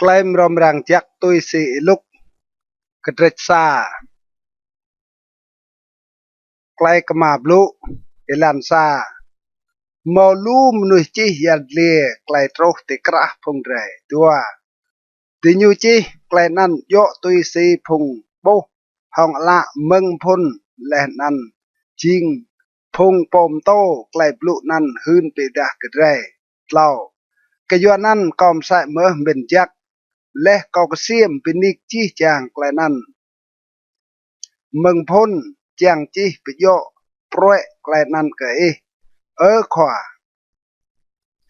Klaim rom rang jak tui si iluk kedret sa klai kema blu ilan sa mau lu menuh cih yad lie klai troh te kerah pung drai tua tinyu cih klai nan yo tui si pung bo hong la meng phun leh nan jing pung pom to klai blu nan hun pe dah kedrai tlau kejuanan kaum sai meh ben jak leh kau kesiem pinik cih jang klai nan meng phun jang cih pe yo proe klai nan ke khwa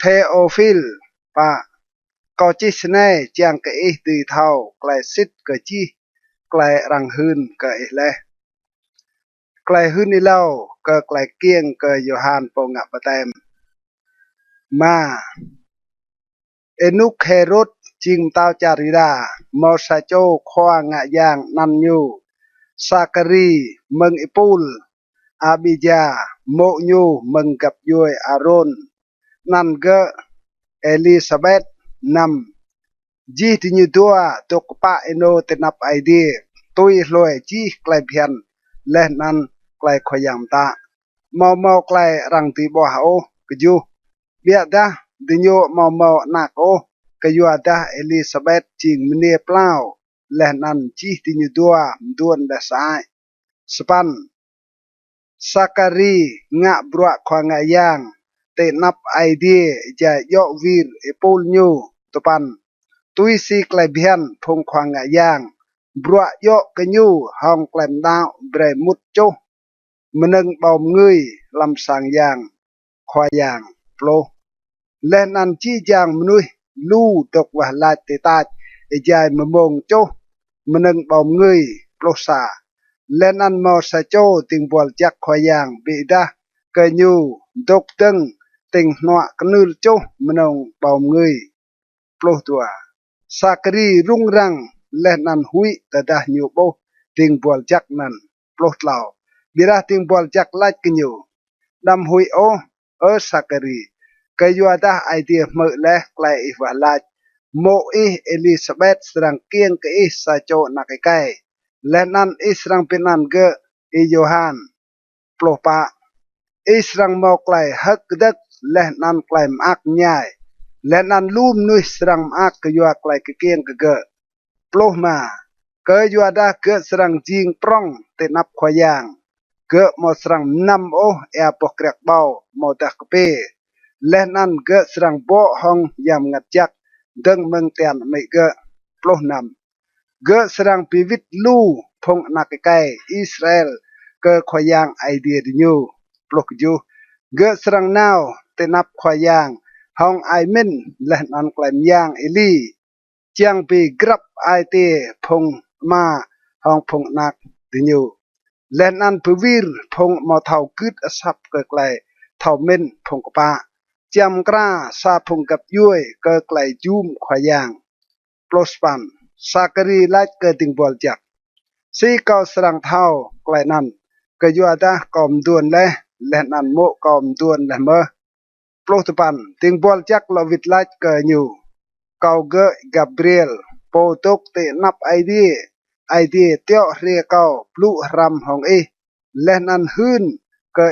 Theophil pa kau cih snai jang ke tui thau klai sit ke cih klai rang hun ke leh klai hun ni lau ke klai kieng ke Yohan po ngak patem ma enuk herod jing tau carida mo sa châu khoa ngak yang nan nyu Sakari meng ipul Abija mo nyu meng gap yui Aaron nan ge Elizabeth nam ji tinyu tua tok pa eno tenap idea tui loi ji klai bian leh nan klai khoyam ta mau klai rang ti bo hao keju bia dah dinyo mau nak keju ada Elizabeth jing menie plau leh nan ji tinyu tua duan dah sai sepan Sakari ngak bruak kwa ngak yang te nap idea ja yo vir epul nyu topan tui si klai bian phong kwa ngak yang bruak yo kenyu hong klem dau bre mut cho meneng bom ngui lam sang yang kwa yang plo leh nan chi jang menui lu dok wah lat te tat ejai memong cho meneng bom ngui plo sa lên ăn mò sa châu tình buồn chắc khoai yang bị đa cây nhu độc tưng tình nọa cân châu menong bào người plo tua sakri rung rang lên ăn hui ta dah nhu bo tình buồn chắc nan plo lao bira tình buồn chắc lách cái nhu đam hui ở sakri cây yua dah idea mở leh klai và lách mo Elizabeth serang kieng ke sa châu nak kai lenan israng pinan ge Yohan plopa israng mau klai hak dak lenan klai mak nyai lenan lum nu israng mak ke yua klai ke kieng ke ge ploma ke yua da ke serang jing prong te nap khoyang ke mo serang nam ya pokrek bau mo dak pe lenan ge serang bo hong yam ngajak deng meng tian me ge ploh nam ge serang pivit lu phong nak kai Israel ke khoyang idea dinyu plok ju ge serang now tenap khoyang hong ai min leh nan klaim yang eli chiang pi grab ai te phong ma hong phong nak dinyu leh nan puvir phong mo thau kut asap ke klai thau min phong pa chiam kra sa phong gap yui ke klai jum khoyang plospan Sakari lach ke ting bol jak si kau serang thau klai nan ke yu ada kom duan leh nan mo kom duan leh me plo tepan ting bol jak lovit lach ke nyu kau ge Gabriel po tok te nap idea tio re kau plu ram hong leh nan hun ke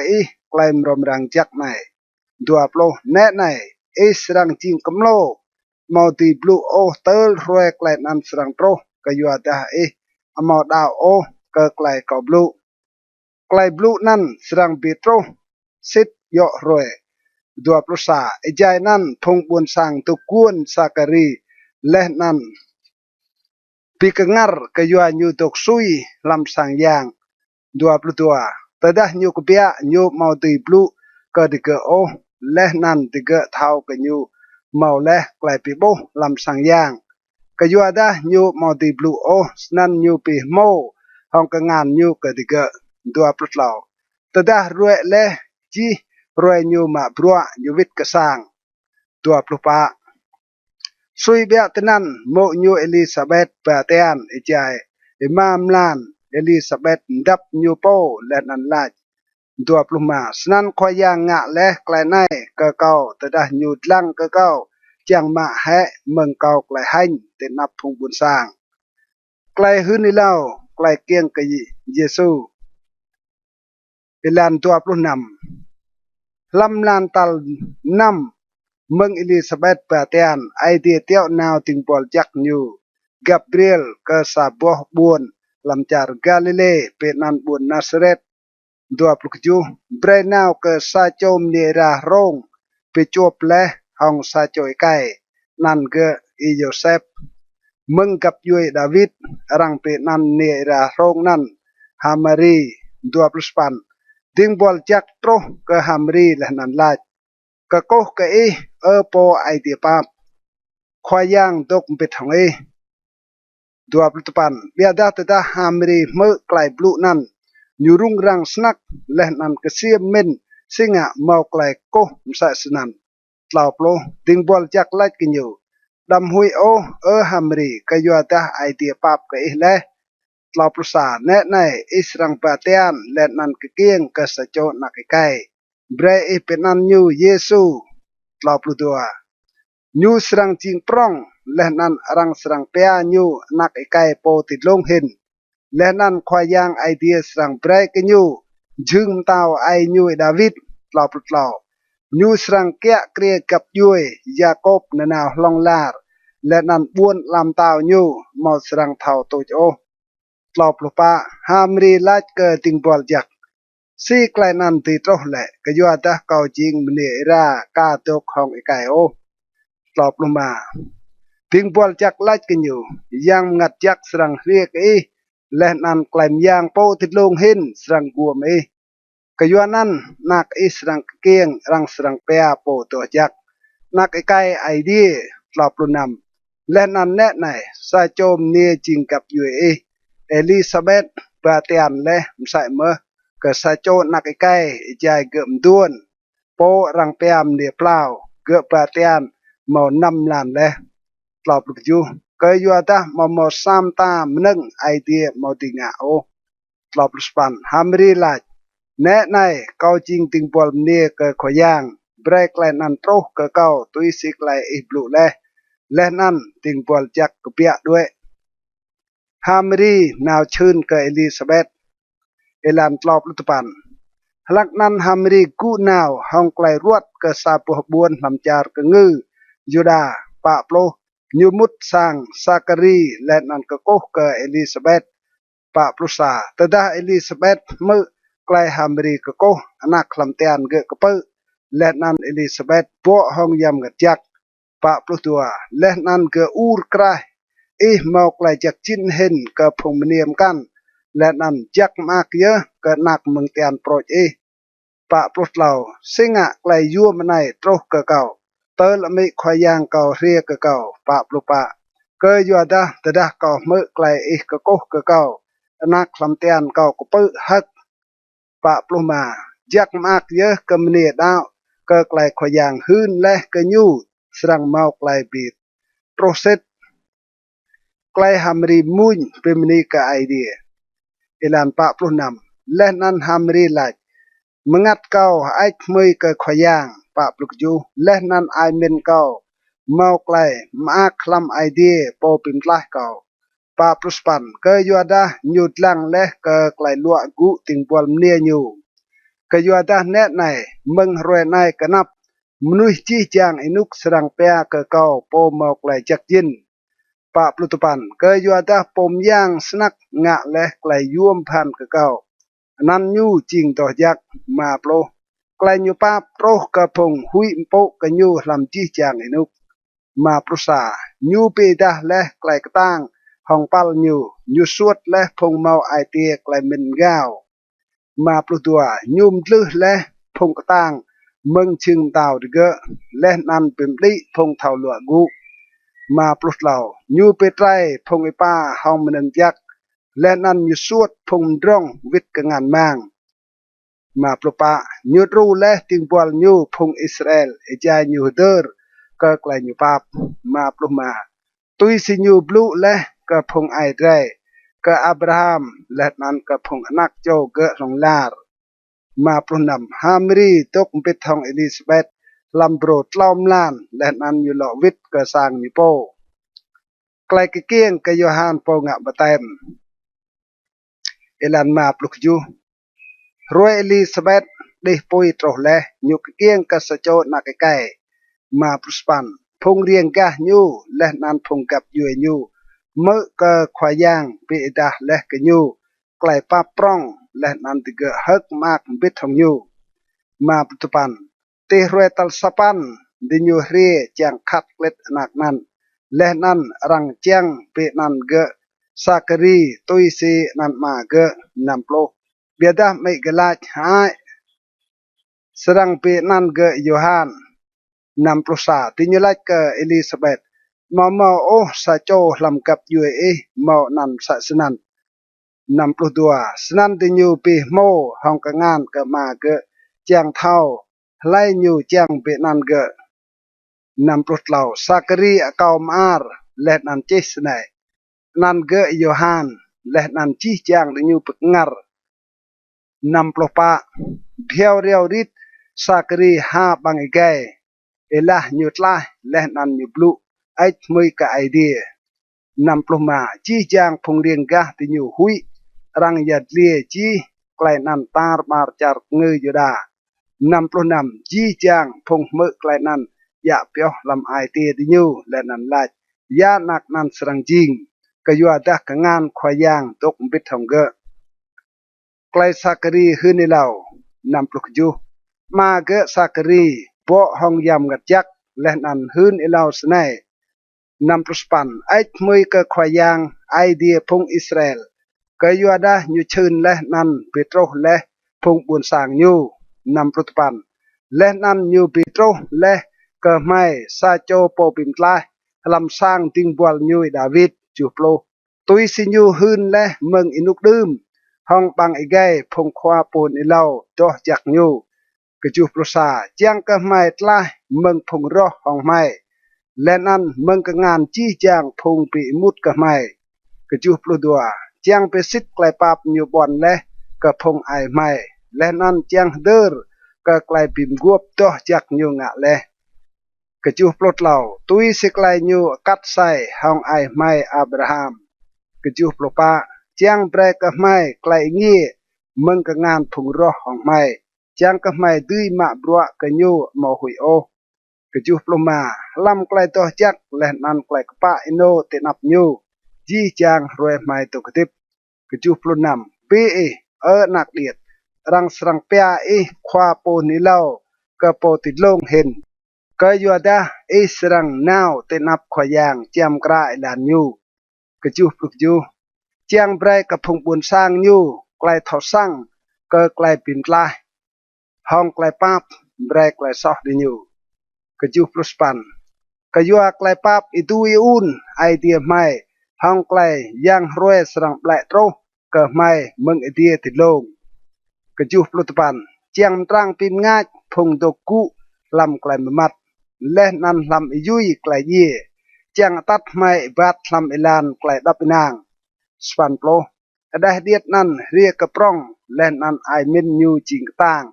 klaim rom rang jak nai dua plo ne nai serang jing kemlo mau ti blu tel roe klai nan serang tro ke yu ada amau dao ke klai blu nan serang bitro sit yo roe 20 sa ejai nan thong bun sang tu kun Sakari leh nan pikengar ke yu nyu tok sui lam sang yang 22 tadah nyu kepia nyu mau ti blu ke dige leh nan dige thau ke nyu mau leh klai pi bo lam sang yang ke yu ada nyu mau ti blu nan nyu pi mo hong ke ngan nyu ke dige 20 lau tadah rue leh ji rue nyu ma brua nyu wit ke sang 20 pa sui bia tenan mo nyu Elizabeth pa tean ejai imam lan Elizabeth ndap nyu po len an lach 20 ma snan khoyang ngak leh klai nai ke kau tadah nyu tlang ke kau chẳng mà hẹ mừng cầu lại hành để nắp phùng buồn sang lại hơn đi lâu lại kiêng cái gì Giêsu ilan tua puluh enam lam lan tal năm mừng Elizabeth perhatian ai dia tiao nào ting pol jak new Gabriel ke sabuah buôn làm char Galilee penan buôn Nazareth 27 Bray nào ke sa chom ni ra rong pe chuop le hong sa choi kai nan ke i Joseph mừng gặp yui David rang pe nan ni ra rong nan Hamari 28 ting bol jak tro ke Hamri le nan la ke koh ke i po ai ti pap khoyang dok pe thong i 28 biada ta Hamri me klai blu nan nyurung rang snak leh nan kesiem men singa mau klai ko msa senan tlauplo ding bol jak lait kinyu dam hui o Hamri kayuata idea pap ke ihle tlauplo sa ne nai israng patian let nan kekieng ke sacho nakikai bre i penan nyu Yesu tlauplo dua nyu serang jing prong leh nan rang serang pea nyu nakikai po tidlong hin leh nan khoyang idea serang bre ke nyu jung tao ai nyu David tlauplo nyu serang kia kria gap yui Jacob nanao long lar leh nan buôn lam tao nyu mau serang thao toj o tlauplo pa Hamri lach ke ting bol jak si klai nan ti troh le ke yuata kau jing mne ra ka tok hong ikai o tlauplo ma ting bol jak lach ke nyu yang ngat jak serang riek i leh nan klaim yang po tidlong hin serang guom i kayuanan nak i serang kieng rang serang pea po to jak nak ikai idea tlauplo nam leh nan ne nai sa chom ni jing kap yue i Elizabeth perhatian leh msai me ke sa cho nak ikai jai gem duon po rang peam ni plau ge perhatian mau nam lan leh tlauplo ju ke yuata mau sam ta meneng idea mau tinga o tlauplo span Hamri lach ne nai kau jing ting pol ni ke khoyang break lai nan troh ke kau tui sik lai i blu leh nan ting pol jak ke pia due Hamri nào chun ke Elizabeth elan tlauplo tepan halak nan Hamri ku nào hong klai ruat ke sapuh buôn lam char ke ngư Juda pa plo nyumut sang Sakari let nan ke koh ke Elizabeth pa plo sa tada Elizabeth me klai Hamri ke koh anak lam tian ge ke pe let nan Elizabeth bo hong yam gatjak pa plo tua let nan ke ur krah mau klai jak chin hen ke phung mniam kan let nan jak mak ye ke nak meng tian proj pa plo tlau singa klai yu manai troh ke kau tơ la mi khoyang kau ria ke kau pa plo pa ke yu ada tadah kau me klai ke koh ke kau anak lam tian kau ko pe hak pa plo ma jak mak ye ke mni dau ke klai khoyang hun leh ke nyu serang mau klai bit proset klai Hamri muny pemni ke idea ilan 46 leh nan Hamri lach mengat kau ai mui ke khoyang 47 leh nan ai men kau mau klai ma klam idea po pimtlah kau 48 ke yuada nyut lang leh ke klai lua gu ting pol mnia nyu ke yuada net nai meng roi nai kenap menuh chi jang inuk serang pea ke kau po mau klai jak jin 48 ke yuada pom yang snak nga leh klai yuam phan ke kau nan nyu jing to jak ma plo klai nyu pap troh ke phung hui mpo ke nyu lam chi jang inuk ma plo sa nyu pe dah leh klai ketang hong pal nyu suot leh phung mau ai tie klai min gao ma plo tua nyum tleuh leh phung ketang meng ching tao de ge leh nan pim li phung thau lua gu ma plo lau nyu pe trai phung ipa hong men jak leh nan nyu suot phung drong wit ke ngan mang ma plo pa nyu ru leh ting pol nyu phung Israel jai nyu der ke klai nyu pap ma plo ma tui si nyu blu leh ke phung ai drai ke Abraham leh nan ke phung anak jo ge rong lar ma plo nam Hamri tok pet hong Elizabeth ลำโปรดล้อมล้านและนันอยู่หล่อวิทย์ก็สร้างนิโปไกลกะเกียงกะโยฮานโปงะบะเต็มเอลันมาปลุกยูรวยอลิซาเบธได้ปุยตรอเลยุกเกียงกะสะโจนักไกมาปรุสปันพงเรียงกะยูและนันพงกับยูยูเมื่อกะควายางปีดาและกะยูไกลป้าปร้องและนันติกะฮักมากบิดของยูมาปุตปันเตรวยตัลสปันดิญูเรียจังคัดเล็ดนักนั้นและนั้นรังเจียงเปนันเกะสักรีตุยซีนันมาเกะนำโปลเบียดาไม่กลาดหายสรังเปนันเกะโยฮันนำโปลซาติญลักเกะเอลิซาเบธมาโอซาโจลำกับยูเอมานันสัสนันนำโปลตัวสนันติญูปีโมห้องกงานเกะมาเกะเจียงเท่าไล่ยูเจียงเปนันเกะนำโปลเหล่าสักรีอากาวมาร์และนันเจสเนนันเกะโยฮันและนันจีเจียงติญูปกงร์นำโปลปะเพียวเรียวริดสักรีหาบังไกเอล่าญูตลาและนันญูบลูไอท์มวยกะไอเดียนำโปลมาจีเจียงพงเรียงกะติญูหุยรังยัดเลียจีไกลนันตาร์มาร์จาร์เงยยูดานำโปลนำจีเจียงพงเมื่อไกลนันยะเปียวลำไอเตียติญูและนันลาดยานักนันสรังจิงกะยัวดักงานควายางตกบิดทองเกะไกลสักรีฮืนิเหล่านำปลุกยูมาเกะสักรีโปะห้องยำกัดยักและนันฮืนเหล่าสนัยนำปลุกปันไอท์มวยเกะควายางไอเดียพงอิสราเอลกะยัวดายูชืนและนันเปโตรและพงบุญสางยูนำปลุกปันและนันยูเปโตรและเกะไม่ซาโจโปปิมตลาลำสร้างติงบวลยูดาวิดจูโปลตุยสิยูฮืนและเมืองอินุกดืมห้องบังไอไกพงควาปูนอิเลาโตจักยูกจูปรสาเจียงกะไม่ตลาเมืองพงรอห้องไม่และนั้นเมืองกะงานจี้จางพงปีมุดกะไม่กจูปรดัวเจียงเปสิตไกลปาบยูบอนและกะพงไอไม่และนั้นเจียงเดอร์กะไกลปิมกวบโตจักยูงะและกจูปลดเหล่าตุยสิไกลยูกัดไซห้องไอไม่อับราฮัมกจูปลปะเจียงเปรกะไม่ไกลงี้มึงกะงานผงรอห้องไม่เจียงกะไม่ดุยมาบรัวกะยูมอหุยโอกจูปลมาลำไกลตัวจักและนันไกลกะปะอิโนเตนับยูจีจางรวยไม่ตกติบกจูปลนำปีนักเดียดรังสรังเปียควาโปนิเลากะโปติดลงเห็นกยัวดาสรังนาวเตนับขวายางเจียมกระไอลานยูกจูปลุกยูเจียงไบรกับพงบุญสร้างยูไกลทอสั่งเกไกลปิ่นกลายห้องไกลปับไบรไกลซอกดิยูกจูปลุสปันกยัวไกลปับอิตูยอุนไอเดียไม่ห้องไกลยังรวยสรังแปลโตรเกไม่มึงไอเดียติดลงกจูปลุตปันเจียงตรังปิ่นง่ายพงตกุลำไกลมัดและนันลำยุยไกลเย่จังตัดไม่บาดลำอิลานไกลดับนางสปันโปลได้เดียดนั้นเรียกกระปร้องและนันไอมินยูจิงต่าง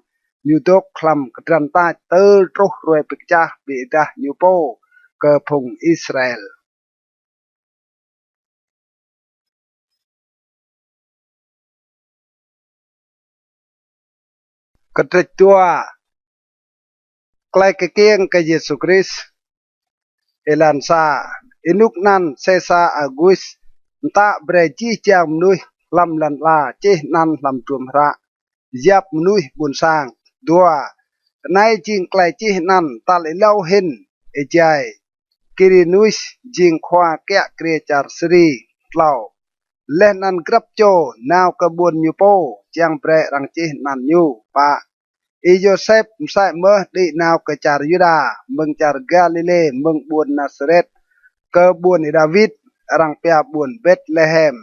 ยูตกคลำกระดันตาเตอร์ตรรวยปิกจ้าเบดายูโปเกพงอิสราเอลกระติตัวไกลเกียงกับเยซูคริสต์เอลันซาอินุกนันเซซาอากุสตาเบรจีจามนุยลำลันลาเจนันลำจุมระยับนุยบุญสร้างดัวนายจิงไกลเจนันตาลิเลาเห็นเอใจกิรินุยจิงควาแกะเกรจารสรีเล่าและนันกรับโจนาวกระบวนยูโปจังเปรรังเจนันยูปะโยเซฟใส่เมื่อดีนาวกระจารยุดาเมืองจารกาลิเลเมืองบวนนาซาเรตกระบวนดาวิดรังเปียบวนเบธเลเฮม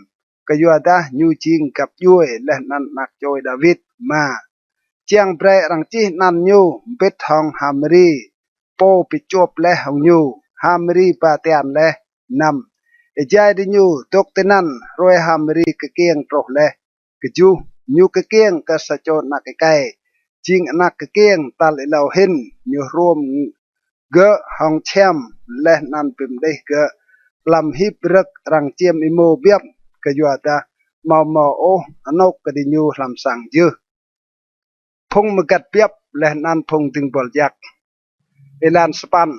กยัวดายูจิงกับยุยและนันนักโจยดาวิดมาเจียงเปรรังจีนันยูเบธฮองฮามรีโปปิจบและฮองยูฮามรีปาเตียนและนำใจดิยูตกเตนันรวยฮามรีกเกียงโตรและกจูยูกเกียงกษัจโจนักไก จิงอนักเกียงตัลเราเห็นอยู่รวมเกะห้องแชมและนันเป็นได้เกะลำฮิบรักรังเจียมอิโมเบียบก็อยู่ตามาโออนกกดิญูลำสังเยอะพงมกัดเปียบและนันพงถึงบอลยักเอลานสปัน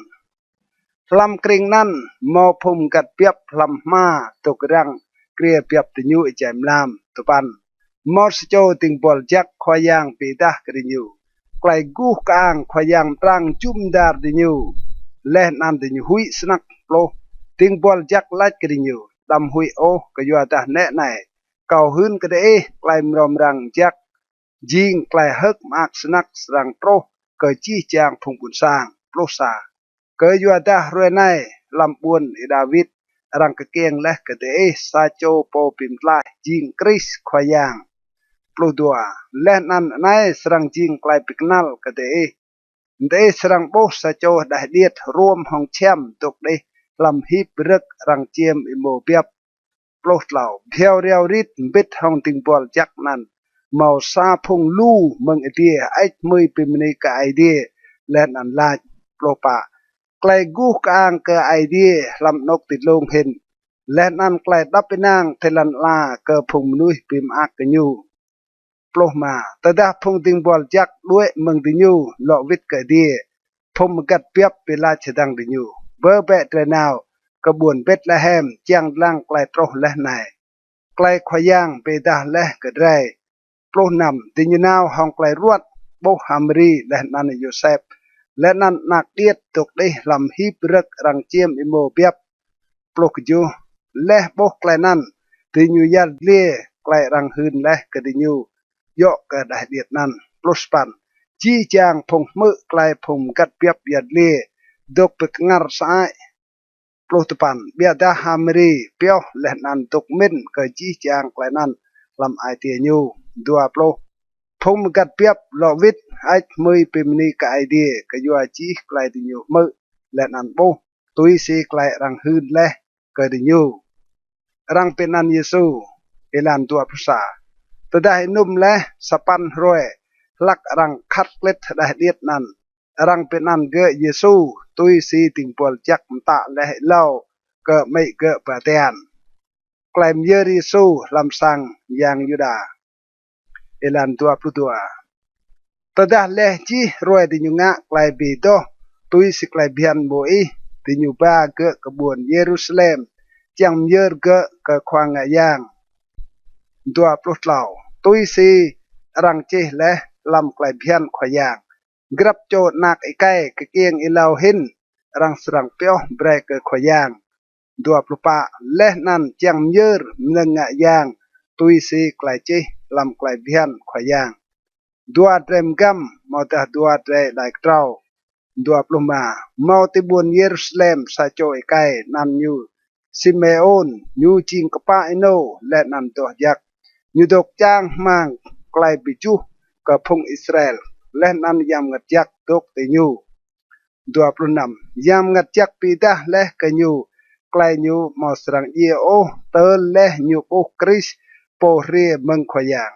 ลำกริ่งนั้นมอพงกัดเปียบลำมาตกรังเกลียเปียบติญูแจมลามตุปันมอสโจถึงบอลยักขวายางปีดากดิญูไกลกูกางขวายางตรังจุ่มดาร์ดิญูและนันดิญูหุยสนักโลถึงบอลยักลัดกดิญูดำหุยโอก็อยู่ตาแน่ไหนเก่าหืนก็ได้ไกลมรอมรังยักยิงไกลฮึกมากสนักสรังโปรเกิดจี้จางพงบุญสร้างโปรซาเกิดอยู่ตารวยในลำบุญอิดาวิดรังกะเกียงและก็ได้ซาโจโปปิมลายยิงคริสขวายางปลุดัวและนั้นในสรังยิงไกลปิกนัลก็ได้สรังโบซาโจได้เดียดรวมห้องแชมตกได้ลำฮิบรึกรังเจียมอิโมเบียบปลุเหล่าเพียวเรียวริดบิดห้องติงบอลจักนั้นเมาซาพงลู่เมืองไอเดียไอ้มือปิมนีกับไอเดียและนันลาปลุปะไกลกูกางเกอไอเดียลำนกติดลงเห็นและนั่นไกลดับไปนางเทลันลาเกอพงนุยปิมอักกันอยู่ปลุมาแต่ดาพงติงบอลจักด้วยเมืองติญูหลอวิทกะเดียพงมกัดเปียบเปลาชดังติญูเบอร์เบะเตรนาวกระบวนเบ็ดและแฮมเจียงล่างไกลโปรและนายไกลขวายางเปดาและกระไรโปรนำติญูนาวห้องไกลรวดโบฮามรีและนันโยเซฟและนั้นนักเดียดตกได้ลำฮิบรักรังเจียมอิโมเบียบปลุกจูและโบกไกลนั้นติญูยัดเล่ไกลรังหืนและกระดิญูยกกระได้เดียดนั้นปลุสปันจี้จางพงมือไกลพงกัดเปียบยัดเล่ดกเปกงารสายปลุตปันเบียดาฮามรีเปียวและนั้นตกเม่นก็จี้จางไกลนั้นลำไอเตียญูดัวปลุพงกัดเปียบลอวิทไอ้มือปิมนีกับไอเดียก็อยู่อาจีไกลดิญูมือและนันโบตุยสีไกลรังหืนและก็ดิญูรังเป็นนันเยซูเอลันตัวภาษาแต่ได้นุ่มและสปันรวยลักรังคัดเล็ดได้เดียดนั้นรังเป็นนันเกอเยซูตุยสีติงปวลจักมตะและเล่าก็ไม่เกอปะเตียนไกลมเยริซูลำสังยังยูดาเอลันตัวพลุตัวตดาเลจีรวยติญูงะไกลบีโตตุยสิไกลเบียนโบอีติญูบ้าเกะกบวนเยรูซาเล็มจังเยอเกะกะควางยางตัวพลุเหล่าตุยสีรังเจและลำไกลเบียนขวายางกรับโจนักไอไก่กะเกียงอิลาวหินรังสรังเปียวเบรกขวายางตัวพลุปะและนั่นจังเยอร์เมืองยางตุยสีไกลเจลำไกลเบียนขวายางdua trem gam mau tah dua tre dai trau dua pluma mau tibun Yerusalem sa cho ikai nan nyu Simeon nyu ching kapa ino le nan to yak nyu dok chang mang klai bichu ka phung Israel le nan yam ngat yak dok te nyu dua plunam yam ngat yak pi da le ka nyu klai nyu mau srang ye o te le nyu po Kris po re meng khoyang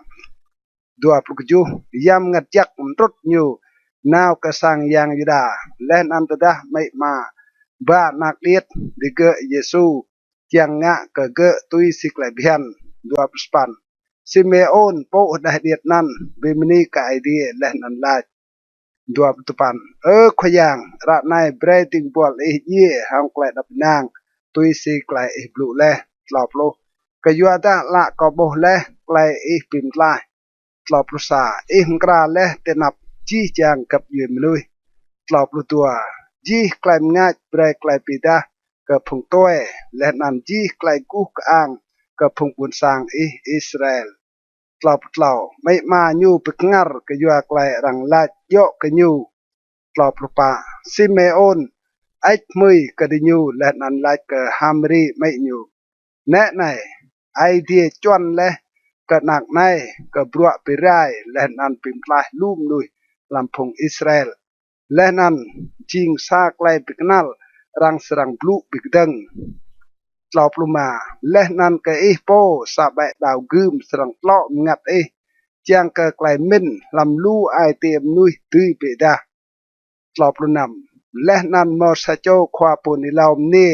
dua puluh yam ngajak menurut nyu nau kesang yang yuda len antadah mai ma ba nak liet di ke Yesu yang ngak ke tui siklebihan dua puspan Simeon po dah diet nan bimini ka idea len an laj dua putupan khoyang ra nai breathing ball ye hang klai dap nang tui siklai blu le lop lo ka yuada la ko boh le klai pim laiตลอดปลุสากราและเตนับจี้จางกับยืมลุยตลอดปลุตัวจี้ไกลง่ายเปรย์ไกลปีดากับพงต้วยและนันจี้ไกลกู้กอ่างกับพงบุญสางอิสราเอลตลอดเล่าไม่มาญูปึกงารกับยัวไกลรังลาดโยกญูตลอดปลุปะซิเมโอนไอ้มือกับดิญูและนันลาดกับฮามรีไม่ญูแน่ในไอเดียจวนและกนักในกบรัวไปไรและนันเป็นปลายลุ่มลุยลำพงอิสราเอลและนันจิงซาไกลปิกนัลรังสรังบลูปิกดังตลอปลุมาและนันกะโปสาบะดาวกึมสรังปลองัด chiang cơ clay min làm lu ai tiệm nuôi tươi bể đa lọp lu nằm lẽ nan mò sa châu khoa bồn đi lao nê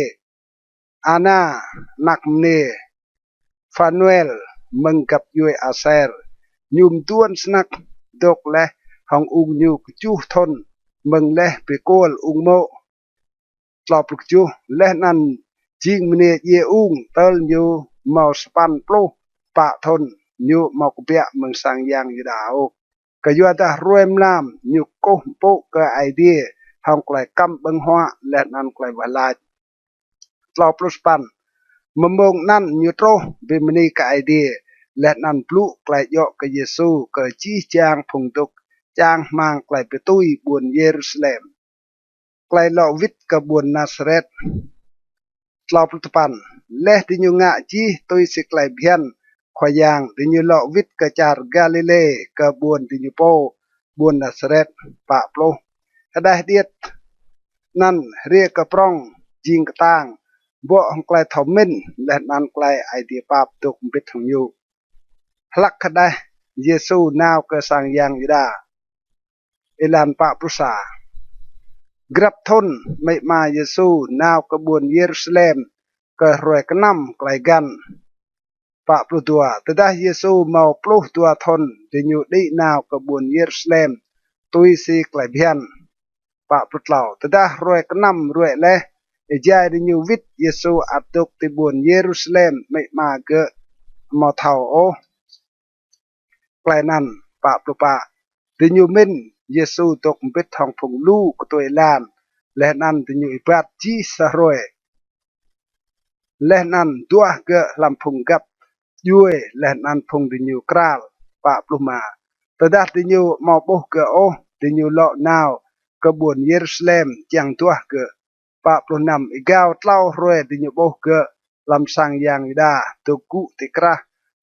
Ana nak nê Phanuel mừng gặp yui Aser nhum tuôn snack độc lẽ hong ung nhu chu thôn mừng lẽ bị cô ung mộ lọp lục chu lẽ nan jing mne ye ung tel nhu màu span plo pa thôn nhu mọc bẹ mừng sang yang yu đào cái yu ta ruem lam nhu cô bộ cái idea hong lại căm bưng hoa lẽ nan lại vào lại lọp lục span mông nan nhu tro về mne cái idea lẽ nan plu lại yo cái Giêsu cái chi chang phùng tục chang mang lại bị tôi buồn Jerusalem lại lọ vít cái buồn Nazareth lọp lục pan lẽ đi nhu ngạ chi tôi sẽ lại biên khoa yang đi nhu lọ vít cái char Galilee cái buồn đi nhu po buồn Nazareth pa plo đây điệt nan ria cái prong jing cái tang bộ hong lại thầu min lẽ nan lại idea pap tục biết thằng nhu lắc cái đây Giêsu nào cái sang yang ida elan pa prusa grab thôn mày mà Giêsu nào cái buồn Jerusalem cái rồi cái năm cái gan pa pru tua tada Giêsu mau plu tua thôn thì nhu đi nào cái buồn Jerusalem tôi si cái bian pa pru tlau tada rồi cái năm rồi le ejai di nhu vít Giêsu atuk ti buồn Jerusalem mày mà cái mau thầu ô cái nan pa pru pa di nhu min Giêsu tok biết thong phùng lu của tôi lan lẽ nan di nhu ibat chi sa rồi lẽ nan tua cái làm phùng gặp yue lẽ nan phùng di nhu kral pa plu ma tada di nhu mau boh cái ô di nhu lọ nào cái buồn Jerusalem chẳng tua cái pa plu nam igao tlau rồi di nhu boh cái làm sang yang ida tu ku tikra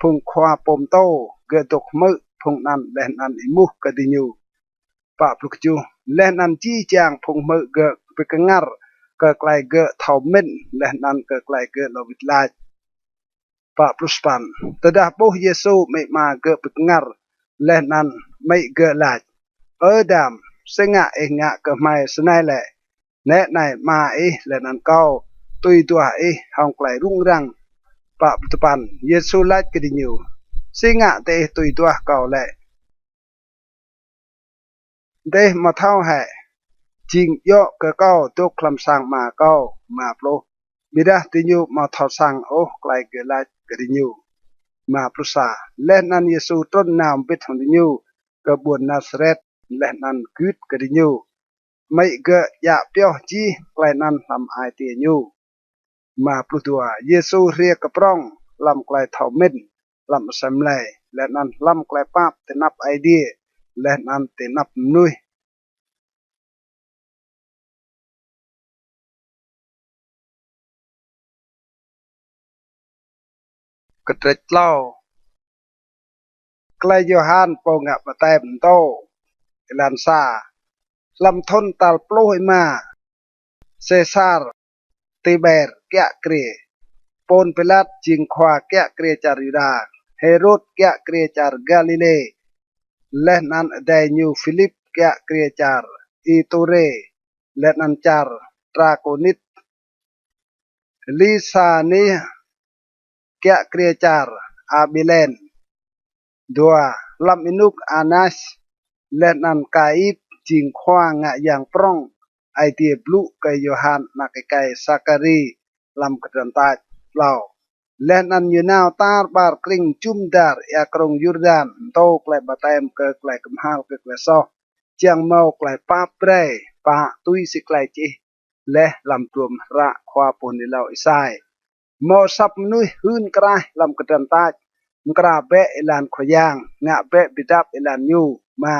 phùng khoa pom to cái tok mơ phùng nan lẽ nan imu cái di nhu pa plu chu lẽ nan chi chang phùng mơ cái bị cái ngar cái lại cái thầu min lẽ nan cái lại cái lo vít lại pa plu span tada boh Yesu mày mà cái bị ngar lẽ nan mày cái lại ở đam senga e ngạ cái mày snai lệ nè này mà e lẽ nan cao tùy tua e hong lại rung răng pa plu pan Yesu lại cái đi nhiều senga te tùy tua cao lệ đây mà thao hệ chính yo cái cao tục làm sang mà cao mà plo bida ti nyu mà thao sang ô lại cái đi nhiều mà plu sa lên nan Yesu tôn nam biết thằng đi nhiều cái buồn Nazareth lên nan cướp cái đi nhiều mấy cái dạ biểu chi lại nan làm ai tiền nhiều mà plu tua Yesu ria cái prong làm lại thao min làm xem lại lên nan làm lại pap tên nắp idea lên nan tên nắp nuôi cái trách lao cái Johan po ngạ bát tem to lan sa làm thôn tal ploi ma Caesar Tiber kya kre pon pelat jing khoa kya kre char Yuda Herod kya kre char Galilee leh nan dai new Philip kya kre char Itore leh nan char Trakonit Lisa ni kya kre char Abilen dua lam inuk Anas leh nan kaib jing khoa ngạ yang prong ai tia blu cái Johan na cái Sakari làm cái trần tại lao lên ăn như nào tar bar kring chum dar ya krong Jordan to klai batem ke klai kemhal ke klai so chiang mau klai pa pre pa tui si klai chi le làm tuom ra khoa pon di lao isai mo sap nui hun krai làm cái trần tại kra be ilan khoyang ngạ be bidap ilan nyu ma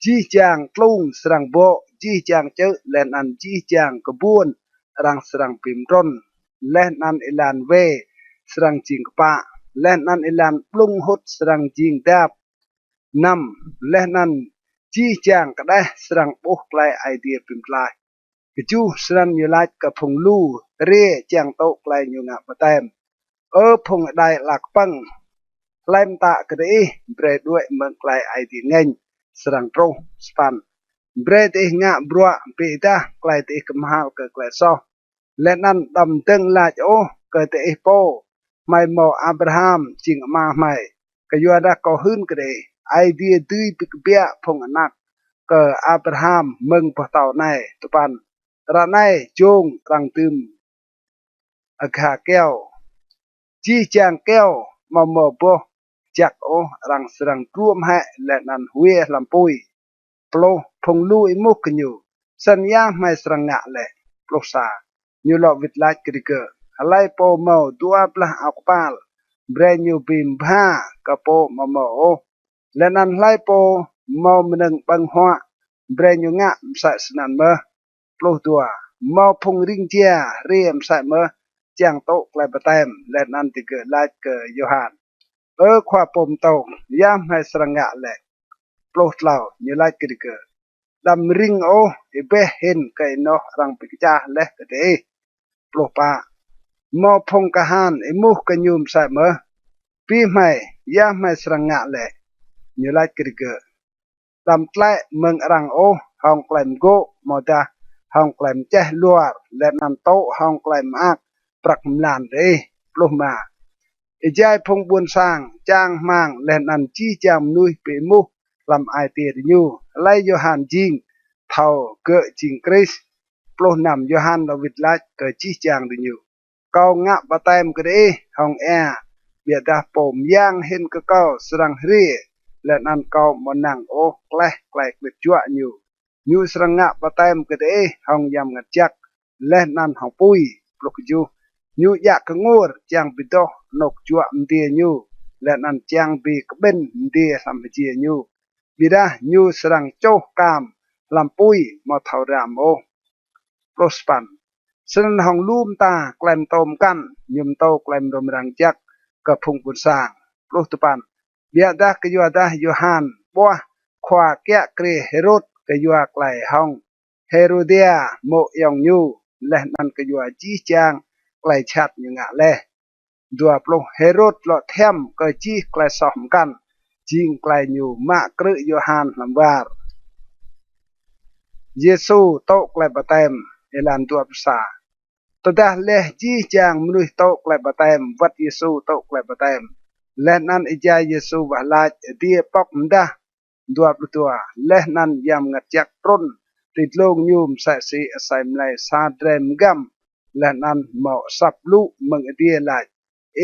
chi chang tlung serang bo chi chang chớ len an chi chang kebun rang serang pimron len an ilan we serang jing pa len an ilan plung hot serang jing dap nam len an chi chang kadai serang boh klai idea pimklai keju serang yulat ka phung lu re chang to klai nyu nga patem phung dai lak pang klaim tak kedai bre duit mengklai ID ngeng serang terus span bre teh ngak bruak pi dah klai teh kemahal ke klai so lenan dam teng lach o ke teh po mai mo Abraham jing ma mai ke yuada ko hun kedai ID tui pi bia phong anak ke Abraham meng po tau nai tupan ranai jong rang tum agha keo chi chang keo mo bo chak o rang serang tuom ha le nan hue lampui plo phong lui mu knyu san ya mai serang ngak le plo sa nyu lo vit lach krike alai po mo dua plah akpal bre nyu bim bha ka po mo o le nan lai po mo meneng bang hwa bre nyu ngak sa snan me plo tua mo phong ring chia riem sa me chang to klai batem le nan ti ke lach ke Yohan khwa pom to ya mai serang ngak le plo tlau nyu lach krike dam ring o ibe hen kai no rang pikcha le kete plo pa mo phong kahan imu kanyum sa me pi mai ya mai serang ngak le nyu lach krike dam tlai meng rang o hong klaim go moda hong klaim cheh luar le nan to hong klaim ak prak mlan re plo ma ijai phong buôn sang chang mang le nan chi cham nuôi pe mu làm ai tiền nhu lai Johan jing thầu cỡ jing Chris plo nam Johan David lach cỡ chi chang được nhu câu ngạ ba tem cái đấy hong e bia da pom yang hen cái câu serang hri le nan câu mon nang o kleh kleh được chua nhu serang ngạ ba tem cái đấy hong yam ngat chak le nan hong pui plo ju nhu ya ka ngor chang bido nok chua mtie nhu le nan chang bi kben mtie sam chi nhu bida nhu serang cho kam lampui mo thau ram o prospan sen hong lum ta klem tom kan nyum to klem dom rang jak ka phung pun sang prospan bia da ke yu da Yohan bo khwa kya kre herod ke yu klai hong Herodia mo yong nhu le nan ke yu chi chang klai chat nyu nga le dua plo herod lo them ke chi klai som kan jing klai nyu ma kru Yohan lambar Yesu to klai batem elan tua psa todah leh chi chang mnuh to klai batem wat Yesu to klai batem leh nan ija Yesu wahlaj dia pok mdah dua tua leh nan yam ngat jak tron titlong nyum sa si asai mlai sa drem gam leh nan mo sap lu meng dia laj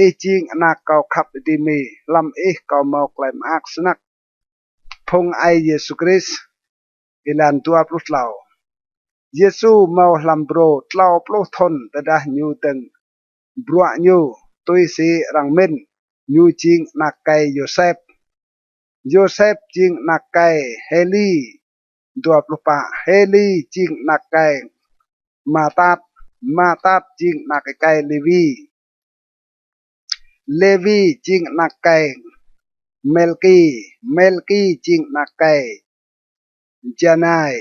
e ching anak kau khap di mi lam kau mau klaim ak snak phong ai Yesu Kris ilan tua plus lau Yesu mau lam bro tlau plus thon tadah nyu teng brua nyu tui si rang min nyu ching nakai Joseph ching nakai Heli 24 Heli ching nakai Matat ching nakai Levi ching nakai Melki ching nakai Janai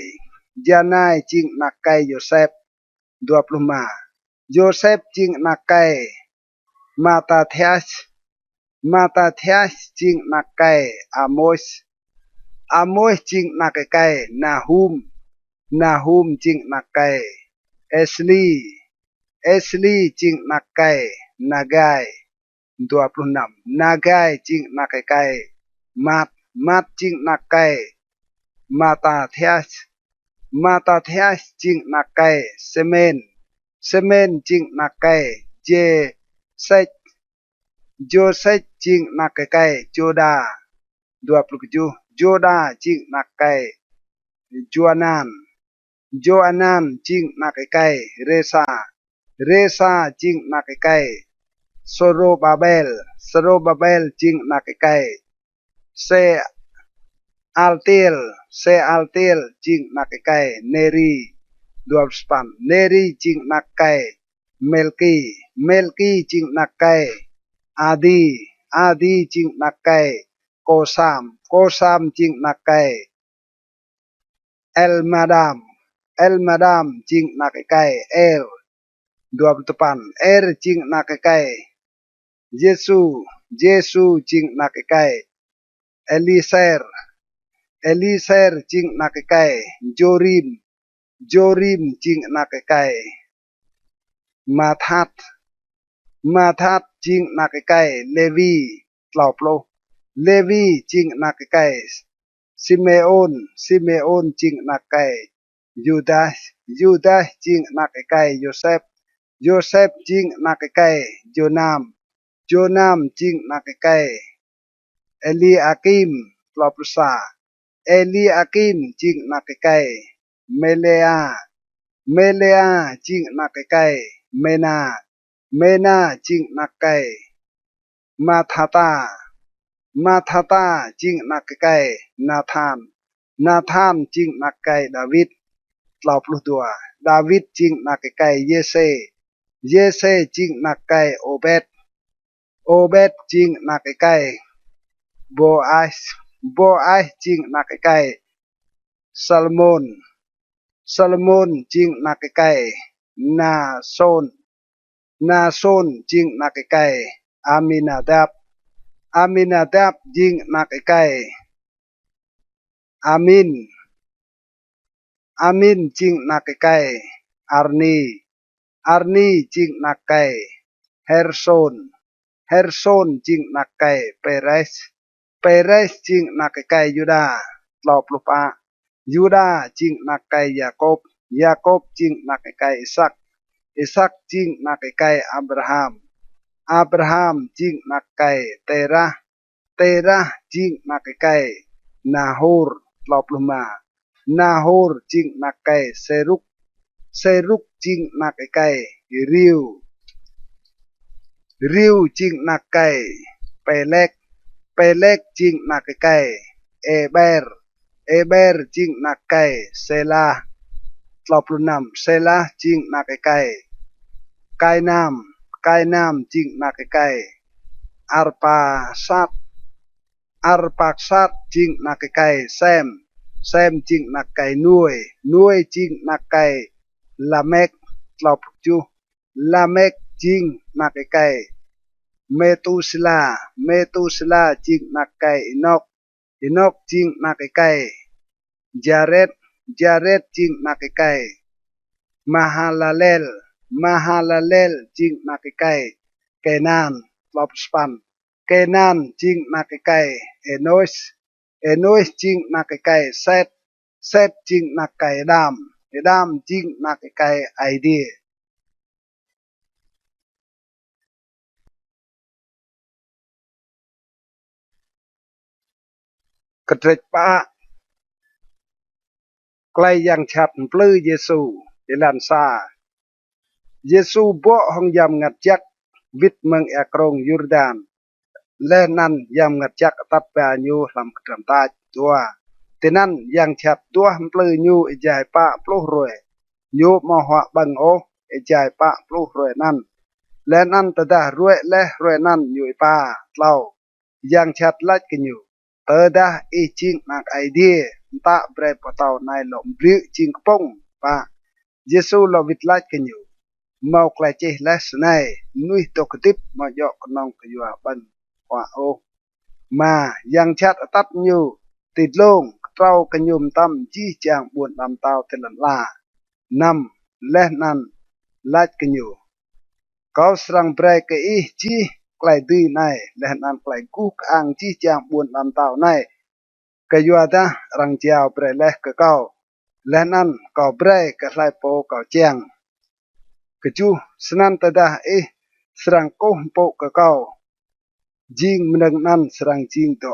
ching nakai Joseph 25 Joseph ching nakai Matatias ching nakai Amos ching nakai Nahum ching nakai Esli ching nakai Nagai 26 Nagai ching nakai Mat ching nakai Matatias ching nakai Semen ching nakai Joseph ching nakai Joda 27 Joda ching nakai Joanan ching nakai Resa ching nakai Sorobabel ching nakai Sealtiel ching nakai Neri 28 Neri ching nakai Melki ching nakai Adi ching nakai Kosam ching nakai Elmadam ching nakai 28 ching nakai Yesu Giêsu ching na cái Eliezer Eliezer ching na cái Jorim Jorim ching na cái Mathat Mathat ching na cái Levi tlao plo Levi ching na cái Simeon Simeon ching na cái Judas Judas ching na cái Joseph Joseph ching na cái Jonam Jonam ching na cái Eliakim tlao plo sa Eliakim ching na cái Melea Melea ching na cái Mena Mena ching na cái Mathata Mathata ching na cái Nathan Nathan ching na cái David tlao plo tua David ching na cái Yese Yese ching na cái Obed Obed ching na cái Boaz Boaz ching na cái Salmon Salmon ching na cái Nason Nason ching na cái Aminadab Aminadab ching na cái Amin Amin ching na cái Arni Arni ching na cái Herson Herson ching na cái Perez Perez ching na cái Juda tlao plo pa Juda ching na cái Jacob Jacob ching na cái Isaac Isaac ching na cái Abraham Abraham ching na cái Terah Terah ching na cái Nahor tlao plo ma Nahor ching na cái Seruk Seruk ching na cái Riu Riu ching na cái Peleg Peleg ching na cái Eber Eber ching na cái Selah tlao plo nam Selah ching na cái Kainam ching na cái Arpasat Arpasat ching na cái Sem Sem ching na cái Nuôi Nuôi ching na cái Lamech tlao plo chu Lamech ching na cái Metusela Metusela ching na cái Enoch Enoch ching na cái Jared Jared ching na cái Mahalalel Mahalalel ching na cái Kenan tlao plo span Kenan ching na cái Enos Enos ching na cái Set Set ching na cái Adam Adam ching na cái Idea Ketrek pa Klai yang chat plu Giêsu Ilan sa Giêsu bo hong yam ngat jak vit meng akrong Yordan Lenan yam ngat jak tat pa nyu lam kram ta tua Tenan yang chat tua plu nyu ijai pa plu roe nyu mo hwa bang o ijai pa plu roe nan Lenan tada roe leh roe nan nyu pa tlao yang chat lach ke nyu tada I ching nak idea ta bre potau nai lom bri ching pong pa Giêsu lo vit lach ke nyu mau klai che les nai nui to ketip ma yo knong ke yua ban wa o mà yang chat tat nyu tịt lông trao ke nyum tam chi chang buồn làm tao tên là năm leh nan lach ke nyu kau serang bre ke I chi klai di nai leh nan klai ku ang chi chang buồn làm tao nai ke yua ta rang chiao bre leh ke kau leh nan kau bre ke lai po kau chiang keju senan tada serang ko po ke kau jing meneng nan serang jing to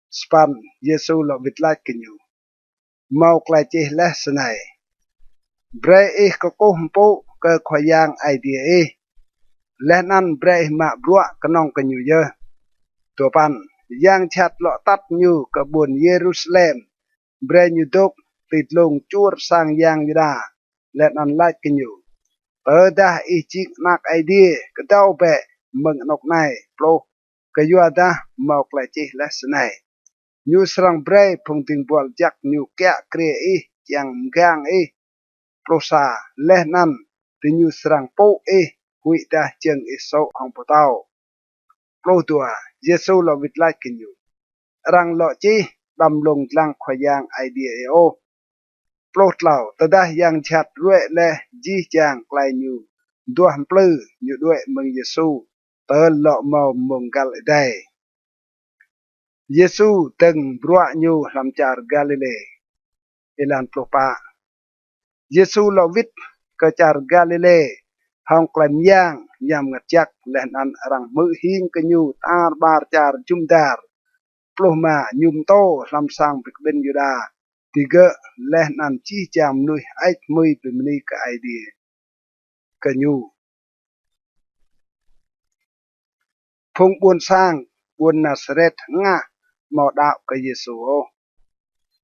span Yesu lo vitlat kenyu mau klai che leh senai bre ko ko po ke khoyang idea leh nan bre ma brua kenong kenyu ye to pan yang chat lo tat nyu ke bun Jerusalem bre nyu dok tit long chur sang yang da leh nan lach kenyu dah chik nak idea ke tau pe meng nok nai plo ke yua da mau klai che leh senai nyu serang bre phung ting bol jak nyu kya kre yang gang prosa leh nan ti nyu serang po hui da cheng so hong potao โปรตัวเยซูเราวิทไลกันอยู่รังเลาะจีดำลงลังขวายางไอเดียโอโปรดเหล่าตะได้ยังชัดด้วยและจีจางไกลอยู่ด้วยหันปลื้ออยู่ด้วยเมืองเยซูเติร์เลาะเมามงกัลได้เยซูตึงบรัวอยู่ลำจาร์กาลิเลเอลันโปรปาเยซูเราวิทกจาร์กาลิเลห้องกลมย่างยามงัดจักและนันรังมือหิงกันอยู่ตาบาร์จาร์จุมดาร์ปลุมายุมโตลำสังปิกเบนยูดาติเกและนันจีจามนุยไอมือเป็นมนีกไอเดียกันอยู่พงบวนสร้างบวนนาสเรตงะหมอดาวกับเยซู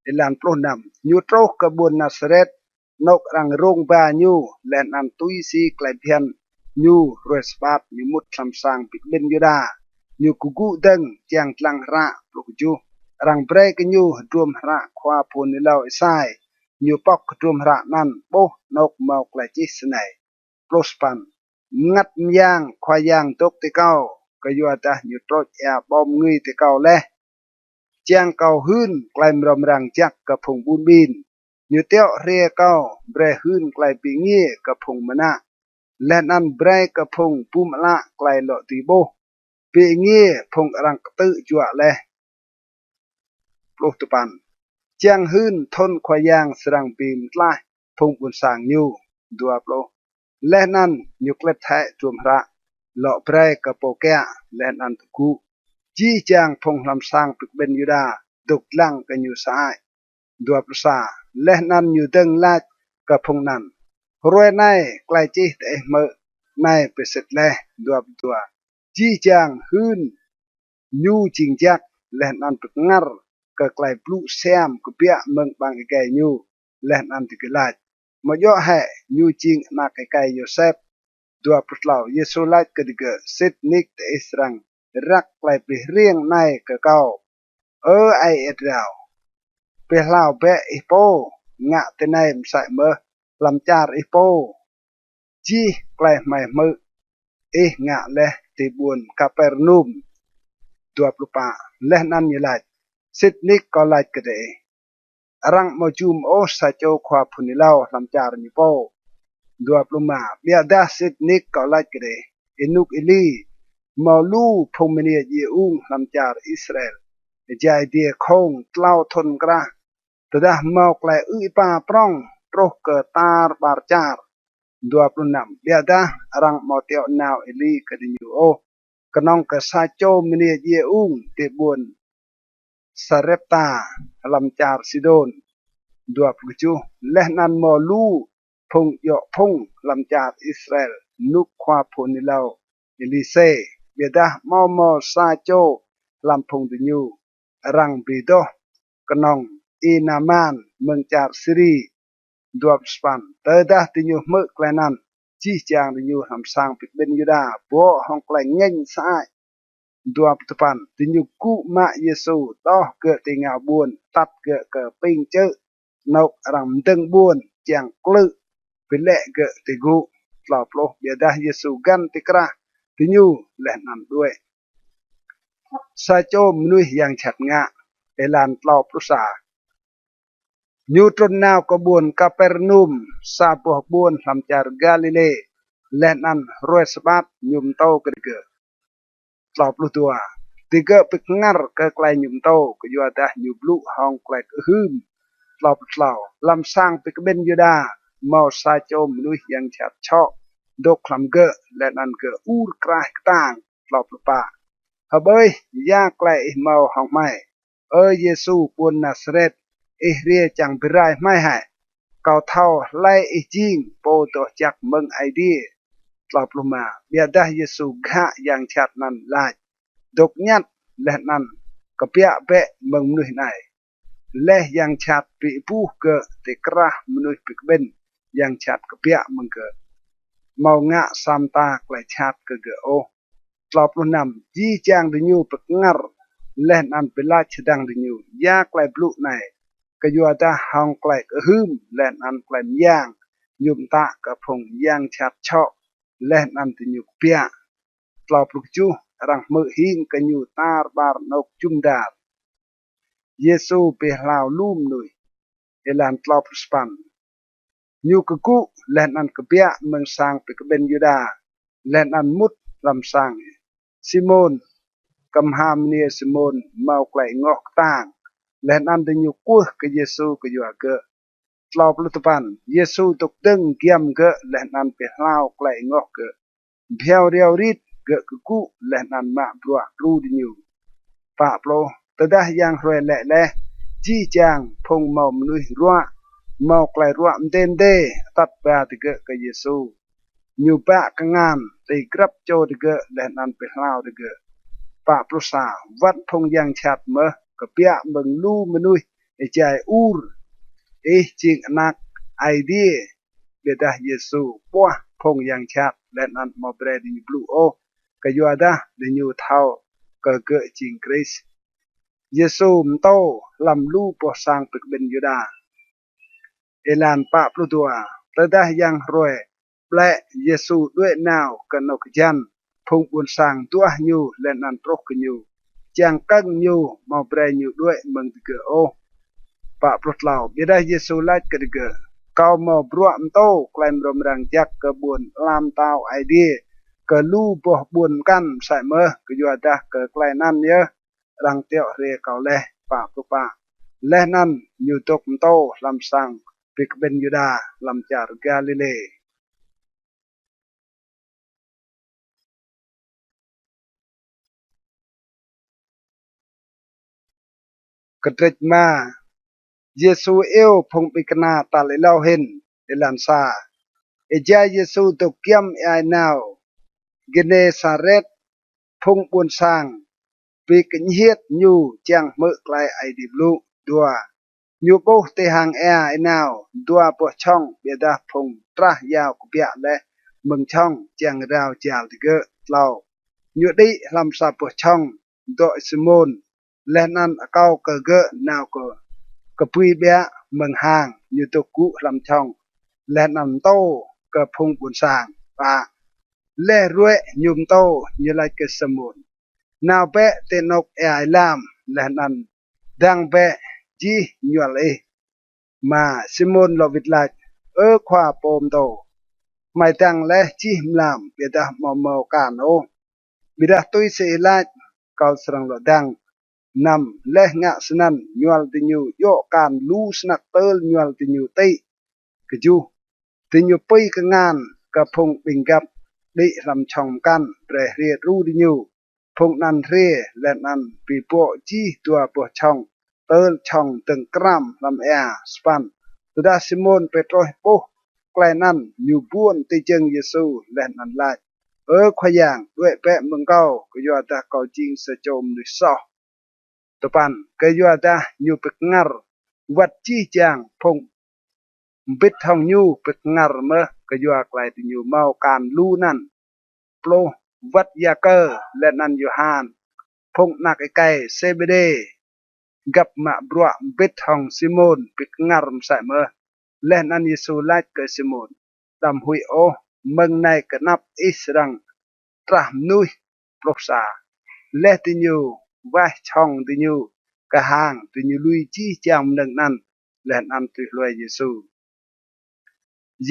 เอลันปลุนำยูโตรกับบวนนาสเรตนกรังรงบาญูและนันตุยซีไกลเพียนยูรวยสปาดยูมุดลำสังปิกเบนยูดายูกุกุดังจางตลังระปลุกจูรังเบรกยูดวมระควาพูนิลาวไซยูปอกดวมระนันโบนกเมากลจิสไนปลุสปันงัดยางควายางตกติเก้าก็ยูตายูโตรแอบอมงุยติเก้าเล่จางเก้าหืนไกลมรมรังจักกับพงบุญบินยูเตียวเรียเก้าเบรหืนไกลปีเงี้ยกับพงมณะและนันเบรกับพงปุมละไกลโลติโบปีเงี้ยพงรังกตื้อจั่วเล่ปลุกตุปันจางหืนทนควายางสรังปีมไลพงบุญสางยูดัวปลุและนันยูเกล็ดแทะจวมระเลาะเบรกับโปแกะและนันตะกูจีจางพงลำสางปิกเบนยูดาดุกลังกันอยู่สายดัวประสาและนันอยู่ดึงลาดกับพงนันรวยในไกลจีแต่เมื่อในเปเสร็จแล้วดัวตัวจีจางหืนยูจิงจักและนันปิกงัรก็ไกลปลุแซมก็เปียเมืองบางไกลยูและนันติกลาดมาย่อให้ยูจิงนักไกลโยเซฟดัวปลาวเยซูลาดก็ดิเกสิทนิกแต่อิสรังรักไกลไปเรียงในก็เก่าไอเอ็ดเราไปเล่าเปะอีโปงะแต่ในมใส่เมื่อลำจาร์อีโปจีไกลไม่มืองะและติบุญคาเปรนุมตัวปลุปาและนันยลัดสิทนิกก็ลัดก็ได้รังมาจุมโอสะโจควาพุนิลาวลำจาร์นิโปตัวปลุมาเบียดาสิทนิกก็ลัดก็ได้อินุกอิลีมาลูพงมเนียยีอุงลำจาร์อิสราเอลใจเดียคงเล่าทนกระแต่ดาเมาไกลป้าปร้องโรคเกิดตาบาร์จาร์ดัวปลุนำเบียดารังมาเตียวนาวอิลีกดิยูโอกนองกษาโจมเนียยีอุงเตบุนสเรปตาลำจาร์ซิโดนดัวปลุจูและนันมาลูพงยอพงลำจาร์อิสราเอลนุกควาพุนิลาวอิลิเซเบียดามอซาโจลำพงดิยูรังบีโดกนองอีนามานเมืองจาร์ซิรีดวบสปันเตดาดิยูเมื่อไกลนั้นจีจางดิยูหำสางปิดเบนยูดาบัวห้องไกลเง่งสายดวบตปันดิยูกุมาเยซูต่อเกิดติงาบุญตัดเกิดปิงเจอนกรังดึงบุญจางกลึเป็นเละเกิดติกูหลอบโลเบียดาเยซูกันติกระดิยูและนันด้วยซาโจมนุยยังฉัดงะเอลานเปล่าปรุษายูตรนนาวกบุนคาเปรนุมซาบวกบุนลำจาร์กาลิเลและนันรวยสบัดยุมโตกระเกเปล่าปลุตัวติเกปิกงัรกไกลยุมโตก็ยูดายูบลุห้องไกลหืมเปล่าเปล่าลำสร้างปิกเบนยูดาเมาซาโจมนุยยังฉัดชอกดกคลำเกและนันเกอูรกรายต่างเปล่าปลุปาฮะเบยยากไกลเมาห้องไม่เยซูปุนนาสเรตเรียจังไปไรไม่ให้เก่าเท่าไล่จิงโปตัวจากเมืองไอเดียกลับลงมาเบียดาเยซูกะอย่างชัดนั้นลายดกยัดและนั้นก็เปียเปะเมืองมนุษย์ไหนและอย่างชัดปีผู้เกิดติกระมนุษย์ปิกเบนอย่างชัดก็เปียมึงเกิดเมางะสามตาไกลชัดก็เกิดกลับลงนำจีจางดิยูปิกงัรและนั้นเป็นลาชดังดิยูยากไกลบลุไหนก็อยู่แต่ห้องไกลก็หืมและนั้นไกลย่างยุมตะกับพงย่างชัดชอบและนั้นติยุเปียกล่าวปลุกจู rang mơ hing ka nyu tar bar nok chum dar Yesu pe lau lum nui elan tlop span nyu ku len an ka bia meng sang pe ka ben yuda len an mut lam sang Simon cầm ham nia Simon mau klai ngok tang len an de nyu ku ka Yesu ka yu ka tlop lu tapan Yesu tok deng kiam ka len an pe lau klai ngok ka biao riao rit ka ku len an ma bua ru di nyu pa plo tadah yang hre le le ji chang phong mau nui ruwa mau klai ruwa mden de tat ba ti ka Yesu nyu ba ka ngan te grab cho ti ka len an pe lau ti ka pa plo sa wat phong yang chat me ka pia meng lu menui e chai ur e ching anak idea bedah Yesu puah phong yang chat len an mo bre di blue o ka yu ada de nyu thao ka ching Chris Yesu mto lam lu po sang pek ben yuda elan pa plu tua tadah yang roe ple Yesu due now kanok jan phong bun sang tuah nyu len an prok nyu chang kang nyu mo bre nyu due meng ke o pa prot lau beda Yesu lait ke de kau mo brua mto klaim rom rang jak ke bun lam tau idea ke lu boh bun kan sai me ke yu ada ke klainan ye rang teo re kau leh pa pu pa leh nan nyu tok mto lam sang pik ben yuda lam jar galile kedrej ma Yesu eo phong pikna ta le lau hen elan sa eja Yesu tok kiam ai now gene saret phong bun sang pik nhiet nyu chang mơ klai ai di blu dua nyu bo te hang ai now dua po chong beda phong tra yao ku pia le mừng chong chang rao chal ti ge lau nyu di lam sa po chong do Simon lenan akau ke ge now ko ke pui bia mừng hang nyu to ku lam chong lenan to ke phong bun sang pa le rue nyum to như lai ke samun nào bé tên nọc ai làm là năn đang bé chi nhual e mà Simon lo vịt lại ơ khoa pom to mai tăng lẽ chi làm bị đã mò mò cản ô bị đã tôi sẽ lại cao sang lo đang nằm lẽ ngã snan nhual ti nhu yo cản lu snak tơ nhual ti nhu tây cái chu ti nhu pây cái ngàn cái phong bình gặp đi làm chồng can để riết ru đi nhu phong nan re len nan pi po chi tua po chong tơ chong từng gram lam ea span tuda Simon Petro po klai nan nyu buon ti cheng Yesu len nan lai khoyang due pe mừng cao ko yo ta ko jing se chom ni so to pan ke yo ta nyu pek ngar wat chi chang phong bit thong nyu pek ngar me ke yo klai ti nyu mau kan lu nan plo vắt gia cơ lên ăn Johan phong nạc cái CBD gặp mạ brua bít hồng Simon bít ngarm sai mơ lên ăn Yesu lại cái Simon đam hui ô mừng này cái nắp Israel tram nuôi proksa lê ti nhu vai chong ti nhu cả hàng ti nhu lui chi cham nâng năn lên ăn ti loài Yesu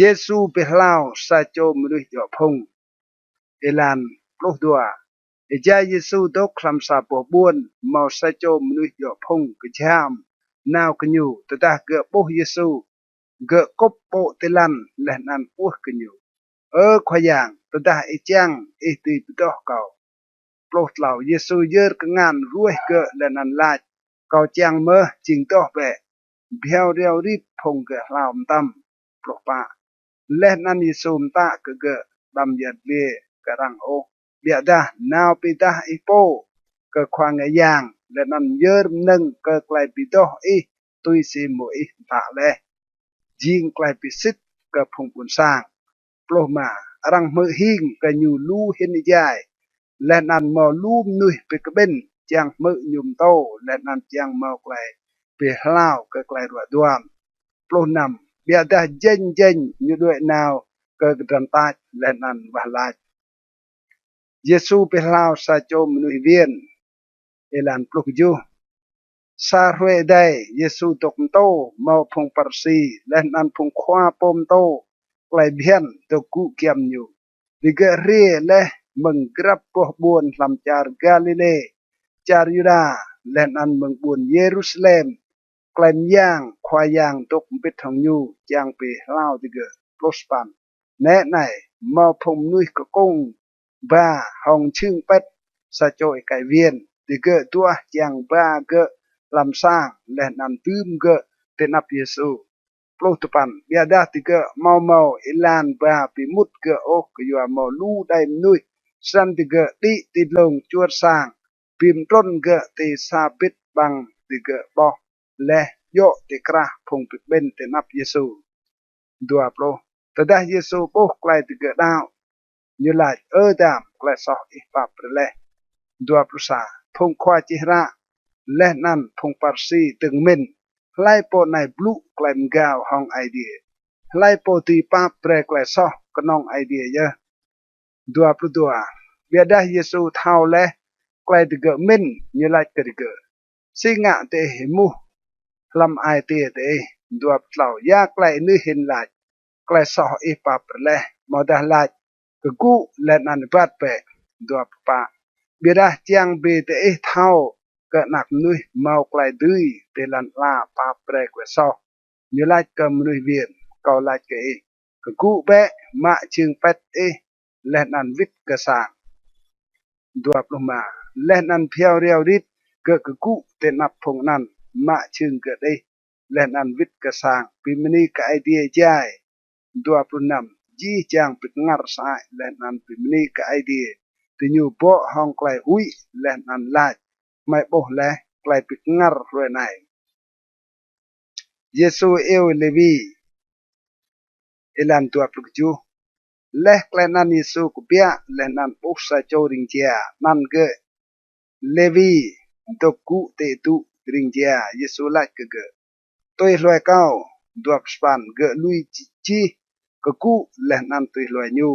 Yesu bê lao sa cho mười dọ phong elan plo dua eja Yesu dok lam sa po buon mau sa cho mnu yo phong ke jam naw kenyu tata ge po Yesu ge kop po telan len an pu kenyu khoyang tata e chang e ti do kau plo lau Yesu yer ke ngan ruih ge len an lach kau chang mơ ching to be biao riao rip phong ge lam tam plo pa len an Yesu ta ke ge dam yat le karang o bia da nào pita ipo ke kwang yang le nan yer neng ke klai pito i tui si mo i ta le jing klai pisit ke phong pun sang plo ma rang mơ hing ke nyu lu hin jai le nan mo lu nui pe ke ben chang mơ nhum to le nan chang mo klai pe hlau ke klai ro duam plo nam bia da jen jen nyu doi nào ke dan ta le nan ba la Yesu pelao sa cho mnu vien elan pluk ju sa hue dai Yesu tok to mau phong parsi len an phong khwa pom to klai bian to ku kiam nyu diga rie le meng grab poh buon lam char Galile char Yuda len an meng buon Jerusalem klem yang khwa yang tok bit thong nyu chang pe lao diga prospan nè này mau phong nuôi có công ba hồng chương pet sa choi kai viên thì gỡ tua chàng ba gỡ làm sang lên nằm tươm gỡ tên ap Yesu plo tupan bia da thì gỡ mau mau ilan ba pi mút gỡ ô cái yua mau lu đai nuôi san thì gỡ đi thì lồng chuột sang pim trôn gỡ thì sa pit bằng thì gỡ bo le yo thì kra phong pit ben tên ap Yesu dua plo tada Yesu po klai thì gỡ đau như lại đam klai so ipap le dua prusa phong khoa chi ra le nan phong parsi từng min lai po nai blu klem gao hong idea lai po ti pa pre klai so knong idea ya dua pru dua biada Yesu thao le klai de ge min như lai ke de ge singa te mu lam ai te te dua tlau ya klai nu hin lai klai so ipap le modah lai ke ku le nan pat pe dua pa biada chiang be te thao ke nak nuôi mau klai dui te lan la pa pre que so như lai cầm nuôi viện cầu lai ke ku be ma ching pet len an vít ke sang dua pluma len an phiao riao rit ke ku te nap phong nan ma ching ke len an vít ke sang pimini ka idea jai dua plunam ji chang pit ngar sai len an pimini ka idea te nyu bo hong klai ui len an lai mai boh le klai pit ngar rue nai Yesu Levi elan tua plukju leh klai nan Yesu kupia leh nan pusa cho ring chia nan ge Levi doku te tu ring chia Yesu lai ke tôi loài cao duap span ge lui chi ke ku leh nan tôi loài nyu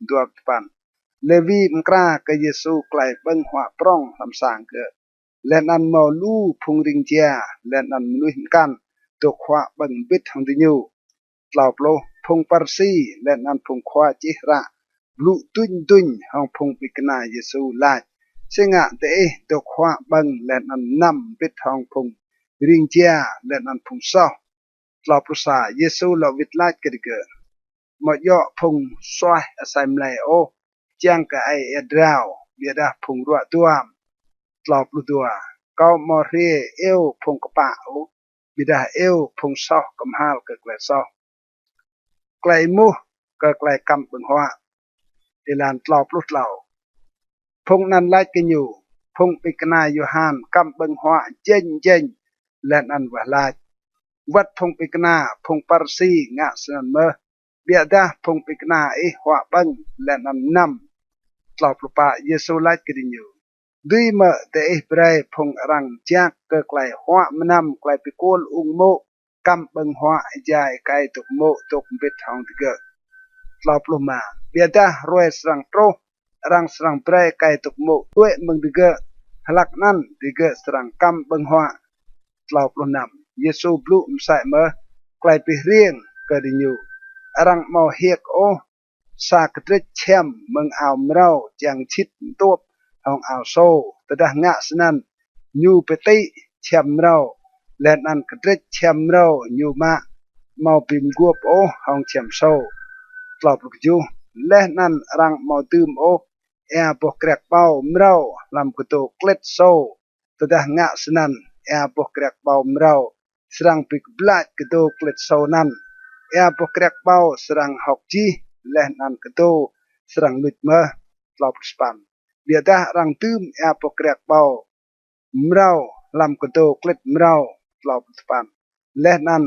duap span Levi mkra ke Yesu klai beng hwa prong lam sang ke len an mau lu phung ring chia len an lui kan to khwa beng bit hang di nyu tlau plo phung parsi len an phung khwa chi ra blu tuin hang phung pikna Yesu lai singa te to khwa beng len an nam bit hang phung ring chia len an phung so tlau prusa Yesu lo vit lai ke de mo yo phung swai asai mlai o chang ka ai edrau bia da phung ruwa tuam tlau plu tua cao mò rie eo phung ka pa o bida eo phung so kam hal ke kle so klai mu ke klai kam beng hoa ilan tlau plu tlau phung nan lai ke nyu phung pikna Yohan kam beng hoa jen len an wa lai wat phung pikna phung parsi nga san me bia da phung pikna hoa beng len an nam tlau plu pa Yesu lai ke nyu dui ma te brai phong rang chak ke klai hwa manam klai pikol ung mo kam beng hwa jai kai tuk mo tuk bit hang tiga tlau pluma biada roi serang pro rang serang brai kai tuk mo tue meng tiga halak nan tiga serang kam beng hwa tlau plunam Yesu blu msai me klai pi rieng ke dinyu arang mau hiek o sa ketret chem meng ao mrau chang chit top hong ao so tedah ngak senan nyu peti chem rau len an ketret chem rau nyu ma mau pim guop o hong chem so tlop ju leh nan rang mau tum o po krek pau mrau lam kuto klet so tedah ngak senan po krek pau mrau serang pik blat kuto klet so nan po krek pau serang hok ji leh nan kuto serang lut me tlop span bia dah rang tum po krek pau mrau lam kuto klet mrau tlop span leh nan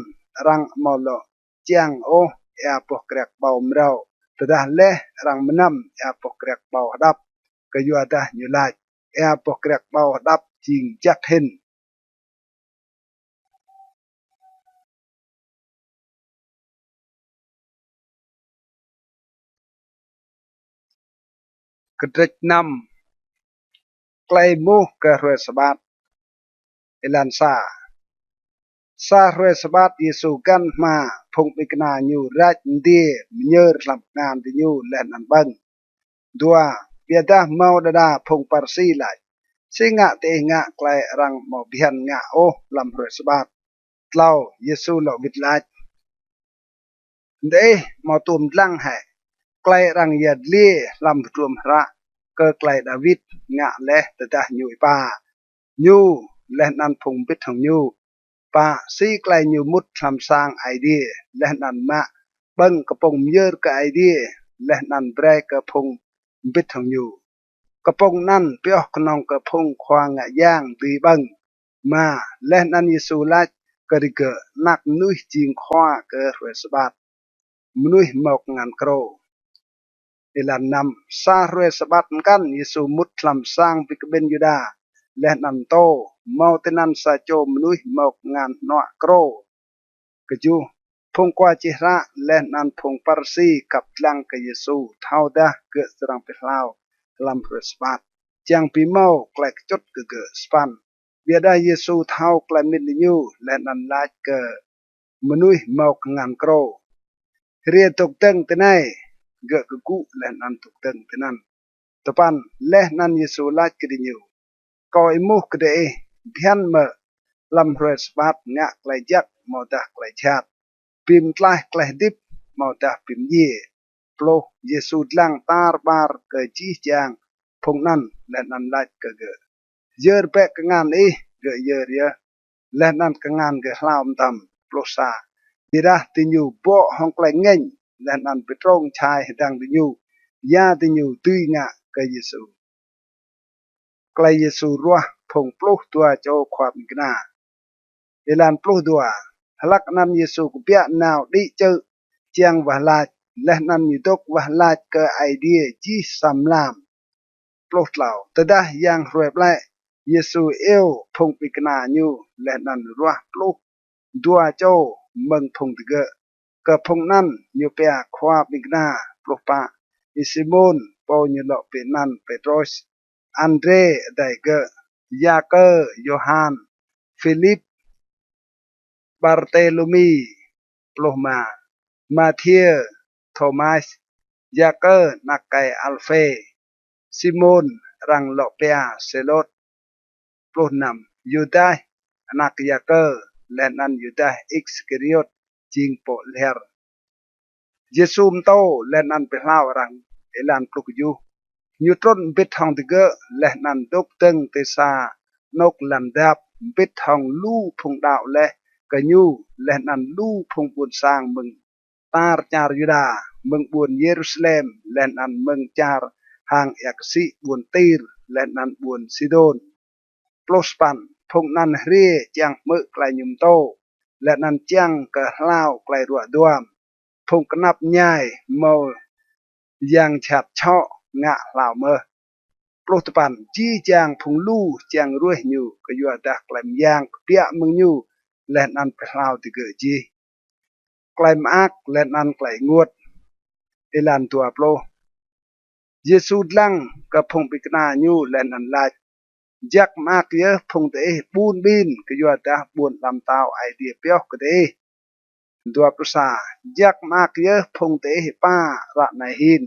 rang mau lo chiang o po krek pau mrau tedah leh rang menam po krek pau hadap kayu adah nyulai po krek pau hadap jing jak hin kedrek nam klai mu ke rue sebat ilan sa rue sebat Yesu kan ma phung bikna nyu raj ndie menyer lam ngan di nyu len an bang dua biada mau dada phung parsi lai singa te nga klai rang mo bian nga o lam rue sebat tlau Yesu lo vit lai de mo tum lang hai klai rang yad lie lam tuam ra ke klai David nga leh tata nyu pa nyu leh nan phung bit thong nyu pa si klai nyu mut tham sang idea leh nan ma bang kapong yer ka idea leh nan bre ka phung bit thong nyu kapong nan pyo knong ka phung khwa nga yang bi bang ma leh nan Yesu lach ka ri ka nak nuih jing khwa ka rwe sabat menuih mok ngan kro ilan nam sa rue sabat kan Yesu mut lam sang bikben Yuda leh nan to mau tenan sa cho menuih mok ngan no kro keju phung kwa chi ra leh nan phung parsi kap tlang ke Yesu thau da ke serang pelau lam rue sabat chang pi mau klek chot ke span biada Yesu thau klai mit nyu leh nan lach ke menuih mok ngan kro ria tok teng tenai ge ku leh nan tok teng tenan tepan leh nan Yesu lach ke dinyu ko imu kede bian me lam rue sabat nga klai jak mau dah klai chat pim tlah klai dip mau dah pim ye plo Yesu dlang tar bar ke chi jang phung nan leh nan lach ke ge yer pe kengan ge yer ya leh nan kengan ge hlaum tam plo sa dirah tinyu bo hong klai ngeng leh nan petrong chai dang tinyu ya tinyu tui nga ke Yesu klai Yesu ruah phung plo tua cho khwap gna ilan plo dua halak nan Yesu ku pia naw di cheu chiang wa lach leh nan ni dok wa lach ke idea chi sam lam plo tlau tada yang ruep lai Yesu eo phung pikna nyu leh nan ruah plo dua cho meng phung tge ke phung nan nyu pia khwa pikna plo pa Simon po nyu lo pe nan Petros Andre dai ge Yaker Yohan Philip Bartelumi Ploma Matthew Thomas Yaker nakai Alfe Simon rang lo pia selot Plonam Yudah anak Yaker lenan Yudah Iskariot jing po ler Yesum to lenan pelau rang elan plukju Newton bit hong tge lenan dok teng tesa nok lam dap bit hong lu phung đạo leh ke nyu leh nan lu phung bun sang mừng tar char Yuda mừng buồn Jerusalem leh nan mừng char hang yaksi buồn tir leh nan buồn Sidon plospan phung nan hrie chang mơ klai nhum to leh nan chang ke hlau klai ruah duam phung knap nhai mau yang chat cho nga hlau mơ plo tepan chi chang phung lu chang ruih nyu ke yu dah klem yang pia meng nyu leh nan plau ti ge ji klem ak leh nan klai nguot ilan tua plo Yesu dlang ke phung pikna nyu leh nan lach jak mak ye phung te bun bin ke yu dah bun lam tau ai dia pyo ke de dua prusa jak mak ye phung te pa ra nai hin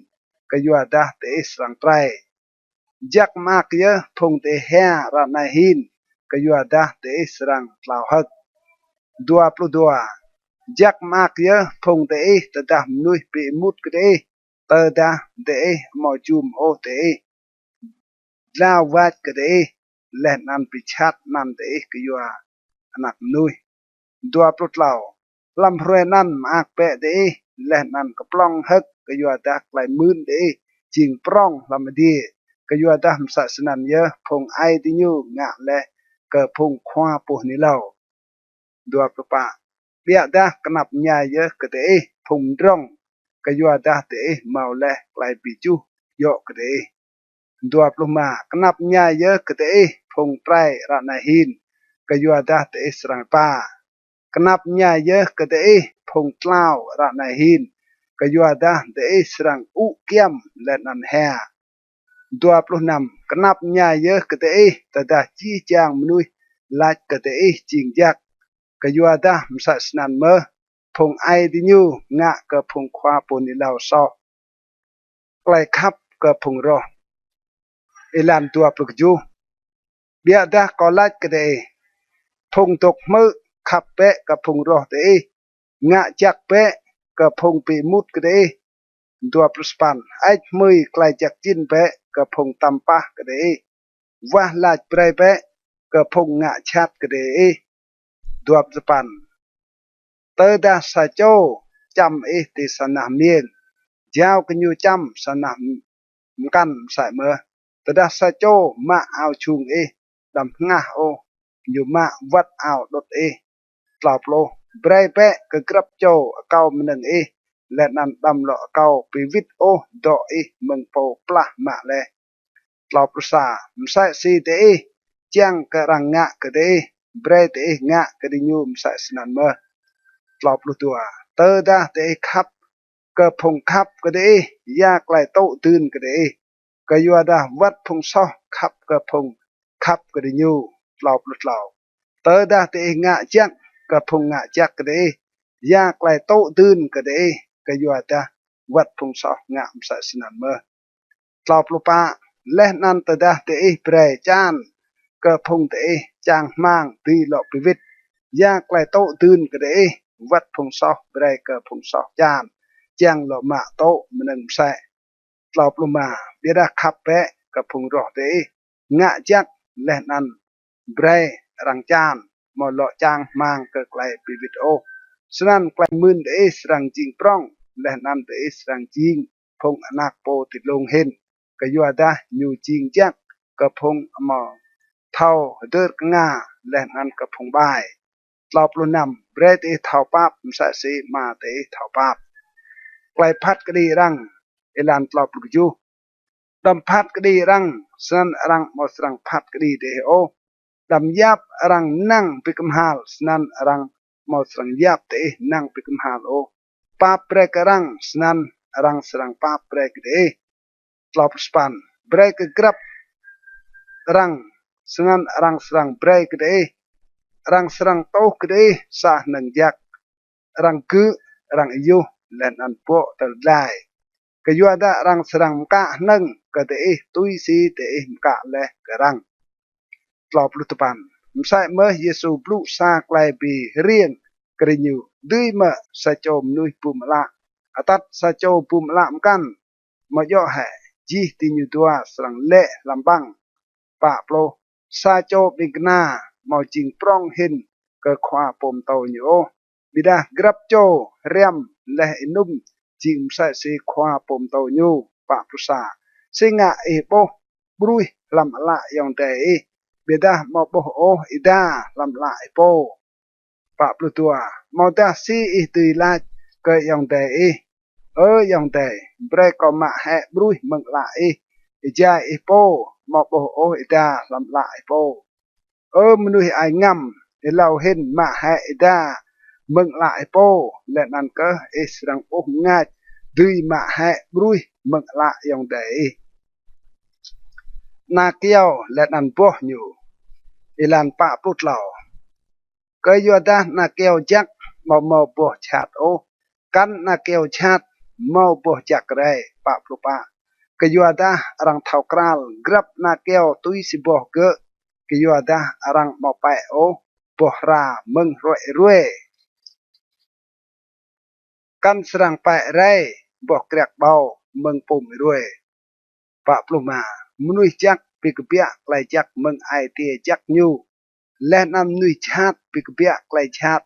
ke yu dah te sang trai jak mak ye phung te he ra na hin ke yu dah te serang tlau hak dua puluh dua jak mak ye phung te dah nuih pe mut ke de dah te mo chum o te la wat ke de leh nan pichat nan te ke yu anak nuih dua puluh tlau lam hre nan mak pe de leh nan keplong hak ke yu dah klai mun de jing prong lam die ke yu dah sa senan ye phung ai ti nyu nga le ke phung khwa pu ni lau dua pa bia dah kenap nya ye ke te phung drong ke yu dah te mau le klai pi chu yo ke te dua ma kenap nya ye ke te phung trai ra na hin ke yu dah te serang pa kenap nya ye ke te phung tlau ra na hin ke yu dah te serang u kiam le nan ha ตัวปลุกนำกนับญาเยอะกะเตอแต่ดาจีจางมนุยลายกะเตอจิงจักกะยัวดามสัสนันเมอพงไอดิญูงะกะพงควาปนิลาวซอไกลคับกะพงรอเอลันตัวปลุกจูเบียดากอลายกะเตพงตกมือขับเปะกะพงรอเตงะจักเปะกะพงปีมุดกะเตตัวปลุสปันไอมือไกลจากจินเปะกะพงตัมปะกะเตว่าลาดเปรเปะกะพงงะชัดกะเตตัวปลุสปันเตอดาสะโจจำติสนาเมียนยาวกันอยู่จำสนามกันใส่เมื่อเตอดาสะโจมาเอาชุงดำงาโออยู่มาวัดเอาดดกล่าวโลเบรเปะกะกรับโจเก่ามันหนึ่งและนันดำเลาะเก่าปีวิตโอดอเมืองโปปลามาเลกล่าวภาษามใส่สีเตจังกะรังงะกะเตเบรเตงะกะดิญูมใส่สนันเมื่อกล่าวปลุตัวเตอดาเตขับกะพงขับกะเตยาไกลโตตื่นกะเตกะยัวดาวัดพงซอขับกะพงขับกะดิญูกล่าวปลุกล่าวเตอดาเตงะจักกะพงงะจักกะเตยาไกลโตตื่นกะเตกะยัวดาวัดพงซองะมใส่สนันเมื่อกล่าวปลุปะและนันเตดาเตเปรจานกะพงเตจางมังตีหลอกปิวิตยาไกลโตตื่นกะเตวัดพงซอเปรกะพงซอจานจางหลอกมาโตมันนึงใส่กล่าวปลุมาเบียดาขับเปะกะพงรอเตงะจักและนันเบรรังจานมอลอจางมังกะไกลปิวิตโอสนั่นไกลมื่นเตสรังจิงปร้องและนันเตสรังจิงพงอนาคโปติดลงเห็นกะยัวดาอยู่จิงจักกะพงอมอเท่าเดิร์กงาและนันกะพงบายกล่าวปลุนำเบรเตเท่าปับมสะสีมาเตเท่าปับไกลพัดกะดีรังเอลันกล่าวปลุกจูดำพัดกะดีรังสันรังมอสรังพัดกะดีเดโอดำยับรังนั่งปิกมหาลสนันรังมอสรังยับเตนั่งปิกมหาลโอปาเปรกรังสนันรังสรังปาเปรกเดกล่าวสปันเบรกกรับรังสนันรังสรังเบรกเดรังสรังโตกเดสาหนังยักรังกุรังยูและนันโปตลไลกยัวดารังสรังกะนังกะเตตุยสีเตมกะและกะรังกล่าวปลุตปันมใส่เมื่อเยซูปลุซาไกลปีเรียงกระยูด้วยเมื่อสะโจมนุยปุมละอตัดสะโจปุมละมกันมาย่อแห่จีติญุตัวสรังเละลำบังปะโปรซาโจบิกนามาจิงปรองเห็นกะควาปมโตโยบิดากรับโจเรียมและนุ่มจิงใส่สีควาปมโตโยปะพุษาสิงะโปบรุยลำละยองเตเบดามาโปโออิดาลำละโปปะปลุตัวมาตาซีตุยลาเกยองเตยองเตเบรกมาแหบรุยมังละจาโปมาโปโออิดาลำละโปมนุษย์ไองำเราเห็นมาแหอิดามึงละโปและนั่นก็สรังโอง่ายดุยมาแหบรุยมึงละยองเตนาเกียวและนันพวกอยู่ลันปะพุทธเหล่าก็ยัวดานาเกียวจักมาปวชาติโอกันนาเกียวชาติมาปวจักไรปะปลุปะก็ยัวดารังเท่ากราลกรับนาเกียวตุยสิบกก็ยัวดารังมาไปโอปวรามึงรวยกันสรังไปไรบอกเกลียกเบามึงปุ่มรวยปะปลุมามนุษย์จักปิกเปียไกลจักมึงไอเตียจักยูและนำนุยชาติปิกเปียไกลชาติ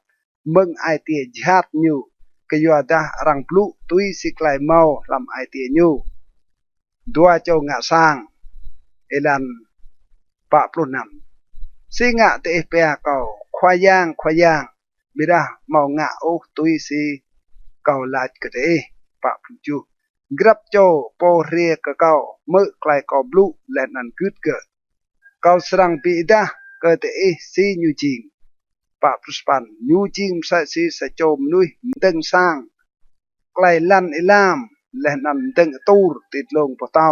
มึงไอเตียชาติยูก็ยัวดารังปลุตุยสิไกลเมาลำไอเตียยูดัวเจ้างะสร้างลันปะปลุนำสิงะเตเปียเก่าควายางบิดาเมางะโอตุยสิเก่าลาดกะเตปะปลุจูกรับโจโปเรียกเก่าเมื่อไกลกอบลูและนันกึดเกเก่าสรังปีดาเกิดซีนิวจิงปะพุสปันนิวจิงใส่ซีสะโจมนุยตึงสร้างไกลลันอิลามและนันตึงตูรติดลงปะเต้า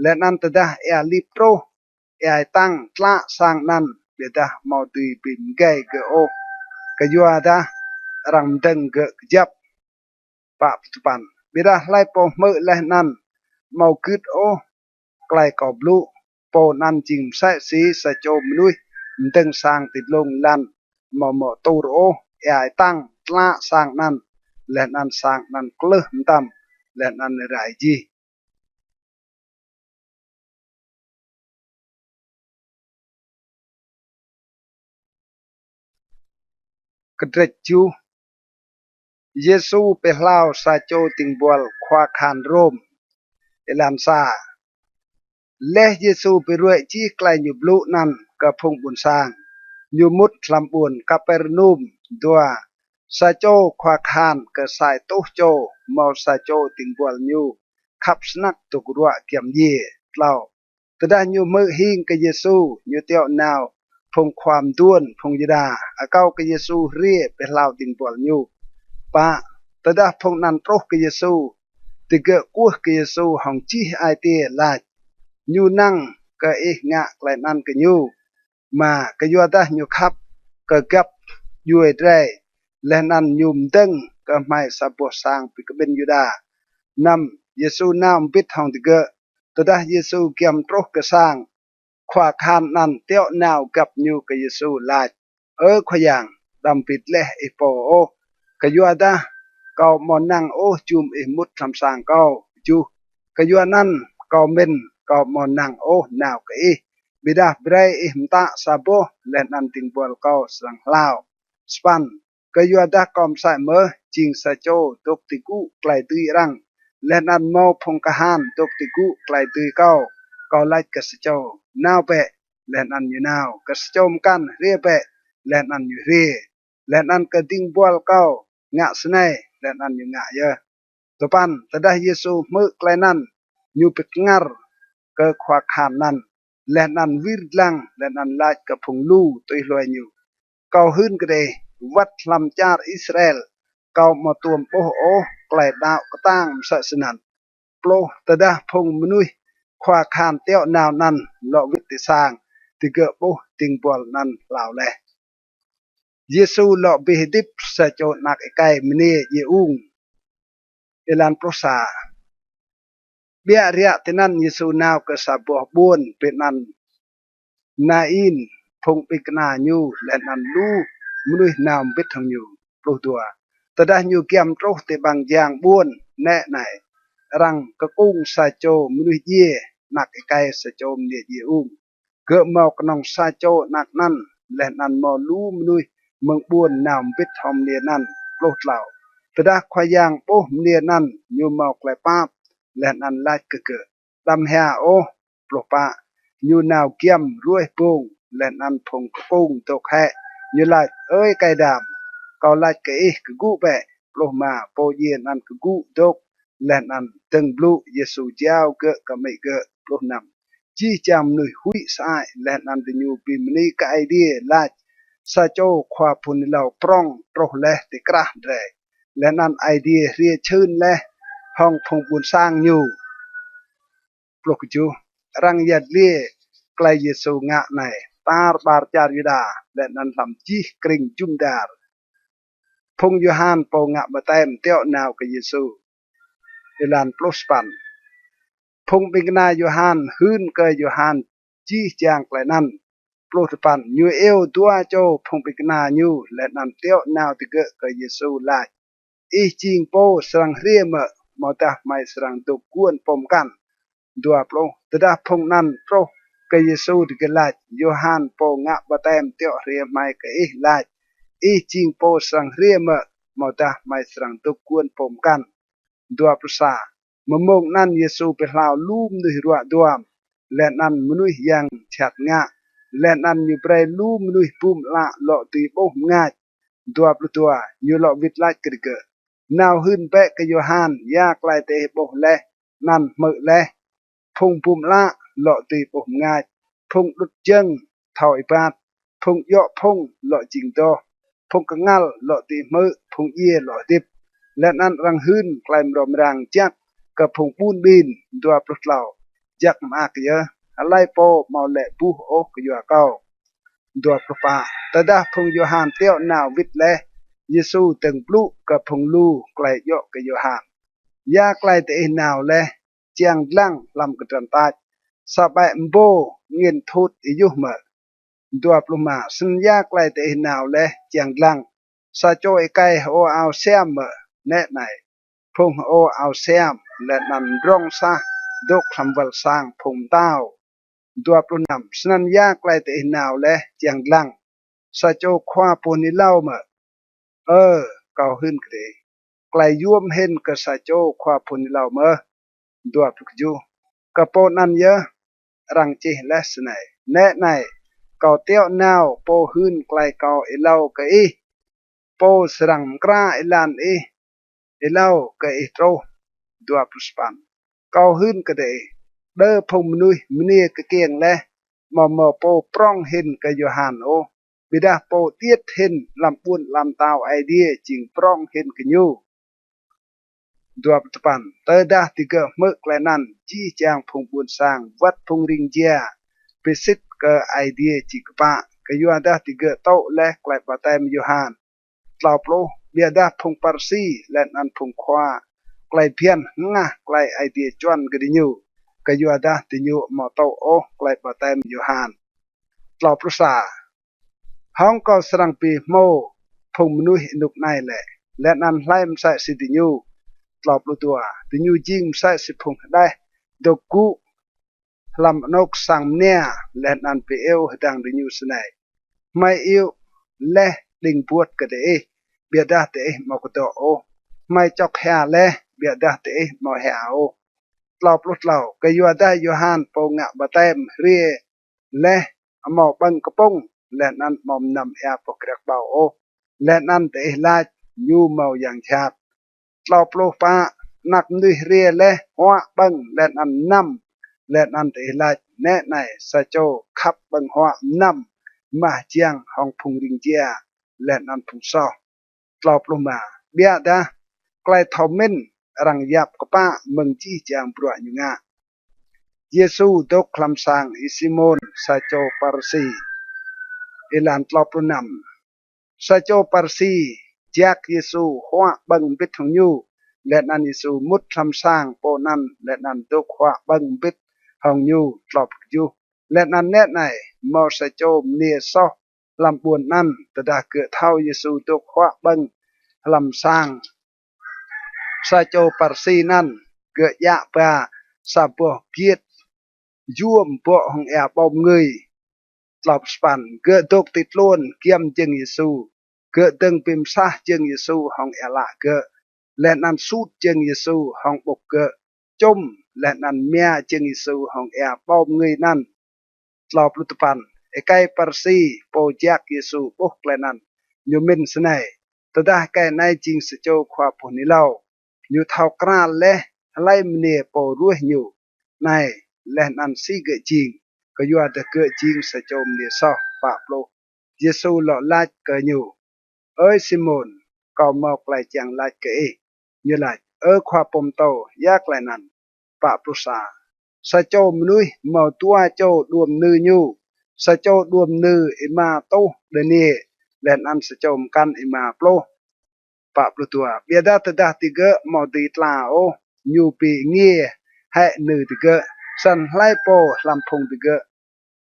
และนั้นตะดาเอลิโปรเอไอตั้งตละสร้างนั้นเดดามาตุยปิมเกยเกโอกะยัวดารังดังเกจับปะปัจจุบันเวลาไล่ปอเมื่อและนั้นมาคิดโอไกลกอบลูปอนันจิงใส่สีใส่โจมนุยดังสร้างติดลงลันมาตูโอเอไอตั้งตละสร้างนั้นและนั้นสร้างนั้นกลืมตำและนั้นไรจีกระเดจูเยซูเปล่าซาโจติงบอลควาคานโรมเอลันซาและเยซูไปรวยจีไกลอยู่บลูนั้นกับพงบุญสร้างอยู่มุดลำบุญกับเปรนุมดัวซาโจควาคานกับสายตุโจมอซาโจติงบอลอยู่ขับสนักตุกรัวเกียมเย่เล่าแต่ได้อยู่มือหิงกับเยซูอยู่เตียวนาวพงความด้วนพงยดาอาเก้ากับเยซูเรียไปเล่าติงบอลอยู่ปะแต่ได้พงนันโตกับเยซูติเกะกู้กับเยซูห้องจีไอเตียลายูนั่งก็เอะงะไกลนั่นก็ยูมาก็ยัวดายูขับก็กับยูไอไรและนั่นยูมดึงก็ไม่สะบวสร้างปิกเป็นยูดานำเยซูนำปิดห้องติเกะตัวได้เยซูเกี่ยมตรกก็สร้างขวาคานนั่นเตี้ยวนาวกับยูกับเยซูลาขยังดำปิดเละไอโปโอก็ยัวดาเกามอนังโอจุมเอมุดคำสั่งเกาจูก็ยัวนั่นเกาเมนก็มอนังโอนาวกะบิดาเบรอิมตาซาโบและนันติงบอลก็สังลาวสปันก็ยัวดากอมใส่เมอจิงซาโจตกติกุไกลตุยรังและนันมอพงกะฮานตกติกุไกลตุยก็ไล่กษโจนาวเปะและนันอยู่นาวกษโจมกันเรียเปะและนันอยู่เรียและนันก็ติงบอลก็งะสไนและนันอยู่งะเยอะตัวปันแต่ได้เยซูมือไกลนั้นอยู่เป็กงาก็ขวาขานนั้นและนั้นวิรลังและนั้นลาดกับพงลู่ตัวลอยอยู่เกาหื้นก็ได้วัดลำจาร์อิสราเอลเกามาตัวโปโอไกลดาวก็ตั้งศาสนาโปรตดาพงมนุยขวาขานเตี้ยวนาวนั้นเลาวิติสร้างติเกโปติงบอลนั้นลาวแลเยซูเลาเบฮดิบสะโจนักไกมเนเยอุงเอลันโปรซาเบียเรียตินันเยซูนาวก็สะบวบุญเป็นนันนาอินพงปิกนาญูและนันลูมนุยนามเบ็ดทองอยู่โปรตัวแต่ได้อยู่เกี่ยมโตรติบางอย่างบุญแน่ไหนรังกะกุ้งซาโจมนุยเย่นักไกสะโจมเนเยอุงเกิดมอกนองซาโจนักนั้นและนันมอลูมนุยเมืองบุญนามเบ็ดทองเนนั้นโปรดเหล่าแต่ได้ควายางโปเนนั้นอยู่มอกแลป้าและนันลาดเกิดดำแฮโอปลปะยูนาวเกียมรวยปุงและนันพงปุงตกแห่ยูลาดไก่ดำก็ลาดเกะกกูแบะปลมาโปเยนันกกูตกและนันตึงบลูเยซูเจ้าเกะก็ไม่เกะปลนำจีจำนุยหุยสายและนันตยูปีมนีกไอเดียลาดซาโจควาพุนเหล่าปร้องโตเลติกระแดและนันไอเดียเรียชื่นและห้องพงบุญสร้างอยู่ปลุกจูรังยัดเลี้ยไกลเยซูงะในตาบาร์จาริดาและนันลำจีกริงจุมดาร์พงยูฮานโปงะบะเต็มเตียวนาวกับเยซูเอลานปลุสปันพงปิงนายูฮานฮืนเกยยูฮานจีจางไกลนั้นปลุสปันยูเอลตัวโจพงปิงนายูและนันเตียวนาวติเกะกับเยซูไลจิงโปสังเรียมมอตาไม่สรังตุกวนปมกันดัวโปรตดาพงนันโปรกเยซูดิกลาดโยฮันโปงะบะเต็มเตียวเรียไม่กะลาดจิงโปสังเรียมมอตาไม่สรังตุกวนปมกันดัวปรสามมงนั้นเยซูเป็นลาวลูมด้วยรัวดัวและนั้นมนุษย์ยังฉัดงะและนั้นอยู่ไปลูมนุษย์ปุ่มละหลอตีโบงาดัวปรตัวอยู่หลอวิทลาดกระเกนาวหืนเปะกโยฮันยากลายเตะโบเลนั่นเมื่อเลพงปุ่มละหลอตีโบงาพงดุดจึงถอยปาดพงย่อพงหลอจิงโตพงกังงัลหลอตีมือพงเย่หลอติบและนั้นรังหืนกลายรอมรังจักกับพงปูนบินดัวปลุกเหล่าจ jak mak ye alai po mau le bu o ke yo kau dua pa tada phung Yohan teo nào vít le Giêsu từng blu ka phung lu klai yo ke Yohan ya klai te nào le chiang lang lam ke tran ta sa bai mbo ngin thut i yu ma dua pluma sun ya klai te nào le chiang lang sa cho e kai o ao sem ma ne nai phung o ao sem le nan rong sa dok kham wal sang phung tao dua plunam snan ya klai te nào le chiang lang sa cho khoa poni lau ma kau hin kre klai yuam hen ka sa cho khoa poni lau ma dua pukju ka po nan ye rang chi les này nè này kau teo nào po hin klai kau e lau ka i po serang kra elan e lau ka i tro dua puspan kau hin ka de đơ phong nuôi mnia ka kieng le mà po prong hin ka Yohan o bida po tiết hin làm buôn làm tao idea chỉnh prong hin ka nyu dua tepan tada tiga mek lenan chi chang phong buôn sang wat phong ring dia visit ke idea cikpa ke yuada tiga tau le klai patai Yohan tlau plo biada phong parsi len an phong khwa klai pian nga klai idea chuan grinyu ke yuada tinyu mo tau o klai patai Yohan tlau plo sa hong ko serang pi mo phong nuôi nuk nai le len an hlaim sai si tinyu tlau plo tua tinyu jing sai si phong dai doku làm nóc sang nè lên ăn bị yêu đang đi như thế này mai yêu lẽ đình buốt cái đấy biết đã thế mà có độ ô mai chọc hè lẽ biết đã thế mà hè ô lọc lút lầu cái yêu đã Yohan po ngạ bà tem ria lẽ mà bằng cái bông lên ăn mầm nằm hè po kẹt bảo ô lên ăn thế là nhu màu dạng chát lọc lút pa nặc nuôi ria lẽ hoa bằng lên ăn năm lên ăn thế là nè này sa cho khắp bằng hoa năm mà chiang hong phung ring chia lên ăn phung so lọp lùm mà bia đã klai thom min rang yap kapa mừng chi chiang bro nyu nga Giêsu dok khlam sang i Simon sa cho parsi ilan lọp lu nam sa cho parsi jak Giêsu hoa bằng bit thong nyu lên ăn Giêsu mút khlam sang po nan lên ăn dok hoa bằng bit hồng nhu lọp du lên ăn nét này mò sa cho nia so làm buồn ăn ta đã cửa thao Giêsu tục hóa băng làm sang sa cho parsi nan cửa dạ bà sa bộ kiết duom bộ hồng ẻ bom người lọp span cửa tục tít luôn kiêm chân Giêsu cửa từng pim sa chân Giêsu hồng ẻ lạ cửa lên ăn sút chân Giêsu hồng bộc cửa chôm lên ăn mía chân Giêsu hồng ẻ bom người nan lọp lu pan e kai parsi po jak Giêsu bốc lên ăn như mình thế này tôi đã cái này chính sự cho khoa phụ ni lâu như thao kra le lai mne po ruh như này lên ăn si gợi chính có yêu được gợi chính sự cho mne so phạm lô Giêsu lọ lại cờ như ơi Simon cậu mọc lại chẳng lại kể như lại khoa pom tàu yak lại năn phạm lô sa cho nuôi màu tua cho đuồm nư nhu sa cho đuồm nư ima tô đê nê lên ăn sa cho căn ima plo pa plo tua bia da ta tiga màu đi tla o nhu pi nghe hay nư tiga san lai po làm phong tiga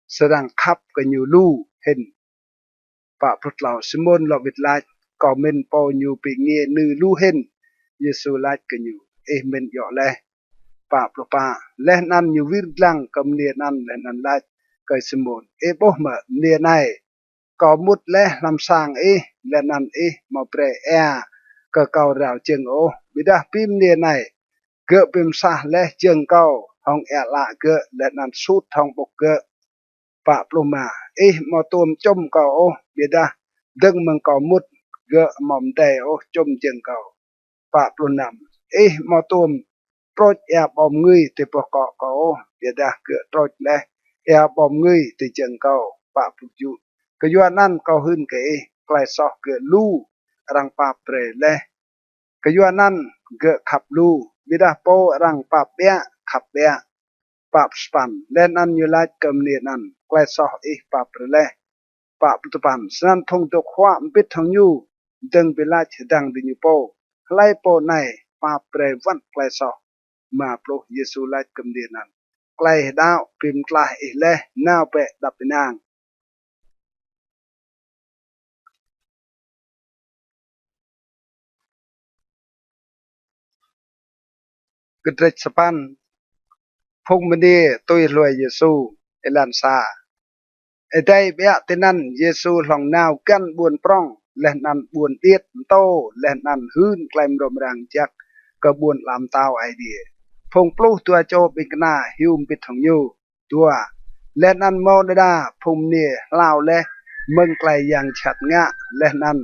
sedang khắp cái nhu lu hình pa plo tla Simon lo vịt lại có mình po nhu pi nghe nư lu hình Giêsu lại cái nhu mình dọ le pa propa len an như vir lang cầm nia an len an lại cái Simon bố mà nia này có một lẽ làm sang len an mà pre cái cầu rào trường ô bị đa pim nia này gỡ pim sa lẽ trường cầu hong lạ gỡ len an sút hong bốc gỡ pa ploma mà tôm chôm cầu ô bị đa đừng mừng cầu một gỡ mỏm đầy ô chôm trường cầu pa plonam mà tôm trôi bom người thì bỏ cọ biệt đã cửa trôi lẽ bom người thì chừng cầu bạ phục vụ cái doan ăn cầu hơn cái lại so cửa lu răng pa pre lẽ cái doan ăn cửa khắp lu biệt đã po răng pa bẹ khắp bẹ ปะสปันเล่นอันยูไลกำเนียนันใกล้สออีปะเปรเลปะปุตปันสนันพงตกขวามปิดทางยูดึงเวลาเฉดังดิญูโปไล่โปในปะเปรวันใกล้สอมาโปรเยซูไลกำเนียนันใกล้ดาวพิมกลายเล่น่าเปะดับเป็นนางกระเดสปันพงมันดีตุยรวยเยซูเอลันซาไอ้ได้เบียตินันเยซูหลงนาวกันบวนปร้องและนันบวนเตียดโตและนันหื้นไกลมรมรังจักกระบวนลามเต้าไอเดียพงปลูกตัวโจบิกนาฮิวมปิดของยูตัวและนันโมดดาพงเนียลาวและเมืองไกลอย่างฉัดงะและนัน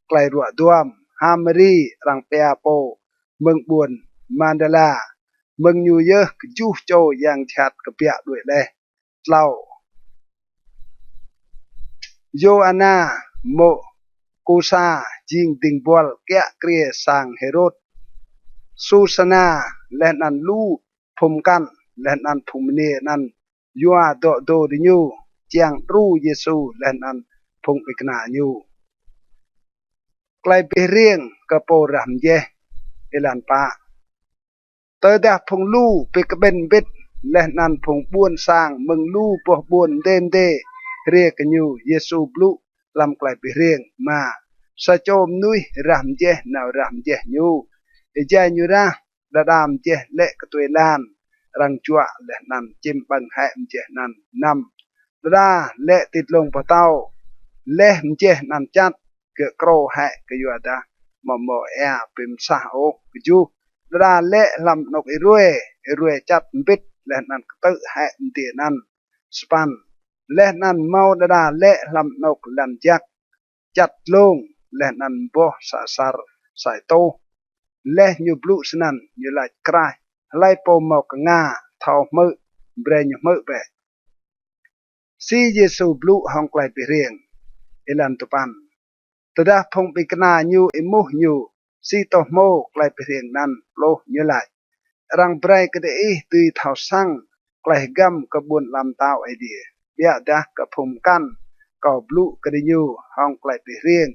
ไกลรัวดวมฮามรีรังเปียโปเมืองบวนมันดาลาเมืองยูเยอะจูโจอย่างฉัดกระเปียด้วยเลยเล่าโยอานาโมกูซาจิงติงบอลแกะเกรียสังเฮโรดซูสนาและนันลูพมกันและนันพมเนนันยัวโดโดดิญูเจียงรูเยซูและนันพงปิกนาญูไกลไปเรียงกระโปรัมเยเอลันปาเตอดาพงลูไปกระเบนเบ็ดและนันพงบ้วนสร้างมึงลูปวบวนเดมเดเรียกกันอยู่เยซูบลูลำไกลไปเรียงมาสะโจมนุยรำเจนาวรำเจอยู่เอเจยูระระดามเจเละกตัวลานรังจัวและนันจิมบังแหมเจนันนำระดาเละติดลงปะเต้าเละมเจนันจัดเกะโกรแหกอยู่ดามอมอแอปิมสาโอกจูระดาเละลำนกอีรวยจัดปิดและนันตึแหมเตียนันสปันและนันเมาดาเละลำนกลันจักจัดลงและนันบ่สาสารสายโตและยูบลูสนันยูไลกรายไล่โปมอกงาทอมือเบรนมือเปซีเยซูบลูห้องไกลไปเรียงเอลันตุปันตดาพงปิกนายูอิมุยูซีโตโมไกลไปเรียงนันโลยูไลรังเบรกเดอีตุยเท่าสั่งไกลกัมกระบวนลำเต้าไอเดียเบียดากระพมกันกอบลูกระยูห้องไกลไปเรียง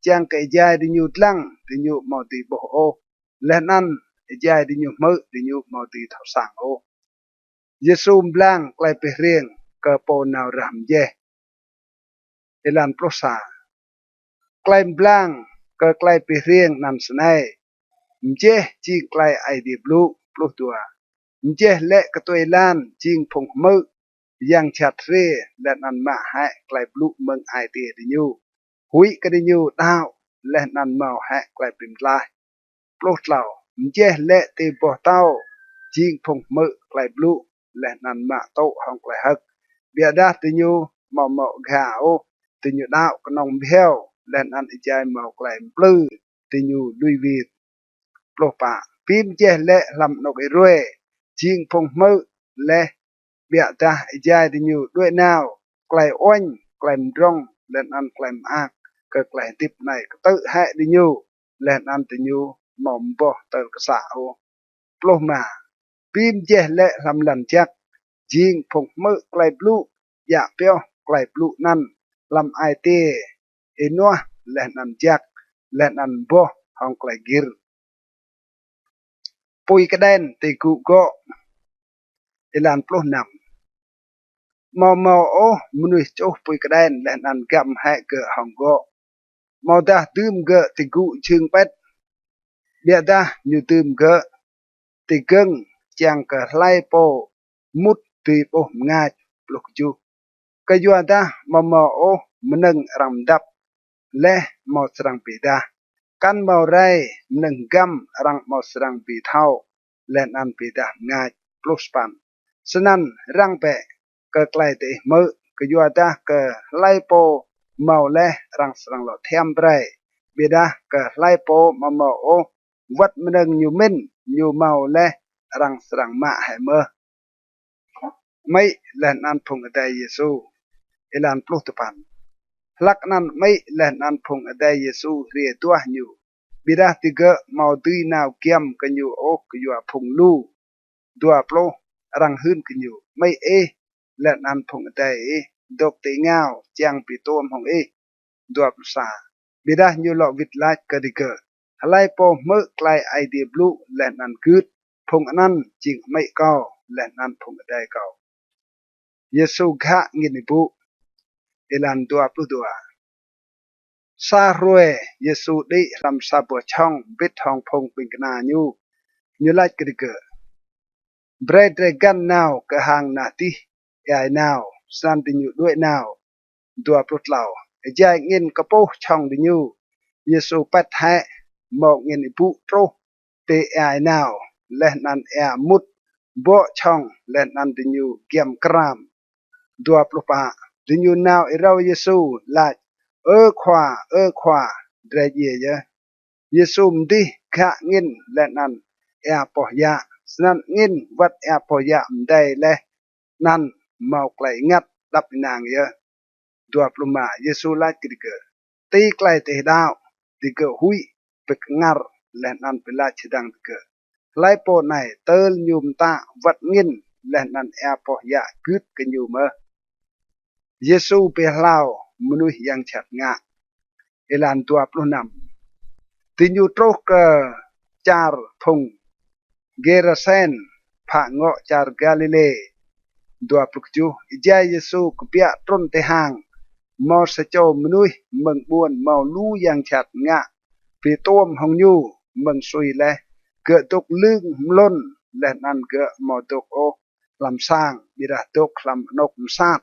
จางกระจายดิยูตลังดิยูมอติโบโอและนั่นจายดิยูมือดิยูมอติเท่าสั่งโอเยซูมบลังไกลไปเรียงกระโปนาวรำเยเอลันโปรซาไกลบลังก็ไกลไปเรียงนันสไนมเจจีไกลไอเดียบลูปลุกตัวมเจเละกระตัวลานจิงพงมือยังชัดเรและนันมาให้ไกลบลูเมืองไอเดียดิยูหุยกระดิยูดาวและนันเมาให้ไกลเป็นลายปลุกเหล่ามเจเละตีบ่อเต้าจิงพงมือไกลบลูและนันมาโตห้องไกลฮักเบียดาติยูมอมอกาโอติยูดาวกนองเบียวและนันอิจายเมาไกลปลื้อติยูดุยวีปลุกปะพิมเจเละลำนกไอรวยจิงพงมือและเบียดาอิจายติยูด้วยนาวไกลอ้อยไกลมร้องและนันไกลมอากก็ไกลติบในก็ตื้อให้ดิยูและนันติยูมอมบ่เตอกษาโอปลุกมาพิมเจเละลำลันจักจิงพงมือไกลบลูอยากเปียวไกลบลูนั่นลำไอเตเอนัวและนันจักและนันบ่ห้องไกลกิรปุยกระเด็นติกุก็เอลันปลุกนำมอโอมนุษย์โจปุยกระเด็นและนันกำให้เกิดห้องก็มอดาตื่มเกะติกุชึงเป็ดเบียดาอยู่ตื่มเกะติกึ่งจังเกะไล่โปมุดตีโปง่ายปลุกจูก็ยัวดามอโอมนึงรำดับและมอสรังปีดากันเมาไรหนึ่งกัมรังมอสรังปีเท่าและนันปีดาง่ายปลุกสปันฉะนั้นรังเปะก็ไกลตีมือก็ยัวดาก็ไล่โปเมาและรังสรังหลอดเทียมไรปีดาก็ไล่โปมอโอวัดมนึงอยู่มินอยู่เมาและรังสรังมาให้เมื่อไม่และนันพงได้เยซูเอลันปลุกตปันลักนั้นไม่และนันพงได้เยซูเรียตัวอยู่บิดาติเกะมาดุยนาวเกียมกันอยู่โอกอยู่พงลูตัวปลุก รังหืนกันอยู่ไม่และนั้นพงได้ดกเตงาวจางปีตัวมของดัวปสาบิดาอยู่หลอกวิดลายกระดิกไลโปเมื่อไกลไอเดียบลูและนั้นคืดพงนั้นจริงไม่เก่าและนั้นพงได้เก่าเยซูกะงินิบุเอลันดัวปลุดัวซารวยเยซูได้ลำซาบัวช่องบิดทองพงปิงกนาอยู่อยู่ลายกระดิกเบรดเรกันนาวกะหางนาติยายนาวสันติอยู่ด้วยนาวดัวปลุดเหล่าใจเงินกระโปช่องดิยูเยซูปัดแห่หมอกเงินอิปุโตเตยายนาวและนันมุดบ่ช่องและนันดิยูเกียมกรามดัวปลุปะดิยูนาวเราเยซูลาขวาเดรเยเยซูมดิขะเงินและนันปอยาสนันเงินวัดปอยามได้และนั่นเมาไกลงัดดับนางดัวปลุมาเยซูลากิกตีไกลเตดาวดิกหุยเปกงารและนันเปลาชดังดิกไลโปไนเตลยุมตาวัดเงินและนันปอยากึดกันอยู่เมเยซูเปลาวมนุษย์ยังฉัดงะเอลันตัวปลุนำติญูโตรกจาร์พงเกเรเซนผะเงาะจาร์กาลิเลดัวปลุกจูอิจายเยซูกเปียตรนเตหางมอสโจมนุษย์เมืองบวนเมาลู่ยังฉัดงะปีต้มหงยูเมืองซุยและเกิดตกลึงล้นและนั่นเกิดมอตกโอลำสร้างบิดาตกลำนกมซาด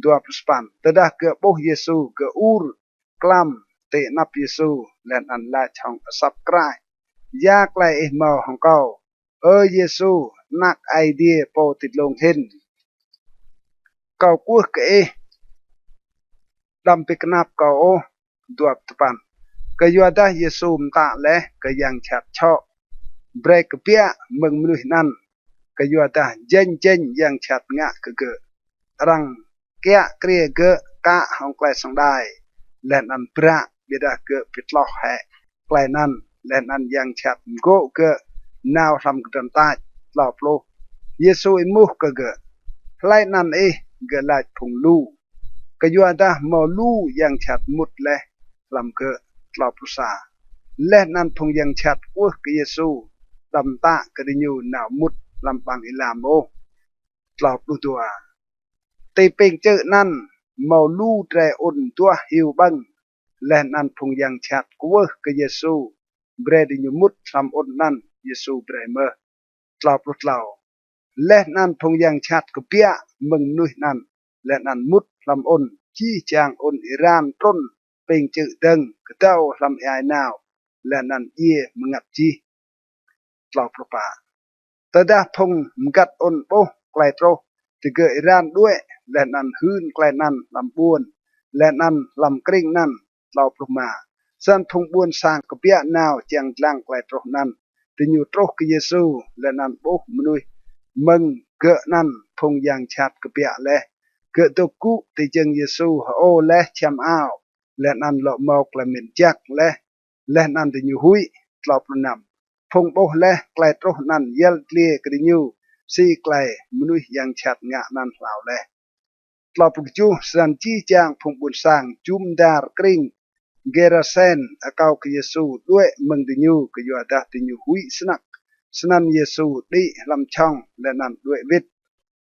ดัวปสปันแต่ดาเกิดโบเยซูเกิดอูรกลัมเตนับเยซูและนั่นละช่องสับกลายยากไลเมาของเก่าเยซูนักไอเดียโปติดลงเห็นเก่ากู้เกดำปิกนับเก่าดัวปปันก็ยัวได้เยซูมตาและก็ยังฉัดชอเบรกเปียมึงมนุษย์นั้นก็ยัวได้เจนยังฉัดงะก็เกิดรังเกียเกลียเกะกะของไกลสังได้และนันพระบิดาเกะปิดล็อกแห่ไกลนั้นและนันยังฉัดโกเกะนาวทำกระดานหลอบโลเยซูอิมุกเกะไล่นั่นเกะไล่พงลูก็ยัวได้มอลู่ยังฉัดมุดและลำเกะหลอบลุษาและนั่นพงยังฉัดอ้วกเยซูลำตากระดิญูนาวมุดลำปังอิลามโอหลอบลุตัวเตเป่งเจอนั่นเมาลู่แตรอุ่นตัวหิวบังและนั่นพงยังฉัดกัวกเยซูเบรดิญูมุดลำอุ่นนั่นเยซูเบรเมอหลอบลุดเหล่าและนั่นพงยังชัดกเปียมึงนุยนั่นและนั่นมุดลำอ้นจี้จางอ้นอิรานต้นเป็นจืดดึงกระเต้าลำไอนาวและนั่นมึงับจีกล่าวประปาแต่ดาพงมกัดอ้นโปไกลโตรที่เกิดอิรานด้วยและนั่นหืนไกลนั่นลำบวนและนั่นลำกริ่งนั่นกล่าวประมาสันพงบวนสร้างกเปียนาวเจียงลังไกลโตรนั่นที่อยู่โตรกเยซูและนั่นโปมนุยมึงเกิดนั่นพงยังชัดกเปียและเกิดตัวกุที่จึงเยซูและชำอ้าวและนั่นหลอกมอกละมินจักและนั่นที่อยู่หุยกลอบนำพงโบและไกลโตรนั่นเยลเลียกระดิญูซีไกลมนุษย์ยังชัดงะนั่นเหล่าและกลอบกจูสันจีจางพงบุญสร้างจุมดาร์กริงเกราเซนอากาวกเยซูด้วยมึงดิญูกยัวดาดิญูหุยสนักสนันเยซูดีลำช่องและนั่นด้วยวิท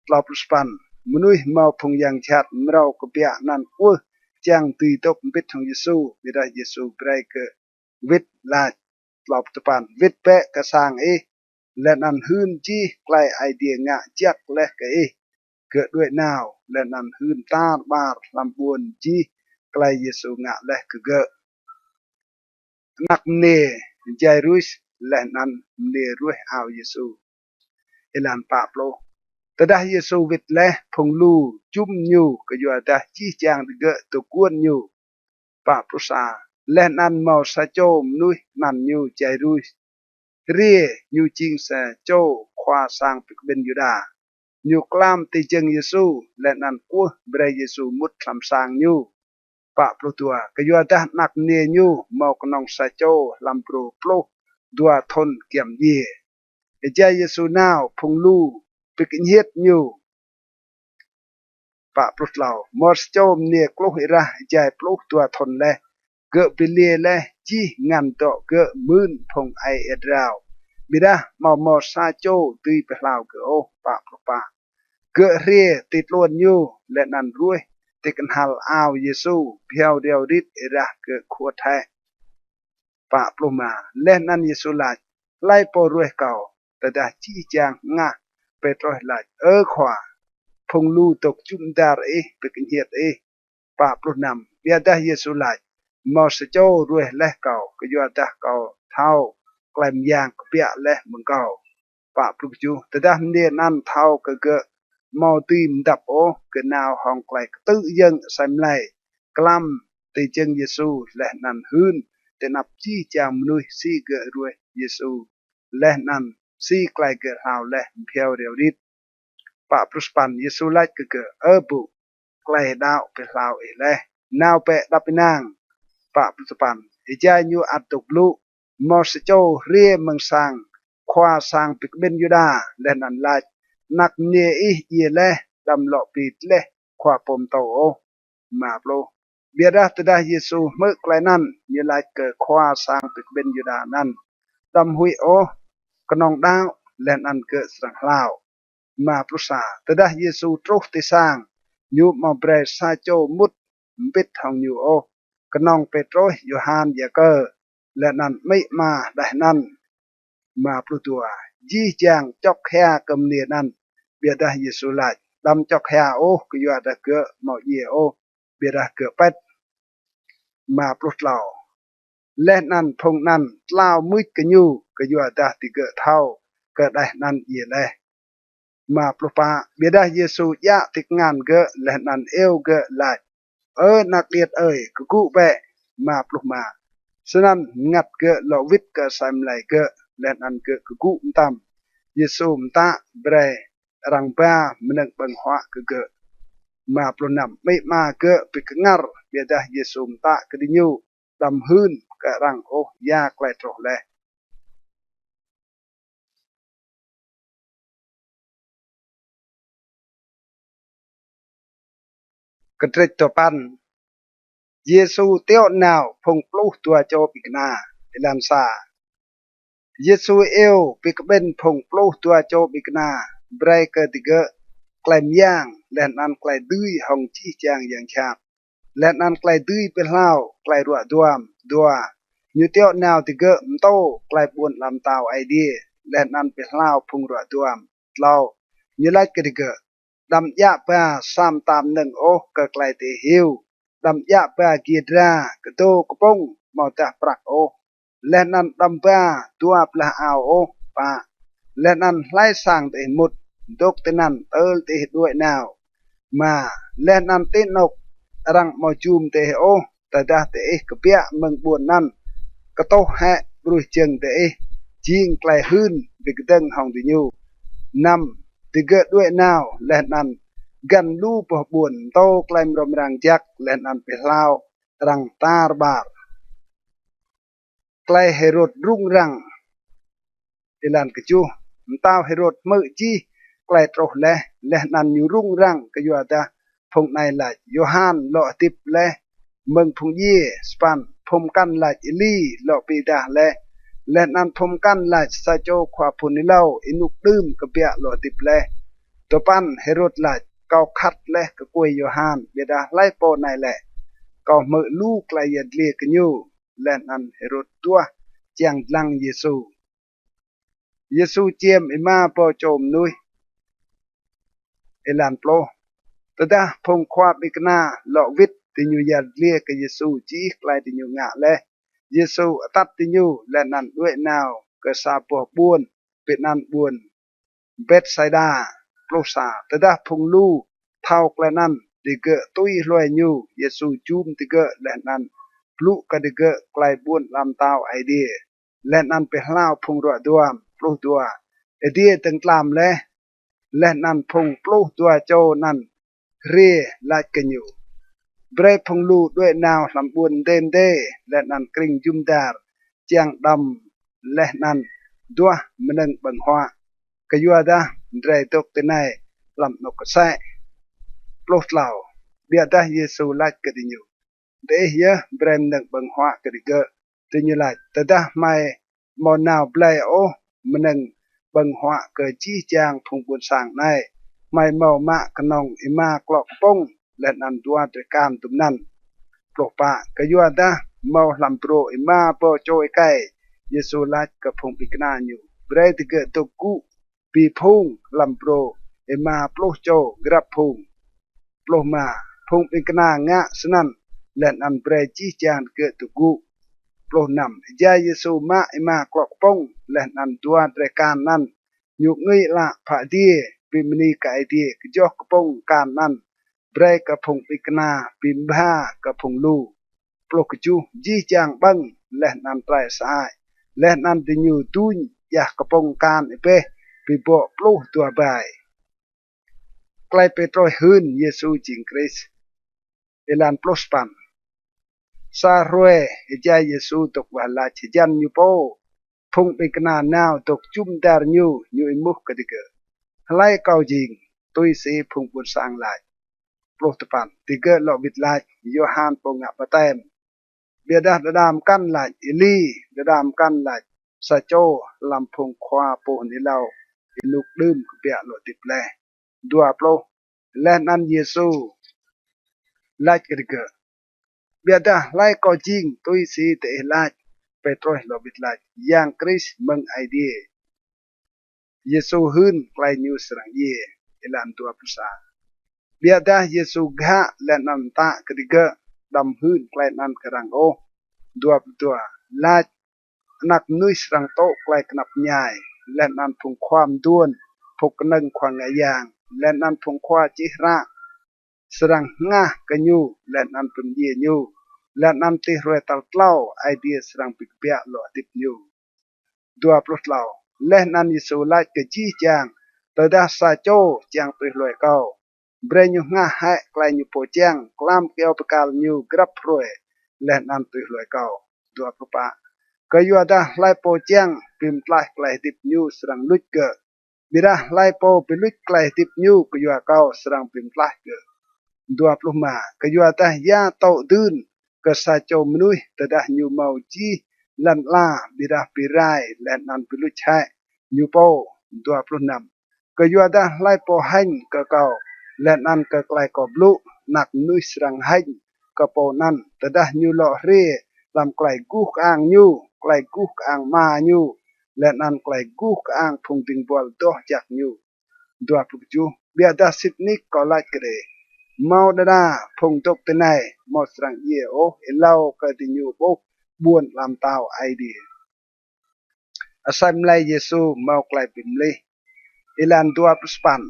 กลอบสปันมนุษย์มาพงยังชัดเรากเปียนั่นอ้วจางตีตกบิดของเยซูบิดาเยซูเบรกวิทลาตลอบตปันวิทเปะกระสางและนั่นหืนจีไกลไอเดียงะจักและกเกิดด้วยนาวและนั่นหืนตาบาร์ลำบวนจีไกลเยซูงะและเกิดนักเนใจรุสและนั่นเนรุยเอาเยซูเอลันปาโปลแต่ได้เยซูวิทและพงลูจุ่มยูก็อยู่ได้จี้จางเกะตัวกวนยูปาปรุษาและนั่นมาสะโจมนุยนั่นยูใจรุยเรียยูจิงสะโจควาสางปิกเบนยูดายูกลามติจึงเยซูและนั่นกัวเบรเยซูมุดคำสางยูปะปลุตัวก็อยู่ได้นักเนียยูมากนองสะโจลำปรูปลุดัวทนเกี่ยมเยใจเยซูนาวพงลู ปิกnhiệt nhiềuปะปลุกเหล่ามอสโจมเนี่ยกลุกอิระใจปลุกตัวทนแลเกิดปิเลียแลจีงานต่อเกิดมื่นพงไอเอ็ดราวบิดามอซาโจตีไปลาวเกโอปะปลุกปะเกิดเรียติดล้วนอยู่และนันรวยติกันหัลอาวเยซูเพียวเดียวดิดอิระเกิดขวดแท้ปะปลุกมาและนันเยซูลาไล่ปอรวยเก่าแต่ได้จี้จางงะไปตรอยลาขวาพงลูตกจุมดาร์ไปกินเหียดปะปลุกนำเบียดาเยซูลามอสโจรวยและเก่าก็ยัวดาเก่าเท่ากลมยางก็เปียและมึงเก่าปะปลุกจูแต่ได้เนียนั่นเท่าก็เกะมอตีมดับโอก็นาวห้องไกลตื้อยังใส่ไหลกล้ำตีจึงเยซูและนันหืนแต่นับจี้จามนุยซีเกะรวยเยซูและนันซีไกลเกะหาวและเพียวเดียวดิดปะปรุสปันเยซูไลเกะบุไกลดาวไปลาวและนาวเปะดับไปนางปะปรุสปันใจยูอัดตกลุมอสโจเรียมังสังควาสังปิกเบนยูดาและนันไลนักเนเยและดำหลอปีดและควาปมโตมาโปรเบียดาตดาเยซูเมื่อไกลนั้นเยไลเกิดควาสังปิกเบนยูดานั้นดำหุยกนองดาวและนันเกิดสังลาวมาปรุษาตดาเยซูตรุกติสร้างยูมาเบรซาโจมุดปิดทองยูกนองเปโตรโยฮานยาเกอร์และนันไม่มาได้นั้นมาปลุตัวยี่จางจอกแค่กำเนียนั้นเบียดาเยซูไลดำจอกแค่ก็ยัวดาเกะหมอเยเบียดาเกะเป็ดมาปลุกเหล่าและนั้นพงนั้นเล่ามืดกันอยู่ก็ยัวดาติเกะเท่าก็ได้นั้นเยเลยมาปลุกปะเบียดาเยซูยะติงานเกะและนั้นเกะไลนักเลียดก็กู้แบะมาปลุกมาฉะนั้นงัดเกะหลอวิทเกะใส่ไหลเกะและนันเกะก็กู้ตามเยซูมตาเบรรังป้ามันนึกบังหัวเกะมาปลุกนำไม่มาเกะไปกงัรเบียดาเยซูมตากระดิญูดำหืนกะรังยากไกลตรอแลกระเตรตัวปันเยซูเตียวนาวพงปลุกตัวโจปิกนาเอลันซาเยซูปิกเบนพงปลุกตัวโจปิกนาเบรกติเกะไกลมย่างและนันไกลดื้อห้องจี้จางอย่างชาบและนันไกลดื้อเป็นเล่าไกลรัวดวมดัวยูเตียวนาวติเกะมโตไกลบวนลำตาวไอเดียและนันเป็นเล่าพงรัวดวมเล่ายูไลกติเกะดำยะป้าซ้ำตามหนึ่งก็ไกลเตหิวดำยะป้ากีดรากระโตกระปงมอตาปรักและนั้นดำป้าตัวปลาเอาป้าและนั้นไล่สั่งเตมุดดกเตนันเตด้วยนาวมาและนั้นเตนกรังมอจูมเตแต่ดาเตกระเปียเมืองบวนนั้นกระโตแหะบรุจึงเตจิงไกลหืนบิกดังห้องดิญูนำติเกะด้วยนาวและนั้นกันลูปบวนโตไกลมรมรังจักและนั้นเปล่ารังตาร์บาร์ไกลเฮโรดรุ่งรังเอลันกจูมตาวเฮโรดมือจีไกลตรอและนั้นอยู่รุ่งรังก็อยู่แต่พงในหลายโยฮันโลติบเมืองพงเยสปันพมกันหลายอิลีโลปีดาและนั้นพมกันหลายซาโจควาพุนิเลาอินุกดื่มกระเปียโลติบตัวปันเฮโรดหลายเกาคัดก็กวยโยฮันเบดาไล่โปในก็มือลูกไกลยัดเลียกันอยู่และนั้นเฮโรดตัวเจียงลังเยซูเจียมอิมาปอโจมนุยเอลันโปรตดาพงควาบิกนาหลอกวิทติญูยัดเลียกับเยซูจีไกลติญูงะเยซูตัดติญูและนั้นด้วยนาวก็ซาปอบุนเป็นนั้นบุนเบตไซดาโปรซาตดาพงลูเท่าไกลนั้นติเกะตุยลอยญูเยซูจูมติเกะและนั้นพลุกติเกะไกลบุนลำตาวไอเดียและนั้นเป็นลาวพงรัวดวมปลุกตัวไอเดียตึงตามและนั้นพงปลุกตัวโจนั้นเรียลากันอยู่เบรพงลูด้วยนาวลำบุนเดิมและนั้นกริ่งจุมดาร์เจียงดำและนั้นดัวมันนึงบังหัวกยัวดา ไรตกที่ไหนลำนกกระแสปลุกเหล่าเบียดเยซูลัดกระดิ่งอยู่เดี๋ยวเบรมหนึ่งบังหัวกระดิ่งเกอที่นี่ลัดแต่ถ้าไม่มอนาวเปลโอมันหนึ่งบังหัวเกิดจี้จางพงบุญสร้างในไม่เมามะขนองอิมากรอกป้งและนันตัวตรการตุมนั้นปลุกปะกะยัวดาเมาลำโปรอิมาโปโจยไกเยซูลัดกับพงปิกนาอยู่เบรติเกตกุปีพงลำโปรอิมาปลุกโจกรับพงปลุกมาพงปิกนางะสนั่นและนันเบรจี้จางเกิดตุกุปลุกนำยาเยซูมาอิมากรอกป้งและนันตัวตรการนั้นยุกงี้ละผาดีปีมณีกายดีกจอกป้งการนั้นเบรกพงปิกนาปีมบ้ากพงลูปลุกจูจี้จางบังและนันไตรสายและนันติญูตุนอยากกระปงการเปปีโปปลุกตัวใบใกล้เปโตรหืนเยซูจิงคริสเอลันปลุสปันซาโรเอจายเยซูตกวาลาชจันยูโปพงปิกนานาวตกจุ่มดาร์ยูอิมุกกดิเกไล่เกาจิงตุยสีพงปุนสังลายปลุกตปันติเกลอวิดลายโยฮานปงะปะเต็มเบียดาดามกันลายอิลีดามกันลายสะโจลำพงควาปูนิเลาอิลุกลืมเปียโลติเปลดัวโปรและนันเยซูลายกดิเกเบียดาไล่ก็จริงตุยสีเตะลายเปโตรโลบิดลายยังคริสมึงไอเดียเยซูหืนไกลนิวสรังเยเอลันตัวภาษาเบียดาเยซูกะและนันตากดิเกดำหืนไกลนันกรังโอดัวลายนักนุยสรังโตไกลกนับใหญ่และนันพงความด้วนพกนึงควางยางและนันพงควาจิระสรังงะกันยูและนันเป็นเยยูและนันติรวยตัลเล่าไอเดียสรังปิกเปียโลติปยูดัวปลุกเล่าและนันยิสูไลกะจีจางตดาซาโจจางติรวยเก้าเบรญูงะให้ไกลยูโปจางกลามเกียวปกาลยูกรับรวยและนันติรวยเก้าดัวปปะกยัวดาไลโปจางพิมพ์ไลไกลติปยูสรังลุดเกบิระไลโปปิลุดไกลติปยูกยัวเก้าสรังพิมพ์ไลเกดัวปลุกมากยัวดายาโตดืนกษาโจมนุยตดายูเมาจีลันลาบิระปิไรและนันปิลุชัยยูโปดัวปลุกนำกยัวดาไลโปหันกะเก้าและนันกะไกลกอบลุนักนุยสรังหันกะโปนันตดายูโลเรลำไกลกุกอ่างยูไกลกุกอ่างมายูและนันไกลกุกอ่างพงติงบอลโตจากยูดัวปลุกจูเบียดาสิทนิกกอลาดเกเรเมาดาพงตกตะไนมอสรังเยโอเอลาวกะติญูโบบวนลำตาวไอเดียอาศัยมลายเยซูเมาไกลปิมเลเอลันดัวปสปัน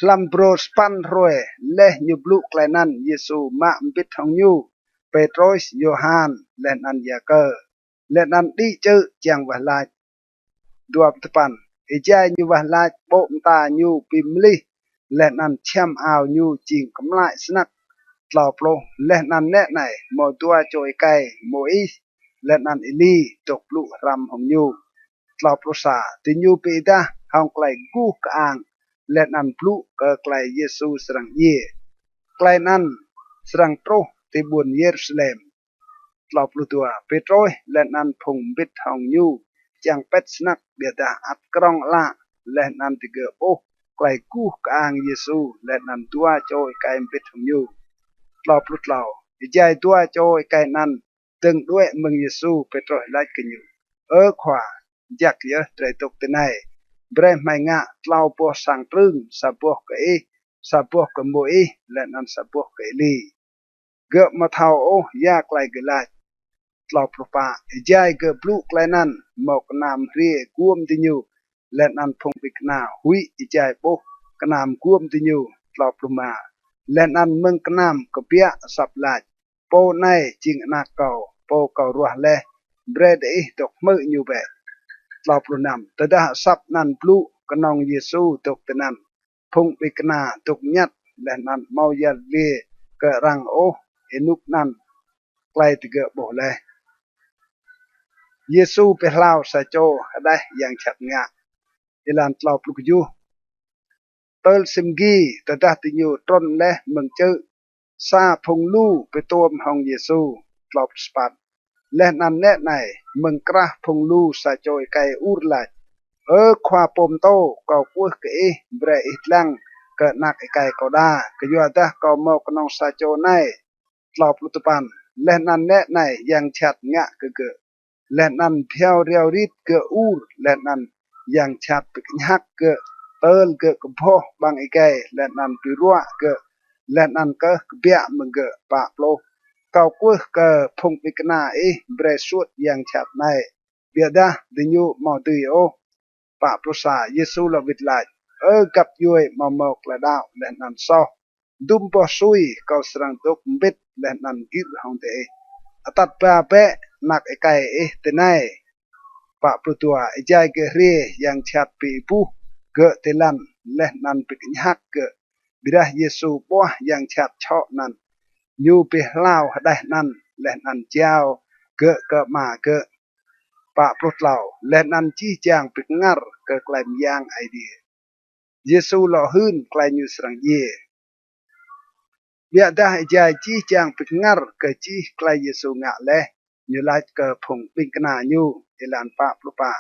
ลำโปรสปันรวยเลยูบลุไกลนั้นเยซูมาอมปิดทองยูเปโตรสโยฮานและนันยาเกอร์และนันดีเจอจางวะลาดัวปตปันเอจายยูวะลาโปมตายูปิมลีและนันเชื่อมเอายูจิงกำไลสนักตลอดโลและนันแน่ไหนโมตัวโจยไกโมอิสและนันอิลีตกลุรำของยูตลอดโลซาติยูปีดาห้องไกลกูกอ่างและนันพลุเกไกลเยซูสรังเยไกลนั้นสรังโตติบุนเยรูซาเล็มตลอดโลตัวเปโตรและนันพงบิดห้องยูจังเป็ดสนักเบียดาอัดกรองละและนันติเกโอไกลกู้กางเยซูและนันตัวโจยไกมปิดของยูตลอดลุดเหล่าใจตัวโจยไกนั้นตึงด้วยมึงเยซูเปโตรไลกันอยู่ขวาจักเยอะใจตกตะไนเบรไม่งะเล่าปัวสังตรึงสะบัวกเอสะบัวกโมเอและนันสะบัวกเอลีเกมาเท่าโอยากไกลกลายตลอดปปะใจเกบลูกไกลนั้นหมกนามเรียกวมติญูและนันพงปิกนาหุยอิจายโปกนามกวมติญูตลอดลงมาและนันมึงกนามกเปียสับลาดโปในจิงนาเก่าโปเก่ารัวเลเบรดเอตกมืออยู่แบบตลอดลงนำแต่ดาสับนันปลุกนองเยซูตกตะนันพงปิกนาตกยัดและนันเมายัดเวกะรังโอเอนุกนันไกลติเกะโบเลเยซูไปเล่าซาโจได้อย่างฉับงะเอลันตลอดปลุกยู เติลซิมกีแต่ได้ติยูตรนและเมืองเจอซาพงลู่ไปตัวมหองเยซูกลอบสปัดและนันแน่ไหนเมืองกระพงลู่สะจอยไกอูรไหลควาปมโตก็กัวเกะเบรอิตลังก็นักไกก็ได้ก็ยัวดะก็มอกนองสะโจในกลอบลุตปันและนันแน่ไหนยังชัดงะเกะและนันเพียวเรียวริดเกะอูรและนันยังชัดปิกยักเกะเติลเกะกบพ่อบางไอไกและนันปิรัวเกะและนันเกะเบียมึงเกะปะโปลก็กัวเกะพงปิกนาเบรสุดยังชัดในเบียดะดิญูมอตุยโอปะปรุษาเยซูลวิดไลกับยุยมามอกและดาวและนันซอดุมปอซุยก็สรังตกบิดและนันกิรหงเตตัดปะเปะนักไกเตไนปะปรุตัวใจเกเรียังชัดปีปูเกเตลันและนันปิกยักเกบิดาเยซูปัวยังชัดชอนันยูเปลาวได้นันและนันเจ้าเกมาเกปะปรุดเหล่าและนันจี้จางปิกงัรเกไกลมยางไอเดียเยซูหล่อหืนไกลยูสรังเยเบียดาใจจี้จางปิกงัรเกจี้ไกลเยซูงะเลยูไลเกพงปิกนายูเอลันปะปรุปะ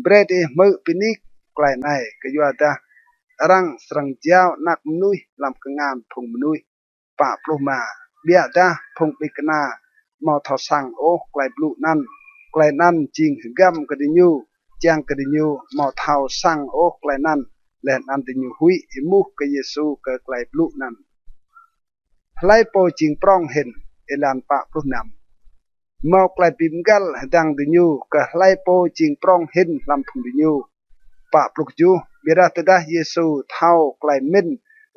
เบรดมือปินิกไกลในก็ยูดารังสรังเจ้านักมนุยลำกงานพงมนุยปะปรุมาเบียดาพงปิกนามอทอสังโอไกลบลูนั่นไกลนั่นจริงกัมกระดิญูจางกระดิญูมอเทาสังโอไกลนั่นและนันติญูหุยอิมุกเยซูเกไกลบลูนั่นไลโปจิงปรองเห็นเอลันปะปรุนำมอไกลปิมกัลดังดิญูกไลโปจิงปรองเห็นลำพุงดิญูปะปลุกจูเบราตดาเยซูเท่าไกลมิน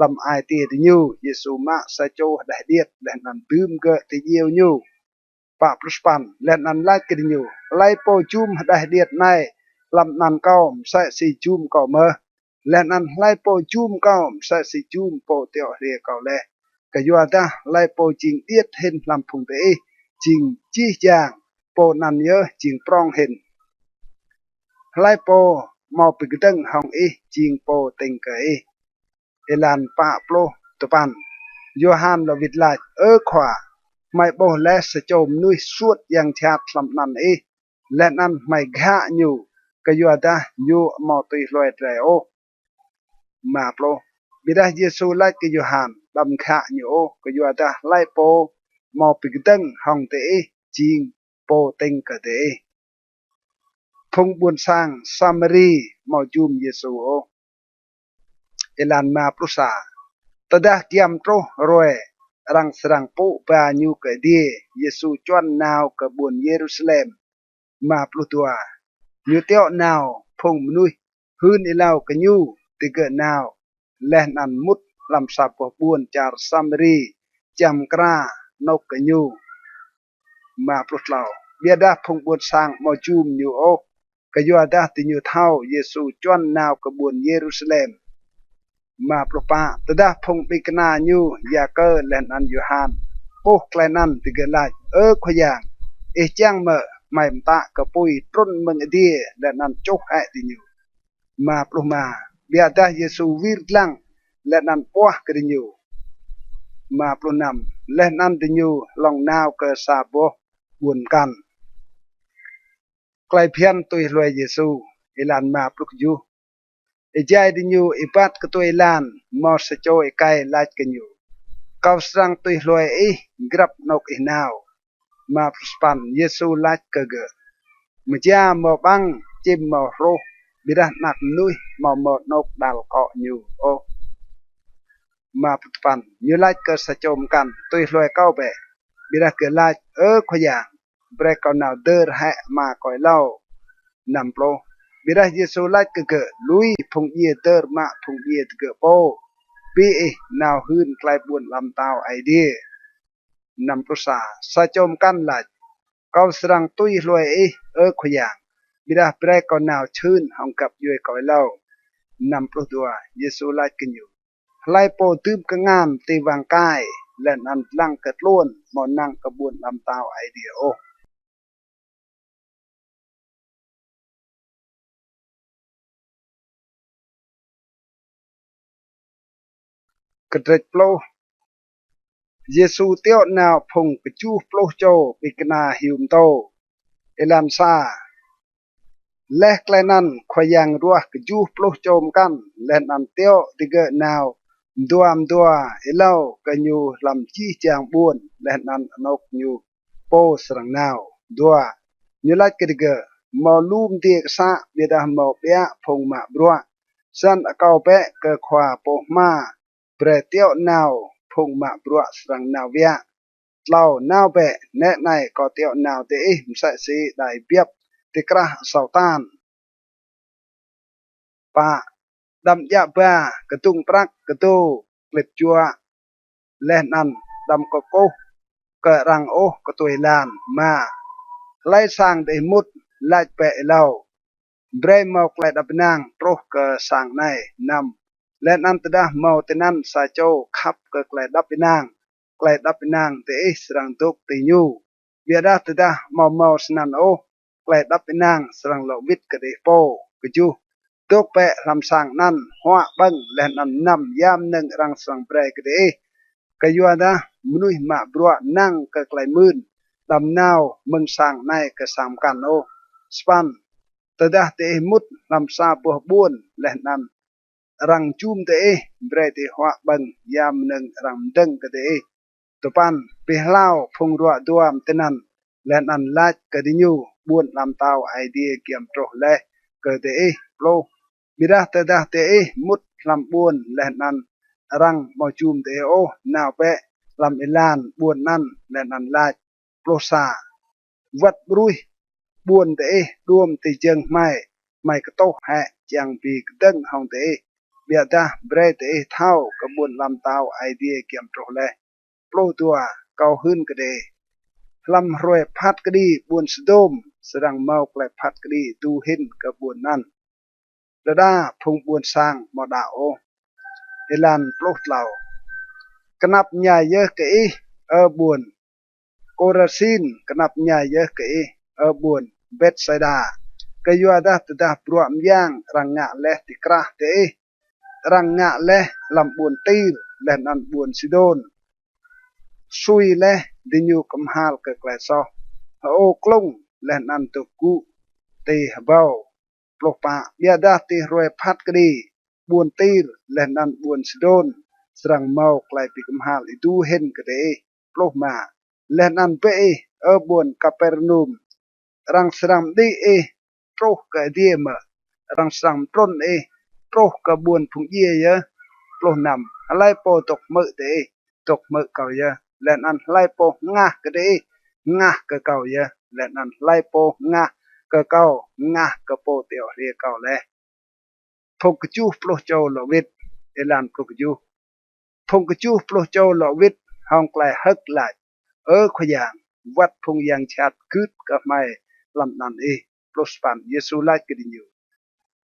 ลำไอเตียดิญูเยซูมาสะโจได้เดียดและนันตืมเกติเยียวญูปะปรุสปันและนันไลกดิญูไลโปจุมได้เดียดในลำนันเก้าใส่สีจุมก็เมอและนันไลโปจุมเก้าใส่สีจุมโปเตียวเรียเก้าแลก็ยัวดาไลโปจิงเดียดเห็นลำพุงเตจิงจี้จางโปนันเยอะจิงปรองเห็นไลโปมอปิกดังหองจิงโปเต็งเกเอลันปะโปลตปันโยฮันลวิดไลขวาไม่โบและสะโจมนุยสวดยังชาติลำนันและนั้นไม่กะอยู่ก็ยัวดาอยู่มอตุยลอยเตโอมาโปลบิดาเยซูไลกิโยฮันลำขะอยู่ก็ยัวดาไลโปมอปิกดังหองเตจิงโปเต็งเกเตพงบุญสร้างซามารีมอจุมเยซูเอลันมาปรุษาตดาเกียมโตรวยรังสรังปูปาญูเกดีเยซูจวนนาวกบวนเยรูซาเล็มมาปลุตัวยูเตียวนาวพงมนุยฮืนเอลาวกญูติเกนาวและนันมุดลำสับปบุญจารซามารีจำกรานกกญูมาปลุเหล่าเบียดาพงบุญสร้างมอจุมยูก็ยัวดาติญูเท่าเยซูจวนนาวกบวนเยรูซาเล็มมาปลุปะตดาพงปิกนาญูยาเกอและนันยูฮานโปกไกลนันติเกลายขยังจังเมอไม่มตะกะปุยตรนเมืองเดียและนันโจกให้ติญูมาปลุมาเบียดาเยซูวิรลังและนันปัวกติญูมาปลุนำและนันติญูลองนาวเกซาโบบุญกันไกลเพียนตุยรวยเยซูเอลันมาปลุกยูใจดิญูปัดกตุยลานมอสโจไกลาดกันอยู่เขาสังตุยรวยกรับนกนาวมาปสปันเยซูลาดกะเกมจ้ามอบังจิมมอโรบิดานักนุยมอมอนกดาลกออยู่มาปสปันยูลาดเกสะโจมกันตุยรวยเก้าเบบิดาเกลาดขยังเบรกเอานาวเดอร์ให้มาคอยเล่านำโปรบิดาเยซูลาดเกลุยพงเยเดอร์มาพงเยตเกโปปีนาวหืนไกลบุญลำตาวไอเดียนำประสาสะโจมกันหลัดเขาสรังตุยรวยขยังบิดาเบรกเอานาวชื่นห้องกับยุยคอยเล่านำประตัวเยซูลาดกันอยู่ไลโปตืมกงามตีวังกายและนันลังกระล้วนมอนังกระบุญลำตาวไอเดีย กระเดกโปลเยซูเตียวนาพงกระจูโปลโจปิกนาหิวมโตเอลันซาและแกลนันขยังรัวกระจูโปลโจมกันและนันเตียวดิเกนาวดัวเอเลากระยูลำจี้จางบุญและนันนกยูโปสรังนาวดัวยูไลกระดิเกมาลูมเดียกซาเบียดามาเปียพงมาบรัวสันเกาเปะเกขวาโปมาเปรเตียวนาวพงมาบรัวสรังนาวเวียเล่านาวเปะแนะในก็เตียวนาวเตอิมใส่สีได้เบียบติกระสาวตานปะดำยะบ้ากระตุงปรักกระตูเกล็ดจัวและนันดำกโกกระรังโอกระตุยลานมาไล่สร้างได้มุดไล่เปะเล่าเบรมเอาไกลดับนางโปรกะสร้างในนำและนันตดาเมาเตนันสาโจขับกะไกลดับนางไกลดับนางเตอิสรังตุกติยูเบียดาตดาเมาสนันโอไกลดับนางสรังโลวิดกะเดโปกะจูตุกเปะลำสร้างนั้นหัวบังและนันนำยามหนึ่งรังสังเปรกะเดกะยัวดามนุยมาบรัวนั่งกะไกลมื่นดำนาวมึงสร้างในกะสามกันโอสปันตดาเตะมุดลำซาบัวบุญและนันรังจุมเตะเบรติหัวบังยามหนึ่งรังดึงกะเตะตุปันเปล่าพงรัวดวมเตนันและนันลาดกะดิญูบุญลำเตาไอเดียเกี่ยมโตและกะเตะโลบิดาตดาเตะมุดลำบุญและนันรังมาจุมเตะโอนาวเปะลำอิลานบุญนันและนันลาดโปรซาวัดรุยบุญเตะรวมติจึงไม่กระโตแหจังปีกดึงห้องเตะเบียดาเบรเตะเท่ากระบวนลำเตาไอเดียเกี่ยมโตและโปรตัวเกาหื้นกระเดลำรวยพัดกระดีบุญสดมสรังเมาแกลพัดกระดีตูหินกระบวนนั้นระดาพงบุญสร้างมอดาโอเอลันโปรเหล่ากนับใหญ่เยอะกะอีบุญโกราซินกนับใหญ่เยอะกะอีบุญเบตไซดากยัวดาตดาปรวมย่างรังงะเลติกระเตรังงะเลลำบุญตีรและนันบุญสิโดนซุยเลดิญูกำฮาลกะแกลซอโอกลงและนันตุกุเตหเบาปลกปะเบียดาติรวยพัดกดีบุญตีรและนันบุญสิโดนสรังเมาไกลปิกำฮาลอิดูเห็นกะเดปลกมาและนันเปบุญกาเปรนุมรังสรัมดีโปรกะเดียมรังสรัมต้นโปรกะบุญพุงเยะโปรนำอะไรโปตกมือเตตกมือเก่าเยอะและนันไลโปงะกะเดงะกะเก่าเยอะและนันไลโปงะกะเก่างะกะโปเตียวเรียเก่าแลพงกจูโปรโจโลวิดเอลันพงกจูพงกจูโปรโจโลวิดห้องไกลฮึกไหลขยังวัดพงยังชัดกึดกับไม่ลำนันโปรสปันเยซูไลกดิญู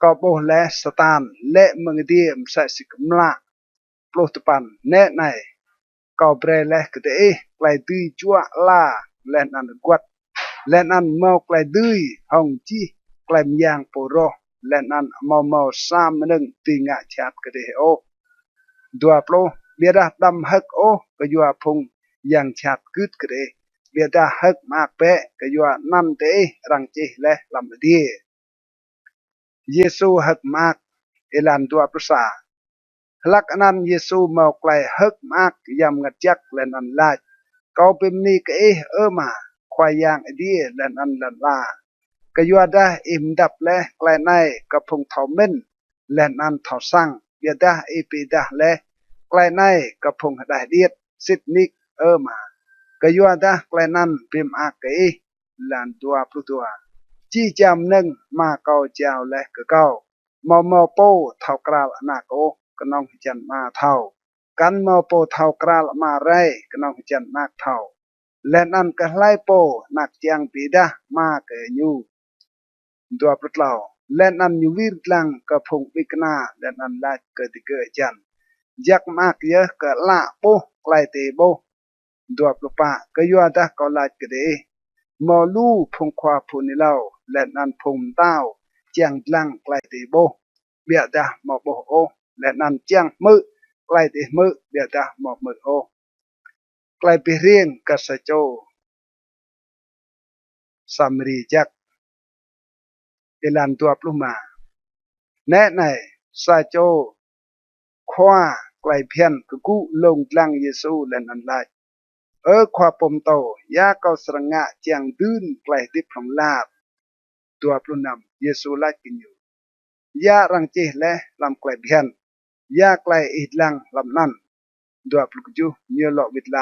ก็โบและสตานและมึงเดียมใส่สิกมลาโปรตปันแน่ในก็เบรและกเตไกลดื้อจัวลาและนันกวดและนันเมาไกลดื้อห้องจีไกลมยางโปโรและนันเมาสามนึงตีงะชัดกเตโอดัวโปรเบียดาดำฮึกก็ยัวพงยังชัดกึดกเตเบียดาฮึกมากเปะก็ยัวนั่นเตรังจีและลำดีเยซูฮึกมากเอลันตัวประสาลักนั้นเยซูเมาไกลฮึกมากยำงัดจักและนันลาดเขาเป็นนี่ก็มาควายยางไอเดียและนันลันลาก็ยัวได้อิมดับและไกลในกับพงเทาเม่นและนันเทาสั่งเบียดาปีดาและไกลในกับพงได้เดียดสิทนิกมาก็ยัวได้ไกลนั้นพิมอากลันตัวพลุตัวจีจำหนึ่งมาเกาเจ้าและก็เกาเมาโปเท่ากราลนาโกก็น้องจันมาเท่ากันเมาโปเท่ากราลมาไรก็น้องจันนักเท่าและนั่นก็ไล่โปนักจังปีดามาเกยูตัวพลุเล่าและนั่นอยู่วิรลังก็พงวิกนาและนั่นไล่เกิดเกิดจันยักมากเยอะก็ละโปไกลเตโบตัวพลุปะก็ยัวดาก็ไล่ก็เดมอลูพงควาพูนิเล่าและนันพงเต้าเจียงลังไกลตีโบเบียดามอโบโอและนันเจียงมือ ใกล้ติมือเบียดาหมอบมือโอใกล้ไปเรียงกัสโจสัมรีจักเอลันตัวปลุมาแน่ในซาโจคว้าไกลเพียนกกูลงกลางเยซูและนันไลความปมโตยาเกาสรงะเจียงดื้นไกลติพรองลาบตัวปลุนำเยซูไลกินอยู่ยารังเจและลำไกลเพียนยาไกลอีลังลำนั้นตัวปลุกจูเนียลวิดไล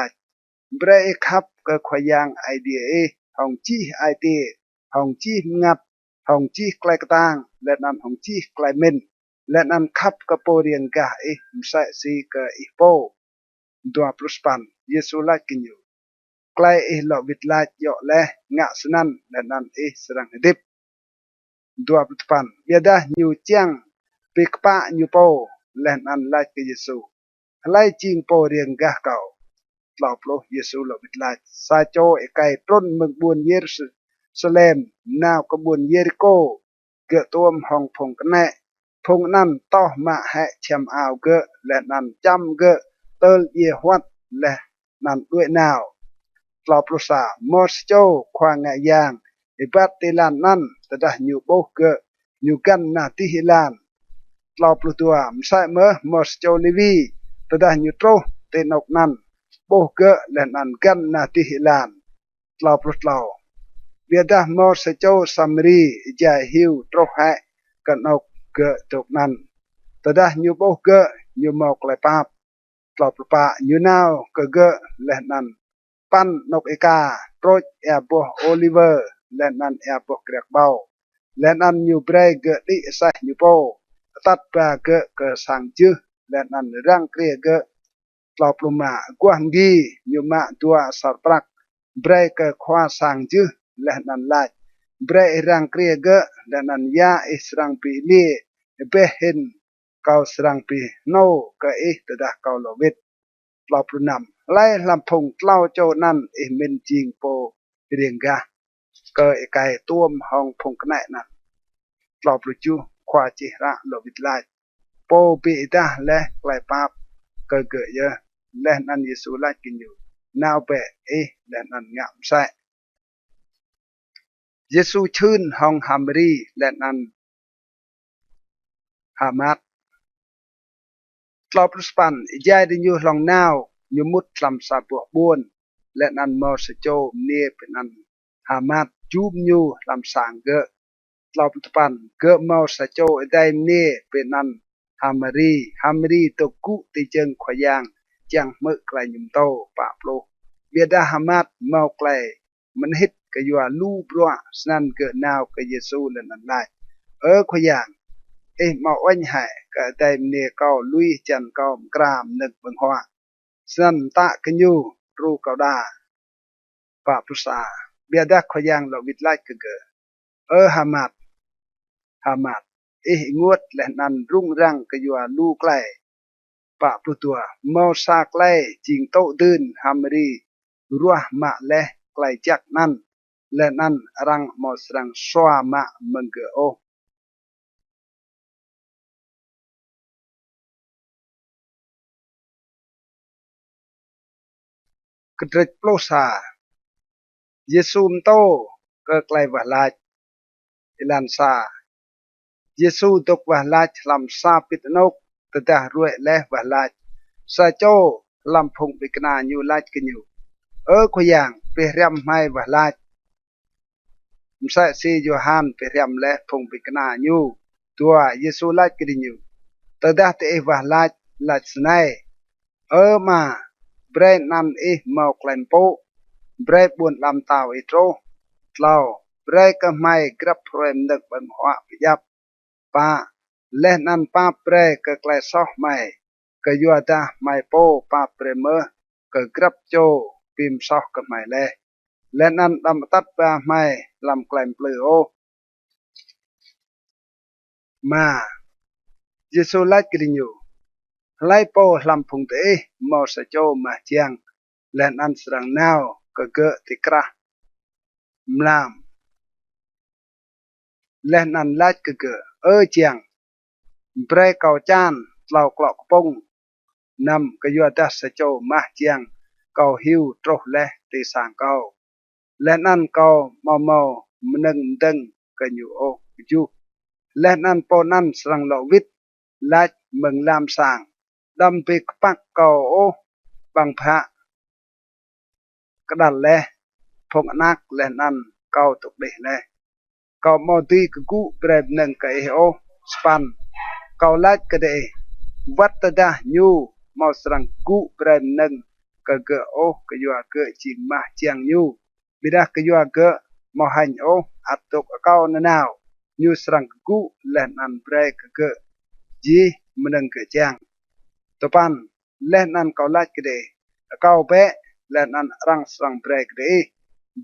เบรเอคับก็ขวางไอเดียหองจีไอเดียหองจีงับหองจีไกลกตางและนำหองจีไกลเมนและนำคับกระโปเรียงกะมใส่ซีกะอีโปตัวปลุสปันเยซูไลกินอยู่ไกลหลอวิดไลเยาะและงะสนันและนันสรังดิบตัวปลุสปันเบียดานิวเจียงปิกปะนิวโปและนันไลกิเยซูไลจิงโปเรียงกะเก่าลอบโลเยซูลอบิดลาซาโจเอไกปล้นเมืองบุญเยรูซาเล็มนาวกบุญเยริโกเกตัวมห้องพงกันแน่พงนั้นต่อมาให้แชมอาวเกและนันจำเกเตลเยฮวัดและนันด้วยนาวลอบโลซามอสโจควางยางอิบัตติลานนั้นแต่ได้อยู่โบเกอยู่กันนาที่ฮิลานลอบโลตัวมใส่เมื่อมอสโจลิวีแต่ได้อยู่โตเตนกนั้นโบเกและนันกันนาทีฮิลานลาวปลุกลาวเบียดามอสโจซัมรีจาฮิวโตรหะกันออกเกตกนั้นแต่ได้อยู่โบเกอยู่มอกเลยปาบลาวปลุกปะอยู่นาวเกและนันปันนกเอกาโปรยแอร์บโอลิเวอร์และนันแอร์บเกรกเบาและนันอยู่เบรกดิใส่อยู่โปตัดปลาเกสังจื้อและนันร่างเกลียเกลอบลงมากวนกีอยู่มาตัวสับปรักเบรกขวาสังจื้อและนันไลเบรกรังเกลียเกและนันยาอิสรังปีเลีเบหินเกาสรังปีโนกตะดาเกาโลวิดลอบลงนำไล่ลำพงเล่าโจนั้นเมนจิงโปเรียงกาไกตัวมห้องพงกนัยนั้นลอบลุจูควาจิระโลวิดไลโปปีดาและไกลปาบเกเยอะและนันเยซูไลกินอยู่นาวเปและนันงามใส่เยซูชื่นห้องฮัมบรีและนันฮามัดกลอบรุสปันยายดิยูลองนาวยูมุดลำสาบวบวนและนันมอสโจเนียเป็นนันฮามัดจูบยูลำสางเกกลอบรุสปันมอสโจได้เนียเป็นนันฮามรีตกุติเจิงขวางจังเมื่อไกลยุมโตปะโปลเบียดาฮามัดเมาไกลมันฮิตกยัวลูบรัวสนันเกิดนาวกเยซูและนันไลขวางมาอ้วนหายก็ได้เนเกาลุยจันเกากรามนึกบังหัวสนันตะกันอยู่รูเกาดาปะพุษาเบียดาขวางเราวิดไลกเกฮามัดงวดและนันรุ่งรังกยัวลูไกลปะปลุตัวมอซาไกลจิงโตดืนฮามรีรัวมะและไกลจักนั้นและนันรังมอสรังสวามะมังเกโอกระดิกโปลซาเยซูมโตก็ไกลวะลาอิลันซาเยซูตกวะลาลำซาปิตนกตะดารวยและวะลาซาโจลำพงปิกนาอยู่ลาจกันอยู่ขวางเปรียมไม่วะลามใส่ซีโยฮันเปรียมและพงปิกนาอยู่ตัวเยซูลาจกันอยู่ตะดาเตวะลาสไนมาเบรนันมอกเลนโปเบรบุญลำตาวโตเล่าเบรก็ไม่กรับเพรมดึกบังหัวพยับป้าและนันป้าเปรก็ไกลซอกไม่ก็ยัวดาไม่โปป้าเปรเมอก็กรับโจพิมซอกก็ไม่เลยและนันลำตัดป้าไม่ลำไกลเปลือมาเยซูไลกิริญูไลโปลำพุงเตมอสโจมาเจียงและนันสรังนาวก็เกติกระมลามและนันลาดก็เกเจียงเบรกเกาจานเหล่ากลอกปง nằm cái dọa ta sẽ cho mà chiang cầu hiu trâu lẽ tì sang cầu lẽ nan cầu màu màu nâng đâng cái nhu ô ju lẽ nan po nan sang lộ vít lách mừng làm sang đâm bị bắt cầu ô bằng phạ cái đàn lẽ phong nát lẽ nan cầu tục để lẽ cầu mò ti cái cú bèn nâng cái ô span cầu lách cái để vắt ta đa nhu mò sang cú bèn nâng cái gỡ ô cái dọa gỡ chỉ mà chiang nhu bị đa cái dọa gỡ mò hành ô ắt tục cầu nào nhu sang cú lẽ nan bre cái gỡ ji meneng ke chiang topan leh nan kau lach kede kau pe leh nan rang serang brek de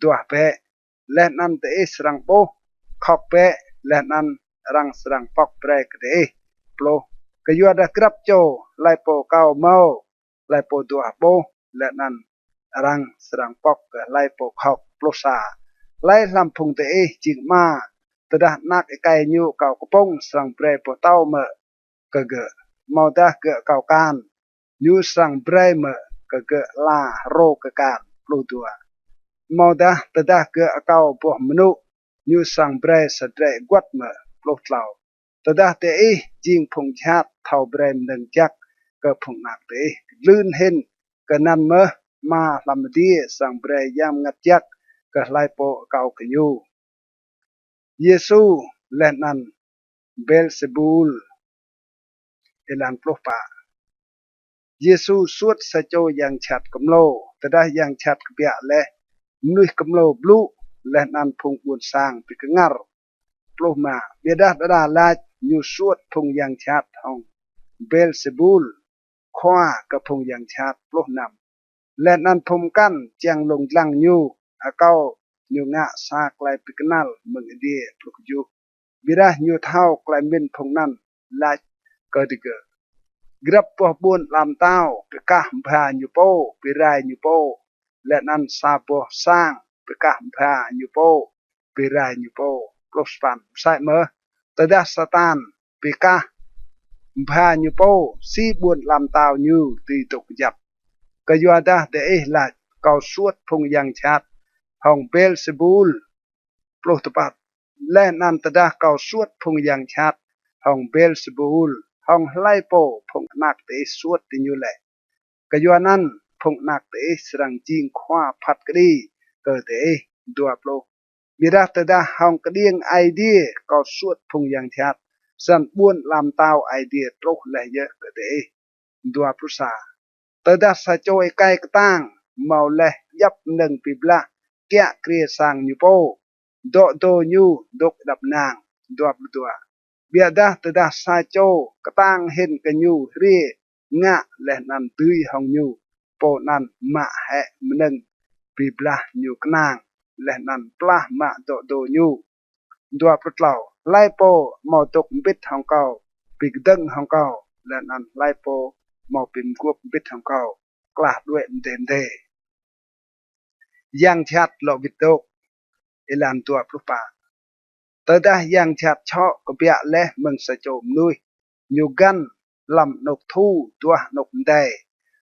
dua pe leh nan te serang po khop pe leh nan rang serang pok brek de plo ke yu ada krap cho lai po kau mau lai po dua po leh nan rang serang pok lai po khop plo sa lai lampung te jing ma tedah nak kai nyu kau kopong serang brek po tau me kege mau dah ke kau kan nyu sang brai me kege la ro ke kan plu tua mau dah tedah ke kau poh menu nyu sang brai sedrai guat me plu tlau tedah te jing phung chat thau brai nang jak ke phung nak te lươn hen ke nan me ma lam di sang brai yam ngat jak ke lai po kau ke nyu Yesu lenan Belzebul elan plopa Yesu suốt sa cho yang chat kamlo tada yang chat kbia le nuih kamlo blu le nan phung buồn sang pi ngar ploma beda dada la nyu suốt phung yang chat hong Belzebul khoa ka phung yang chat plo nam le nan phum kan chiang long lang nyu akau nyu nga sa klai pi kanal meng di pluk ju bira nyu thau klai min phung nan la ka diga grab poh buôn làm tao bị cả phà nhiều po bị rai nhiều po lệ nan sa poh sang bị cả phà nhiều po bị rai nhiều po plus pan sai mơ tới đó satan bị cả phà nhiều po si buôn làm tao như tùy tục dập cái doa ta để là cầu suốt phung yang chat hồng Belzebul plus tập lệ nan tới đó cầu suốt phung yang chat hồng Belzebul hong lai po phung nak te suốt ti nyu le ka yuanan phung nak te srang jing khwa phat kri cơ te dua plo mira ta da hong kdieng idea ko suốt phung yang chat san buôn làm tao idea trok le ye cơ te dua plo sa ta da sa choi kai tang mau le yap nang pi bla kya kria sang nyu po do nyu dok dap nang dua plo dua bia dah tedah sa cho katang hen kanyu ri nga leh nan tui hong nyu po nan ma he meneng pi blah nyu knang leh nan plah ma do nyu dua putlau lai po mo tok bit hong kau pi deng hong kau leh nan lai po mo pin guop bit hong kau klah duet den de yang chat lo bitok ilan tua prupa tới đây yang chặt cho có bịa lẽ mừng sẽ trộm nuôi nhiều gan làm nộp thu tua nộp đề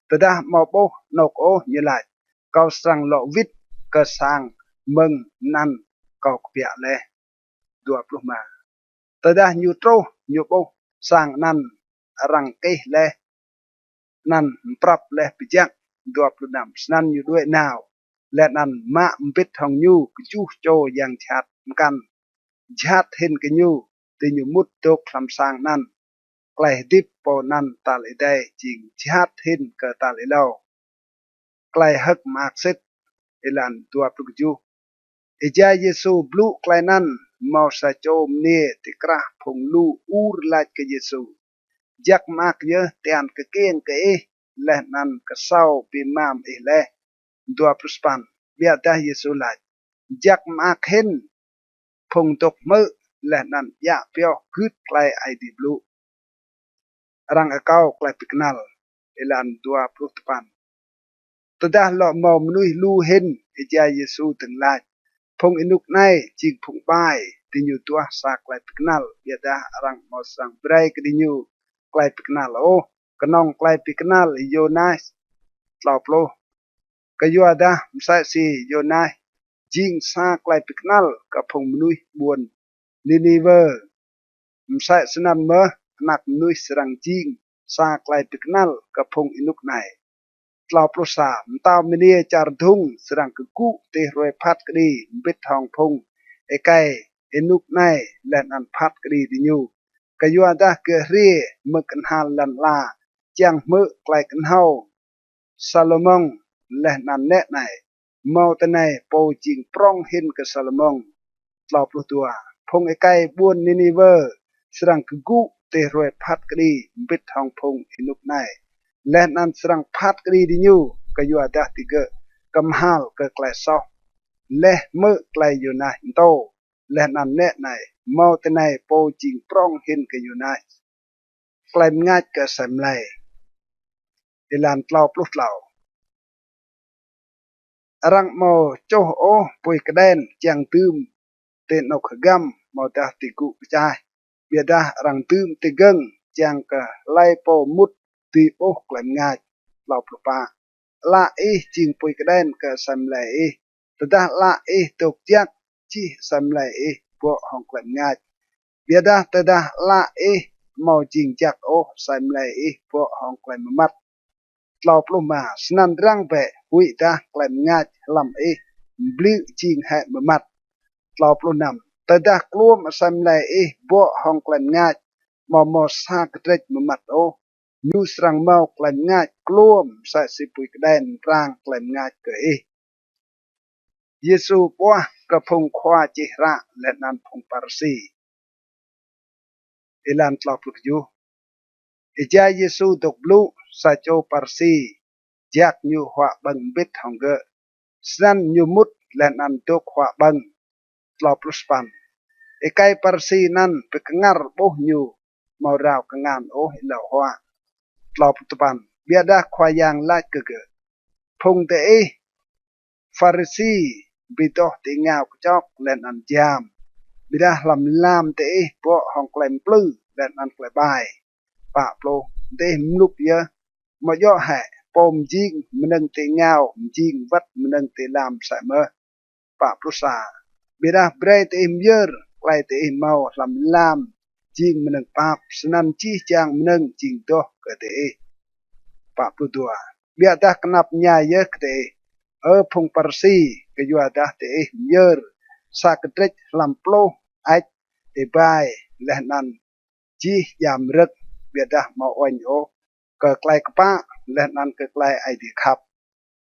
tới đây mò bố nộp ô như lại câu sang lộ vít cơ sang mừng năn câu bịa lẽ đùa lúc mà tới đây nhiều trâu nhiều bố sang năn răng cây lẽ năn prap lẽ bị chắc đùa lúc nằm năn nhiều đuôi nào lẽ năn mạ biết hồng nhu chú cho yang chặt căn jhat hin kenyu ti nyu mut tok lam sang nan klai dip po nan ta le dai jing jhat hin ka ta le lo klai hak mak sit ilan tua pugju eja Yesu blu klai nan mau sa chom ne ti kra phung lu ur la ke Yesu jak mak ye tian ke ken ke le nan ka sau pi mam le tua pruspan bia ta Yesu la jak mak hin phung tục mơ là nan ya pio küt klai ai di blu rang akau klai piknal elan dua prutpan tada lo mo mnui lu hen eja Yesu từng lai phung inuk nai jing phung bai ti nyu tua sa klai piknal ya da rang mo sang brai ke di nyu klai piknal o กนองไกลปิกนัลโยนาสลาวโปรกยัวดาไซซีโยนาจิงซาไกลปิกนัลกับพงมนุยบวนนินีเวอร์ไซสนันเมอนักมนุยสรังจิงซาไกลปิกนัลกับพงอินุกไนลาวโปรสามตาวมิเนียจารทุงสรังกกุเตรวยพัดกดีบิดทองพงไอไกอินุกไนและนันพัดกดีดิญูกยัวดาเกเรีมึกันฮาลันลาจังมือไกลกันเฮาซาโลมองและนันเนไนเมาตะไนโปจิงปรองเห็นกับซาโลมองลาวโปรตัวพงไอไกบวนนินีเวอร์สรังกกุเตรวยพัดกดีบิดทองพงอินุกไนและนันสรังพัดกรีดิญูกยัวดาติเกกำฮาลเกไกลซอและเมื่อไกลอยู่นะโตและนันเนไนเมาตะไนโปจิงปรองเห็นกับอยู่นะไกลง่ายกับสำไลดิลันเปล่าปลุกเหล่ารังโมโจโอปุยกระเด็นจังตืมเตนอกขกัมโมตาติกุกจายเบียดารังตืมติกังจังกะไลโปมุดตีโปไกลง่ายเหล่าปลุกปาละเอจิงปุยกระเด็นกับสำไลตดาละเอตกจักจีสำไลพวกห้องไกลง่ายเบียดาตดาละเอเมาจิงจักโอสำไลพวกห้องไกลมัดลาวปลุมาสนันรังเปหุยตาแกลมงาจลำบลิจิงให้มามัดลาวปลุนำแต่ดากลัวมาสำไลบ่ห้องแกลมงาจมอสากระเดมามัดโอนูสรังเมาแกลมงาจกลัวมใส่สิปุยกระเด็นร่างแกลมงาจเกเยซูปัวกระพงควาจิระและนันพงปารสีเอลันลาวปลุกอยู่อิจาเยซูตกบลูsa cho parsi jak nyu hwa bang bit hongge san nyu mut len an tok hwa bang tlo pluspan ekai parsi nan pekengar boh nyu mau rau kengan oh ilo hwa tlo putupan biada khwa yang la kege phung te farisi bitoh te ngao chok len an jam bidah lam te bo hong klem plu len an klem bai pa plo te mluk ye mà do hệ pom jing meneng te ngao jing vat meneng te lam sa mơ pa prusa bira bre te mier klai te mau lam jing meneng pap senan chi chang meneng jing to ke te pa prutua bia ta knap nya ye te phung parsi ke yua ta te mier sa ketrek lam plo ai te bai lehnan chi yam rek bia ta mau oin o ke klai kapa lenan ke klai ai di khap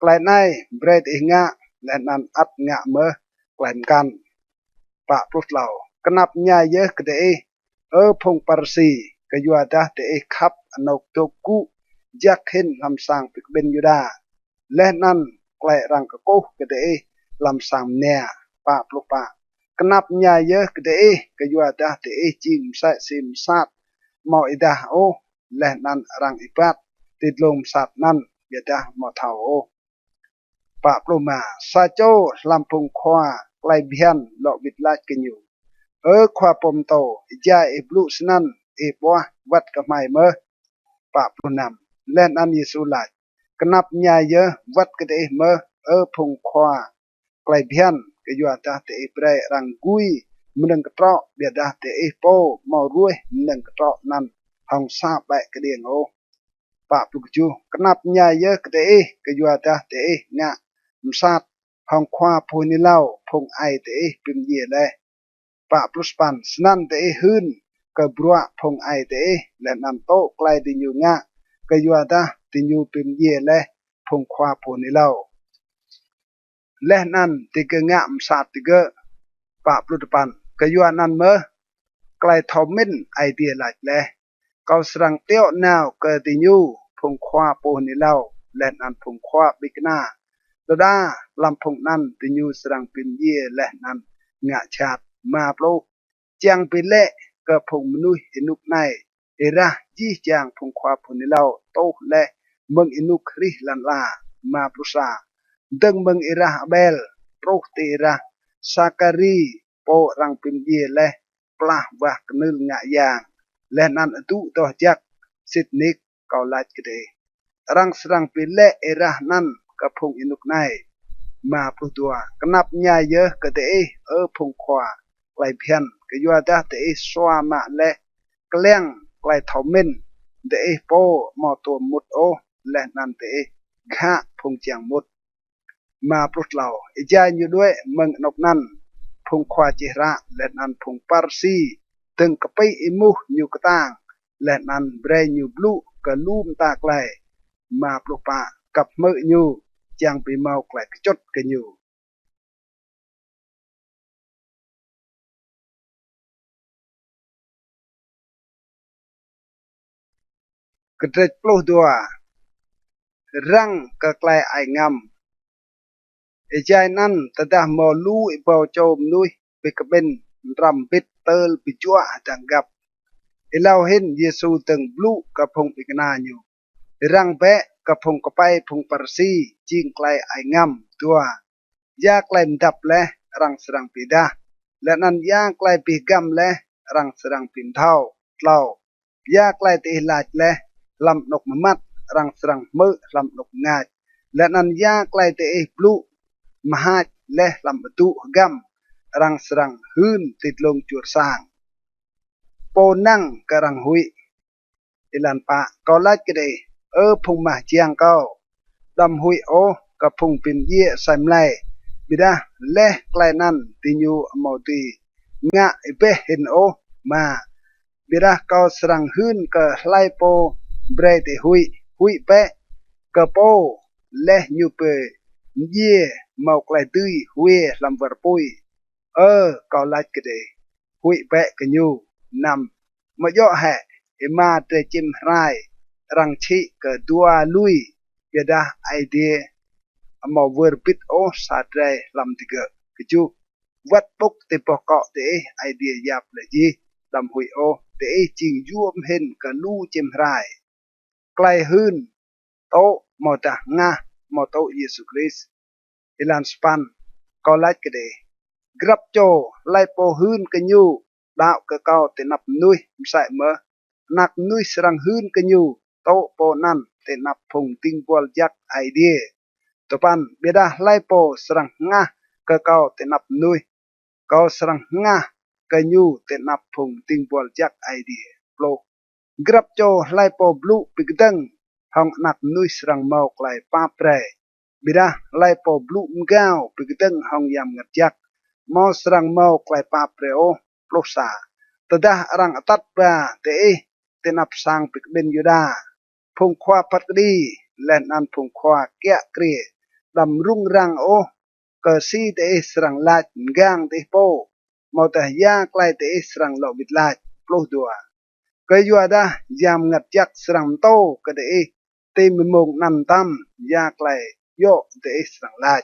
klai nai bread inga lenan at nga me klai kan pa prut lau kenap nya ye kede phung parsi ke yua da te khap anok to ku jak hin lam sang pik ben yuda lenan klai rang ke ko kede lam sang ne pa prut pa kenap nya ye kede ke yua da te jing sa sim sat mau ida o leh nan rang ipat tidlom sat nan biada mo thao pa ploma sa cho lampung khwa klai bian lo bitlat kenyu khwa pom to ja e blu snan e bwa wat ka mai me pa plonam len an yesu lai knap nya ye wat ke de me phung khwa klai bian ke yu ta te pre rang gui meneng ketro biada te po mo ruih meneng ketro nan hong sa ba ke ding o pa puju kenap nya ye ke yua ta te nga msat hong khwa phuni lau phung ai te pim ye le pa pluspan snan te hun ke brua phung ai te le nam to klai di nyu nga ke yua ta ti nyu pim ye le phung khwa phuni lau le nan te ke nga msat te ge pa pluspan ke yua nan me klai thomin ai dia lach le kau serang teo now ke ti nyu phung khwa po ni lau len an phung khwa bikna da lam phung nan ti nyu serang pin ye le nan nga chat ma plo chang pi le ke phung mnu inuk nai era ji chang phung khwa po ni lau to le meng inuk ri lan la ma prusa deng meng era bel pro ti ra sakari po rang pin ye le plah wa knul nga yang lenan tu to jak sitnik เกาลัดกันเดรังสรังปีเละเอระนั่นกับพงอินุกไนมาปลุตัวกนับญาเยอะกันเดพงขวาไกลเพียนก็ยัวดาเดสวามาเละกเลี้ยงไกลเท่ามินเดโปมอตัวมุดโอและนั่นเดข้าพงเจียงมุดมาปลุกเราอีจายอยู่ด้วยเมืองนกนั่นพงควาจิระและนันพงปาร์ซีตึงกะไปอิมุอยู่กระต่างและนันเบรยูบลูกะลูมตาไกลมาปลุกปะกับมืออยู่จางปีเมาไกลจดกันอยู่กระเดปลุกดัวรังกะไกลไองำไอ้ใจนั่นแต่ดามอลูไอ้เบาโจมนุยไปกระเป็นรำปิดเตลปิจัวจังกับไอ้เราเห็นเยซูตึงบลูกับพงปิกนาอยู่รังแปะกับพงกระไปพงปารซีจิงไกลไองำตัวยาไกลมดับและรังสรังปีดาและนั้นยาไกลปีกำและรังสรังปินเท่าเล่ายาไกลตีหลาดและลำนกมมัดรังสรังมือลำนกงาดและนั้นยาไกลตีบลูมหาดและลำประตูกำรังสรังหืนติดลงจุดสร้างโปนั่งกรังหุยอิลันปะก็ลัดกันเลยพงมาเจียงเก้าดำหุยโอกับพงเป็นเยี่ยใส่ไลบิดาและไกลนั้นติญูอมอตีงะเปเห็นโอมาบิดาเก้าสรังหืนกับไลโปเบรติหุยเปกับโปและญูเปเยี่ยเมาไกลตื้อหุยลำวรปุยก็ลัดกันเลยหุยเปกันญูนำมาย่อแห่มาเตจิมไรรังชีกับดัวลุยเบียดาไอเดียมาเวอร์ปิดโอสาใจลำติกกจูวัดปุกติปกเตไอเดียยับเลยจีลำหุยโอเตจิงยวมเห็นกับลู่จิมไรไกลหืนโตมอตางามอโตเยซูคริสต์อิลันสปันก็ไล่กันเลยกรับโจไล่โปหืนกันยูดาวกะเก่าเตนับนุยใส่เมื่อนักนุยสรังหืนกันยูโตโปนั่นเตนับพงติงบอลยักไอเดียตัวปันเบดาไล่โปสรังงากะเก่าเตนับนุยเก่าสรังงากันยูเตนับพงติงบอลยักไอเดียโปรกรับโจไล่โปบลูปิกดังห้องนักนุยสรังเมาไกลป้าเปรบิดาไล่ปอบลูกเก้าไปกระตึงห้องยำงัดยักมอสรังเมาไกลปาเปรโอปลุกษาแต่ดารังตัดบาเตเตนับสังไปกเป็นยูดาพงควาพัดดีและนันพงควาเกะเกรีดำรุ่งรังโอเกิดซีเตสรังลาดก้างเตโปมอแต่ยาไกลเตสรังหลอบิดลาดปลุกดัวก็ยูดายำงัดยักสรังโตก็เตเตมมงนันตัมยาไกลโยเตสังลาด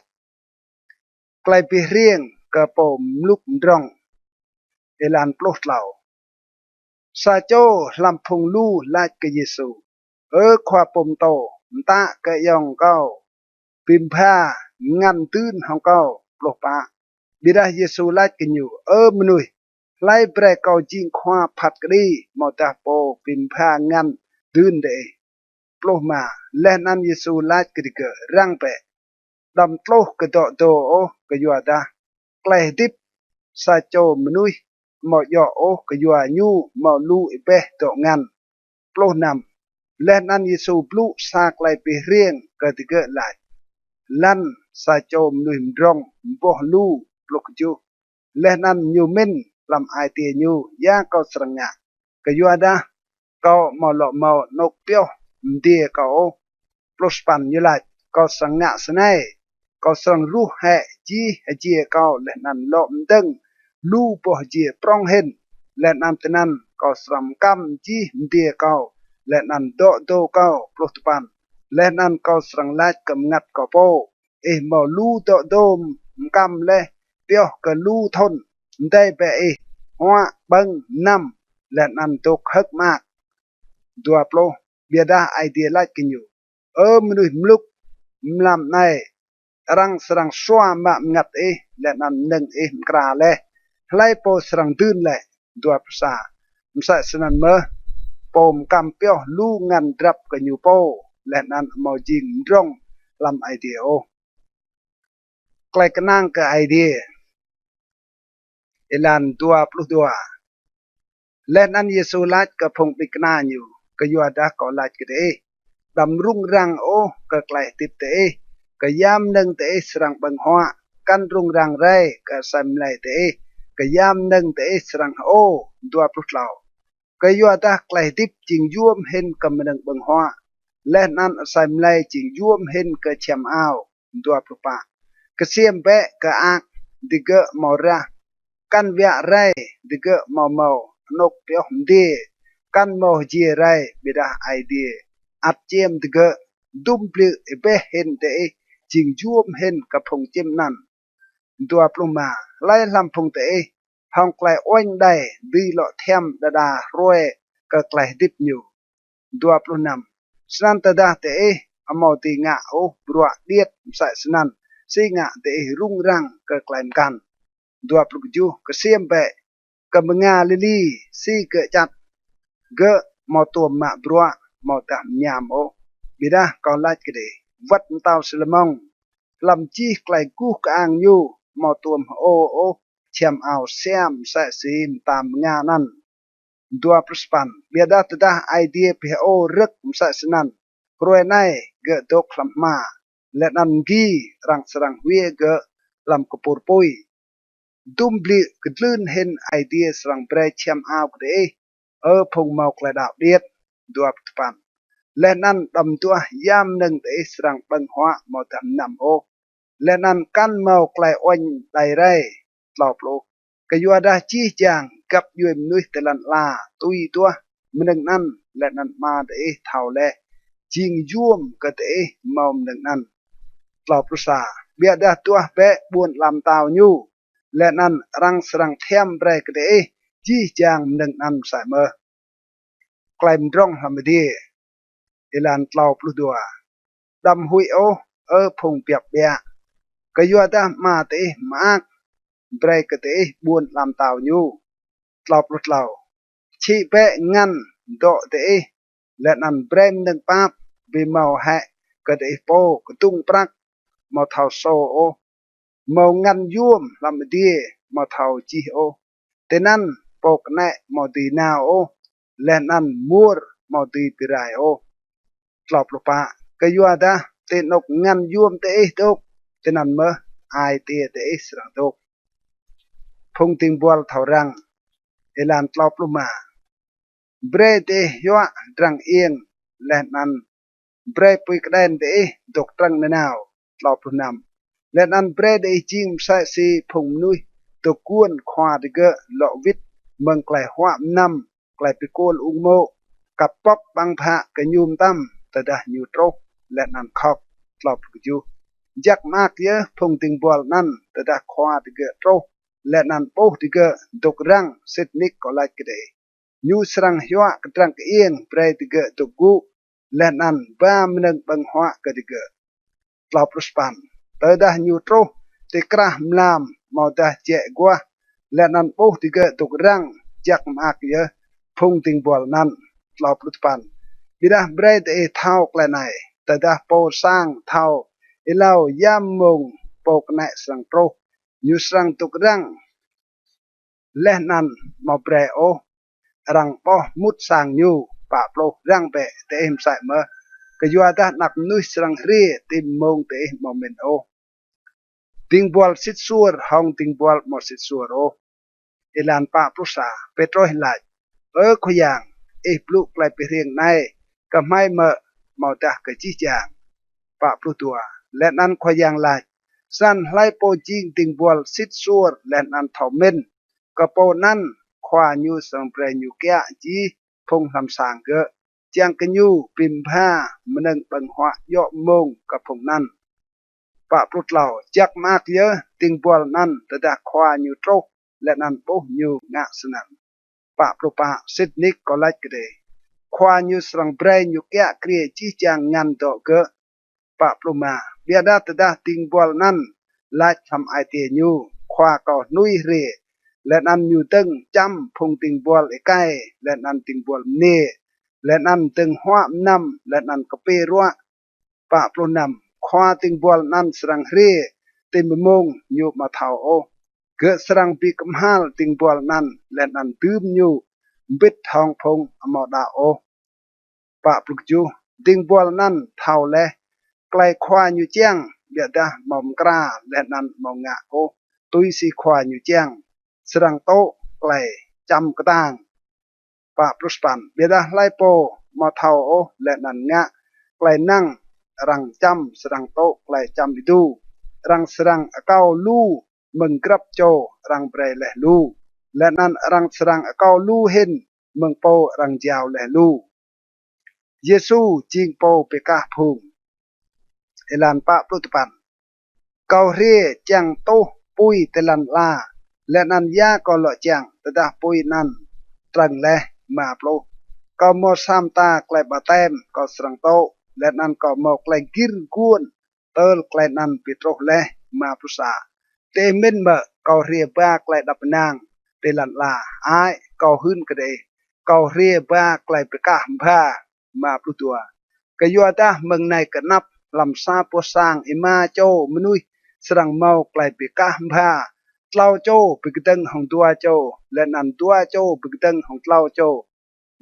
ไกลไปเรียงกระปมลุกดรองเอลานปลุกเหล่าซาโจลำพงลู่ลาดกะเยซูควาปมโตตะกะยองเก้าปิมผ้างันตื้นห้องเก้าปลุกปะบิดาเยซูลาดกันอยู่มนุยไล่เปรเก้าจิงควาผัดกรีมอตาโปปิมผ้างันตื้นเดปลุกมาและนันเยซูลาดกระดิกรังเปดำโตกระโดดโตโอกระยัวดาไกลดิบซาโจมนุยหมอยโอกระยัวยูหมอลูอิเปโตงันปลุกนำและนันเยซูปลุกซาไกลไปเรียงกระดิกหลายลันซาโจมนุยมดรองบ่ลูปลุกจูและนันยูมินลำไอเตียยูยาเกาสรงะกระยัวดาเกาหมอหลอหมอนกเปียวเดียเกาปลุกปันยูไลเกาสงะสนัยก็สังรู้แห่จีเจียเก่าและนันล้อมดึงลู่ปอเจียปรองเห็นและนันตนั้นก็สรำกำจีเดียเก่าและนันโดโดเก่าปลุกปันและนันก็สังลาดกำงัดก็โปมาลู่โดโดมกำและเปียวก็ลู่ทนได้ไปหัวบังนำและนันตกฮึกมากตัวโปรเบียดาไอเดียลาดกันอยู่มนุษย์มลุกมลำในรังสรังสวามางัดและนันหนึ่งกราเลไล่โปสรังดืนเลยตัวภาษาไม่ใช่สนันเมื่อ ปมกำเปียวลู่งันรับกันอยู่โปและนั้นมาจิงร่องลำไอเดียโอใกล้กันนั่งกับไอเดียเอลันตัวปลุกตัวและนั้นเยซูลัดกับพงปิกนาอยู่ก็ยัวดาก็ลัดกันเอดำรุ่งรังโอก็ไกลติดเตะก็ยามนึงเตะสรังบังหัวกันรุ่งรังไรก็สำไลเตะก็ยามนึงเตะสรังโอตัวปลุกเราก็ยัวดาไกลติดจิงยวมเห็นกำนึงบังหัวและนั้นสำไลจิงยวมเห็นก็เชมเอาตัวปลุกปะก็เสียมเปะก็อักดิเกมอระกันเวียไรดิเกมอเมานกเปียวหดีกันโมจีไรบิดาไอเดียอัดเจียมดิเกดุมปลือเบเห็นเตะจิงยวมเห็นกับพงเจียมนั้นตัวปลุมาไล่ลำพงเตะห้องไกลอ้อยได้ดีหล่อเทียมดาดารวยก็ไกลดิบอยู่ตัวปลุนำสนันตดาเตะอมอตีงะโอบรัวเดียดใส่สนันสิงะเตะรุ่งรังก็ไกลกันตัวปลุกจูก็เสียมเปะก็มงาลิลีสิเกจัดเกมอตัวมาบรัวมอตามยามโอบิดาก็ไล่กันเดวัดเตาสลมองลำจีไกลกู้กางอยู่มอตัวโอเชียมเอาเสียมใส่ซีมตามงานั้นตัวปรุสปันเบียดาตดาไอเดียเพโอรึกใส่สนันรวยในเกดกลำมาและนันกีรังสรังเวเกลำกปูรปุยดุมบลีกดลื่นเห็นไอเดียสรังเปรย์เชียมเอากเดพงเมากระดาบเดียดตัวปรุสปันและนั้นดำตัวยามหนึ่งเตสรังบังหัวมอดำนำโอและนั้นกันเมาไกลอ้อยไดไรตลอบโลกยัวดาจี้จางกับยวยมนุยตลันลาตุยตัวมันหนึ่งนั้นและนั้นมาเตเท่าและจิงยวมก็เตเมาหนึ่งนั้นตลอบรุษาเบียดาตัวเปะบวนลำตาวยูและนั้นรังสรังเทียมเบรกเตจี้จางหนึ่งนั้นใส่เมื่อไกลมร้องทำดีเอลันตลอปลุดัวดำหุยโอพงเปียบเบียก็ยัวดามาเตะมากเบรกเตะบวนลำตาวยูตลอปลุดเราชีเปะงันโดเตะและนั้นเบรมหนึ่งปั๊บวิมาแหะก็เตะโปกตุ้งปรักมาเท่าโซโอมางันยวมลำดีมาเท่าจีโอแต่นั้นปกแนะมาดีนาโอและนั้นมัวมาดีปิไรโอตลอบลูกปะก็ยัวดาเตนกงันยวมเตะตกเตนันเมื่อไอเตะสรังตกพงติงบัวเท่ารังเอลันตลอบลูกมาเบรเตยัวดังเอียงและนั้นเบรปุยกระเด็นเตะตกตรังนาวตลอบลูกนำและนั้นเบรเตจิมใส่สีพงนุยตะกวนควาดเกะหลอวิดเมืองไกลหัวนำไกลไปโกลอุโมกับป๊อบบังพะกะยูมตั้มตะดายูโตรและนั้นคอกตลอบลูกจูยักมากเยอะพงติงบัวนั้นตะดาควาดเกะโตรและนั้นโปติเกะตกรังเซตนิกก็ไล่กระเดยูสรังหัวกระดังเอียงเปรติเกะตกกูและนั้นบ้ามนึงบังหัวกระดิเกะตลอบรุสปันตะดายูโตรติกระมลามมาดาเจกัวและนั้นโปติเกะตกรังยักมากเยอะพงติงบัวนั้นตลอบรุสปันบิดาเบรดเท่าแกลไนตะดาโปสร้างเท่าเล่ายามมงปกแนสังโตรยูสรังตกรังและนั้นมาเบรโอรังปอมุดสางยูปะโปรรังเปเตมใส่เมื่อกยัวดานักนุยสรังเรียติมมงเตมอมเมนโอติงบัวสิทสัวห้องติงบัวมอสิทสัวโอเอลันปะปรุษาเปโตรเฮลัยขยังปลุกไกลไปเรียงในก็ไม่เมื่อมาตากะจีจางปะปลุตัวและนั้นขยังลายสันไลโปจิงติงบัวสิทสัวและนั้นทอมเมนกระโปนั้นควายูสังเปรยูแกะจีพงทำสางเกะเจียงกันยูปิมผ้ามนึงปังหัวยอมงกับพงนั้นปะปลุดเหล่าจักมากเยอะติงบัวนั้นตะดาควายูโตรและนั้นโปยูงะสนันปะปลุปะสิทนิกก็ไล่กระเดควายูสังเปรยูแกะเกรียจีจางงันโตเกะปะปลุมาเบียดาตะดาติงบัวนั้นไล่ทำไอเตียยูควาก็นุยเรและนั้นอยู่ตึงจำพงติงบัวไอไก่และนั้นติงบัวเน่ และนั้นตึงหัวนำและนั้นก็เปรัวปะปลุนำควาตึงบอลนั้นสรังเรติมมงอยู่มาเท่าโอเกิดสรังปีกมหัลตึงบอลนั้นและนั้นตื้มอยู่บิดทองพงอมอดาโอปะปลุกจูตึงบอลนั้นเท่าและไกลควาอยู่เจียงเบียดามอมกราและนั้นมองงะโอตุยสีควาอยู่เจียงสรังโตไกลจำกระต่างปะปลุสปันเบียดาไลโปมาเท่าโอและนั้นงะไกลนั่งรังจำสรังโตไกลจำบิดูรังสรังเก้าลู่มึงกรับโจรังเปรย์และลู่และนั้นรังสรังเก้าลู่เห็นมึงโปรังยาวและลู่เยซูจิงโปเปกาพุงเอลันปะปลุตปันเกาเรียจังโตปุยเตลันลาและนั้นยาก็ละจังตะดาปุยนั้นตรังและมาปลุก็มอสามตาไกลบาเต็มก็สรังโตและนั้นก็มอไกลกิรกวนเติลไกลนั้นปิโตรและมาปรุษาเตมินเบก็เรียบ้าไกลดับนางเตลันลาอายก็หื้นกระเดก็เรียบ้าไกลไปกะหผ้ามาปลุตัวก็ยัวตาเมืองในก็นับลำซาปัวสร้างอิมาโจมนุยสรังเมาไกลไปกะหผ้าเต้าโจไปกระตึงของตัวโจและนั้นตัวโจไปกระตึงของเต้าโจ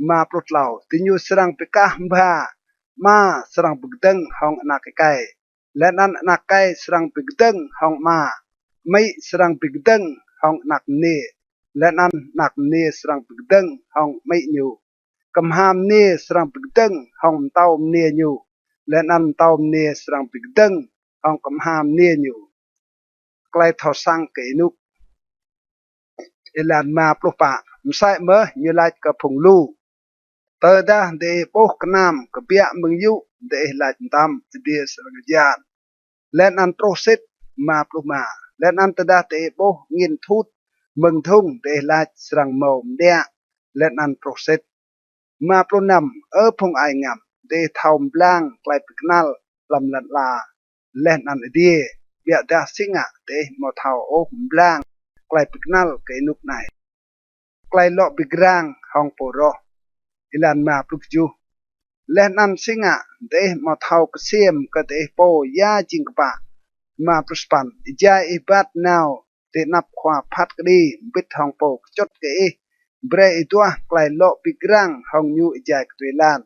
มาปลุดเหล่าติญูสรังไปกะหผ้ามาสรังไปกระตึงของอนาคไกและนั้นอนาคไกสรังไปกระตึงของมาไม่สรังไปกระตึงของนักเนและนั้นนักเนสรังไปกระตึงของไม่อยู่กำหามเนสรังไปกระตึงของเต้าเนอยู่และนั้นเต้าเนสรังไปกระตึงของกำหามเนอยู่ใกล้ทอสังเกนุกเอลันมาปลุกปะมใส่เมื่อยูไลกับผงลูเตอดาเดโปกนามกับเปียมึงยุเดไลตามเดียสรังยานและนั้นโตเซตมาปลุกมาและนั้นตะดาเตโปเงินทูดมึงทุ่งเดไลสรังมอมเดียและนั้นโปรเซตมาปลุกนำพงไองามเดทาวบลางไกลปิกนัลลำลันลาและนั้นเดียเบียดาสิงะเดมอทาวโอบลางไกลปิกนัลเกนุกไนไกลเลาะบิกรางห้องโปโรอิลันมาปลุกจูและนั้นสิงะเดมอทาวกเสียมกเดโปยาจิงกปะมาปลุสปันจาอิบัดนาวเดนับความพัดกดีบิดห้องโปกจดเกเบรอตัวไกลเลาะบิกรางห้องยูจายกตัวลาน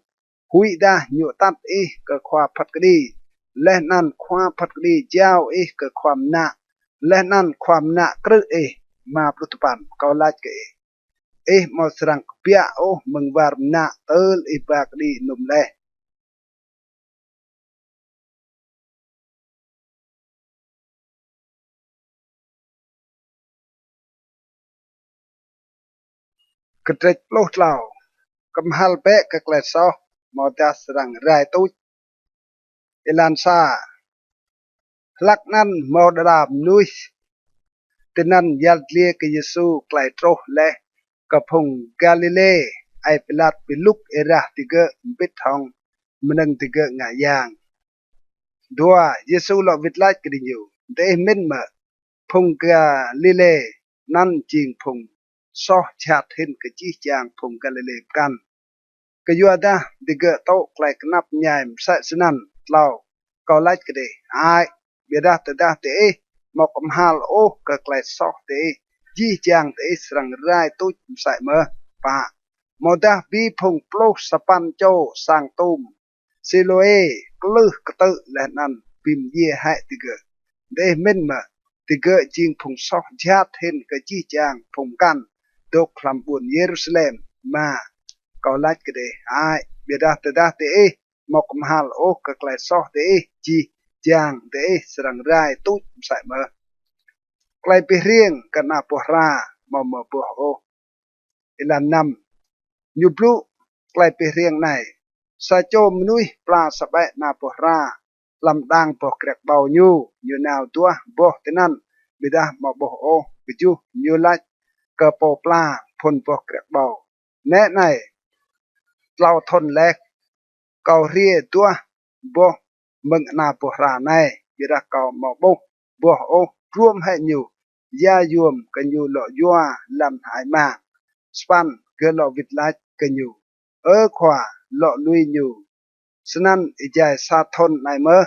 หุยดายูตัดก็ความพัดกดีและนั้นความพัดกดีเจ้าก็ความหนักและนั้นความหนักกรึมาปลุตปันก็ลาดเกมอสรังเปียโอมึงวารนาเตลบากดีนุมเลกระเจิดโลดเหล่ากำฮัลเปะกะเกลซอมอดาสรังไรตุยเอลันซาลักนั้นมอดรามนุยตินันยัลเลียกเยซูไกลโตรและกะพงกาลิเลไอเปลัดปิลุกเอระติเกบิดทองมนังติเกงายางดัวเยซูลอวิดไลกดิยูเดมินมาพงกาลิเลนั่นจริงพงซอชาติเห็นกะจีจางพงกาลิเลกันกะยัวดาติเกโตไกลกนับใหญ่ใส่สนันเล่าก็ไลกเดไอเบียดาตดาเตมอกมฮัลโอกะไกลซอเตจีจางเตสรังไรตุยใส่เมื่อปะโมดาบีพงโปลสปันโจสังตุมซิโลกลือกระตือและนั้นปิมเย่ให้ติเกเดมินมาติเกจิงพงซอกญาติเห็นกะจีจางพงกันดกคลำบุญเยรูซาเล็มมาก็ลัดกะเดไอเบียดาตดาเตมอกมฮัลโอกะไกลซอเตจีจางเตสรังไรตุยใส่เมื่อไกลไปเรียงกันนาปรามอมปโออิลันนำยูบลูไกลไปเรียงในซาโจมนุยปลาสบะนาปราลำดังปกเกรกเบาอยู่แนวตัวบ่เทนันบิดามาบ่โอบิจูยูไลกะโปปลาพนปกเกรกเบาแน่ในเราทนแลกเกาเรียตัวบ่มึงนาปราในบิดาเกามาบ่โอร่วมให้อยู่ยายวมกันอยู่หล่อยัวลำหายมาสปันเกลอวิดไลกันอยู่ขวา เลาะลุยอยู่ฉะนั้นอีใจสาทนในเมื่อ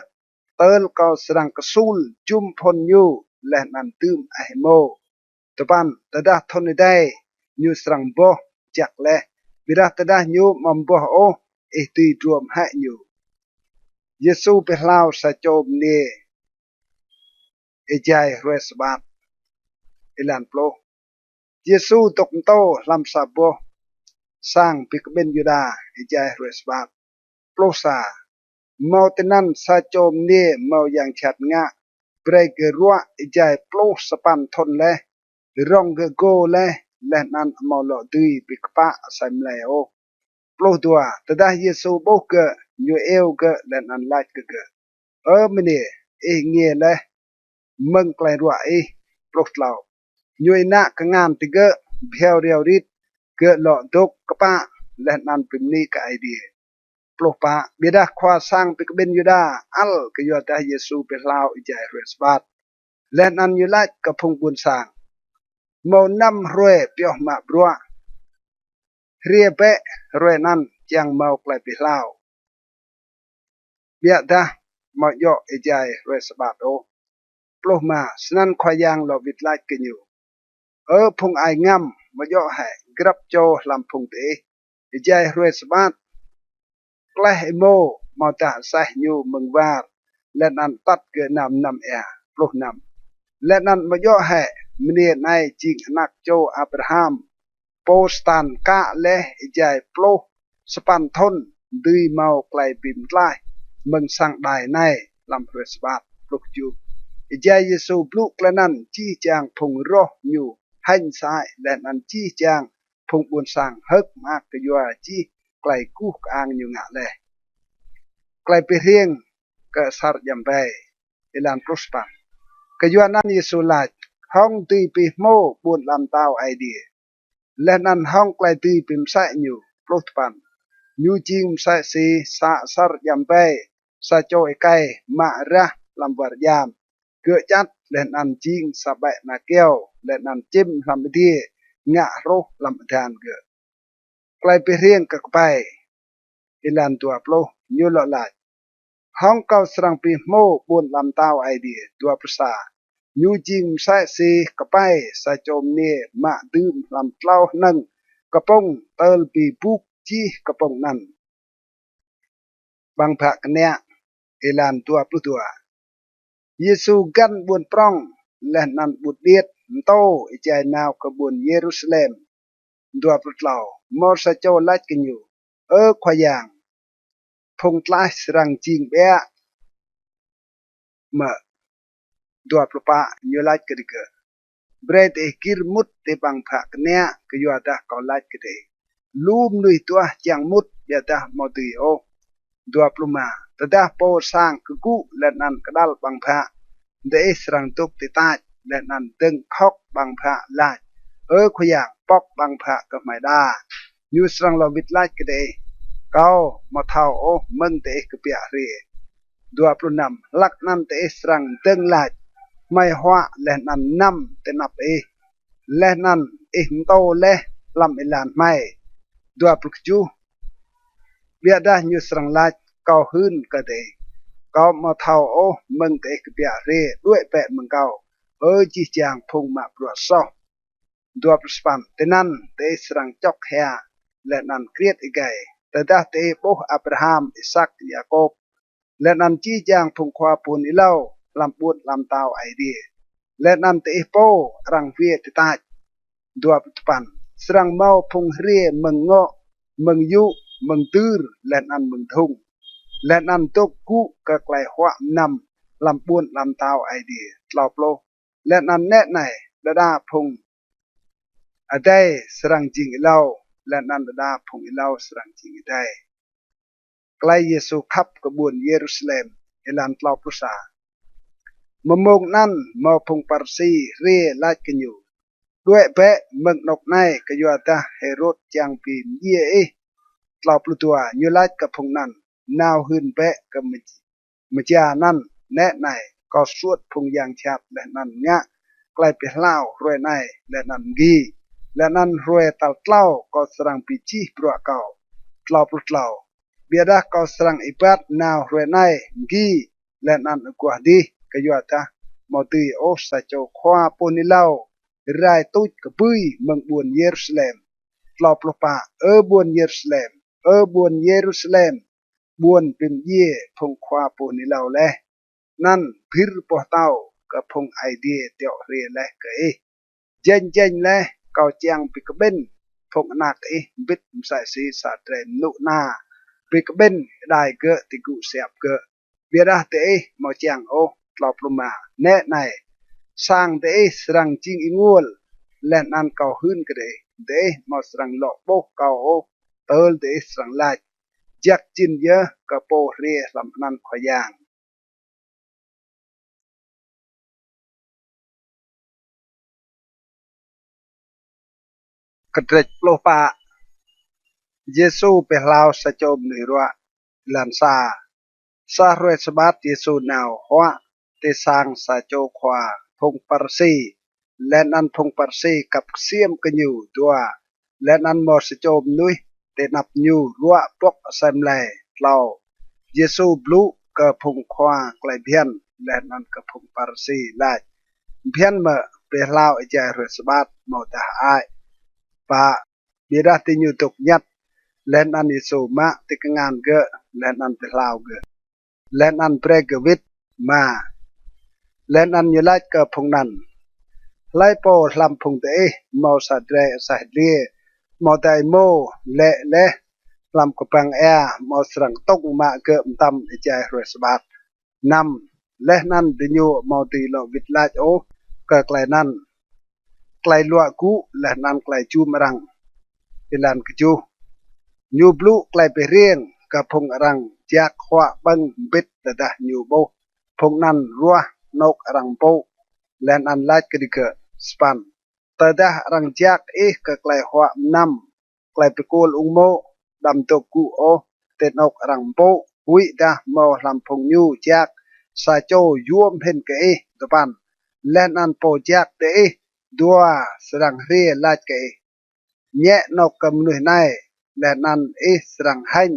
เติลก็สรังกระสูลจุมพลอยู่และนันตืมไอโมตะปันตะดาทนได้อยู่สรังบ่จักและบิดาตะดาอยู่มัมบ่โอเอตุยรวมให้อยู่เยซูไปลาวสะโจมเนอีใจรวยสบาดอิลันโปรเยซูตกโตลำสาบสร้างปิกเบนยูดาอีใจรวยสบาดโปรซาเมาเตนันสะโจมเนเมาอย่างฉัดงะเบรกรัวอีใจโปรสปันทนและรองโกและนันเมาหลอดุยปิกปะไซมเลโอโปรตัวตะดาเยซูโบกะยูเอลกะและนันไลกะมเนเอเงียและมึงไกลรัวโปรเหล่ายุยนะกงานติเกะเพียวเรียวริดเกะหลอดกกะปะและนันปิมนีกะไอเดียโปรปะเบียดาควาสร้างปิกเบนยูดาอัลกะยูตาเยซูเปลาวอิจายเรสบาดและนันยูไลกะพงบุญสร้างเมานำรวยเปียวมาบรัวเรียเปะรวยนั้นจังเมาไกลเปลาวเบียดามาโยอิจายเรสบาดโอปลุกมาสนั่นควายางเราวิดไลกันอยู่พงไองำมาโยให้กรับโจลำพงเตอิจายรวยสบาดใกล้โมมาตาใส่อยู่เมืองวาดและนันตัดเกิดนำปลุกนำและนันมาโยให้มเนียในจิงนักโจอับราฮัมโปสตันกะและอิจายปลุกสปันทนดุยเมาไกลปิมไลมึงสั่งได้ในลำรวยสบาดปลุกอยู่อิจายเยซูปลุกและนันจี้จางพงรออยู่ให้สายและนันจี้จางพงบุญสั่งฮึกมากกยัวจี้ไกลกู้กางอยู่งะเลยไกลไปเรียงก็สารยำไปอิลันปรุสปันกยัวนั้นเยซูลาห้องตีปีโมบุญลำเต้าไอเดียและนั้นห้องไกลตีปิมใส่อยู่ปลุกปันยูจิมใส่สีสาสารยำไปสะโจไอไกมาระลำวารยามเกิดจัดและนันจิงสะใบนาเกียวและนันจิ้มลำดีงะโรลำทานเกิดไกลไปเรียงกับไปอิลันตัวโปรยูโลลาห้องเก่าสรังปีโมบุญลำเต้าไอเดียตัวภาษายูจิมใส่สีกับไปสะโจมเนมาดื่มลำเต้านั่งกระปงเติลปีบุกจีกระปงนั้นบางพระกันเนี่ยอิลันตัวผู้ตัวเยซูกันบุญปรองและนันบุตรเดียดโตอิจายนาวกบุญเยรูซาเล็มตัวผู้เล่ามอสโจลัดกันอยู่ขวายางพงทลายสรังจิงเบะมาตัวผู้ปะยูลัดกันเกอเบรดกิรมุดเตบังพระกันเนี่ยก็ยูอาดะก็ลัดกันเดลูมนุยตัวจังมุดยาดะมอตุยโอตัวผู้มาตะดาโปสร้างกุและนันกระดัลบังพระเดสรังตุกติตาและนันตึงคอกบังพระลาดขยางปอกบังพระก็ไม่ได้ยูสรังเราวิดลาดก็ได้เกามาเท่ามึงเตะก็เปียเรียตัวผู้นำลักนันเตสรังตึงลาดไม่หัวและนันนำเตนับและนันโตและลำอิลานไม่ตัวผู้จูเบียดายูสรังลาดเกาหืนก็ได้เกามาเท่ามึงเตะกเปียเรด้วยแปะมึงเกาจีจางพงมาปลวดซอตัวปสปันเตนันเตสรังจอกเฮียและนันเครียดอีกไงแต่ดาเตโบอับราฮัมอิสักยาโคบและนันจีจางพงควาปูนอิเล่าลำปูนลำเตาไอเดียและนันเตโปรังเวียติตาตัวปสปันสรังเมาพงเรียมึงเงาะมึงยุมึงตื้อและนันมึงทุ่งและนันตกกุกะไกลหัวนำลำปูนลำเตาไอเดียตลอดโลและนันแน่ไหนดาพงอได้สรังจริงเล่าและนันดาพงเล่าสรังจริงได้ใกล้เยซูขับกบวนเยรูซาเล็มเอลันตลอดภาษามมงนั้นมาพงปาร์ซีเรียลาดกันอยู่ด้วยเปะมึงนกในกยัวตาเฮโรดจังปีมเย่ตลอดตัวยูลาดกับพงนั้นนาวหืนเปะกับมจานั้นแน่ไหนก็สวดพงอย่างชัดและนันเนี้ยใกล้ไปเล่ารวยในและนันกีและนันรวยตัลเล่าก็สรังปีจีปลัวเก่าตลอดเล่า biada kau serang ibat now renai gi lenan kuah di kayuata moti o sacho khwa ponilau rai tut kepui mengbuan Yerusalem tlop lopa buan Yerusalem buan Yerusalem buan pim ye phong khwa ponilau le nan phir po tau ka phong idea teo re le ke jen jen le kau chiang pi ka ben phong na ke bit sai si sa tren nu na pi ka ben dai ke ti gu siap ke bia dah te mo chiang o tlop luma ne nai sang te serang ching ingul len an kau hun ke de mo serang lo bo kau o tol te serang lai jak chin ye ka po re lam nan khoyang kedrek ploh pa Yesu pehlau sachom ni ruwa lan sa ruet sebat Yesu nào hoa te sang sa cho khoa phong parsi len an phong parsi kap siam kanyu tua len an mo sachom nui te nap nyu ruwa pok sam le lau Yesu blu ka phong khoa klai bian len an ka phong parsi lai bian ma pehlau ja ruet sebat mo ta ai pa bida te nyu tok nyat len an Yesu ma te kangan ge len an pehlau ge len an pregawit ma len an nyelaj ke phong nan lai po lam phong te mo sa dre sa lie mo dai mo le lam ko pang mo srang tong ma ke tam jai resbat nam le nan de nyu mo ti lo vit laj o ke klai nan klai lua ku le nan klai chu marang ilan ke chu nyu blu klai pe rieng ke phong rang jak khwa bang bit da nyu bo phong nan rua nok rang po len an laj ke dike span tada rang jak ke klai hwa nam klai pe kul ung mo dam to ku o te nok rang po hui da mo lam phong nyu jak sa cho yuom hen ke to pan len an po jak te dua serang re laj ke nhẹ nok cầm nui này len an serang hain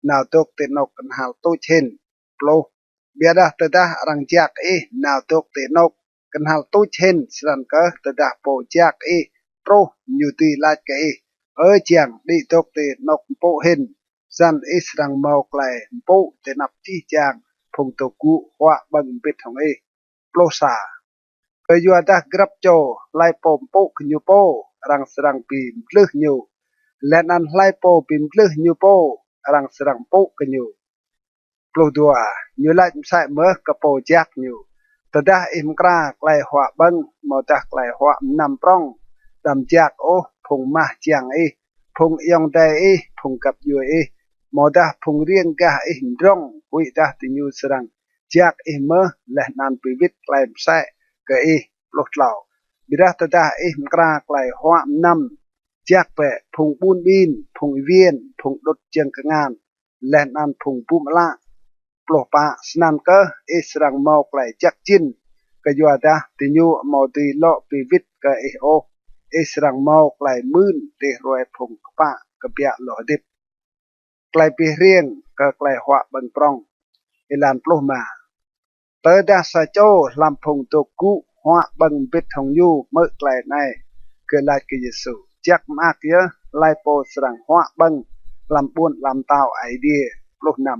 nào tok te nok kan hal to chen plo biada tada rang jak nào tok te nok kan hal to chen sran ka tada po jak pro nyu ti laj ke chiang di tok te nok po hen san srang mau klai po te nap ti chang phong to ku hwa bang bit hong plo sa ke yu da grab cho lai pom po nyu po rang srang pi leh nyu len an lai po pim leh nyu po rang srang po ke nyu plo dua nyu lai sai me ka po jak nyu tada im kra klai hwa bang mo ta klai hwa nam prong dam jak o phong ma chiang phong yong dai phong kap yu mo da phong rieng ga rong hui da ti nyu srang jak me le nan pi vit klai sai ke lo tlau bida tada im kra klai hwa nam jak pe phong bun bin phong viên phong đốt chiang kangan len an phong pum la ploh pa snan ke serang mau klai jak chin ke yuada ti nyu mau ti lo pi vit ke o serang mau klai mun ti roi phong pa ke pia lo dip klai pi rieng ke klai hwa bang prong ilan ploh ma te da sa cho lam phong to ku hwa bang bit hong yu me klai nai ke la ke Yesu jak mak ye lai po serang hwa bang lam buon lam tau idea ploh nam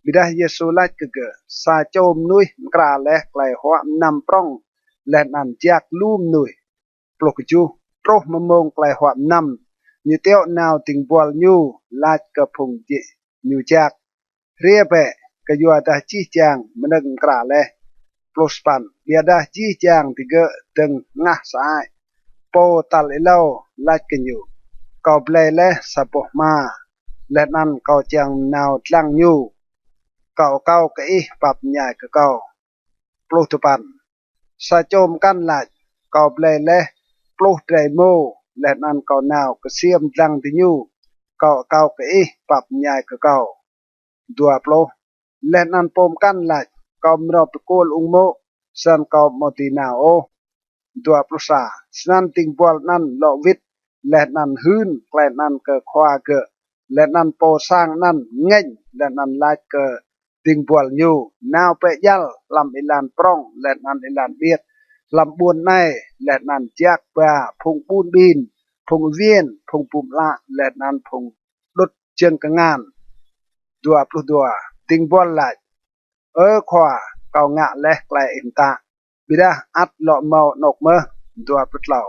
bidah Yesu laj ke sa chom nui kra le klai hwa nam prong len an jak lum nui ploh ke chu troh mamong klai hwa nam như teo nào tình bual nyu laj ke phung ji nyu jak ria pe ke yu da chi chang meneng kra le ploh span bia da chi chang tiga teng ngah sai po tal elo laj ke nyu kau ble le sapoh ma len an kau chang nào tlang nyu kau ke pap nyai ke kau ploh tupan sa chom kan laj kau ble le ploh drai mo len an kau nào ke siam tlang ti nyu kau ke pap nyai ke kau dua ploh len an pom kan laj kau mro pe kol ung mo san kau mo ti nào o dua ploh sa snan ting bual nan lo vit len an hun klen an ke khwa ke และนั้นโปสร้างนั้นเง่งและนั้นลายเกอติงบัวอยู่นาวเปยัลลำอิลานปรองและนั้นอิลานเบียดลำบุญในและนั้นจักป่าพงปูนบินพงเวียนพงปุ่มละและนั้นพงดุดเจียงกงานดัวปลุดัวติงบัวไหลขวาเกางะและไกลเอ็มตาบิดาอัดหล่อเมานกเมอดัวปลุดเหล่า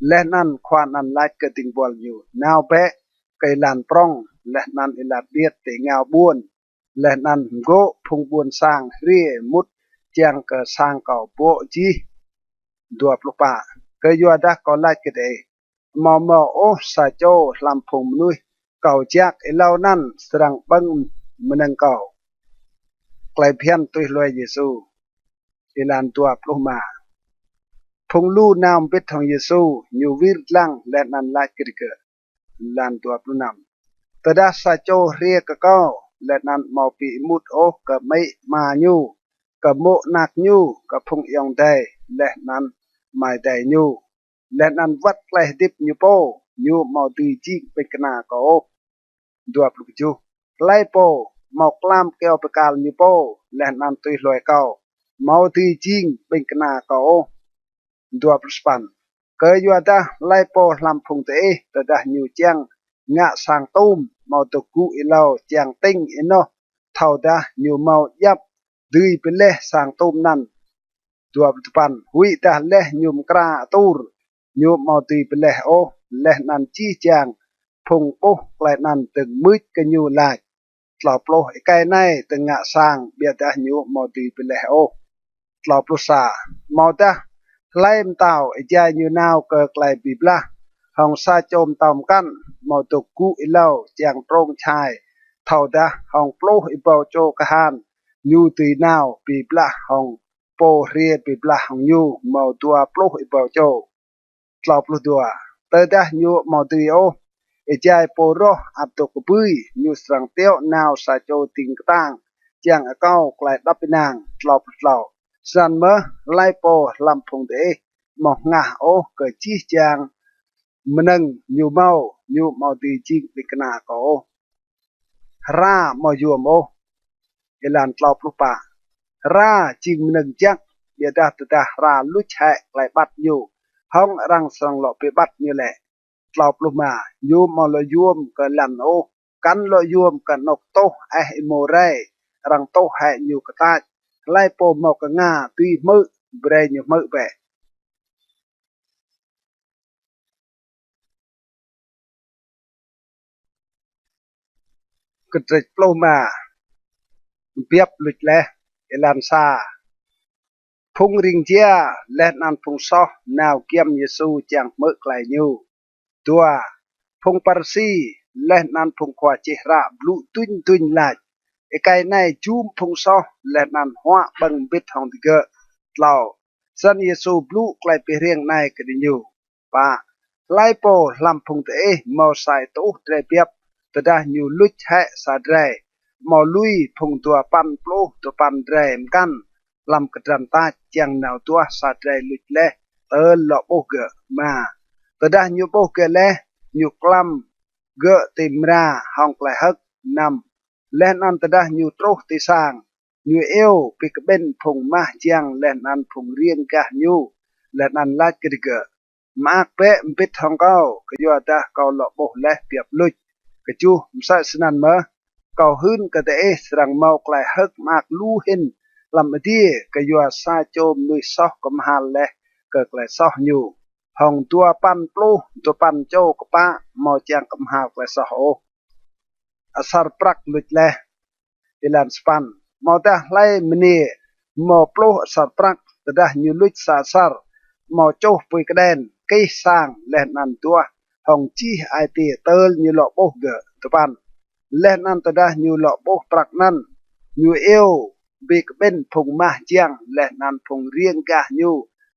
และนั้นควานั้นลายเกติงบัวอยู่นาวเปไกลานปรองและนั้นอิลานเบียดเตงาวบุญและนั้นโกพงบุญสร้างเรียมุดเจียงเกสร้างเก่าโปจีดัวปลุปะเกยยัวดักก็ไล่กันเองมอโอซาโจลำพงมนุยเก่าจากไอเหล่านั้นสรังบังมันงเก่าไกลเพียนตุยลอยเยซูอิลานตัวปลุมาพงลู่นามเป็ดของเยซูอยู่วิรลังและนั้นไล่กันเกลานตัวปลุนำแต่ดาซาโจเรียกก็และนั้นมอปีมุดโอก็ไม่มาอยู่ก็โมนักอยู่ก็พงยองได้และนั้นไม่ได้อยู่และนั้นวัดไกลดิบอยู่โปอยู่มอตีจีเป็นกนาก็ดัวปลุกจูไล่โปมอกลามเกลประกาศอยู่โปและนั้นตุยลอยเก่ามอตีจีเป็นกนาก็ดัวปลุกสปันเกยยัวดาไล่โปลำพงเตะแต่ดาอยู่เจียงงะสังตุ้มมอตะกูอิเลาเจียงติ้งอินโนเท่าดาอยู่มอยับดื้อเป็นเล่สังตุ้มนั้นตัวปัจจุบันหุยตาเล่ยุมกราตูรยุมมอตีเป็นเล่โอเล่นันจี้จางพงโปไกลนันตึงมืดกันอยู่หลายตลอดโปรไกลในตึงงะสร้างเบียดายุมอตีเป็นเล่โอตลอดโปรซามอตาไล่มเต่าไอใจอยู่นาวเกิดไกลปีบละห้องซาโจมตอมกันมอตกูอิเลาเจียงโปรงชายเท่าดาห้องโปรอิเบาโจกหานยูตีนาวปีบละห้องโปเรียปีบละห้องยูมอตัวโปรอิเบาโจกลอบลูตัวเตอดายูมอตีโอไอใจโปโรอับตกปุยยูสังเตียวนาวซาโจติงตังเจียงเก้าไกลดับเป็นนางกลอบเหล่าสันเมอไล่โปลำพงเตะหมอกงะโอเกิดจี้จางมันนึงอยู่เมาอยู่เมาตีจิงปิกนาโกร่ามอยัวโมเอลันกลอบลูกป่าร่าจิงมันนึงจักเบียดาตดาร่าลุแฉะไกลบัดอยู่ห้องรังสังหลอไปบัดอยู่แหละกลอบลูกมาอยู่มอลยัวมกันลันโอกันลยัวมกันนกโตไอโมเรรังโตแหอยู่กระตาไล่โปมอกงาตุยมือเบรยมือแบะกระติกโปมาเปียบหลุดแล้วเอลันซาพุงริงเจียและนันพุงซอแนวเกียมเยซูจางมือไกลอยู่ตัวพุงปาร์ซีและนันพุงขวาเจระบลูตุนลายไอไกในจูมพุงซอและนันหัวบังบิดของติเกอเหล่าสันเยซูบลูไกลไปเรียงในกระดิ่งอยู่ป่าไล่โปลำพุงเตะมอใส่ตู้เตะเปียบแต่ได้อยู่ลุดแหะสาดไรมอลุยพุงตัวปันโปลตัวปันแรมกันลำกระดันตาเจียงแนวตัวสาดไรลุดเละหลอกโบเกอมาแต่ได้อยู่โบเกอเละอยู่กลัมเกอติมราห้องไกลฮักนำและนันแต่ได้อยู่โตติสางอยู่เอวปิกเบนพงมาเจียงและนันพงเรียงกะอยู่และนันลาดกระดิกมากเป๊ะปิดทองเก้าก็ยัวดาเกาหลอกโบและเปียบลุดกระจูมใส่สนันเมอเกาหื้นกระเตะสรังเมาไกลฮักมากลู่เห็นลำดีก็ยัวซาโจมลุยซอกกำหันและเกิดไกลซอกอยู่ห้องตัวปันปลูตัวปันโจกป้ามอเจียงกำหาวไกลซอกอาสารปรักลุดและดิลันสปันมอตาไล่มณีมอปลูอาสารปรักแต่ได้ยูลุดสาสารมอโจปุยกระเด็นกี่สร้างและนันตัวห้องจีไอตีเติลยูหลอกโบเกอตัวปันและนันตัวได้ยูหลอกโบปรักนั้นยูเอวบิกเป็นพงมาเจียงและนันพงเรียงกะยู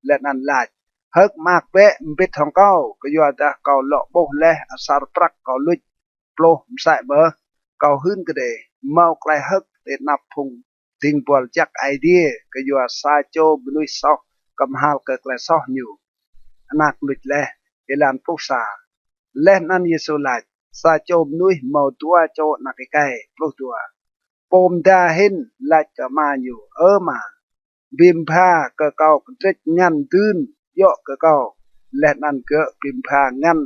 และนันลายฮึกมากเป๊ะปิดทองเก้าก็ยัวดาเกาหลอกโบและอาสารปรักเกาลุดโปรใส่เบอร์เกาหื้นกระเดเมาไกลฮึกเตนับพงติงบอลจักไอเดียก็ยัวซาโจบลุยซอกกำหาวเกิดไกลซอกอยู่นักลุดและเอลันพุกษาและนันเยซูลาย ซาโจมนุยเมาตัวโจนักไก่ปลุกตัวปมดาเห็นลัดก็มาอยู่มาบิมพากะเก่ากระจิกงันตื่นเยาะกะเก่าและนั่นเกะบิมพางัน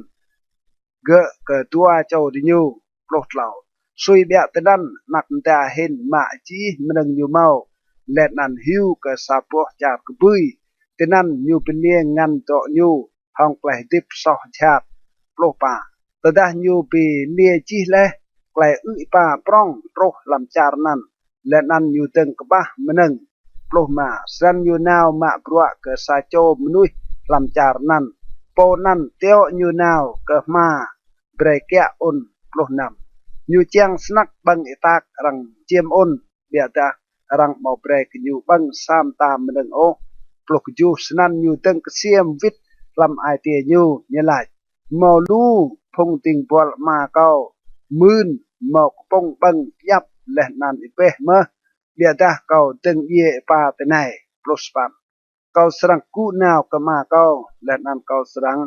เกะกะตัวเจ้าดิยูปลุกเหล่าซุยเบียตะนั้นนักดาเห็นมาจีมนึงอยู่เมาและนั่นหิวกะสาปอกจากกะบุยตะนั้นอยู่เป็นเลี้ยงงันโตอยู่ห้องไกลดิบสอชาบปลุกป่าตะดาอยู่ปีเลียจีแลไกลอึป่าปร้องโรลำจารนั้นและนั่นอยู่ตึงกะบะมนึงปลุกมาสันอยู่นาวมาปลัวกะสาโจมนุยลำจารนั้นโปนั้นเตียวอยู่นาวกะมาเบรกะอุนปลุกนำอยู่เจียงสนักบังอิตากรังเจียมอุนเบียดารังเมาเบรกอยู่บังสามตามมนึงโอปลุกอยู่สนันอยู่ตึงกะเสียมวิทลำไอเตียอยู่เนี่ยหลายเมาลูพงติงปวลมาเก้ามื่นหมอกปงบังยับและนันอิเปเมเบียดาเก้าตึงเยปาเตไนปลุสปันเก้าสรังกูนาวกะมาเก้าและนันเก้าสรัง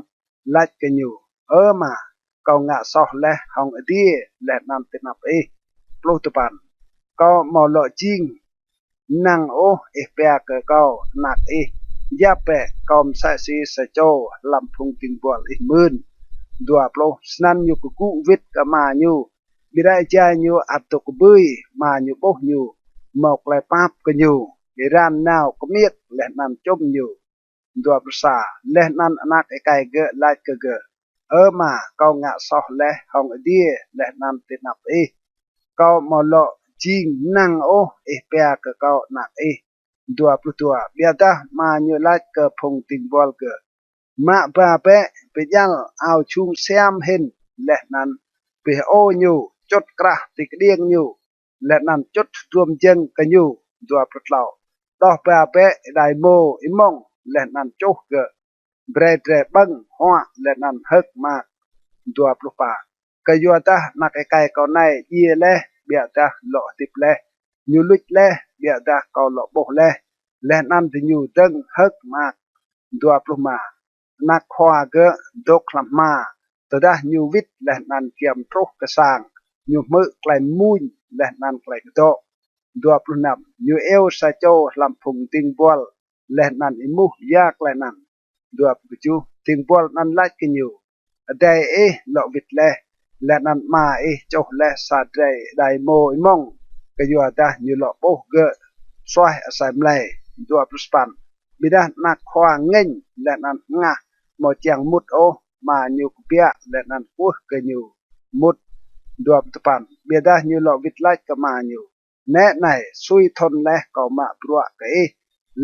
ลัดกันอยู่มาเก้างะซอและห้องอดีและนันเตนับปลุตปันเก้าเมาเลจิงนังโอเปียกะเก้าหนักยาเปะกอมสะซีสะโจลำพุงติงบวลมื่นดัวโปรสนันอยู่กุวิทกะมาอยู่บิได้ใจอยู่อัตตกบุยมาอยู่โบอยู่หมอกไหลปาบกันอยู่อิรานนาวกเมียดและนันจมอยู่ดัวประสาและนันอนักไอไก่เกะไลเกะมาเกางะซอและห้องอดีและนันตินับเกามาโลจิงนังโอเปียกะเกาหนักดัวปลุตัวเบียดามาอยู่ไลเกะพงติงบอลเกะมาบาเปะไปยัลเอาชุมเสียมเห็นและนั้นไปโออยู่จดกระติกเดียงอยู่และนั้นจดรวมเจงกันอยู่ดัวปลุกเราดอกบาเปะได้โมอิมองและนั้นโจกเกะเบรดบังหัวและนั้นฮึกมากดัวปลุกป่ากยัวตานักไก่เกาในเยเลเบียดาหล่อติบเลยูลุดเลเบียดาเกาหล่อโบเลและนั้นถึงอยู่ตึงฮึกมากดัวปลุกมานักขวาเกะดกลำมาตดายูวิทและนันเกียมทรกกระสางยูมือไกลมุนและนันไกลกระโตดัวปลุกนำยูเอลซาโจลำพุงติงบอลและนันอิมุยากและนันดัวปลุกจูติงบอลนันไล่กันอยู่ได้หลอวิทและนันมาโจและซาได้ได้โมอิมองก็ยูตายูหลอโบเกะสวยอาศัยมเลยดัวปลุกปันบิดานักขวาเงินและนันงะหมดจังมุดมาอยู่เปียและนั้นพูดกันอยู่มุดดวบตะปันเบียดาอยู่หลอวิทไลก็มาอยู่แน่ไหนซุยทนและก็มาปลัวกัน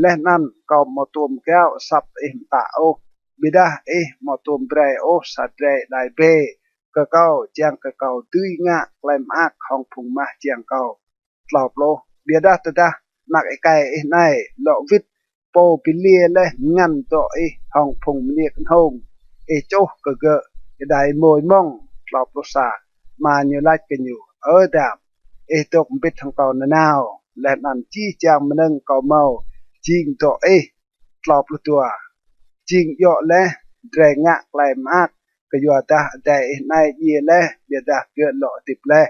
และนั้นก็มาตุมแก้วสับตาบิดามาตุมเบรสัตเรได้เบก็เก้าเจียงก็เก้าตื้ยงะแกลมอักของพุงมาเจียงเก้าตลอบโลเบียดาตะดานักไก่ในหลอวิทโปปิเลียและงันตัวห้องพุงเนียกันห้องโจกเกะได้โมยมองตลอบโลซามาอยู่ไล่กันอยู่ดามตกปิดทางเก่านาวและนั่นจี้จางมันนึงเก่าเมาจิงตัวตลอบตัวจิงย่อและแรงะไกลมากก็อยู่ตาได้ในเยและเบียดาเกะหล่อติบและ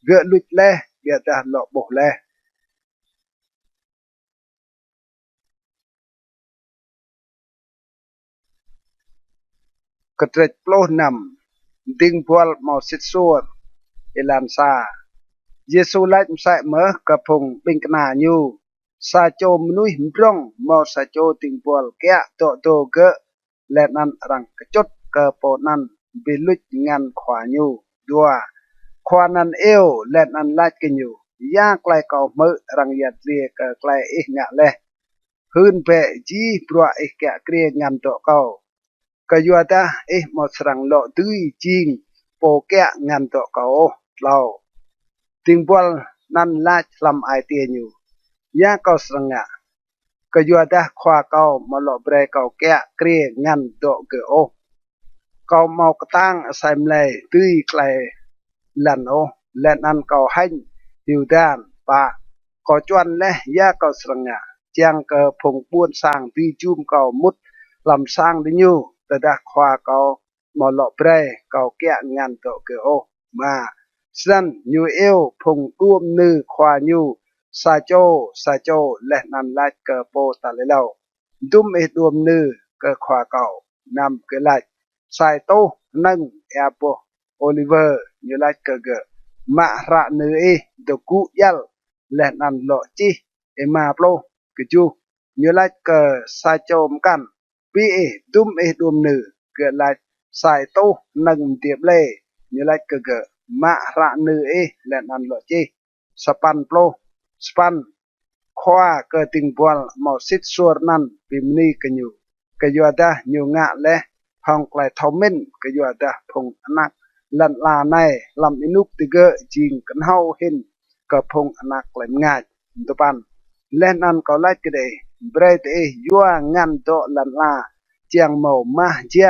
เกะลุดและเบียดาหล่อโบและกระเตรปโลนำดิงพวลมอสิตส่วนเอลันซาเยซูไลม์ใส่เมื่อกระพงบิงกนาอยู่ซาโจมนุยมร้องมอซาโจติงพวลแกะโตเกะและนั้นรังกระจดกระโปนั้นบิลุดงานขวาอยู่ดัวขวานั้นและนั้นลาดกันอยู่ยากไกลเก่าเมื่อรังยัดเรียกไกลงะเลยหืนเปจีปลัวแกะเกรียงานโตเก่าก็อยู่ตาหมดสรังโลตุยจิงโปแกะงานโตเก่าเราติงบอลนั่นลาดลำไอเตียนอยู่ยาเก่าสรังะก็อยู่ตาขวาเก่ามาโลเบรเก่าแกะเกรียงานโตเกอเก่าเมากระตั้งใส่มเลยตุยไกลลันและนั่นเก่าให้อยู่ด้านปะก็จวนและยาเก่าสรังะเจียงเกอพงปูนสร้างตีจุ่มเก่ามุดลำสร้างดิญูแต่ดาควาเก่า มอลอเปรเกาแกะงานโตเกโอมาสันยูเอลพงร่วมนือควายูซาโจและนันลาเกโปตาเลเลาดุมเอดวมนือเกควาเก่านำเกลัดสายโตนังแอปโอลิเวอร์ยูไลเกเกมาระนือเอดกุยัลและนันโลจิเอมาโปรกจูยูไลเกซาโจมกันปีเอดุมเอดวมนือเกลัดสายโตนังเตียบเล่ยูไลเกเกมาระนือเอและนันโลจิสปันโปรสปันขวาเกิดติงบอลมอสิตส่วนนั้นปิมนีกันอยู่ก็อยู่ได้อยู่งะและพองไกลทอมินก็อยู่ได้พงอนักลันลาในลำอินุกติเกจิงกันเฮาเห็นก็พงอนักไกลง่ายตัวปันและนั่นก็ไล่กันได้เบรดเอยัวงานโตลันลาเจียงเมามาเจีย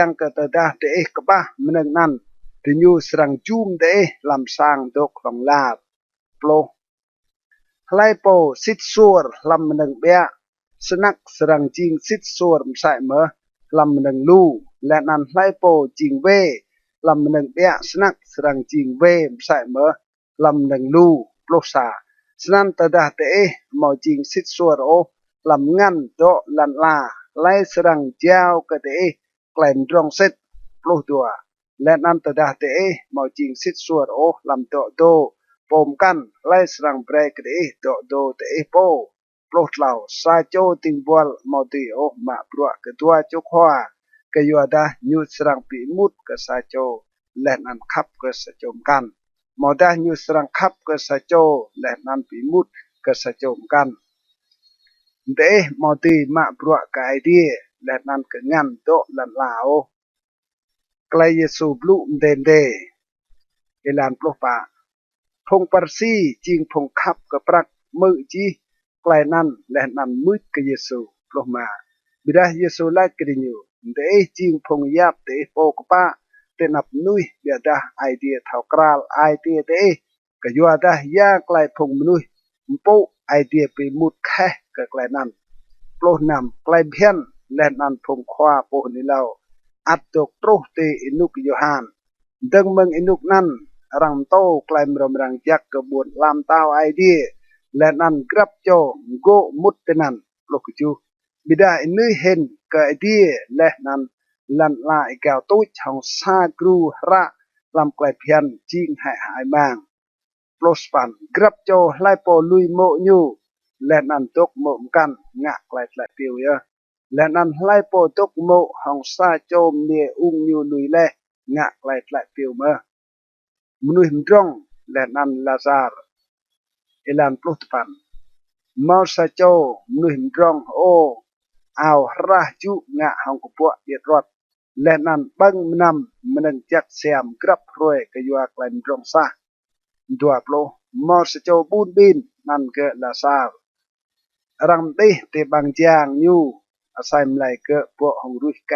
งก็ตัวได้เอกบ้ามันนั่นถึงอยู่สรังจุ่มเดลำสร้างดอกของลาโปรไลโปสิทซัวร์ลำหนึ่งเบียสนักสรังจิงสิทซัวร์ใส่เมื่อลำหนึ่งลูและนั้นไลโปจิงเวลำหนึ่งเบียสนักสรังจิงเวใส่เมื่อลำหนึ่งลูโปรสาสนันตดาเตะมอจิงสิทซัวร์โอลำงันโดลันลาไลสรังเจ้ากเตะแกลนรองเซตโปรตัวและนั้นตดาเตะมอจิงสิทซัวร์โอลำโดปมกันไล่สรังเบรกเดโดเตะโปปลดเหล่าซาโจติงบอลมอติโอมาปลัวกตัวจุกหัวกยัวดาญูสรังปีมุดกซาโจและนันขับกสะจมกันมอดาญูสรังขับกซาโจและนันปีมุดกสะจมกันเดมอติมาปลัวกไอเดียและนันกงันโตลันลาวไกลเยซูบลูเดนเดเอลานปลปาพงปาร์ซีจิงพงขับกับปรักมือจีไกลนั้นและนั้นมืดกับเยซูปลมาบิดาเยซูไล่กระดิ่งอยู่เดจิงพงยับเตโปกป้าเตนับนุยเบียดาไอเดียเท่ากราลไอเดียเตกยัวดายาไกลพงมนุยมปูไอเดียไปมุดแค่กับไกลนั้นปลนำไกลเพียนและนั้นพงควาโปนิเลาอัดตกโตเตอินุกโยฮานดังเมืองอินุกนั้นรังโตกลายมรมรังจักกระบวนลามเต้าไอเดียและนันกรับโจโกมุตเตนันโลกจูบิดาอินุเห็นกไอเดียและนันลันลาไอแก้วตุ้ยชองซากรูระลำไกลเพียนจิงหายบางโปรสปันกรับโจไลโปลุยโมยูและนันตกโมมกันงะไกลไกลเปียวเยอะและนันไลโปตกโมหองซาโจมเนียอุงยูลุยเล่งะไกลไกลเปียวเมื่อมนุษย์ดงและนันลาซาร์เอลันปลุกปันมอสโจมนุษย์ดงโอเอาราจุงะฮังกุปะเดียดรอดและนันบังนำมันจักเสียมกรับรวยกยัวกลันดงซาดัวปลุมอสโจบูนบินนันเกลาซาร์รังเตเตบังจางยูอาศัยมไลเกปวของรุยแก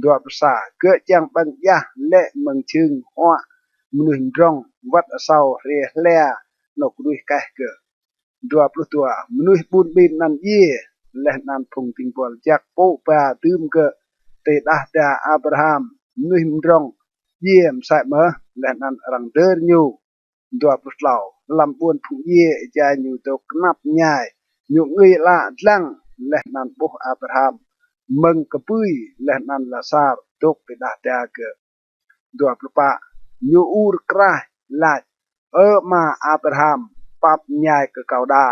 ดัวภาษาเกจังบังยะและเมืองชึงหัวมนุษย์ดงวัดเสาเรียเลียนกรุยแกเกดัวปลุตัวมนุษย์บุญบินนันเย่และนันพงติงบอลจากโปปาตืมเกเตดาดาอับราฮัมมนุษย์ดงเยี่ยมใส่เมื่อและนันรังเดินอยู่ดัวปลุเหล่าลำบวนผู้เย่ใจอยู่ตกนับง่ายอยู่เงยละลังและนันบุอับราฮัมมึงกระปุยและนันลาซาร์ตกเตดาดาเกดัวปลุปะยูอูร์กราลามาอับราฮัมปับใหญ่กับเกาดา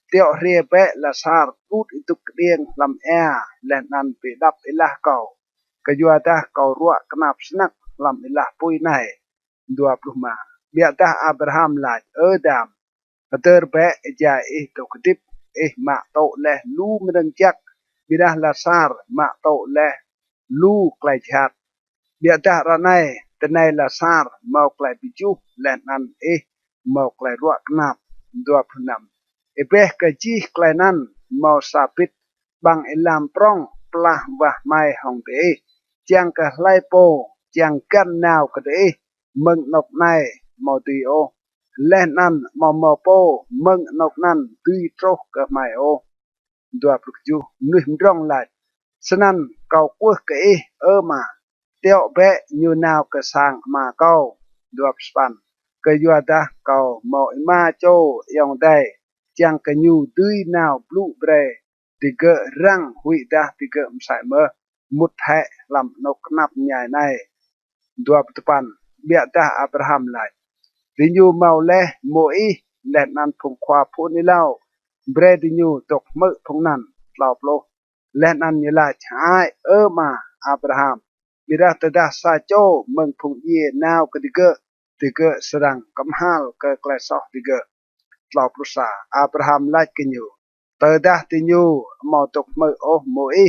เตียวเรียเปลาซาร์พูดอิตุกเดียงลำแอและนันไปดับอิละเก่ากยัวดาเการัวกนับสนักลำอิละปุยในดัวปลุมาเบียดาอับราฮัมลาดามเตอร์เปจาตุกติบมาโตเลลูมดังจักบิดาลาซาร์มาโตเลลูไกลชัดเบียดาระไนแต่ในลาซาร์มาไกลปิจูและนันมาไกลรัวกนับดัวพนำเปกจีไกลนั้นมาสาปิดบังอิลามปรองปลาบะไม้หองเตจังกะไลโปจังกันนาวกะเตมึงนกในมาตีโอและนั้นมาโปมึงนกนั้นตีโตรกะไมโอดัวปลุกจูนึกร้องไหลฉะนั้นเกากัวเกมา tiêu bé như nào cái sang mà câu đuộc span cái dùa ta câu mọi ma châu yong đây chẳng cái nhu tươi nào blue bre tiga rang hui dah tiga msai mơ một hệ làm nó nắp nhảy này đuộc span bịa ta Abraham lại đi nhu màu le mỗi lẹn ăn phùng khoa phụ ni lao bre đi nhu tục mơ phùng năn lao plo lẹn ăn như là trái mà Abraham Mira tada saco meng phung ye now ketiga serang kamhal ke klesoh tiga tlau prusa Abraham lai kenyu tada tinyu mau tok me moi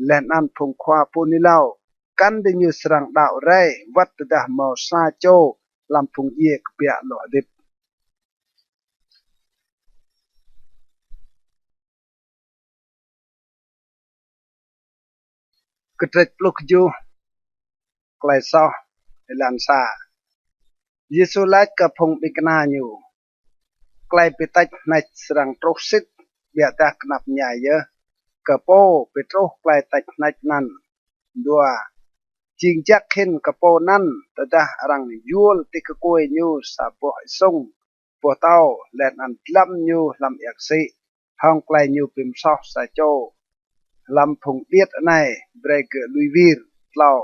len an phung khoa punilau kan dinyu serang dau rai wat tada mau saco lam phung ye kpia lo dip ketrek pluk ju klesoh lan sa Yesu lai ka phung bikna nyu klai pitaj nai serang trosit biata knap nyaya kapo petro klai taj nai nan dua jingjak hin kapo nan tadah rang yul tikakoi nyu sapo sung po tao len an lam nyu lam yaksi hong klai nyu pim soh sa cho lam phung tiet nai break lui vir tlau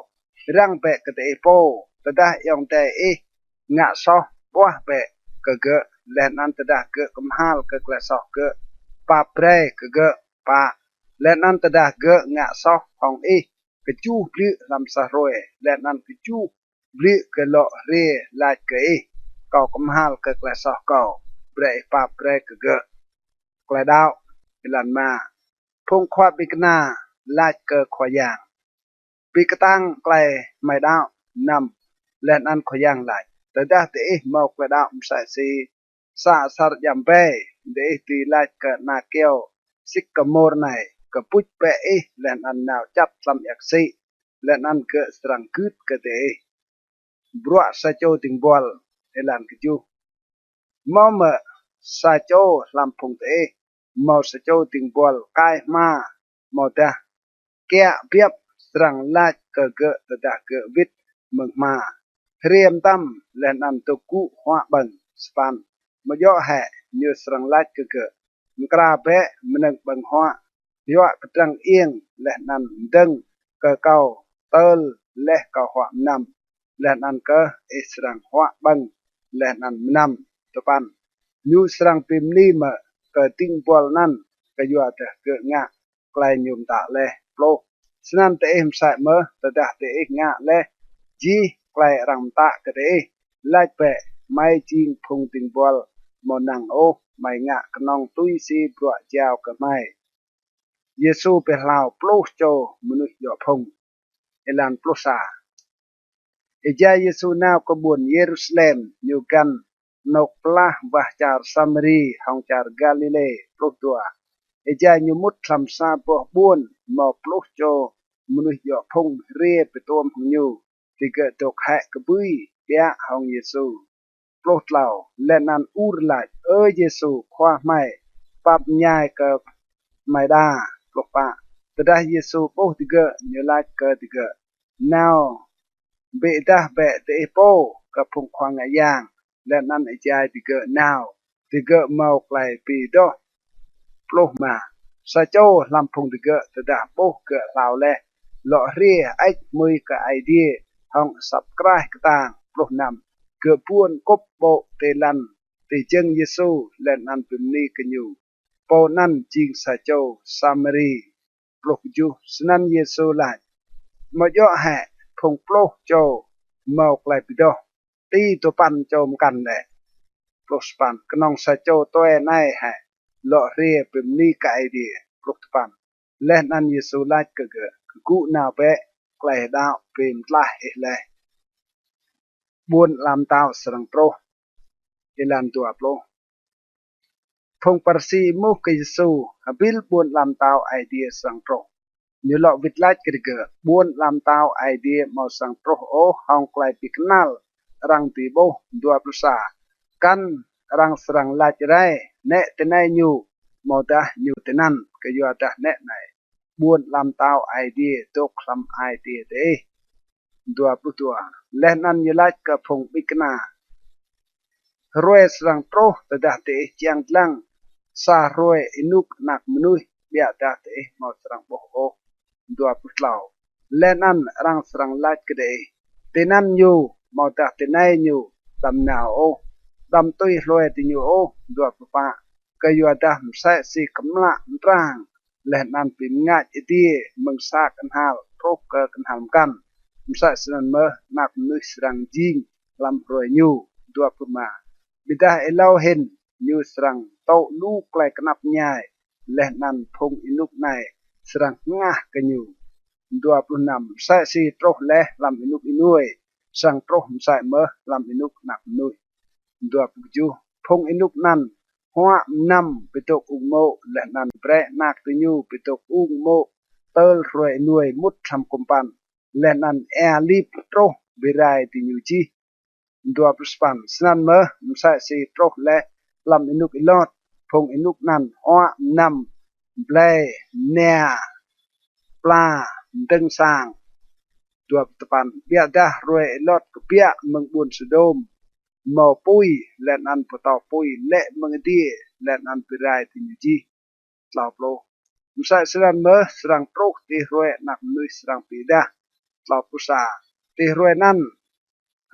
rang pe kate po tadah yong te ngạ soh boah pe kege len an tadah ke kemhal ke klesoh ke pa pre kege pa len an tadah ke ngạ soh hong kecu bli lam saroe len an kecu bli ke lo re la ke kau kemhal ke klesoh kau pre pa pre kege kledau lan ma phung khwa bikna la ke khoyang bikatang klai mai dau nam len an khoyang lại tadah te mau kledau msai si sa sar jampe de ti la ke na keo sikamor này ke puch pe len an nào chap lam yaksi len an ke serang kut ke te brua sa cho ting bol elan ke ju mau me sa cho lam phung te mau sa cho ting bol kai ma mau ta kia piep serang la ke tadah ke vit meng ma riam tam len an to ku hwa bang span ma yo ha như serang la ke kra pe meneng bang hwa yo ketrang ieng leh nan deng ke kau tol leh kau hwa nam leh nan ke serang hwa bang leh nan nam topan nyu serang pim ni ma ke ting pol nan ke yo te ke nga klai nyum ta leh plo snan te sa me tadah te nga leh ji klai ram ta ke te lai pe mai jing phung ting pol mo nang mai nga knong tui si bro jiao ke mai Yesu pe lao plos cho munu yo phong elan plosa eja Yesu nao ko bun Jerusalem nyu kan nok plah bah char Samari hong char Galilee plos tua eja nyu mut tham sa po bun mo plos cho munu yo phong re pe tom hong nyu tiga tok ha ke bui ya hong Yesu plos lao lenan ur la Yesu khwa mai pap nyai ke mai da lupa tadah Yesu boh tiga nyelak ke tiga now be dah be te po ke phung khwang yang dan nan ajai tiga now tiga mau klai pi do ploh ma sa cho lam phung tiga tadah boh ke lao le lo ria ai mui ke idea hong subscribe ke tang ploh nam ke puan kop bo te lan te jeng Yesu len an pim ni ke nyu po nan jing sa châu Samari plok ju snan Yesu lại mà yo ha phong plok châu mau lại pido ti to pan châu kan ne plok pan knong sa châu toe nai ha lo ria pim ni ka idea plok pan len an Yesu lại ke ku na pe klai dao pim tla le buôn làm tao serang pro ilan tua plo phong parsi mu ke Yesu habil buôn làm tao idea sang pro như lọ vịt lách kể buôn làm tao idea mau sang pro hong klai piknal rang tibo dua prusa kan rang serang lach rai ne tenai nyu mau dah nyu tenan ke yo dah ne nai buôn làm tao idea tok lam idea te dua putua lehnan yelaj ke phung bikna roe serang troh tedah te chiang tlang sa roe inuk nak menui bia dah te mau serang boh dua putlau lehnan rang serang laj kede tenan yu mau dah tenai yu dam nao dam tui roe tinyu dua pupa kayu adah msai si kemla rang lehnan pingat iti mengsak hal troh ke kenhal kan msai senan me nak menui serang jing lam roe nyu dua puma bidah elau hen nyu serang tau lu klai kenap nyai lehnan phung inuk nai serang ngah kenyu 26 sai si troh leh lam inuk inui sang troh sai me lam inuk nak nui 27 phung inuk nan hoa nam pitok ungmo lehnan pre nak tinyu pitok ungmo tel roi nui mut tham kumpan lehnan lip troh birai tinyu chi 20 senan me sai si troh leh lam inuk ilot phung inuk nan hoa nam ble nea pla deng sang 28 bia dah roi lot kepia mengbun sedom mau pui len an potau pui le mengdi len an pirai tinji tlau plo musai seran me serang proh ti roi nak nui serang pida tlau pusa ti roi nan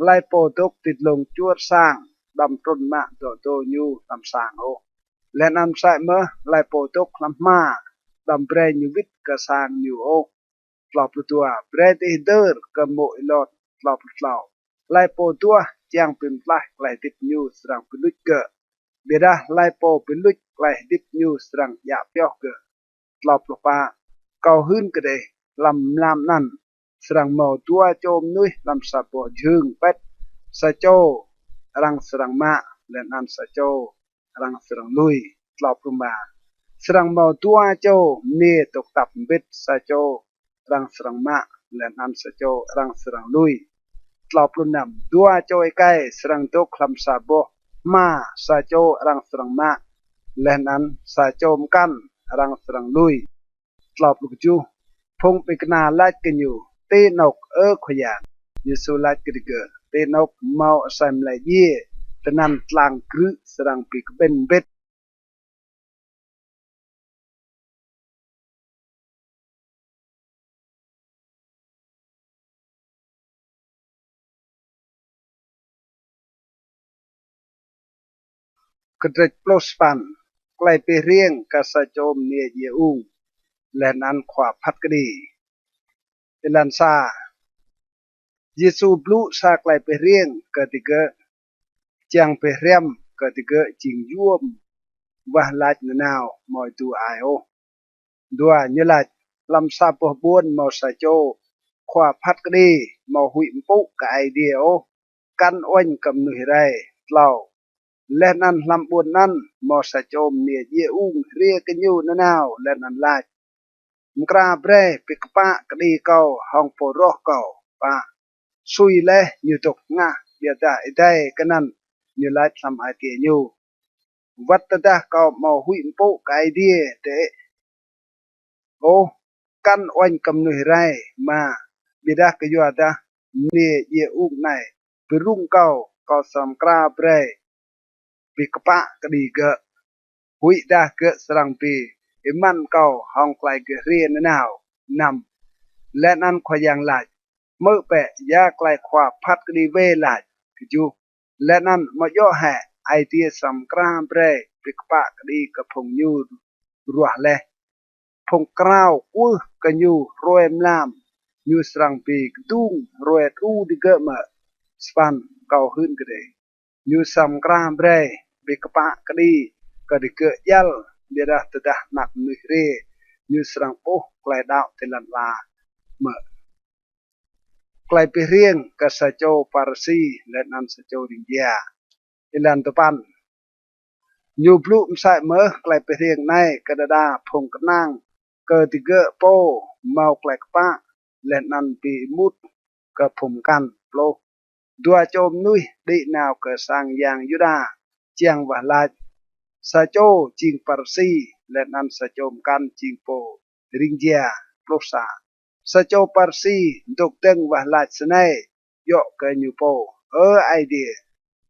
lai po tok tit long chuat sang dam tron ma to nyu dam sang o len an sai me lai po tok lam ma dam pre nyu vit ka sang nyu o tlau putua pre ti der ka mo ilot tlau tlau lai po tua chiang pim tlah klai dit nyu serang peluj ke beda lai po peluj klai dit nyu serang ya pyoh ke tlau pa kau hun ke de lam lam nan serang mo tua chom nui lam sa po jung pet sa cho rang serang ma len an sa cho rang serang lui tlau ma serang mo tua cho ne tok tap bit sa cho rang serang ma len an sa cho rang serang lui tlau nam dua choi kai serang tok lam sa bo ma sa cho rang serang ma len an sa cho kan rang serang lui tlau ju phong pikna laj kenyu te nok khoyan yesu laj kediga te nok mau asam la ye tenan tlang kru serang pik ben bet kedrek plos pan klai pe rieng ka sa chom ne ye ung len an khwa phat kedi ilan sa yesu blu sa klai pe rieng ketiga chiang pe rem ketiga jing yuom wah laj nào moi tu ai o dua như laj lam sa po buôn mau sa cho khwa phat kedi mau hui pu ka idea o kan oin kam nu hirai tlau len an lam buôn nan mau sa chom ne ye ung ria ke nyu na nào len an laj mkra bre pikpa kedi kau hong po roh kau pa sui le như tok nga bia da idai kanan như laj lam ai ke nyu wat ta kau mau hui pu ka idea te o kan oin kam nu hirai ma bida ke yo ada ne ye ung nai berung kau sam kra bre pikpa kedi ge hui da ke serang pi iman kau hong klai ge rien nào nam len an khoyang laj mơ pe ya klai khwa phat kedi ve laj ju len an ma yo ha idea sam kra bre pikpa kedi ka phong nyu ruah le phong krau u ka nyu roem lam nyu serang pi tung roe u di ge ma span kau hun kede nyu sam kra bre pikpa kedi ka di ke yal beda tedah nak nu re nyu serang po klai dau telan la ma klai pe rieng ka sa cho parsi len an sa cho ringia ilan topan nyu blu msai me klai pe rieng nai ka da phong kanang ke tiga po mau klai pa len an pi mut ke phum kan plo dua chom nui di nào ke sang yang yuda chiang wa laj sa cho ching parsi len an sa chom kan ching po ringia plosa Sajo parsi dok teng wah lat senai yo ke nyupo idea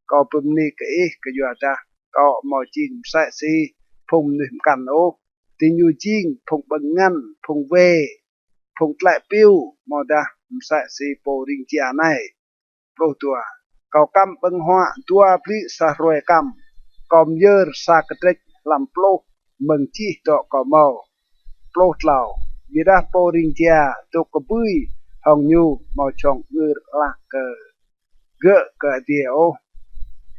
kau pemni ke ke juata kau mau jing sa si phùng niệm kan o ti nyu jing phùng bengan phùng ve phùng tlai piu mo da sa si po ring chia nai pro tua kau kam beng hoa tua pri sa roe kam kom yer sa ketrek lam plo meng chi to ko mau plo tlau bira po ring chia to ko bui hong nyu mau chong ngir la ke ge ke dia o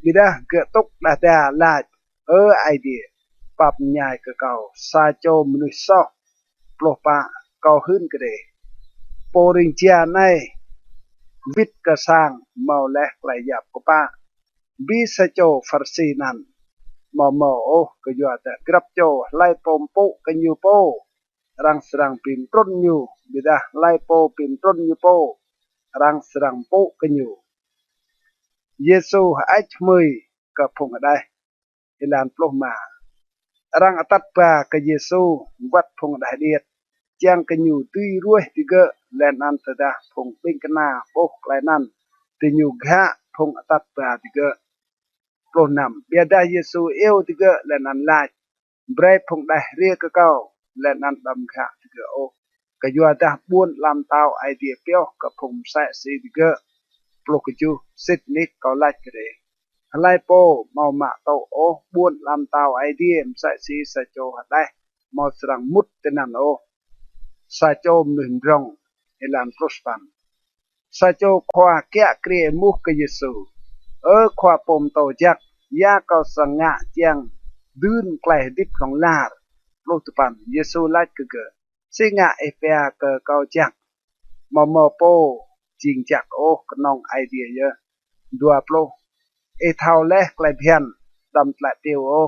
bira ge tok da da la idea pap nhai ke kau sa cho mnu so plo pa kau hun ke de po ring chia nai vít ke sang mau leh lai yap ko pa bi sa cho farsi nan mau mau o ke yo ta grab cho lai pom po ke nyu po rang serang pin tron nyu bida lai po pin tron nyu po rang serang po ke nyu Yesu ach mui ke phung dai ilan plo ma rang atat pa ke Yesu wat phung dai diet chang ke nyu tui ruih tiga len an tada phung ping kana po klai nan ti nyu ga phung atat pa tiga plo nam biada Yesu eu tiga len an lai brai phung dai ria ke kau len an dam kha tiga o ke yo da buôn làm tao idea pio ke phung sa si tiga plo ke chu sit nik kau lai ke de lai po mau ma tau o buôn làm tao idea sa si sa cho dai mau serang mut tenan o sa cho mình rong elan prospan sa cho khoa kia krie mu ke Yesu khoa pom to jak ya kau sanga chiang dun klai dip khong lar lo tupan Yesu lat ke singa epea ke kau jak mo po jing jak o knong idea ye dua plo e thao le klai bian dam tlai teu o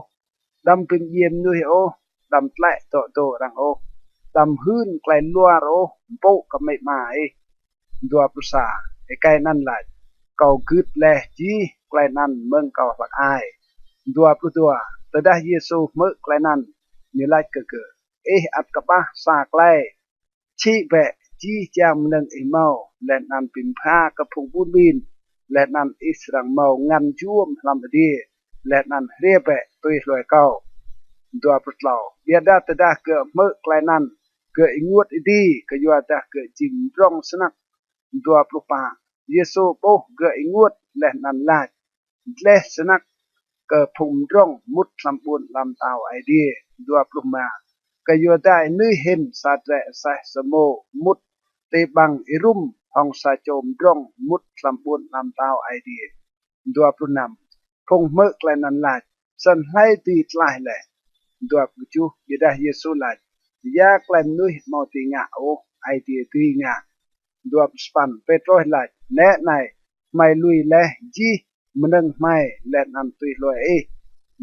dam pin yem nui o dam tlai to rang o dam hun klai luar o po ka mai mai dua prusa e kai nan lai kau gứt le chi klai nan meng kau lak ai dua pru tua tada Yesu me klai nan ni lai ke at ka ba sa klai chi ve chi cham nang e mau len nan pin pha ka phung bun bin len nan israng mau ngan chuom lam di len nan re pe tui loi kau dua pru tlau bia da tada ke me klai nan ke ingut di ke yo ta ke jing rong sanak dua puluh pa Yesu po ke ingut leh nan lat leh sanak ke phum rong mut lam bun lam tau idea dua puluh ma ke yo dai nui hen sa tre sa samo mut te bang irum hong sa chom rong mut lam bun lam tau idea dua puluh enam phung me klai nan lat san hai ti tlai le dua puluh chu bida Yesu lat ya klai nui mau ti nga o idea ti nga dua span petrol lại nè này mày lui lẹ ji meneng mai lẹ nam tui loi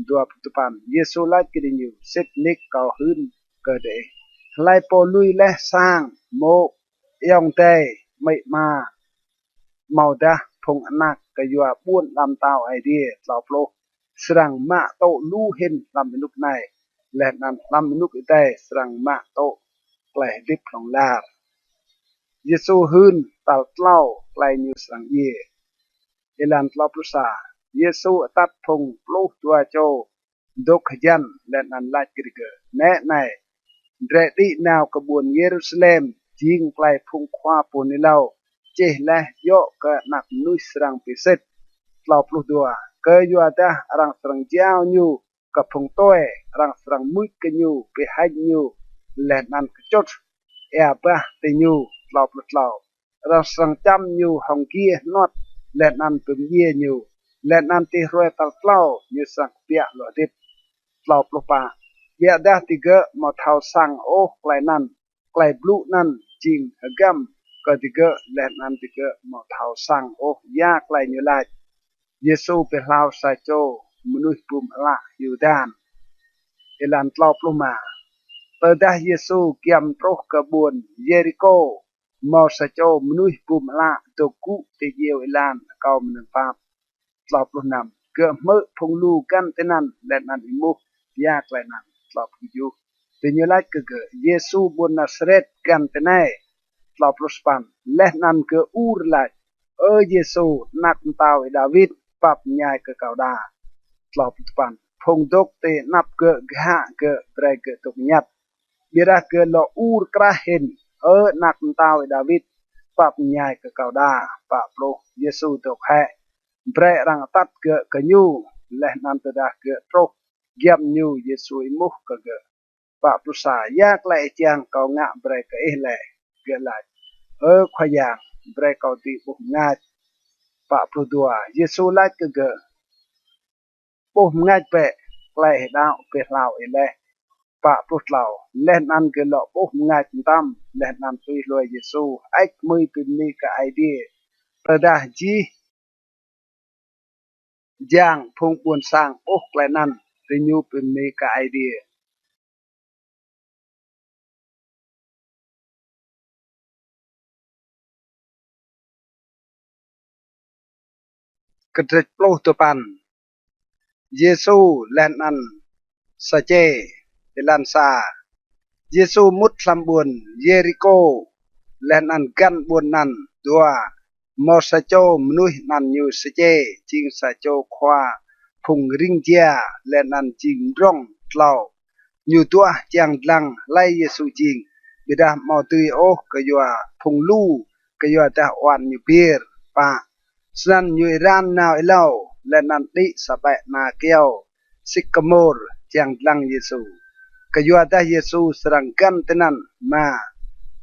dua tupan Yesu lại cái điều set nik kau hun cơ de lai po lui lẹ sang mo yong te mai ma mau da phong anak ke yua buôn làm tao idea tao plo serang ma to lu hen lam minuk này lẹ nam lam minuk ite serang ma to lẹ dip long lar Yesu hun tal tlau klai nyu sang ye elan tlau prusa Yesu tat thong plo tua cho dok jan len an lat kirge ne nai dre di naw kebun Yerusalem jing klai phung khwa punilau che la yo ka nak nu srang piset tlau plo tua ke yo ta rang srang jiao nyu ka phung toe rang srang mui ke nyu pe hai nyu len an chot e ba te nyu tlau plo tlau ra sang cham nyu hong kia not len an pum ye nyu len an ti roi tal tlau nyu sang pia lo dip tlau plo pa bia da tiga mo thau sang o klai nan klai blu nan jing agam ka tiga len an tiga mo thau sang o ya klai nyu lai Yesu pe lau sa cho munui pum la yudan elan tlau plo ma pada Yesu kiam troh ke bun Jericho mau sa cho menui pum la to ku te yeu elan kau meneng pap 36ke me phung lu kan tenan len an imu ya klenan 37 penyelat ke Yesu bun Nazaret kan tenai tlau prospan leh nan ke ur lai Yesu nak tau David pap nyai ke kau da tlau prospan phong dok te nap ke gha ke bre ke tok nyat bira ke lo ur krahen nak tau David pap nyai ke kau da pa pro Yesu tok he bre rang tat ke kenyu leh nan te dah ke trok giam nyu Yesu imuh ke Pak Prusa yak lai chiang kau ngak bre ke le ke lai khoyang bre kau ti buh ngat Pak Prudua Yesu lai ke buh ngat pe lai dau pe lau le Pak Prutlau len an ke lo buh ngat tam len an tui lo Yesu ai mui pin ni ka idea pada ji jang phung buồn sang lai nan renew pin ni ka idea kedret ploh topan Yesu len an sache lan sa Yesu mut lam buồn Jericho len an gan buồn nan dua mo sa cho mnuih nan nyu sache ching sa cho khoa phung ring chia len an ching rong tlau nyu tua chiang lang lai Yesu ching bida mo tui o ke yua phung lu ke yua ta wan nyu bir pa san nyu ran nào elo len an di sa ba na keo sikamor chiang lang Yesu kayua dah Yesu serangkan tenan ma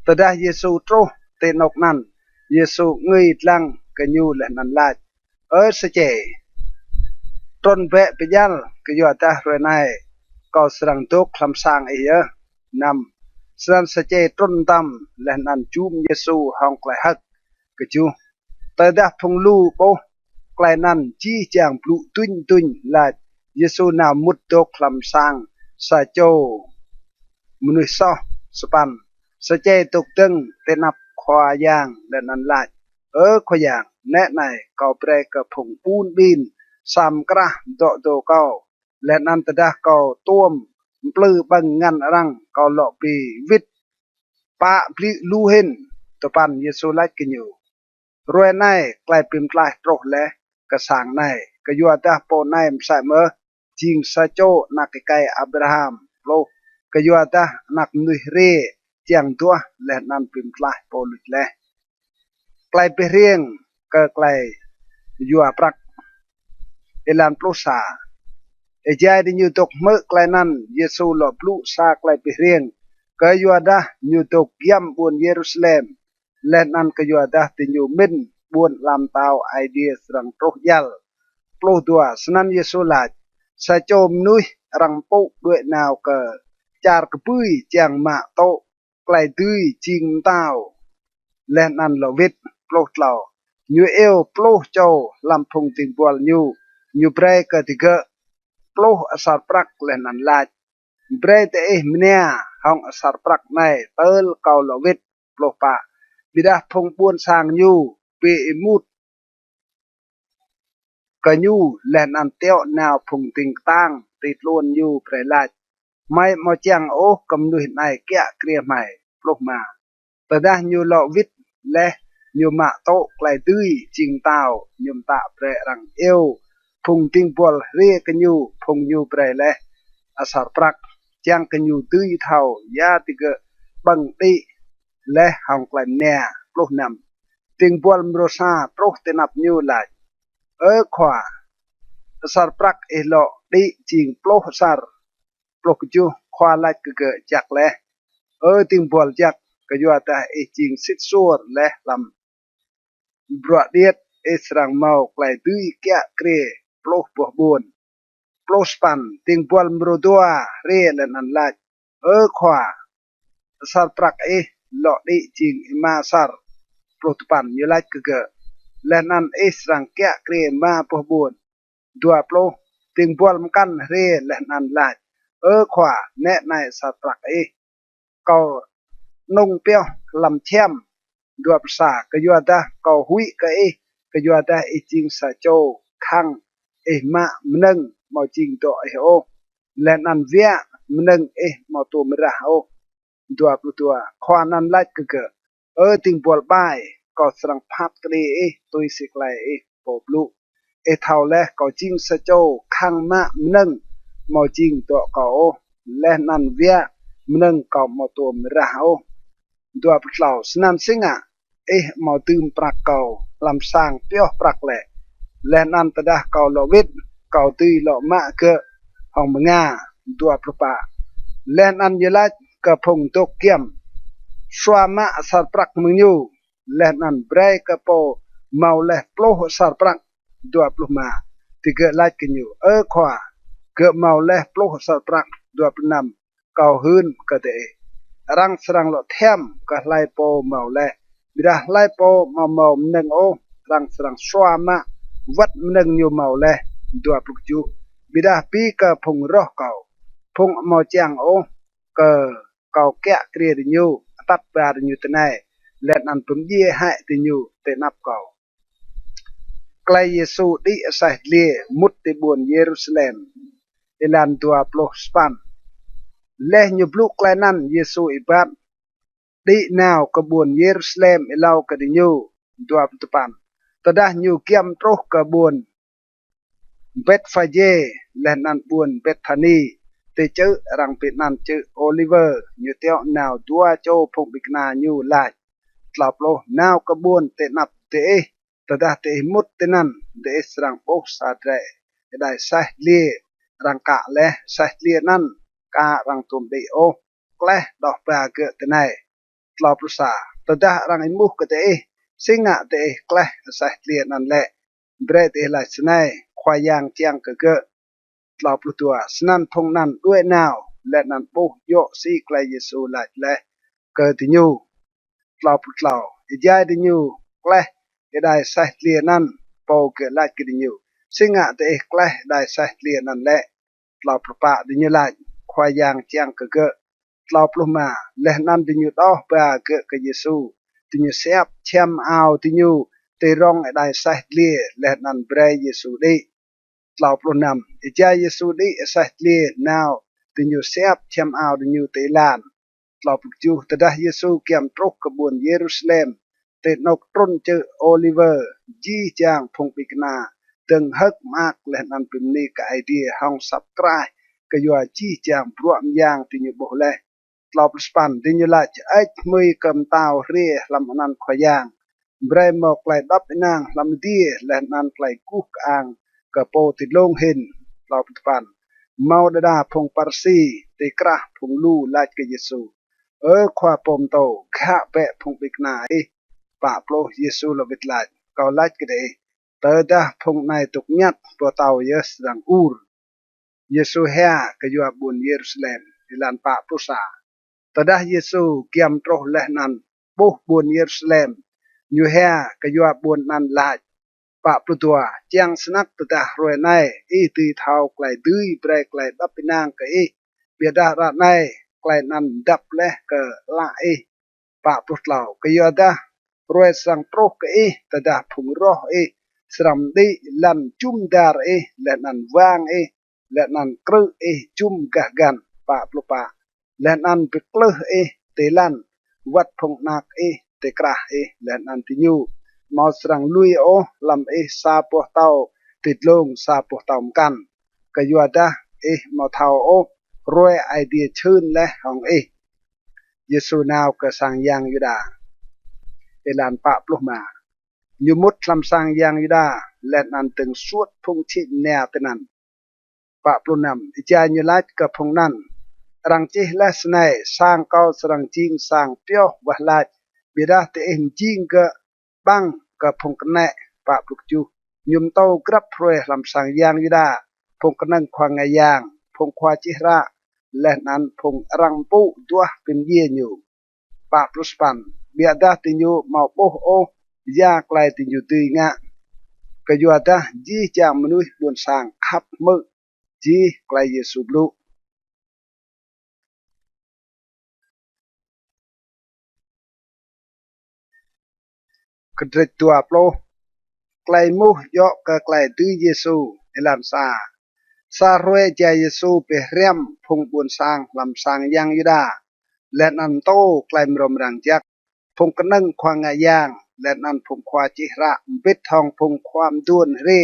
tadah Yesu troh tenok nan Yesu ngui lang kanyu leh nan lat seche tron be pejal kayua dah renai kau serang tok lam sang nam serang seche tron tam leh nan chum Yesu hong klai hak keju tadah phunglu po klai nan chi chang plu tuin tuin lat Yesu na mut tok lam sang sa cho manusia sepan sache tuk teng tenap khoa yang dan an lach khoyang nét này kau pre ke phung pun bin sam krah do kau len an tadah kau tuom plư bang ngan rang kau lo pi vit pa pli lu hin topan Yesu lach kenyu roi nai klai pim klai troh le ke sang nai ke yua dah po nai msa me jing sa cho nak kai Abraham lo kayua dah nak nuih re chiang tua le nan pim klah polut le klai pe rieng ke klai yua prak elan plosa ejai di nyu tok me klai nan Yesu lo plu sa klai pe rieng kayua dah nyu tok yam bun Jerusalem le nan kayua dah ti nyu min bun lam tau idea serang troh yal plo tua senan Yesu lach sa chom nuih rang po duet nào ke char kepui chiang ma to klai tui ching tao len an lo vit ploh tlau nyu eo ploh chau lam phung ting bol nyu bre ke tiga ploh asar prak len an lach bre te mnia hong asar prak nai tel kau lo vit ploh pa bidah phung buôn sang nyu pe mut ke nyu len an teo nào phung ting tang tit luôn nyu bre lach mai mo chiang o cầm nuôi này kia kia mày lúc mà từ đó nhiều lọ vít le nhiều mạ tô lại tươi chỉnh tàu nhiều tạ pre rằng yêu phùng tinh bol ria cái nhiều phùng nhiều pre le asar prak chiang cái nhiều tươi thầu ya tiga bằng đi le hòng lại nè lúc nằm tinh bol mrosa trúc tên nạp nhiều lại khỏa asar prak lọ đi chỉnh plo asar plo ju khoa lach ke jak le ting bol jak ke yo ta ching sit sur le lam bro diet serang mau klai tui kya kre plo po bun plo span ting bol mrodua re le nan lach khwa sar prak lo di ching ma sar plo pan yo lach ke le nan serang kya kre ma po bun dua plo ting bol kan re le nan lach khỏa nét này sạt bạc cầu nông peo làm chem đuột xả cái dua ta cầu hui cái dua ta chinh xả châu khang ma nâng màu chinh độ ô lên ăn vía nâng màu tù mra ô đuột đuột khoa nan lách cái ติงปวลบ่ายก็สรังพัดกรีตุยสิกไลปอบลุเท่าและก็จิงสะโจข้างมะมนึงมอจิงตัวก็และนันเวียมนึงก็มอตัวมระหาตัวปล่าสนามสิงะมอตืมปรักเก่าลำสร้างเปียวปรักแหละและนันตดาเก่าโลวิดเก่าตีโลมะเกะห้องมงาตัวปปะและนันยลัดกระพงตกเกียมสวามะสารปรักมึงอยู่และนันเบรกระโปเมาและโปลสารปรักตัวปลุมาที่เกิดลัดกันอยู่ขวาเกิดเมาและโปลสารปรักตัวปนำเก่าหืนก็เดรังสรังหลอแทมก็ไล่โปเมาและบิดาไล่โปเมาเมาหนึ่งรังสรังสวามะวัดหนึ่งอยู่เมาและตัวปลุกจูบิดาปีก็พงรอเก่าพงเมาเจียงก็เก่าแกะเกลียดอยู่ตัดปลาอยู่ที่ไหนและนันปุ่มเย่ให้ที่อยู่เตนับเก่าใกล้เยซูดิอาศัยเลียมุดที่บนเยรูซาเล็มอิลันตัวโปรสปันและยุบลูกใกล้นั้นเยซูอิบัดดินาวกบวนเยรูซาเล็มอิลาวกดิยูตัวปุตปันตดายูเกียมโตรกบวนเบตฟาเยและนันบวนเบตธานีเตเจอรังเป็ดนันเจอโอลิเวอร์ยูเตียวนาวตัวโจพงบิกนายูไลตลอดโลนาวกบวนเตนับเตตดาเตมุดเตนันเดสรังโอสาเดรได้ใส่เลียรังกะและใส่เลียนั่นการังตุมเดโอแกลดอกปลาเกิดไหนตลอดภาษาตดารังอิมุกเตสิงะเตแกลใส่เลียนั่นแหละเบรดไหลสไนควายางเจียงเกิดตลอดตัวสนันพงนันด้วยนาวและนันปุโยสีไกลเยซูไหลและเกิดที่ยูตลอดอิจายที่ยูแกลได้ใส่เลียนั่นโปเกิดไหลกินยูสิงะเตแกลได้ใส่เลียนั่นแหละตลอดปะที่ยูไหลควายางเจียงเกิดตลอดมาและนันที่ยูต่อปลาเกิดกับเยซูที่ยูเสียบเชมเอาที่ยูเตรองได้ใส่เลียและนันเบรยเยซูดีตลอดนำอิจายเยซูดีใส่เลียนาวที่ยูเสียบเชมเอาที่ยูเตลานตลอดจูตดาเยซูเกี่ยมตรกกบวนเยรูซาเล็มเตนกตรนเจอโอลิเวอร์จีจางพงปิกนาตึงฮักมากและนันเป็นนี่กับไอเดียห้องสับกลายก็ยัวจีจางพรวมยางที่ยูบอกเลยตลอดสปันที่ยูละจะไอ้มือกำตาวเรียลำนันขยางเบรมอกไกลดับนางลำดีและนันไกลกุกอ่างกระโปติดลงเห็นตลอดสปันเมาดาพงปาร์ซีติกระพงลูลาจกับเยซูความปมโตข้าเปะพงปิกนาปะโปรเยซูลวิตลาดก็ลาดกันเอเตอดาพงในตุกยัดปวเตาเยสดังอูรเยซูเฮียก็อยู่บนเยรูซาเล็มที่ลานปะพุษาตดาเยซูเกี่ยมโตและนันบุบนเยรูซาเล็มอยู่เฮียก็อยู่บนนันลาดปะพุตัวเจียงสนักตดารวยในตีเท้าไกลดื้อเบรกไกลดับปินางก็เบียดาระในไกลนันดับและก็ละปะพุทธเหล่าก็ยอดารวยสังโปรกตดาพุงรอสรัมดีลันจุมดาร์และนันวางและนันกรึจุมกะกันปะปลุปะและนันเปกลเตลันวัดพงนักเตกระและนันติญูมาสรังลุยลำซาปวเตาติดลงซาปวเตามกันก็ยอดมาเทารวยไอเดียชื่นและของเยซูนาวก็สั่งยังยูดาเอลานปะปลุมายูมุดลำสั่งยังยูดาและนันตึงสวดพงชิแนวตนันปะปลุนำอิจายยูลัดกับพงนั้นรังจิและสไนสร้างเก้าสรังจิงสร้างเปียววะลัดบิดาเตอินจิงก็บังกับพงกันแนปะปลุกจูยุมโตกรับรวยลำสั่งยังยูดาพงกันนั่งควางไงยางพงควาจิระและนั้นพงรังปูตัวเป็นเยี่ยอยู่ปะปลุสปันเบียดาติญูมาโปยาไกลติญูตีงะก็อยู่ดาจีจางมนุษย์บนสร้างขับมือจีไกลเยซูบลูกระดิตัวโปรไกลมุยอกก็ไกลตีเยซูเอลันซารวยใจเยซูเปเรียมพงบนสร้างลำสร้างยังยูดาและนันโตไกลมรมรังจัก พงกระนังควางงายางและนันพงควาจิระบิดทองพงความด้วนเร่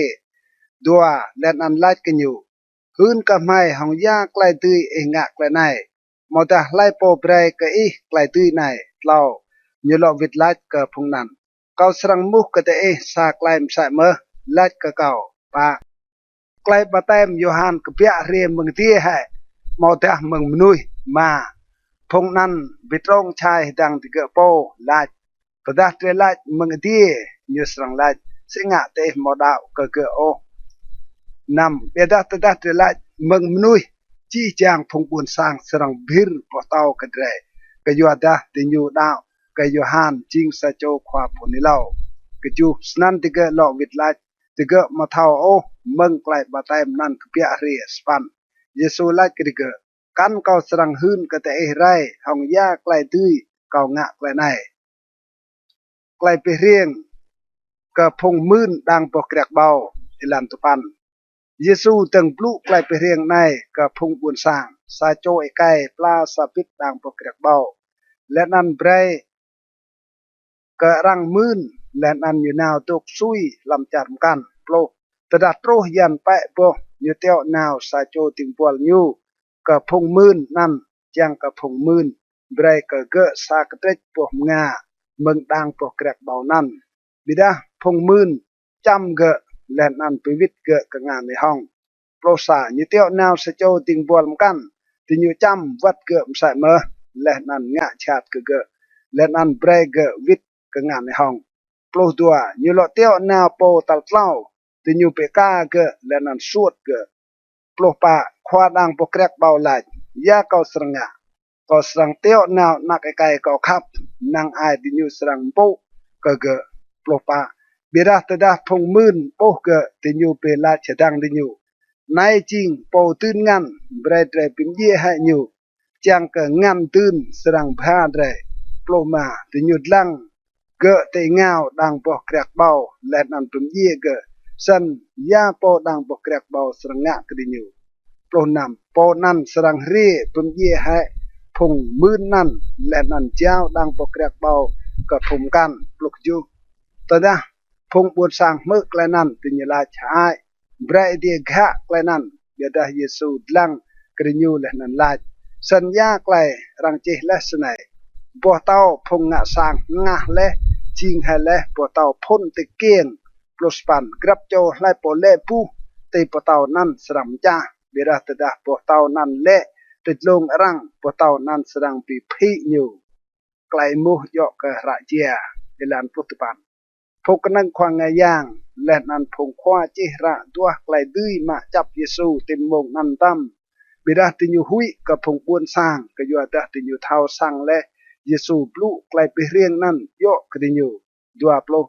ดัวและนันไล่กันอยู่หืนกับไม่หองยาใกล้ตื้อเองะใกล้ในมอตาไล่โปเปรย์กะอีใกล้ตื้อในเล่าอยู่หลอกวิดไล่กับพงนั้นเกาสรังมุกกะเตะสาไกลมใส่เมื่อไล่กับเก่าปะใกล้ปะเต็มโยฮันกับเปียเรียมมึงที่ให้มอตามึงมนุยมาพงนั้นบิดร้องชายดังที่เกโปไล่ประดับเตไล่มึงที่อยู่สรังไล่สิงะเตะมอดาวกะเกโอนำเบดาตดาเตไลมึงมนุยจี้จางพงบุญสร้างสรังบิรปอเตากระเดรกะยัวดาติญูดาวกะยัวหานจิงสะโจควาผลนิเลากะจูสนันติเกลอวิดไลติเกมาเท่าโอมึงไกลบาไตมนันกเปียเรียสปันเยซูไลกริเกกันเกาสรังหืนกะเตเอไรหองยาไกลตื้อเกางะไกลในไกลไปเรียงกะพงมื่นดังปอกเกรกเบาอิลันตุปันเยซูตึงปลุกไกลไปเรียงในกับพงบุญสร้างสาโจไอไก่ปลาสาปิดดังปกเกรกเบาและนันเบรกะรังมื่นและนันอยู่นาวตกซุยลำจัดกันโปรตดัดโตยันไปโปอยู่เตียวนาวสาโจติงปวลยูกับพงมื่นนั่นจังกับพงมื่นเบรกะเกะสากเตจปวงาเมืองดังปกเกรกเบานั่นบิดาพงมื่นจำเกะและนันไปวิทย์เกะกับงานในห้องโปรสาอยู่เตียวนาวสะโจติงบวลกันติอยู่จำวัดเกะมใส่เมอและนันงะชาดเกะและนันเบรเกะวิทย์กับงานในห้องโปรตัวอยู่หลอเตียวนาวโปตัลเล่าติอยู่เปกาเกะและนันสวดเกะโปรปะควาดังปกแรกเบาหลายยาเกาสรงะก็สรังเตียวนานักไกก็ขับนางไอติอยู่สรังโปเกะโปรปะบิดาตดาพงมื่นโปเกะติอยู่เปลาเฉดังติอยู่นายจริงโปตื่นงันเบรดเรปิมเย่ให้อยู่จังเกะงันตื่นสรังพาเรโปรมาติอยู่ลังเกะเตงาวดังปอกแกรกเบาและนันปิมเย่เกะสันยาโปดังปอกแกรกเบาสรังงะกติอยู่โปรนำโปนันสรังเร่ปิมเย่ให้พงมื่นนั่นและนันเจ้าดังปอกแกรกเบากับพงกันปลุกอยู่ตอนนั้นพงบุญสร้างเมื่อไกลนั้นติญลาชายเบรเดียกะไกลนั้นเบียดาเยซูลังกริญูและนันลาสัญญาไกลรังเจและสนัยบัวเต้าพงงะสร้างงะและจิงให้และบัวเต้าพ้นตะเกียงปลุสปันกรับโจไล่ปอเล่ปูตีบัวเต้านั้นสรัมจ้าเบียดาตดาบัวเต้านั้นเละติดลงรังบัวเต้านั้นสรังปีพิญูไกลมุยอกกะระเจียเอลันพุทธปันพกนังควางงายางและนันพงควาจิระตัวไกลดื้อมาจับเยซูเต็มมงนันตั้มบิดาติญูหุยกับพงปวนสร้างก็ยัวดาติญูเท้าสร้างและเยซูปลุไกลไปเรียงนั้นโยกติญูดัวปลุ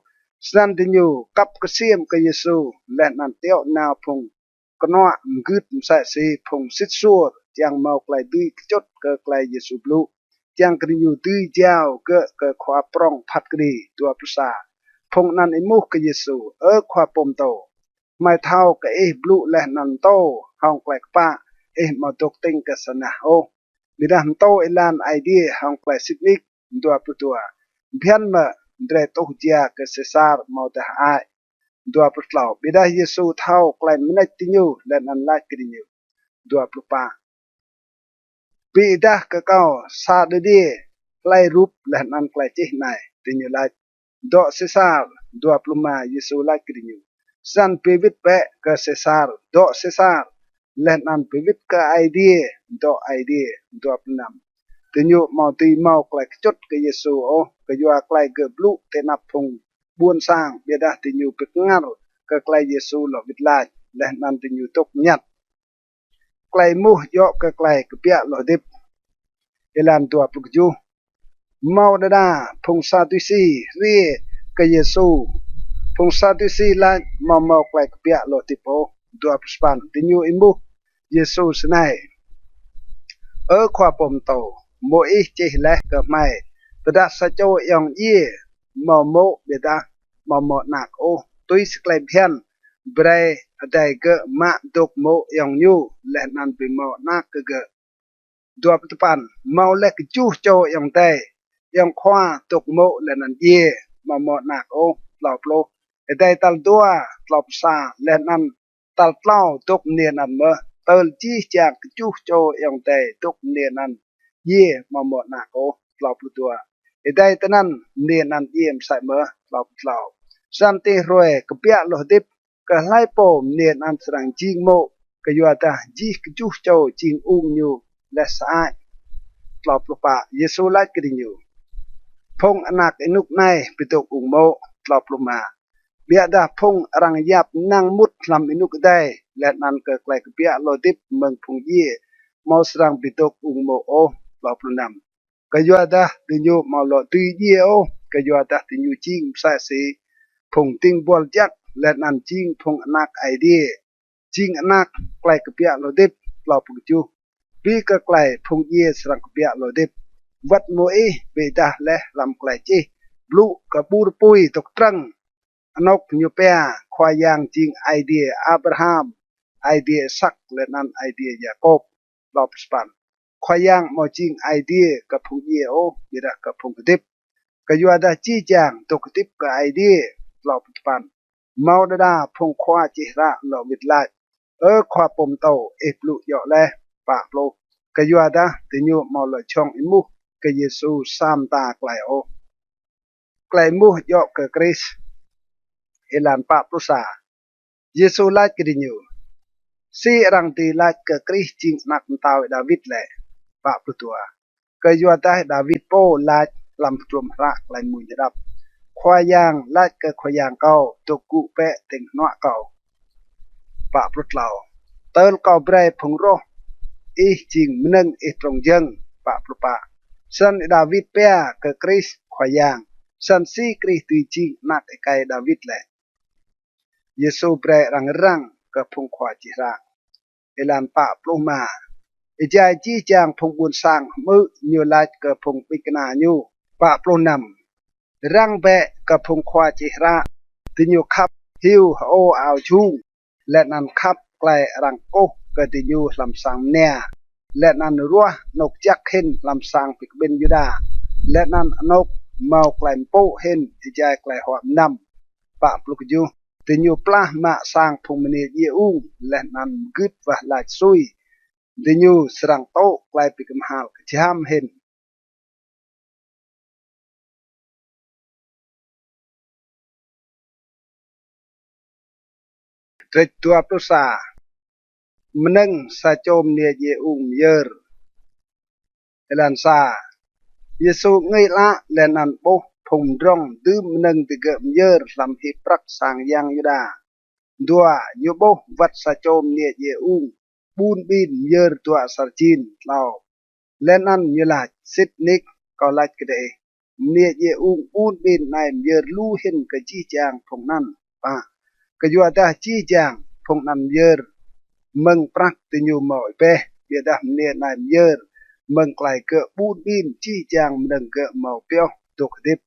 สนันติญูกับกระเสียมกับเยซูและนันเตียวนาพงกนัวมกึดมใส่สีพงสิทซัวยังเมาไกลดื้อจดก็ไกลเยซูปลุยังกติญูตื้อเจ้าก็ขวาปรองพัดกรีตัวภาษาพงนันอิมุกเยซูควาปมโตไม่เท่ากับบลูและนันโตห้องแกลกป้ามาตกติงกับสนะโอบิดาโตลานไอเดียห้องแกลสิกนิกตัวปุตัวเพียนมาเดรตุกเจียกับเซซาร์มาตหายตัวปุตลาบิดาเยซูเท่าแกลมินัติญูและนันลากริญูตัวปุป้าบิดากับเขาซาดดีไกลรูปและนันไกลเจนายติญูลาdo Cesar do pluma Yesu la krinyu san pivit pe ke Cesar do Cesar len an pivit ke idea do plunam tinyu mau ti mau klai chot ke Yesu o ke yo klai ke blu te nap phung buon sang beda tinyu pik ngar ke klai Yesu lo vit la len an tinyu tok nyat klai mu yo ke klai ke pia lo dip elan tua pukju mau dada phung Sadusi ri ke Yesu phung Sadusi la mau klai pia lo tipo dua perspan tinyu imbu Yesu senai kwa pom to mo che le ke mai tada sa cho yong ye mo beda mo nak o tui sklai phian bre adai ke ma dok mo yong nyu le nan pi mo nak ke dua perspan mau le ke chu cho yong tai ยังคว้าตกโมและนันเย่มาหมดหนักโอ้หลอบโลได้ตัลตัวหลอบซาและนันตัลเล่าตกเนียนันเมื่อเติลจี้จากจุโจยังได้ตกเนียนันเย่มาหมดหนักโอ้หลอบตัวได้ตนั้นเนียนันเยี่ยมใส่เมื่อหลอบเล่าสันติรวยกเปียโลดิบก็ไล่ปมเนียนันสรังจิงโมก็อยู่แต่จีกจุโจจิงอุ้งอยู่และสายหลอบลูกปะเยซูไล่กระดิ่งอยู่พงอนักนุกในปิตกอุงโมหลอบลงมาเบียดาพงรังยับนั่งมุดลำอินุกได้และนันเกิดไกลกเปียโลดิบเมืองพงยี่มอสรังปิตกอุงโมโอหลอบลุนำก็อยู่แต่ดิญูมาโลตุยเยโอก็อยู่แต่ดิญูจิงใส่สีพงติงบอลจักและนันจิงพงอนักไอเดียจิงอนักไกลกเปียโลดิบหลอบปุกจูปีก็ไกลพงยี่สรังกเปียโลดิบวัดโมเอเบดาและลำไกลจีบลูกกับบูรปุยตกตรังอนกยูเปียควายางจิงไอเดียอับราฮัมไอเดียซักและนันไอเดียยาโคบลอบสปันควายางมอจิงไอเดียกับพงเยโอเบดากับพงกดิบก็อยู่ได้จีจางตกดิบกับไอเดียลอบสปันเมาดาพงควาจิระลอวิดไลควาปมโตเอปลุยอแลปากโลก็อยู่ได้ติญูมาลช่องอิมุก็เยซูสามตาไกลโอไกลมูยอกกคริสเอลันปาปรุษาเยซูไลกดิญูซีรังตีไลกคริสจิงนักตาวดาวิดแลปาปรุตัวก็อยู่ได้ดาวิดโปไลลำตรมระไกลมูยรับควายางไลกควายางเก่าตกกุเปะเต็งนัวเก่าปาปรุตเหล่าเติลเก่าเบรพงโรอีจิงมนึงอีตรงยังปาปรุปะสันดาวิดเปียกคริสขวายางสันซีคริสตีจิงนักไกดาวิดแหละเยซูเปรรังกับพงขวาจิระเอลันปะปลุมาเอจายจีจางพงบุญสร้างมือนิวไลท์กับพงปิกนาญูปะปลุนำรังเบะกับพงขวาจิระติญูขับฮิวโออาวชูและนันขับไกลรังโกกติญูลำสังเนียและนันรัวนกจักเห็นลำสังปิกเบนยูดาและนันนกเมาไกลโปเห็นที่ใจไกลหอมนำปะปลุกยูติญูปลามาสร้างพงมณีเยอุงและนันกึดวะลายซุยติญูสรังโตไกลปิกมหาลจามเห็นเตรตัวปรุษามนึงสะโจมเนียเยอุงเยอร์เอลันซาเยซูไงละและนันโบพงร้องดืมนึงติเกมเยอร์ลำฮิปรักสางยังยูดาดัวยูโบวัดสะโจมเนียเยอุงปูนบินเยอร์ตัวสารจินเล่าและนันยูลาซิดนิกก็ลัดกระเดเนียเยอุงปูนบินในเยอร์ลู่เห็นกะจีจางพงนั้นป่ะก็อยู่แต่จีจางพงนั้นเยอร์มึงปรักติญูหมอยเปเบียดามเนียนายเยอร์มึงไกลเกะบูดบินจี้จางมึงเกะหมอเปียวตกดิบ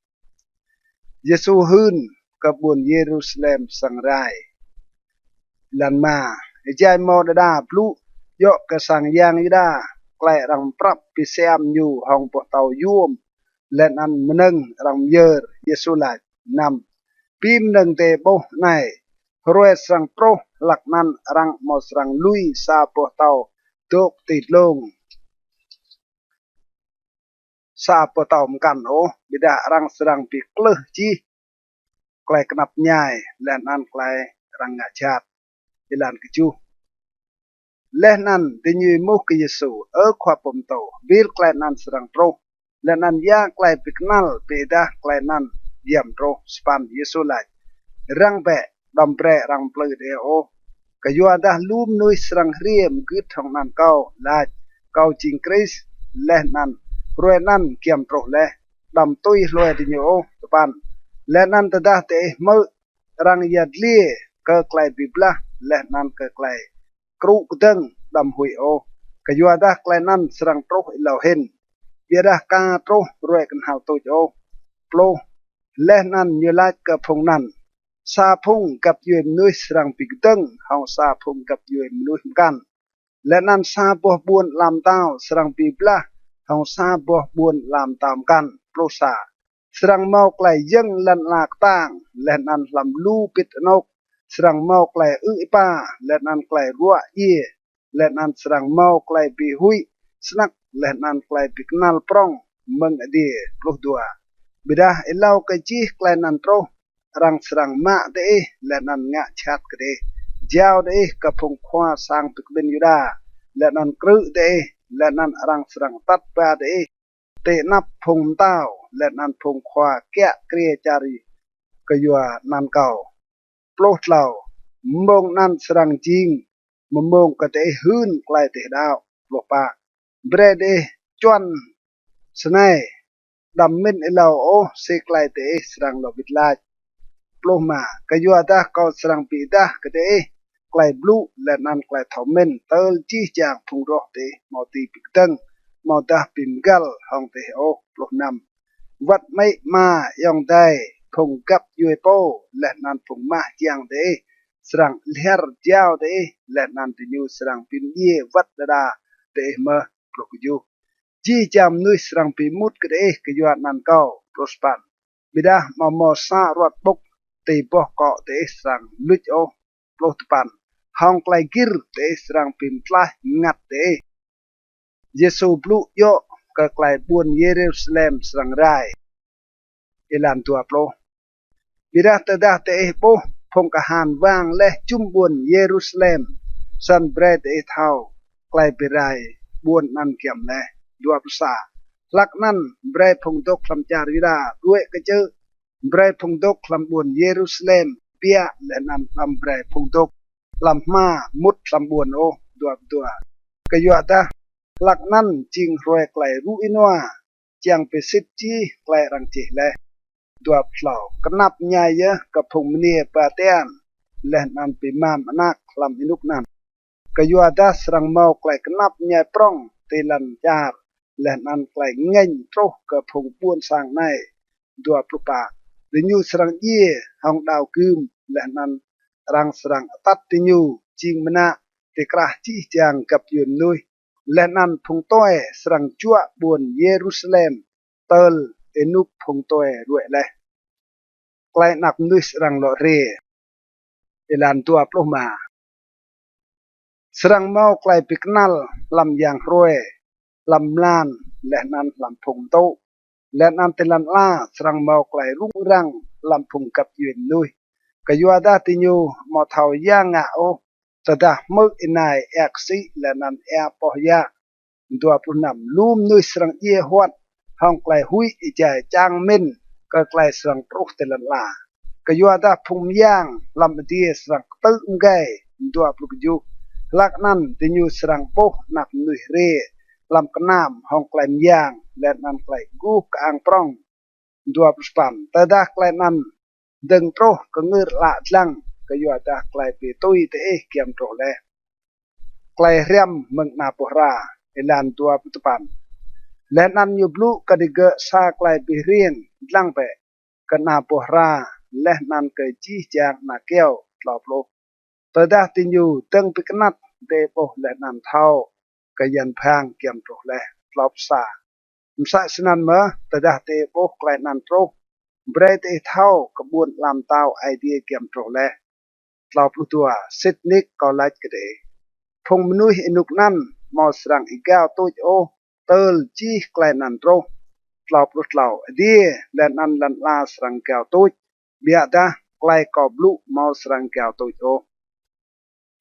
เยซูหืนกับบุญเยรูซาเล็มสังไรลันมาใจมอดาพลุยกกระสังยางยดาไกลรังปรับปิเซมอยู่ห้องปะเตายวมและนันมึงรังเยอร์เยซูไลนำปีมนึงเตโบในรวยสังโปรหลักนั้นรังมอสรังลุยซาปะเตาตกติดลงซาปะเตามกันโอบิดารังสรังปีกเลจีไกลกนับใหญ่และนันไกลรังอาชาติดิลันกจูและนันติญูมุกเยซูขวาปมโตบิลไกลนันสรังโปรและนันยาไกลปีกนัลเปดาไกลนันเยี่ยมโปรสปันเยซูไลรังเบะดำเปรรังเปลือโอก็อยู่ได้ลูมนุยสรังเรียมกึดทองนันเก้าลาดเก้าจิงคริสและนันรวยนั่นเกี่ยมโปรและดำตุยรวยดิโยตปันและนั่นตะดาเตมือรังยัดเลี้ยก็ไกลบิบละและนั่นก็ไกลครูกตึงดำหุยโอก็อยู่ได้ไกลนั่นสรังโปรเหล่าเห็นเบียดากาโปรรวยกันหาวตุยโอโปรและนั่นยูไลกับพงนั่นซาพงกับยูเอ็มนุยสรังปิกตึงเฮาซาพงกับยูเอ็มนุยกันและนั่นซาบัวบวนลำเต้าสรังปีบละเฮาซาบัวบวนลำตามกัน โปรซาสรังเมาไกลยังลันลากต่างและนันลำลูปิดนกสรังเมาไกลป้าและนันไกลรัวเย่และนันสรังเมาไกลปีหุยสนักและนันไกลปีกนัลปรองมึงอดีปลุกดัวบิดาเอลาวกจีไกลนันโตรังสรังมาเดและนันงะชัดกเดเจ้าเดกับพงควาสังตุกเบนยูดาและนันกรึเดและนันรังสรังตัดปาเดเตนับพงเต้าและนันพงควาแกะเกรียจารีกยัวนันเก่าปลุกเหล่ามงนันสรังจริงมงกเตหืนไกลเตดาวปลุกปาเบรเดจวนสนัยดำมินเอลาโอเซไกลเตสรังลบิดลาปลุกมากยัวตาเกาสรังปีดากเตไกลบลูและนันไกลทอมเมนเตลจีจางพุงรอเตมอตีปิกตังมอตาปิมกัลฮองเตโอปลุกนำวัดไม่มายองได้พงกับยูเอโปและนันพงมาจางเตสรังเลร์เจ้าเตและนันติยูสรังปิมเยวัดดาเตเมปลุกยูจีจามนุยสรังปิมุดกเตกยัวนันเก้าปลุสปันบิดามอมอซารวดบกตีบกเกาะเตสรังลุจโอปลุกปันห้องไกลกิรเตสรังปิมทลายงัดเตเยซูบลูโยก็ไกลบวนเยรูซาเล็มสรังไรเอลันตัวโปรบิดาตดาเตโปพงกหานวางและจุมบวนเยรูซาเล็มสันเบรดเอเทาไกลไปไรบวนนันเกียมและดัวภาษาหลักนั้นเบรดพงตกคลำจาริดาด้วยกระเจอเบรดพงตกคลำบวนเยรูซาเล็มเปียและนันลำเบรดพงตกลำมามุดลำบวนโอตัวกยัวตาหลักนั้นจริงรวยไกลรู้อินว่าจังไปสิทจีไกลรังจีและตัวเปล่ากนับใหญ่เยอะกับพงมเนียปาเตียนและนันไปมามนักลำอินุกนั้นกยัวตาสรังเมาไกลกนับใหญ่ปร่องเตลันจาร์และนันไกลเง่งโตกับพงป้วนสร้างในตัวปลุกปาหรือยูสรังเย่ห้องดาวคืมและนันรังสรังตัดติญูจิงมนะเตกระจีจางกับยืนนุยและนันพงต้อยสรังจั่วบนเยรูซาเล็มเตลเอนุกพงต้อยรวยเลยไกลนับนุยสรังลอเรเอลันตัวปลุมาสรังเมาไกลปิกนัลลำยางรวยลำลานและนันลำพงโตและนันเตลันลาสรังเมาไกลรุ่งรังลำพงกับยืนนุยกยัวดาติญูมอเทาย่างะโอตดามึกอินายเอกซีและนันเอปอยาตัวผู้นำลูมนุยสรังเยหวดห้องไกลหุยอิจายจางมินก็ไกลสรังปรุกเตลันลากยัวดาพุมย่างลำเดียสรังตึงไกตัวปลุกยูลักนั้นติญูสรังโปนับนุยเรลำกนามห้องไกลย่างและนันไกลกูกอังปรองตัวปลุกปันตดาไกลนั้นดึงโตก็เงือละจังก็อยู่แต่ไกลไปตุยเตะเกียมโตเลยไกลเรียมมึงนาปราเอลันตัวปุตปันและนั้นอยู่บลูก็ดิเกซาไกลไปเรียนจังไปก็นาปราและนั้นก็จีจางนาเกียวหลอบโลตดาตินอยู่ตึงปิกนัดเดโปและนั้นเท่าก็ยันพังเกียมโตเลยหลอบซาไม่ใช่สนันเมื่อตดาเตโปไกลนั้นโตเบรดเอเท่ากระบวนลำเต้าไอเดียเกมโตแลเราพูดตัวซิดนิกก็ไล่กันเดพงมนุษย์นุกนั่นมอสรังอีกาวตัวโอเติลจีไกลนันโตเราพูดเราไอเดียและนันลันลาสรังแก้วตัวเบียดาไกลกอบลุมอสรังแก้วตัวโอ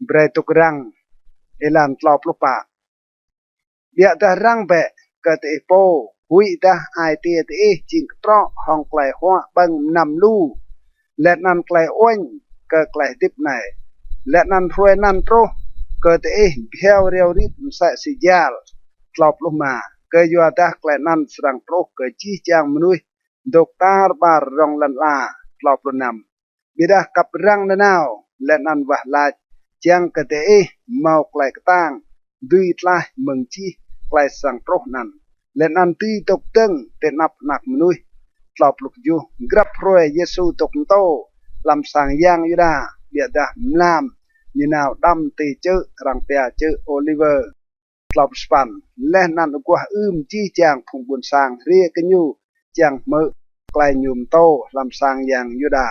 เบรตุกรังเอลันเราพูดปะเบียดารังเบะกเตโปหุยดาไอเตียเตจิงเพราะห้องไกลหัวบังนำลู่และนันไกลอ้วนก็ไกลดิบไหนและนันรวยนันโตก็เตเพียวเรียวริดใส่สิยาลกลอบลงมาก็อยู่ดาไกลนันสรังโตก็จีจางมนุษย์ดอกตาร์บาร์รองลันลากลอบลงนำบิดากับรังนนาวและนันวะลาจางก็เตเมาไกลกตั้งดุยทลายเมืองจีไกลสังโตนั้นและนันตีตกตึงเตนับหนักมนุษย์กลอบลุกอยู่กรับรวยเยซูตกโตลำสังย่างยูดาเบียดามลามยีนาวดำตีเจอรังเปียเจอโอลิเวอร์กลอบสปันและนันกว่าจีจางพุงบุญสังเรียกันอยู่ จังมือไกลยุมโตลำสางอย่างยุดา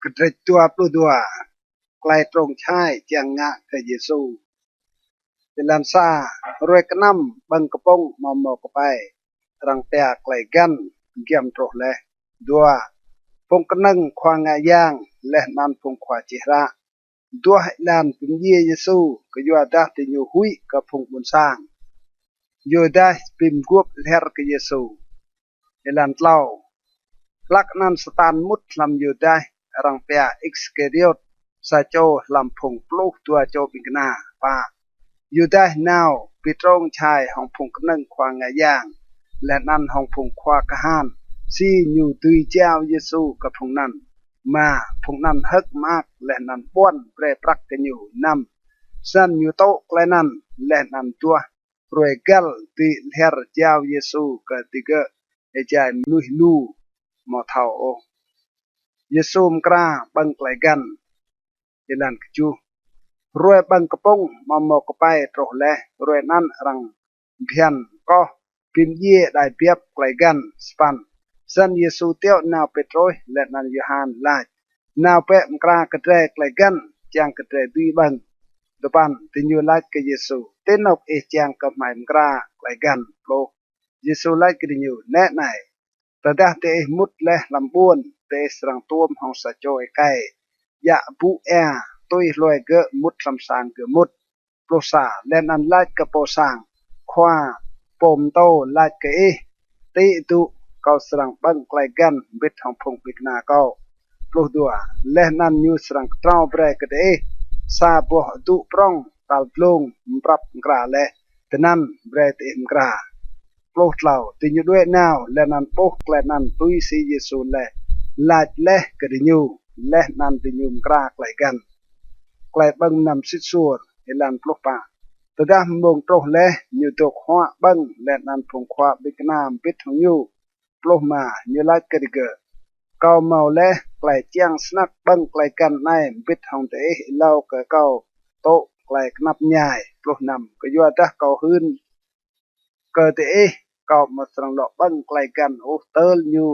กระดิตัวปลุดัวไกลตรงชายจังงะกะเยซูเป็นลำซารวยกระนำบังกระปงมอมกไปรังเปียไกลกันเกี่ยมตรเลยดัวพงกระนังควางงาย่างและนันพงขวาจิระดัวให้ลานปุญเยเยซูก็ยัวดาติญูหุยกับพงบุญสร้างยัวได้ปิมกวบเลรกเยซูเอลันเล่าลักนันสตานมุดลำยัวได้รังเปียเอ็กซ์เกเรียตซาโจลำพงปลูกตัวโจปิกนาป้าอยู่ได้นาวปิตรงชายห้องพงกระนังควางงาย่างและนันห้องพงควากะหานซีอยู่ตุยเจ้าเยซูกับพงนั้นมาพงนั้นฮึกมากและนันป้วนเปรปรักกันอยู่นำสันอยู่โตไกลนั้นและนันตัวรวยกัลติเฮรเจ้าเยซูกับติเกเอจายลุยลูมอเท่าโอเยซูมกราบังไกลกันเอลันกจูรวยบังกระปงมอมกไปตรอแลรวยนั้นรังเพียนก็พิมเย่ได้เปียบไกลกันสปันสันเยซูเตียวนาเปโตรและนันยหานลาดนาเปมกรากระเตรไกลกันจางกระเตรดุยบังตปันติญญูลาดกับเยซูเต้นอกเอจางกับหมายมกราไกลกันโลเยซูลาดกับติญญูแน่ไหนแต่ดาเตมุดและลำบุนเตสรังตัวมของสัจโจไอไกยะบุแอตุยลอยเกมุดลำสางเกมุดโปรซาและนันลาดกับโปสางควาปมโตลาดเกเอติตุเกาสรังบังไกลกันบิดของพงปิกนาเกาปลุกดัวและนันยูสรังตราวเบรกเดซาบวดุปรองตัลปลุงปรับกราและตนันเบรตเอ็มกราปลุกเหล่าติญด้วยนาวและนันปกและนันตุยซีเยซูและลาดและกระดิญูและนันติญุมกราไกลกันไกลบังนำสิสัวเอลันปลุกปาตดามงโตและยูตกหัวบังและนันพงควาบิกนามปิดของยูปลุกมายูลาดกระดิเกเกาเมาและไกลเจียงสนักบังไกลกันในปิดของเตะเล่าเกเกาโตไกลนับใหญ่ปลุกนำก็ยัวตะเกาหืนเกเตะเกามาสรังหลอกบังไกลกันโอเตอร์ยู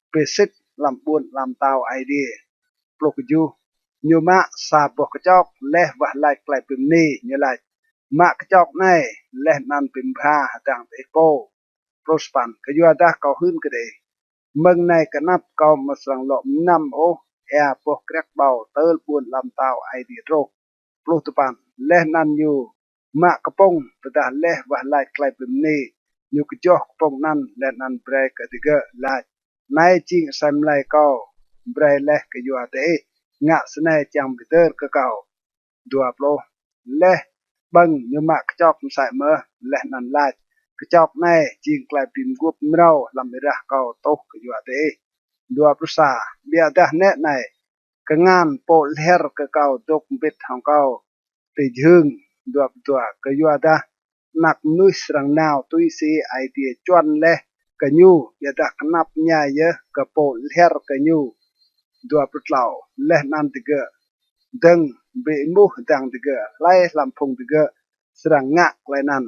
เปซิตลำบุญลำเตาไอเดียปลุกยูยูมะซาบกจอกและวะไลไกลปิมนียูไลมะกจอกในและนันปิมพาดังเตโปโปรสปันก็ยัวตะเกาหืนก็ได้เมืองในกนับเกามาสังหลอมนำโอแอร์ปกเกรกเบาเตอร์บุญลำเตาไอเดียโรกปลุกตปันและนันอยู่มะกระปงตะดาและวะไลไกลปิมนีอยู่กจอกปงนั้นและนันเบรกติเกลาในจริงสัมไลเกาเบรและก็ยัวเตงะสนายจังบิเตอร์ก็เก่าดัวโปรและบังยูมะกจอกใส่เมื่อและนันลาดกระจอกในจิงกลายเป็นกวบเราลำเระเก่าโตกอยู่เตดัวปรุษาเบียดแน่ในกงานโปเลรก็เก่าตกปิดของเก่าติจึงดัวตัวก็อยู่ดานักนุสรังนาวตุยซีไอเดียจวนและก็ยูยาดักนับใหญ่เยอะก็โปเลรก็ยูดัวปรุษเหล่าและนันติเกดึงเบมูดังติเกไล่ลำพงติเกสรังงะไล่นั้น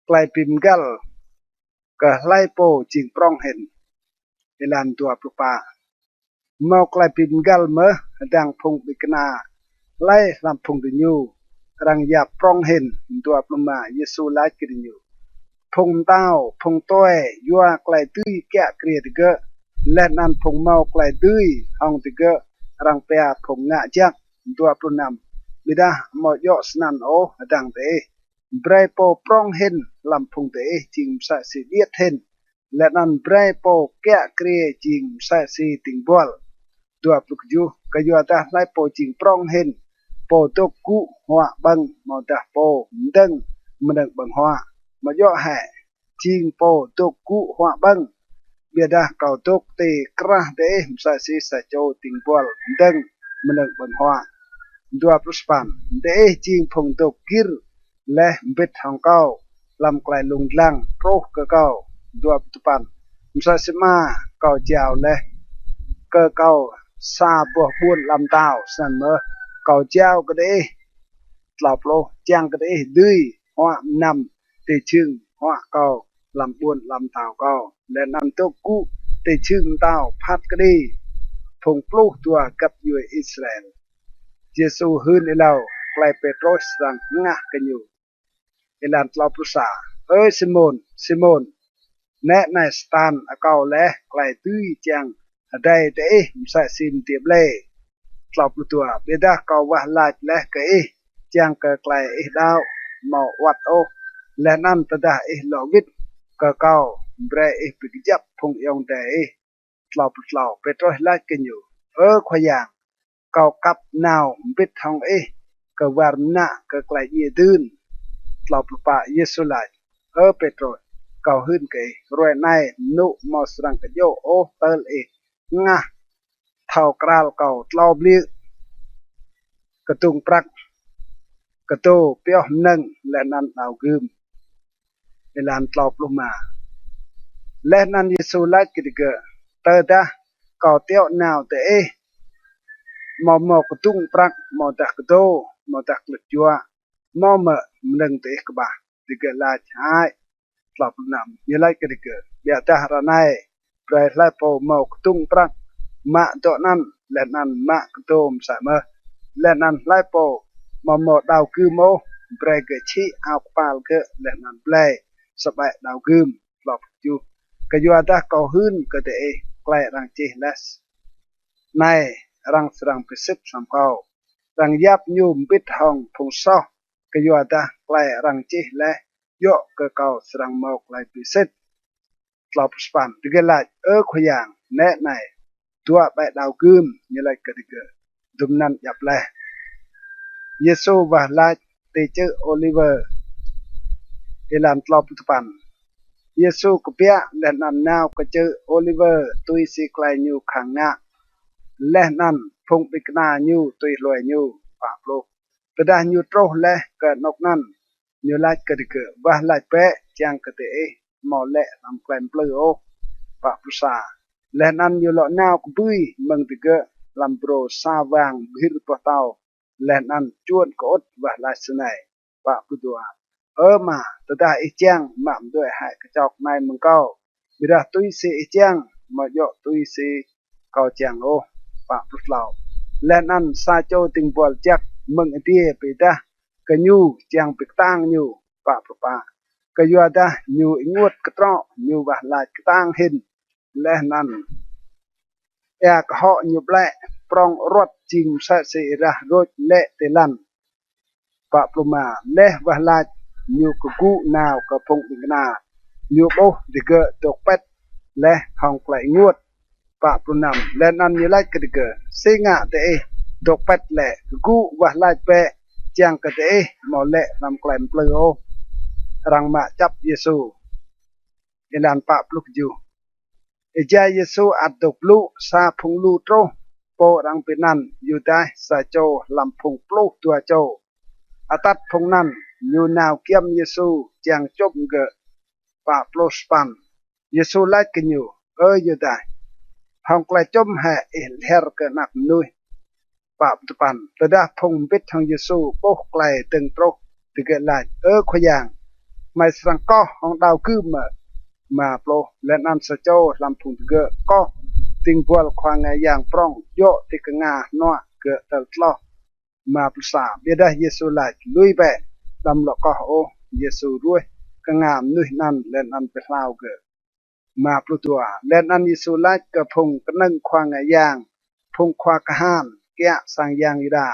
ไกลปิมกัลก็ไล่โปจิงปรองเห็นเอลันตัวปลุกปาเมาไกลปิมกัลเมื่อดังพงปิกนาไล่ลำพงดิญูรังยาปรองเห็นตัวปลุมาเยซูไล่กิดิญูพงเต้าพงต้อยยัวไกลตื้อแกะเกลียดเกะและนันพงเมาไกลตื้อห้องติเกะรังเปียพงงะจักตัวปลุนำมิดาหมอยอสนันโอดังเตไบรโปปรองเห็นลำพงเตจิงสะสีเดียดเห็นและนันไบรโปแกะเกลียจิงสะสีติงบอลตัวปลุกจูก็ยัวตาไล่โปจิงปรองเห็นโปตกกุหัวบังมอดาโปดึงมันดึงบังหัวมาย่อแห่จิงโปตกกุหัวบังเบียดาเก่าตกเตกระเตมสะสีสะโจติงบอลดึงมันดึงบังหัวดัวปรุสปันเตจิงพงตกกิรและบิดทางเก้าลำไกลลุงลังโปรกเก้าดัวปตุปันมสะสิมาเก่าเจ้าและเก้า xa bùa buôn làm tàu sẵn mơ cầu treo cái đấy lọc lô chàng cái đấy đuôi hoa nằm tì chừng hoa cầu làm buôn làm tàu cầu lên nằm tốt cũ tì chừng tàu phát cái đi phùng plu tua cặp dưới Israel Giêsu hơn lâu lại Petros rằng ngã cái nhiều ilan lọc sa ơi Simon Simon nè này stan ở cầu lẽ lại tươi chàng ở đây để sẽ xin tiếp lệ lọc tua biết đã cầu và lại lẽ cái chàng cờ lại đau màu quạt ô lẽ năm ta đã lọ vít cờ cầu bre bị giáp phùng yong để lọc Petros lại cái nhiều khoa giang cầu cặp nào biết thằng cờ vàng nạ cờ lại gì đơn lọc pa Giêsu lại Petros cầu hơn cái rồi này nụ mò sang cái dỗ ô tơ nga thầu kral cầu lau bli cái tung prak cái tô peo nâng lên ăn đào gươm để làm lau mà lên ăn Giêsu lại cái tơ ta cầu tiêu nào để mò cái tung prak mò đặt cái tô mò đặt lực chua mò mở nâng để cái bà thì cái là hai lọc nằm như lại cái bia ta ra này rồi lại po màu tung prang mạ chỗ nan lên ăn mạ tôm sả mơ lên ăn lại po màu đào cư mô rồi cái chi áo pal cái lên ăn play sập bẹ đào cừm lọc chu cái doa ta cầu hơn cái để lại răng chi less này răng serang pesip sam kau răng giáp nhum bít hong phùng so cái doa ta lại răng chi less yo ke kau serang mau lai piset lop span dige lai khoy yang ne nai tua bai dau kum như lai ke dige dum nan yap lai Yesu và lai te chữ Oliver ilam lop tupan Yesu ko pia den nan nau ke chữ Oliver tui si klai nyu khang nga le nan phung bikna nyu tui loi nyu pa plo tada nyu tro le ke nok nan như lại cái và lại bé chàng cái thế mò lẹ làm quen pleu ô và pusa lên ăn như lọ nào cũng vui mừng từ cái làm pro sa vàng bir của tàu lên ăn chuồn cốt và lại sự này và putua mà tôi đã ý chang mạm đuổi hại cái chọc này mừng câu bây giờ tôi sẽ ý chang mà dọ tôi sẽ câu chàng ô và puslao lên ăn sa châu tình buồn chắc mừng tia bây ta cái nhu chàng bịch tang nhu pa cái doa ta nhu ingut cái trọ nhu và lại cái tang hình lẽ nan cái họ nhu lẹ prong rót chim sa se ra rồi lẹ te lan pa lẽ và lại nhu cái gu nào cái phong bình na nhu bố thì cái tộc pet lẽ hong lại nguột pa lẽ nan như lại cái se ngạ te tộc pet lẹ gu và lại pe chàng cái thế mò lẹ làm kèm pleo răng mạ chấp Giêsu ilan pa pluk ju eja Giêsu adok lu sa phung lu tro po rang pinan yu dai sa cho làm phung plu tua cho atat phung nan nyu nào kiam Giêsu chàng chop ge pa plo span Giêsu lại cái nyu yu dai hong klai chom ha her ke nak nuôi Pak depan tada phong bit thang Giêsu po klai từng pro từ cái lại khoy yang mai sang co hong đào cư mà pro lên ăn sa châu làm phùng cái co tình buồn khoang ngày yang prong yo thì cái ngà noa cái tờ lo mà sa biết đây Giêsu lại lui về làm lo co ô Giêsu ruồi cái ngà nuôi nan lên ănไปlao cái mà pro tua lên ăn Giêsu lại cái phùng cái nâng khoang ngày yang phùng khoa cái han kia sang yang ida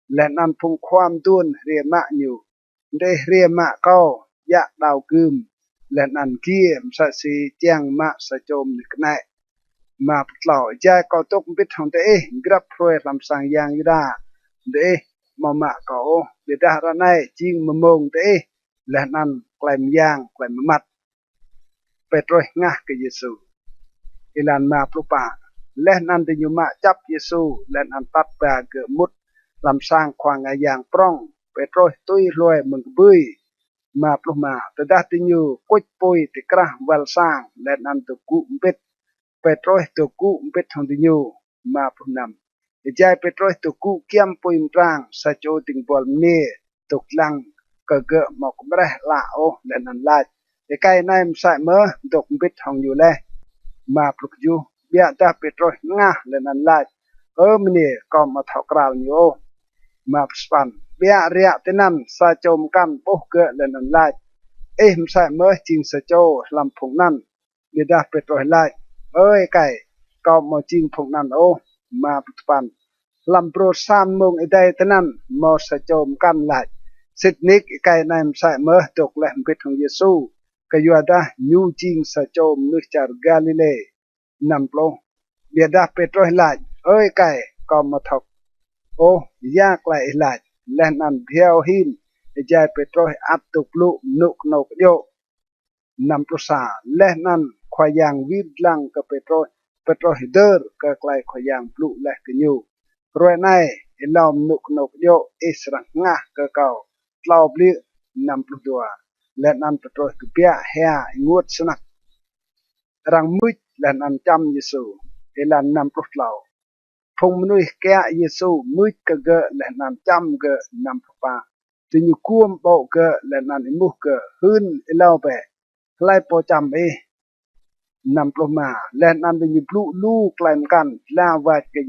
lên ăn phung khoam tuôn ria mạ nhiều để ria mạ câu dạ đào cừm lên ăn kia sa si chang mạ sa chôm được này mà lỏi cha câu tốc biết thằng thế grab rồi làm sang yang ida để mà mạ câu để ra này chiên mà mông thế lên ăn kèm yang kèm mặt Petro ngah ke Yesu ilan ma plupa lên ăn thì nhiều mạ chấp Giêsu lên ăn tắt và gỡ mút làm sang khoảng ngày giang prong Petro tôi lôi mừng bươi mà plum mà từ đã thì nhiều quất bôi thì kra val sang lên ăn từ cụ biết Petro từ cụ biết thằng thì nhiều ma punam ijai petroi tu ku kiam puim trang sa cho ting bol ne tuk lang ka ge mok breh la o le nan la e kai nai sai mơ dok bit hong yu le ma pluk ju bia ta petroi nga le nan la mne kom ma thok ral ni o ma span bia ria tenan sa chom kan po ge le nan la sai mơ ching sa cho lam phung nan bia da petroi la kai kom mo ching phung nan o ma span lam pro sam mong idai tenan mo sa chom kan la sit nik kai nam sai mơ tok le bit hong yesu ka yuada nyu ching sa chom nu char galile nam plo bia da petroi la kai kom ma thok o yak lại lại lên ăn theo hin jai petroi ap tuk lu nuk nok yo nam pro sa lên ăn khoa yang vít lang ka petroi der ka klai khoa yang plu le ka nyu rồi này ilom nuk nok yo israng nga ka kau tlau bli nam plu dua lên ăn petroi ka pia ha ngut snak rang muit lên ăn cham yesu ilan nam pro tlau phong nuôi kẻ Giêsu nuôi cái gỡ là làm chăm gỡ nằm pa từ nhiều cuom bộ gỡ là làm mua gỡ hơn lâu về lại po chăm ấy nằm mà là làm từ nhiều lũ lũ làmกันlà vật cái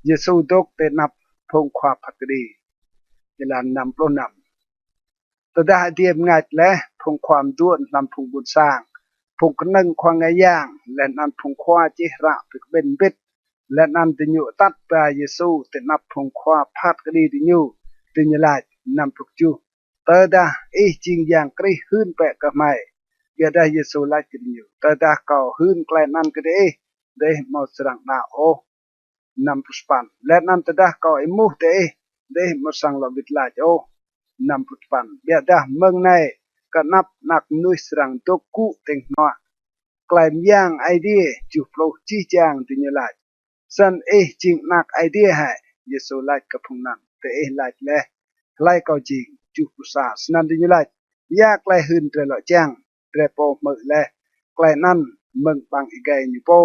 Giêsu đốc tên nạp phong khoa phật đi là nằm nằm từ đó điểm ngài lẽ phong khoa duôn làm phong buồn sang phong nâng khoa ngày yang là làm phong khoa chỉ ra được bên biết là làm từ nhiều tát và Giêsu từ nạp phong khoa phát cái đi từ nhiều lại nằm phục chu tới đó ý chinh giang cái hơn vẽ cả mày giờ đây Giêsu lại cái nhiều tới đó cầu hơn cái năn cái đấy đây một sáng đạo ô nằm phục span là làm tới đó cầu em mua đấy đây một sáng là vịt lại ô nằm phục span giờ đó mừng này cái nắp nặc nuôi sáng tốt cũ tình nọ cái yang idea chụp lô chi chang từ lại san ching nak idea hai Giêsu lại cái phong nan te lại le lại câu ching chụp sa nan từ lại yak lại hơn tre lo chang tre po mở le cái nan mừng bằng cái như po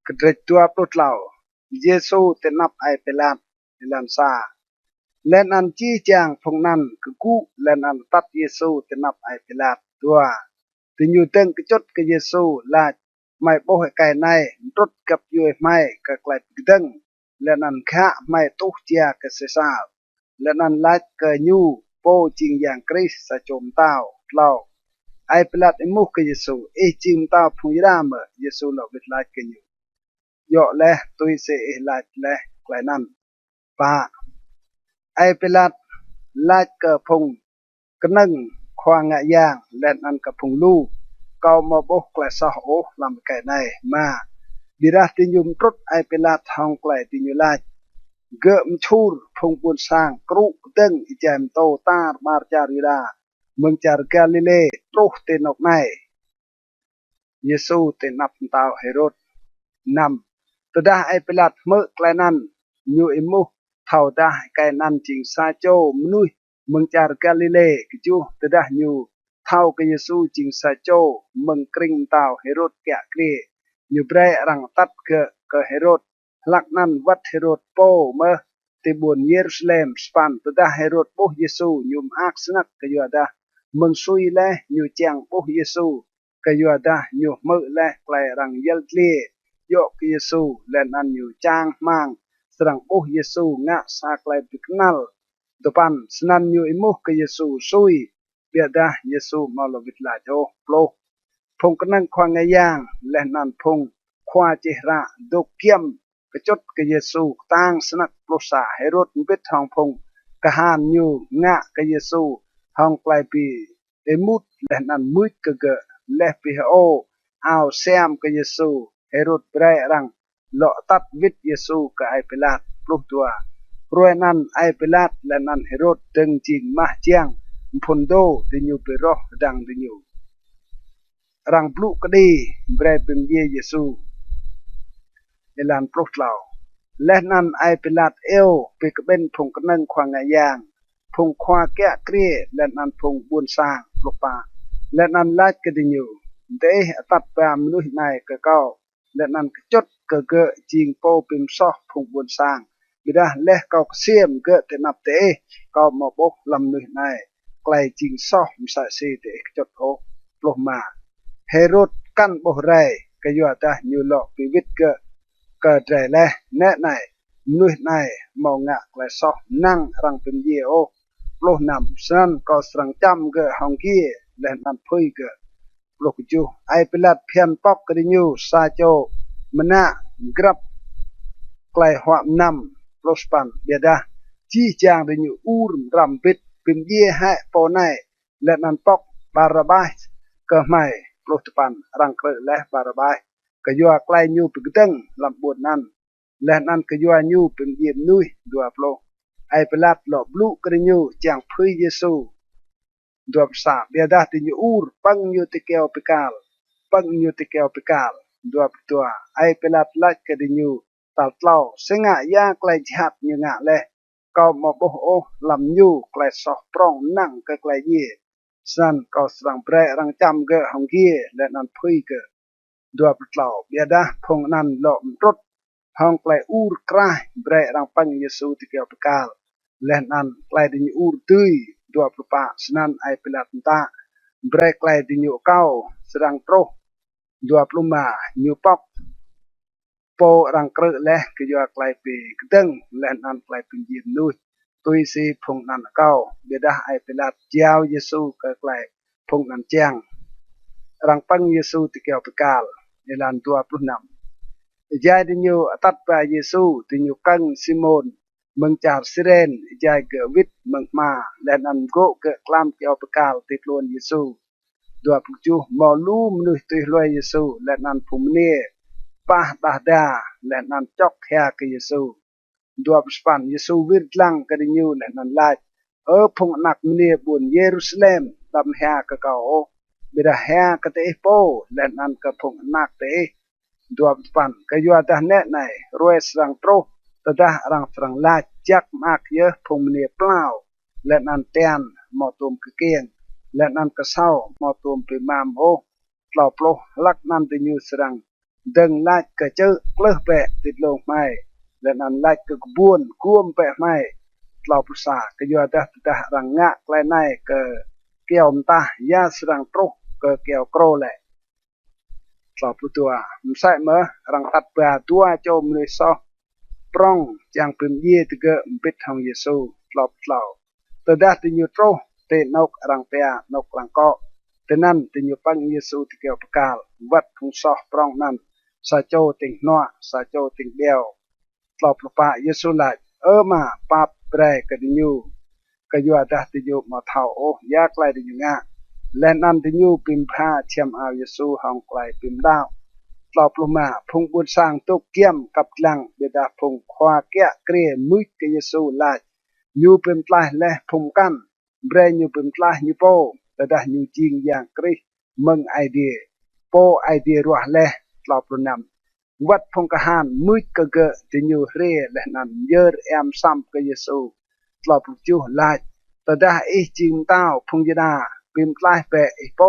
cái tre tua plot lao Giêsu te nap ai pelam pelam sa lên ăn chi chang phong nan cứ cũ lên ăn tắt Giêsu te nap ai pelat tua từ nhiều tên cái chốt cái Giêsu là mày bố hệ cái này tốt gặp vui mày các lại từng lên ăn khá mày tốt chia cái sự sao lên ăn lại cái nhu bố chinh yang Chris sa chôm tao lao ai pelatemu cái Giêsu chim tao phun ra mà Giêsu là việc lại cái nhu dọ lẽ tôi sẽ lại lẽ lại năn và ai pelat lại cái phun cái nâng khoa ngại yang lên ăn cái phun lu kau mau boh kelas oh lam cái này mà birah tinyum trút ai pelat hong klai tinyulat gem chur phong buôn sang kru teng ijem to tar mar charira mừng char Galile trút tên nọc này Giêsu tên nắp tao Herod năm từ đó ai pelat mơ klai nan nhu imu thầu ta cái nan chỉnh sa châu nuôi mừng char Galile kichu từ đó nhu thao cái Giêsu chỉnh sa châu mừng kring tao Herod kẹt kia như bre rằng tắt ke Herod lạc nan vắt Herod po mơ ti buồn Jerusalem span từ đó Herod po Giêsu nhum ác snack cái yuada mừng suy le như chàng po Giêsu cái yuada như mơ le lại rằng yel lia yo cái Giêsu lên ăn như chang mang rằng po Giêsu ngã sak lại biknal depan senan như imu cái Giêsu suy biada Giêsu mau lo vịt lại cho plo phong cái năng khoa ngay yang lên nan phong khoa chỉ ra đục kiêm cái chốt cái Giêsu tang snack plo sa Herod biết hong phong cái han như ngã cái Giêsu hong lại bị emut lên nan muit cái gỡ leh pi o ao xem cái Giêsu Herod bre rằng lọ tắt vít Giêsu cái ai pelat plo tua rồi nan ai pelat lên nan Herod từng chỉnh mah chiang phondo di nyu pero dang di nyu rang bluk kadi bre pem ye Yesu elan proklao และนั้นไอเป็นลาดเอวไปกระเบ็นพงกระนังควางไงย่างพงควาแกะเกรียและนั้นพงบุญสร้างปลุกป่าและนั้นลาดกระดิ่งอยู่เดตัดปามนุษย์ในกระเก้าและนั้นจดกระเกะจิงโปปิมซอกพงบุญสร้างบิดาและเกาเสียมเกะเตนับเตเกามาบกลำนุษย์ในไกลจิงซอกมสะเสเตจดโอปลุกมาเฮโรดกันบ่ไรก็ยัวตาอยู่หลอกปีวิตเกะใจและแน่ในนุษย์ในมองะไกลซอกนั่งรังเป็นเยโอปลุกนำสันก็สังจำเกะหองกี้และนั้นพุยเกะปลุกจูไอเป็นลัดเพียนปอกกระดิ่งอยู่ซาโจมณะกรับไกลหัวนำปลุกสปันเบียดาจี้จางดิ่งอยู่อูรรำปิดเป็นเย่ให้ปอในและนั้นปอกบาราบายก็ไม่ปลุกปันรังเกลือและบาราบายก็ยัวไกลอยู่เป็นตึงลำบวนนั้นและนั้นก็ยัวอยู่เป็นเยี่ยมนุยดัวปลุกไอเป็นลัดหลบลูกกระดิ่งอยู่จางพุยเยซูดัวสาเบียดาติอยู่อูรปังอยู่ติเกลปิกาลปังอยู่ติเกลปิกาลดัวตัวไอเป็นลัดลัดกระดิ่งอยู่ตัดเล่าเสงะยาไกลจัดอยู่งะเลยก็มาโบโอลำยูไกลสอกปรองนั่งไกลเย่สันก็สังเปรรังจำเกะหงเย่และนั้นพุยเกะดัวปล่าเบียดาพงนั้นหลอมรถห้องไกลอูรกระเบรรังปังเยซูติเกลปกาลและนั้นไกลดินอูรตุยดัวปลุปะสนันไอเปลัดตาเบรไกลดินยูเก้าสรังโตรดัวปลุมายูปอกโปรังเกลือและก็ยัวไกลปีกดึงและนั้นไกลเป็นยิมนุยตุยซีพงนั้นเก้าเบียดาไอเปลัดเจ้าเยซูก็ไกลพงนั้นแจ้งรังปังเยซูติเกลปกาลในลานตัวปลุนำยายดินยูตัดไปเยซูดินยูกังซิโมนเมืองจากซิเรนยายเกวิดเมืองมาและนั้นโกเกกลามเกลปกาลติดลวนเยซูดัวปลุจูมอลูมนุยตุยลอยเยซูและนั้นภูมิเนปะบาดาและนั้นจอกแฮกเยซูดัวสปันเยซูวิดลังกระดิ่งยูและนั้นไลพงนักมิเนบุนเยรูซาเล็มลำแฮกเก่าบิดาแฮกเตโปและนั้นก็พงนักเตดัวสปันก็ยัวตาเนในรวยสังโตรตดารังฝรั่งลาจักมากเยอะพงมิเนเปล่าและนั้นเตียนมอตุมกเกียงและนั้นก็เศร้ามอตุมไปมามโอเปล่าโปรลักนั้นติยูสรังดึงลาดกระเจอเกลือแปะติดลงไม่และนั้นลาดกระบวนก้มแปะไม่เราภาษาก็ยัวดะรังงะใกล้ในก็เกี่ยวมตายาสรังโตรก็เกี่ยวโกรแหละเราพูดตัวมันใช่เมื่อรังตัดเปล่าตัวโจมเลยซอปรองจางเป็นเย่ตเกะปิดทางเยซูเราแต่ได้ติยูโตรเตนกรังเปียนกรังก็แต่นั่นติยูปังเยซูติเกลปกาลวัดทงซอปรองนั้นซาโจติงนัวซาโจติงเดียวเราปะเยซูไลมาปาเปรกดิยูก็ยัวดาติยูมาเท่าโอยากไลดิยูงะและนั่นติยูปิมพาเชียมเอาเยซูห้องไกลปิมดาวเราปลุมาพงบุญสร้างตุกเกี่ยมกับหลังเบดาพงควาแกะเกรียมุยกเยซูไลยูปิมปลายและพงกันเบรยูปิมปลายยูโปแต่ได้ยูจริงอย่างกรีมึงไอเดียโปไอเดียรัวและเราปลุนำวัดพงกหานมุยกเกะติยูเรและนั้นเยอร์แอมซัมกเยซูเราปลุจูไลแต่ได้จริงเต้าพงยดาปิมปลายเปะไอโป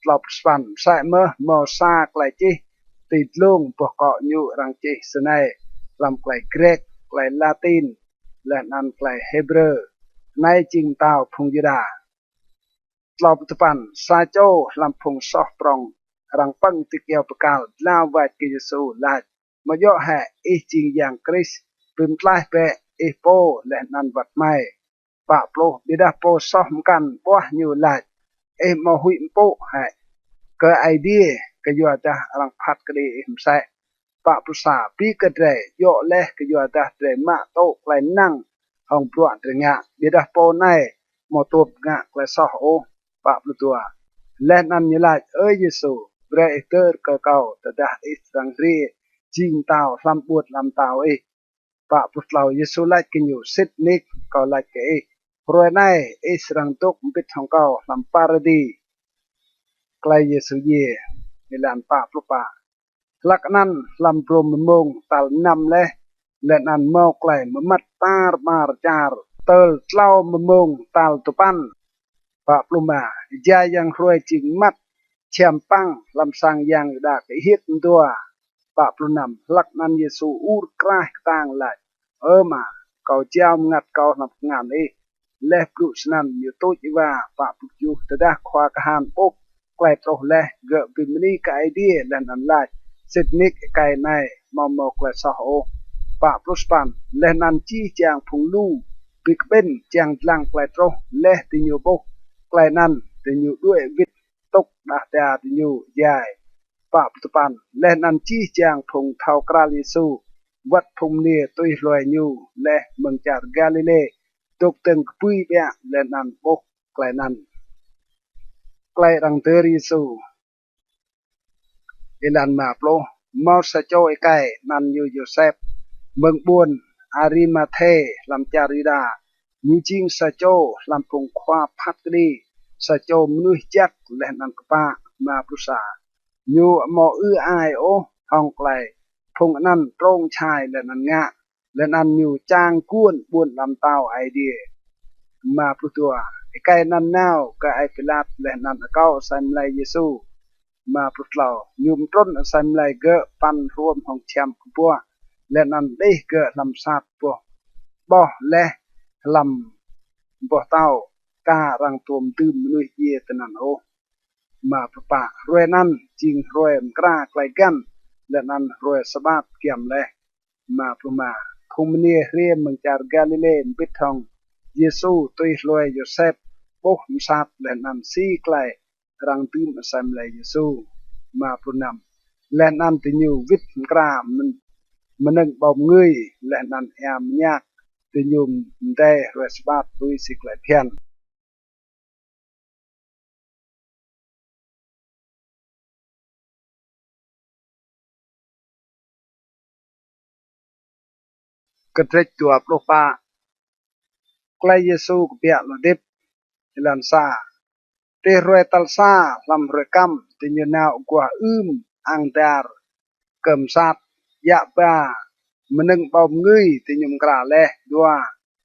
เราสปันใส่เมื่อมอซาไกลจีติดลงปกเกาะอยู่รังจีสนัยลำไกลเกรกไกลลาตินและนั้นไกลเฮเบรในจริงเต้าพงยดาเราปัจจุบันซาโจลำพงซอกปรองรังปังติเกียวประกาศลาววัดกิจสูลาดมาย่อแห่จริงอย่างคริสปิมปลายเปะโปและนันวัดไม่ปะโปรบิดาโปซอกกันป้วอยู่ลาดมาหุยโปแห่ก็ไอเดียก็ยัวจะรังพัดกระดิ่งใส่ปะภาษาปีกระเดยโยเล่ก็ยัวจะเดมาโตไกลนั่งห้องปลวดเรงะบิดาโปในมอตัวงะไกลซอกโอปะปลุตัวและนั้นยลาเยซูเบรเตอร์ก็เก่าแต่ได้สังเรีจิงเตาลำปวดลำเตาปะปลุเราเยซูไล่กินอยู่ซิดนิกก็ไล่เกรวยในสังตุกปิดของเก่าลำปาราดีไกลเยซูเย่ในลานป่าปลุปะหลักนั้นลำปรมมงตัลนำและ และนันมอกไกลมมัดตาบาร์จาร์เตลเล่ามมงตาลตุปันปะปลุมาใจยังรวยจริงมัดเชียมปังลำสังยังดากฮิตตัวปะปลุนำลักนันเยซูอูรกราต่างไหลมาเขาเจ้างัดเขาหนับงานเอและปลุสนันอยู่ตุยว่าปะปลุยูตะดาควากหานปกไกลโตและเกบิมนีกไอเดียและนันไลสิทนิกไกในมอมอกและสโอปะปลุสปันและนันจี้จางพุงลูปิกเบนจางลังไกลโตและติญูบกไกลนันติญูด้วยวิตตกดาดาติญูยายปะปุตปันและนันจี้จางพุงเท่ากราลิสูวัดพุงเนียตุยลอยญูและเมืองจากกาลิเลตกตึงปุยเบียและนันบกไกลนันไกลรังเตอริสูอิลันมาโปรมอสโจไอไกนันยูโยเซฟเมืองบุญอาริมาเทลำจาริดายูจิงสโจลำพงควาพักดีสโจมนุษย์จักและนันกปามาปรุษายูหมอไอโอห้องไกลพงนันตรงชายและนันงะและนันยูจางก้วนบุญลำเต้าไอเดียมาปรุตัวไอไกนันนาวกับไอพิลาตและนันเก้าสัมไลเยซูมาปรุษเรายุมต้นสัมไลเกะปันรวมของแชมป์ปัวและนันได้เกิดลำซาดปัวบ่และลำบ่เต้าการังตัวมตื่มมนุษย์เยตนันโอมาประปะรวยนั้นจริงรวยมกล้าไกลกันและนั้นรวยสบาบเกี่ยมและมาประมาคุมเนียเรียมเมืองจากกาลิเลนปิดทองเยซูตุยรวยโยเซฟบุกมซาดและนั้นซีไกลรังตื่มสัมเลยเยซูมาปรุนำและนั้นติญูวิทกรามันนึกบ่มเงยและนั้นแอมยากติญูมได้รวยสบาบตุยสิไกลเพียนกระเทรตัวโปรปาใกล้เยซูกเปียลดิบลันซาเตรวยตัลซาลำรวยกัมติญูนาวกว่าอังดาร์เกิมซาดยะบามันนึงบ่มเงยติญูมกราเลดัว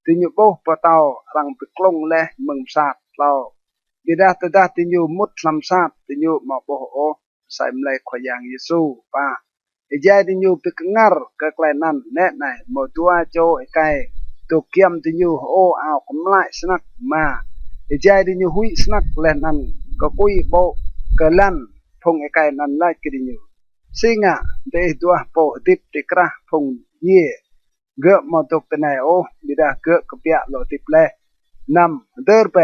ติญูโบปะเตารังปิกลงเลเมืองซาดเราบิดาตดาติญูมุดลำซาดติญูมาโบโอใส่มเลยขวางเยซูปาใจติญูปิกงัรก็ไกลนั้นแน่ไหนหมดตัวโจไอไกตัวเกียมติญูโอเอากำไลสนักมาใจติญูหุยสนักแลนั้นก็คุยโบก็ลันพงไอไกนั้นไล่กิดิญูสิงะเดตัวโปดิบติกระพงเย่เกะมาตกตะไนโอบิดาเกะกะเปียโลติปเลนำเดิร์เป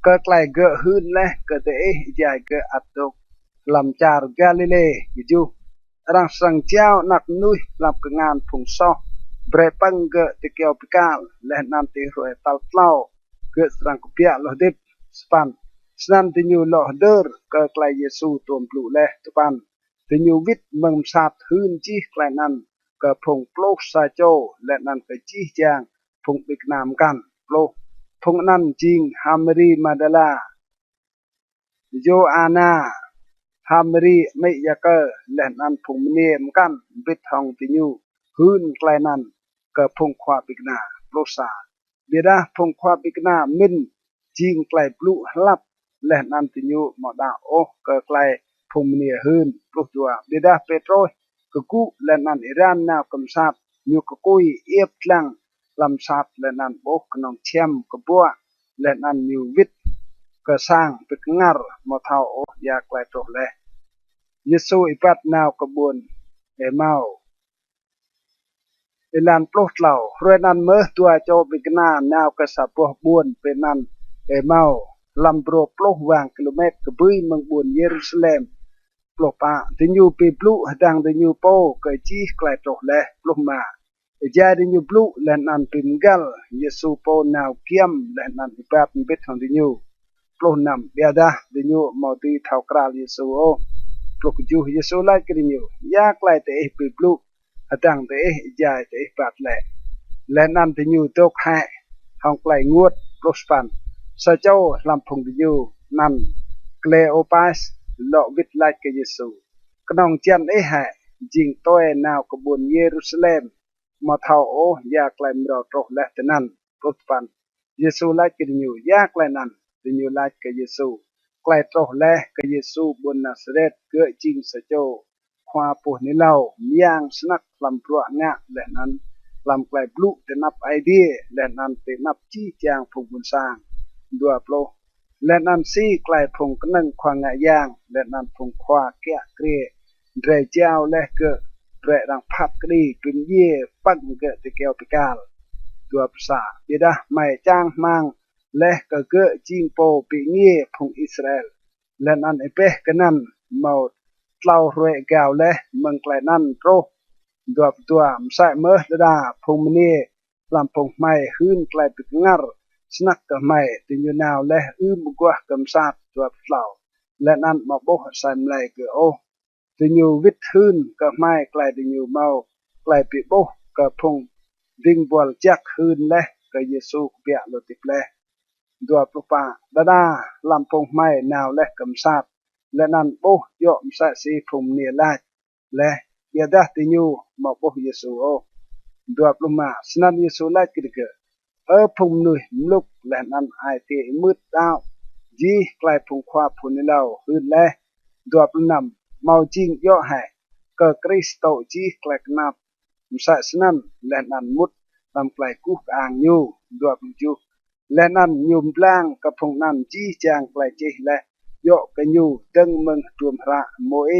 ก็ไกลเกะหืนเลก็เตะใจเกะอัดตกลำจาร์กาลิเลยูรังสังเจ้านักนุยลำกงานพงซอเบรปังเกะติเกียวปิกาลและนันติรวยตัลเล่าเกะสรังกเปียโลดิบสปันสนันติญูโลเดอร์ก็ไกลเยซูตัวปลุเลตุปันติญูวิทเมืองซาดหืนจีไกลนั้นก็พงโปลกซาโจและนั้นก็จีจางพงปิกนามกันโปลพงนั้นจริงฮามรีมาดาลาโยอานาฮามรีไม่ยากและนั้นพงเนียมกันบิดทองติญูหืนไกลนั้นก็พงควาปิกนาโปลซาเบียดาพงควาปิกนามินจริงไกลปลุลับและนันติญูมอดาโอก็ไกลพงเนียหืนปลุตัวเบียดาเปโตรก็กูและนันอิรานนาวกำซาบยูก็กุยเอียบลังลำซาบและนันโบกนองเชียมก็บัวและนันยูวิทก็สร้างปิกงัรมอเท่าโอยาไกลโตเลเยซูอิปัดนาวกบุญเอเมาเอลันปลุกเหล่ารวยนันเมื่อตัวโจปิกนานาวกษับบัวบุญเป็นนันเอเมาลำโปรปลุกวางกิโลเมตรกบุยเมืองบุญเยรูซาเล็มปลุกปะติญูปีปลุดังติญูโปก็จีไกลโตเลปลุกมาใจติญูปลุและนันปิมกัลเยซูโปนาวเกียมและนันอิปัดบิดของติญูปลุกนำเบียดาติญูมอดีเท่ากราลเยซูโอปลุกจูเยซูไลกิติญูยากไลเตะปีปลุดังเตะใจเตะปัดและนันติญูตกให้ห้องไกลงวดปลุกสปันสเจ้าลำพงติญูนันเกลโอปัสโลวิทไลกเยซูขนองเจียนหะจิงต้อยนาวกบุญเยรูซาเล็ม มาเท่าโอยากไล่มรอตรกและแต่นั้นรถปันเยซูไล่กินอยู่ยากไล่นั้นติอยู่ไล่กับเยซูไกลตรกและกับเยซูบนนาซาเรตเกิดจริงสะโจความปวดนี้เล่ามีอย่างสนักลำปลวกงะและนั้นลำไกลบลุแต่นับไอเดียและนั้นเป็นนับจี้จางพงบุญสร้างดัวโปรและนั้นซี่ไกลพงกนั่งควางงะย่างและนั้นพงควาแกะเกรียเรเจ้าและเกิดเรรังพัดกรีกึนเย่ปั้นเกิดตะเกียวปิกาลตัวภาษาเยดะไม่จ้างมังและก็เกิดจิงโปปีเงี้ยพงอิสราเอลและนั้นไอเป้กันนั้นเมาเล่ารวยกาวและเมืองไกลนั้นโปรตัวมใส่เมื่อดาพงมณีลำพงไม่หื้นไกลปิกงัรสนักกับไม่ติอยู่นาวและกว่ากำซาดตัวเล่าและนั้นมาโบใส่ไมเกอโอติอยู่วิทหื้นกับไม่ไกลติอยู่เมาไกลปิโบกับพงดิ่งบอลจักหื้นและกับเยซูเปียโลติเปลตัวปปาดาลำพงไม่นาวและกำซาดและนั้นโบยอมใส่สีพงเนียลาและยาดาติอยู่มาโบเยซูโอตัวปมาสนันเยซูลากิดเกพงนุยมลุกและนั้นไอเตมืดดาวจีไกลพงควาพุนเล่าหื้นและตัวปนำเมาจิงย่อให้ก็คริสโตจีไกลกนับมใส่สนันและนั้นมุดลำไกลกุกอ่างอยู่ตัวปจูและนั้นยุมล่างกับพงนั้นจี้จางไกลเจและโยกันอยู่ดึงเมืองรวมพระโมเอ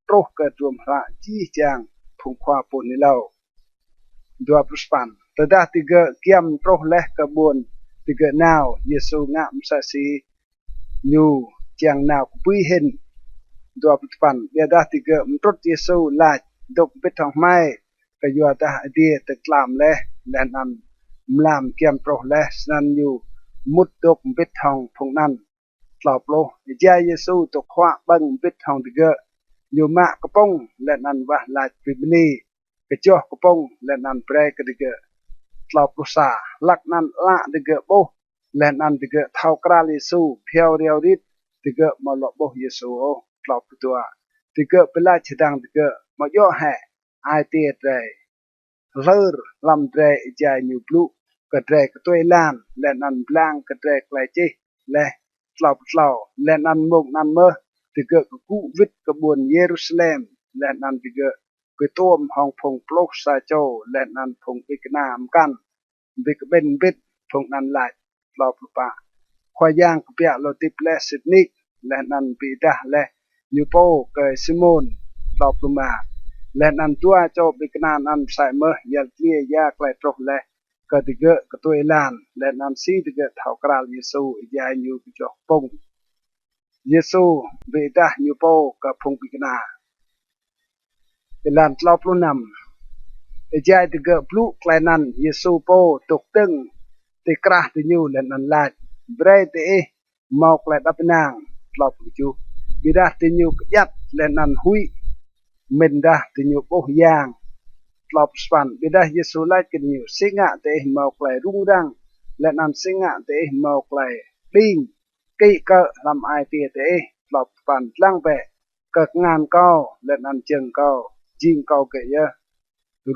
โตกระรวมพระจี้จางพงควาปุนเล่าดัวปรุสปันแต่ได้ติเกเกียมโตและกระบวนติเกนาวเยซูงะมสสีอยู่จางนาวปุยเห็นดัวปรุสปันเบียดาติเกมตรดเยซูลาดดกเป็ดทองไม้ก็ยัวตาเดียตะกลามและนั้นมลามเกียมโตและนันอยู่มุดดกเป็ดทองพงนั้นตอบโลเจเยซูตกขวาบังเป็ดทองติเกอยู่มะกระปงและนั้นว่าลาดปิบนีกระจอกกระปงและนั้นเปรกติเกตอบภาษาลักนั้นละติเกโบและนั้นติเกเท่ากราลิสูเพียวเรียวริดติเกมาลบโบเยซูตอบตัวติเกเปลาชดังติเกมาย่อแห่ไอเตียเตรเลือลำเตรใจอยู่ปลุกระเตรกตัวล้านและนั้นบลางกระเตรกลายจีและตอบและนั้นมุกนั้นเมื่อติเกกู้วิทกระบวนเยรูซาเล็มและนั้นติเกไปต้มห้องพงปลุกซาโจและนั้นพงปิกนามกันบิกเบนบิดพงนั้นหลายตอบปะขวย่างเปียโลติเปลสินิกและนั้นปีดาและยูโปเกยซิมอนตอบมาและนั้นตัวเจ้าบิกนานั้นใส่เมื่อยัลเลียยากไกลตรกและก็ติเกก็ตัวลานและนั้นซีติเกเท่ากราลเยซูยาอยู่จอกปงเยซูบิดายูโปกับพงบิกนาลานตอบลุนำใจติเกปลุกไกลนั้นเยซูโปตกตึงติกราติยูและนั้นลาดเบรตเอมอกไกลดับนางตอบจูบิดาติยูกยัดและนั้นหุยเมนดาติยูโปยางตอบสปันบิดาเยซูไลกินยูสิงะเตะมอกไกลรุ่งดังและนั้นสิงะเตะมอกไกลลิงกีเกะลำไอเตียเตะตอบสปันลังเปะเกิดงานเก่าและนั้นเจิงเก่าจิงเก่าเกย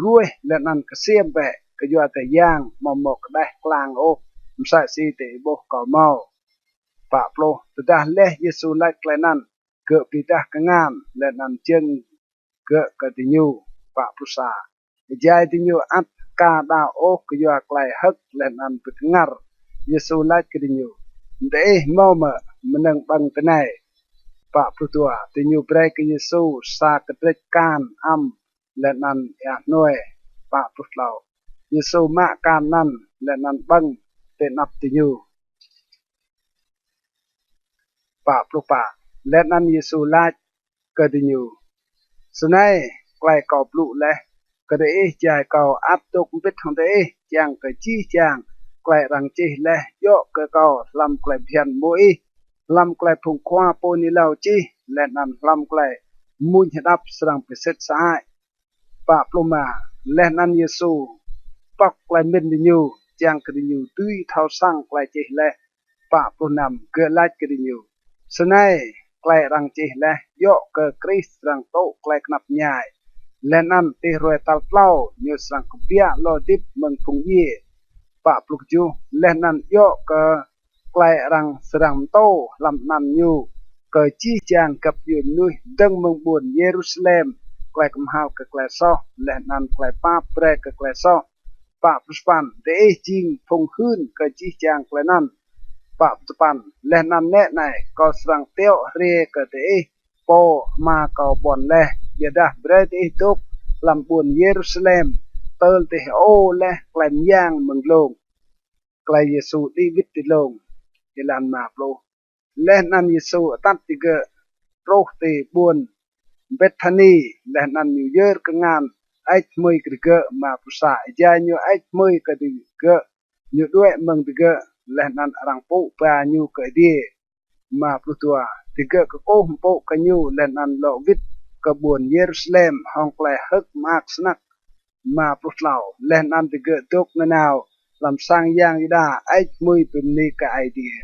รวยและนั้นก็เสียมเปะก็ยัวแต่ย่างมอมกได้กลางโอมใส่สีเตะโบก่อเมาปะโปรแต่ได้เละเยซูไลไกลนั้นเกิดปีดากงามและนั้นเจิงเกิดกติยูปะพุษาใจติยูอัดกาดาโอก็ยัวไกลฮักและนั้นปิดงัรเยซูไลกติยูเดะเมามันนังบังตะไนปะพุตัวติยูเปรกเยซูสากตรการอัมและนั้นอยากน้อยปะพุเราเยซูมาการนั้นและนั้นบังเตนับติยูปะพุปะและนั้นเยซูไลกติยูสนัยไกลกอบลุและก็ได้ใจเก่าอับตกเป็ดของได้จางก็จี้จางไกลรังจีและโยกก็เก่าลำไกลเพียนมวยลำไกลพงควาโปนิลาวจีและนั้นลำไกลมุญดับสรังเปเสตสายปะปลมาและนั้นเยซูปักไกลเมนดิยูจางกระดิยูตุยเท่าสั่งไกลจีและปะปลนำเกิดลายกระดิยูสนัยไกลรังจีและโยกก็คริสรังโตไกลขนับใหญ่ และนั้นที่รวยตัลเล่าเนื้อสังกเปียโลดิบเมืองพุงเย่ปะปลุกจูและนั้นโยก็ไกลรังสรังโตลำนันยูก็จี้จางกับยูนุยดังเมืองบุญเยรูซาเล็มไกลกำหาวกับไกลซอและนั้นไกลป้าเปรกับไกลซอปะปุสปันเดจริงพงขึ้นก็จี้จางไกลนั้นปะปุสปันและนั้นแน่ไหนก็สรังเตียวเรียก็เดโปมาก็บอนและเบียดาเบรดตุกลำบุญเยรูซาเล็มเติลเตโอและไกลย่างเมืองลงไกลเยซูดีวิตติลงเยลันมาโปรและนั้นเยซูตัดติเกโรคตีบุญเบธานีและนั้นนิวเยอร์กงานไอ้มวยกระเกมาภาษาใจนิวไอ้มวยกระดิเกนิวด้วยเมืองติเกและนั้นรังปูปานิวกระดีมาปลุตัวติเกก็โอ้มปูกันนิวและนั้นโลวิทกบวนเยรูซาเล็มห้องไกลฮึกมากสนักมาปลุกเหล่าและนั้นติเกตกนาวลำสร้างย่างยดาไอ้มวยเป็นนิกไอเดีย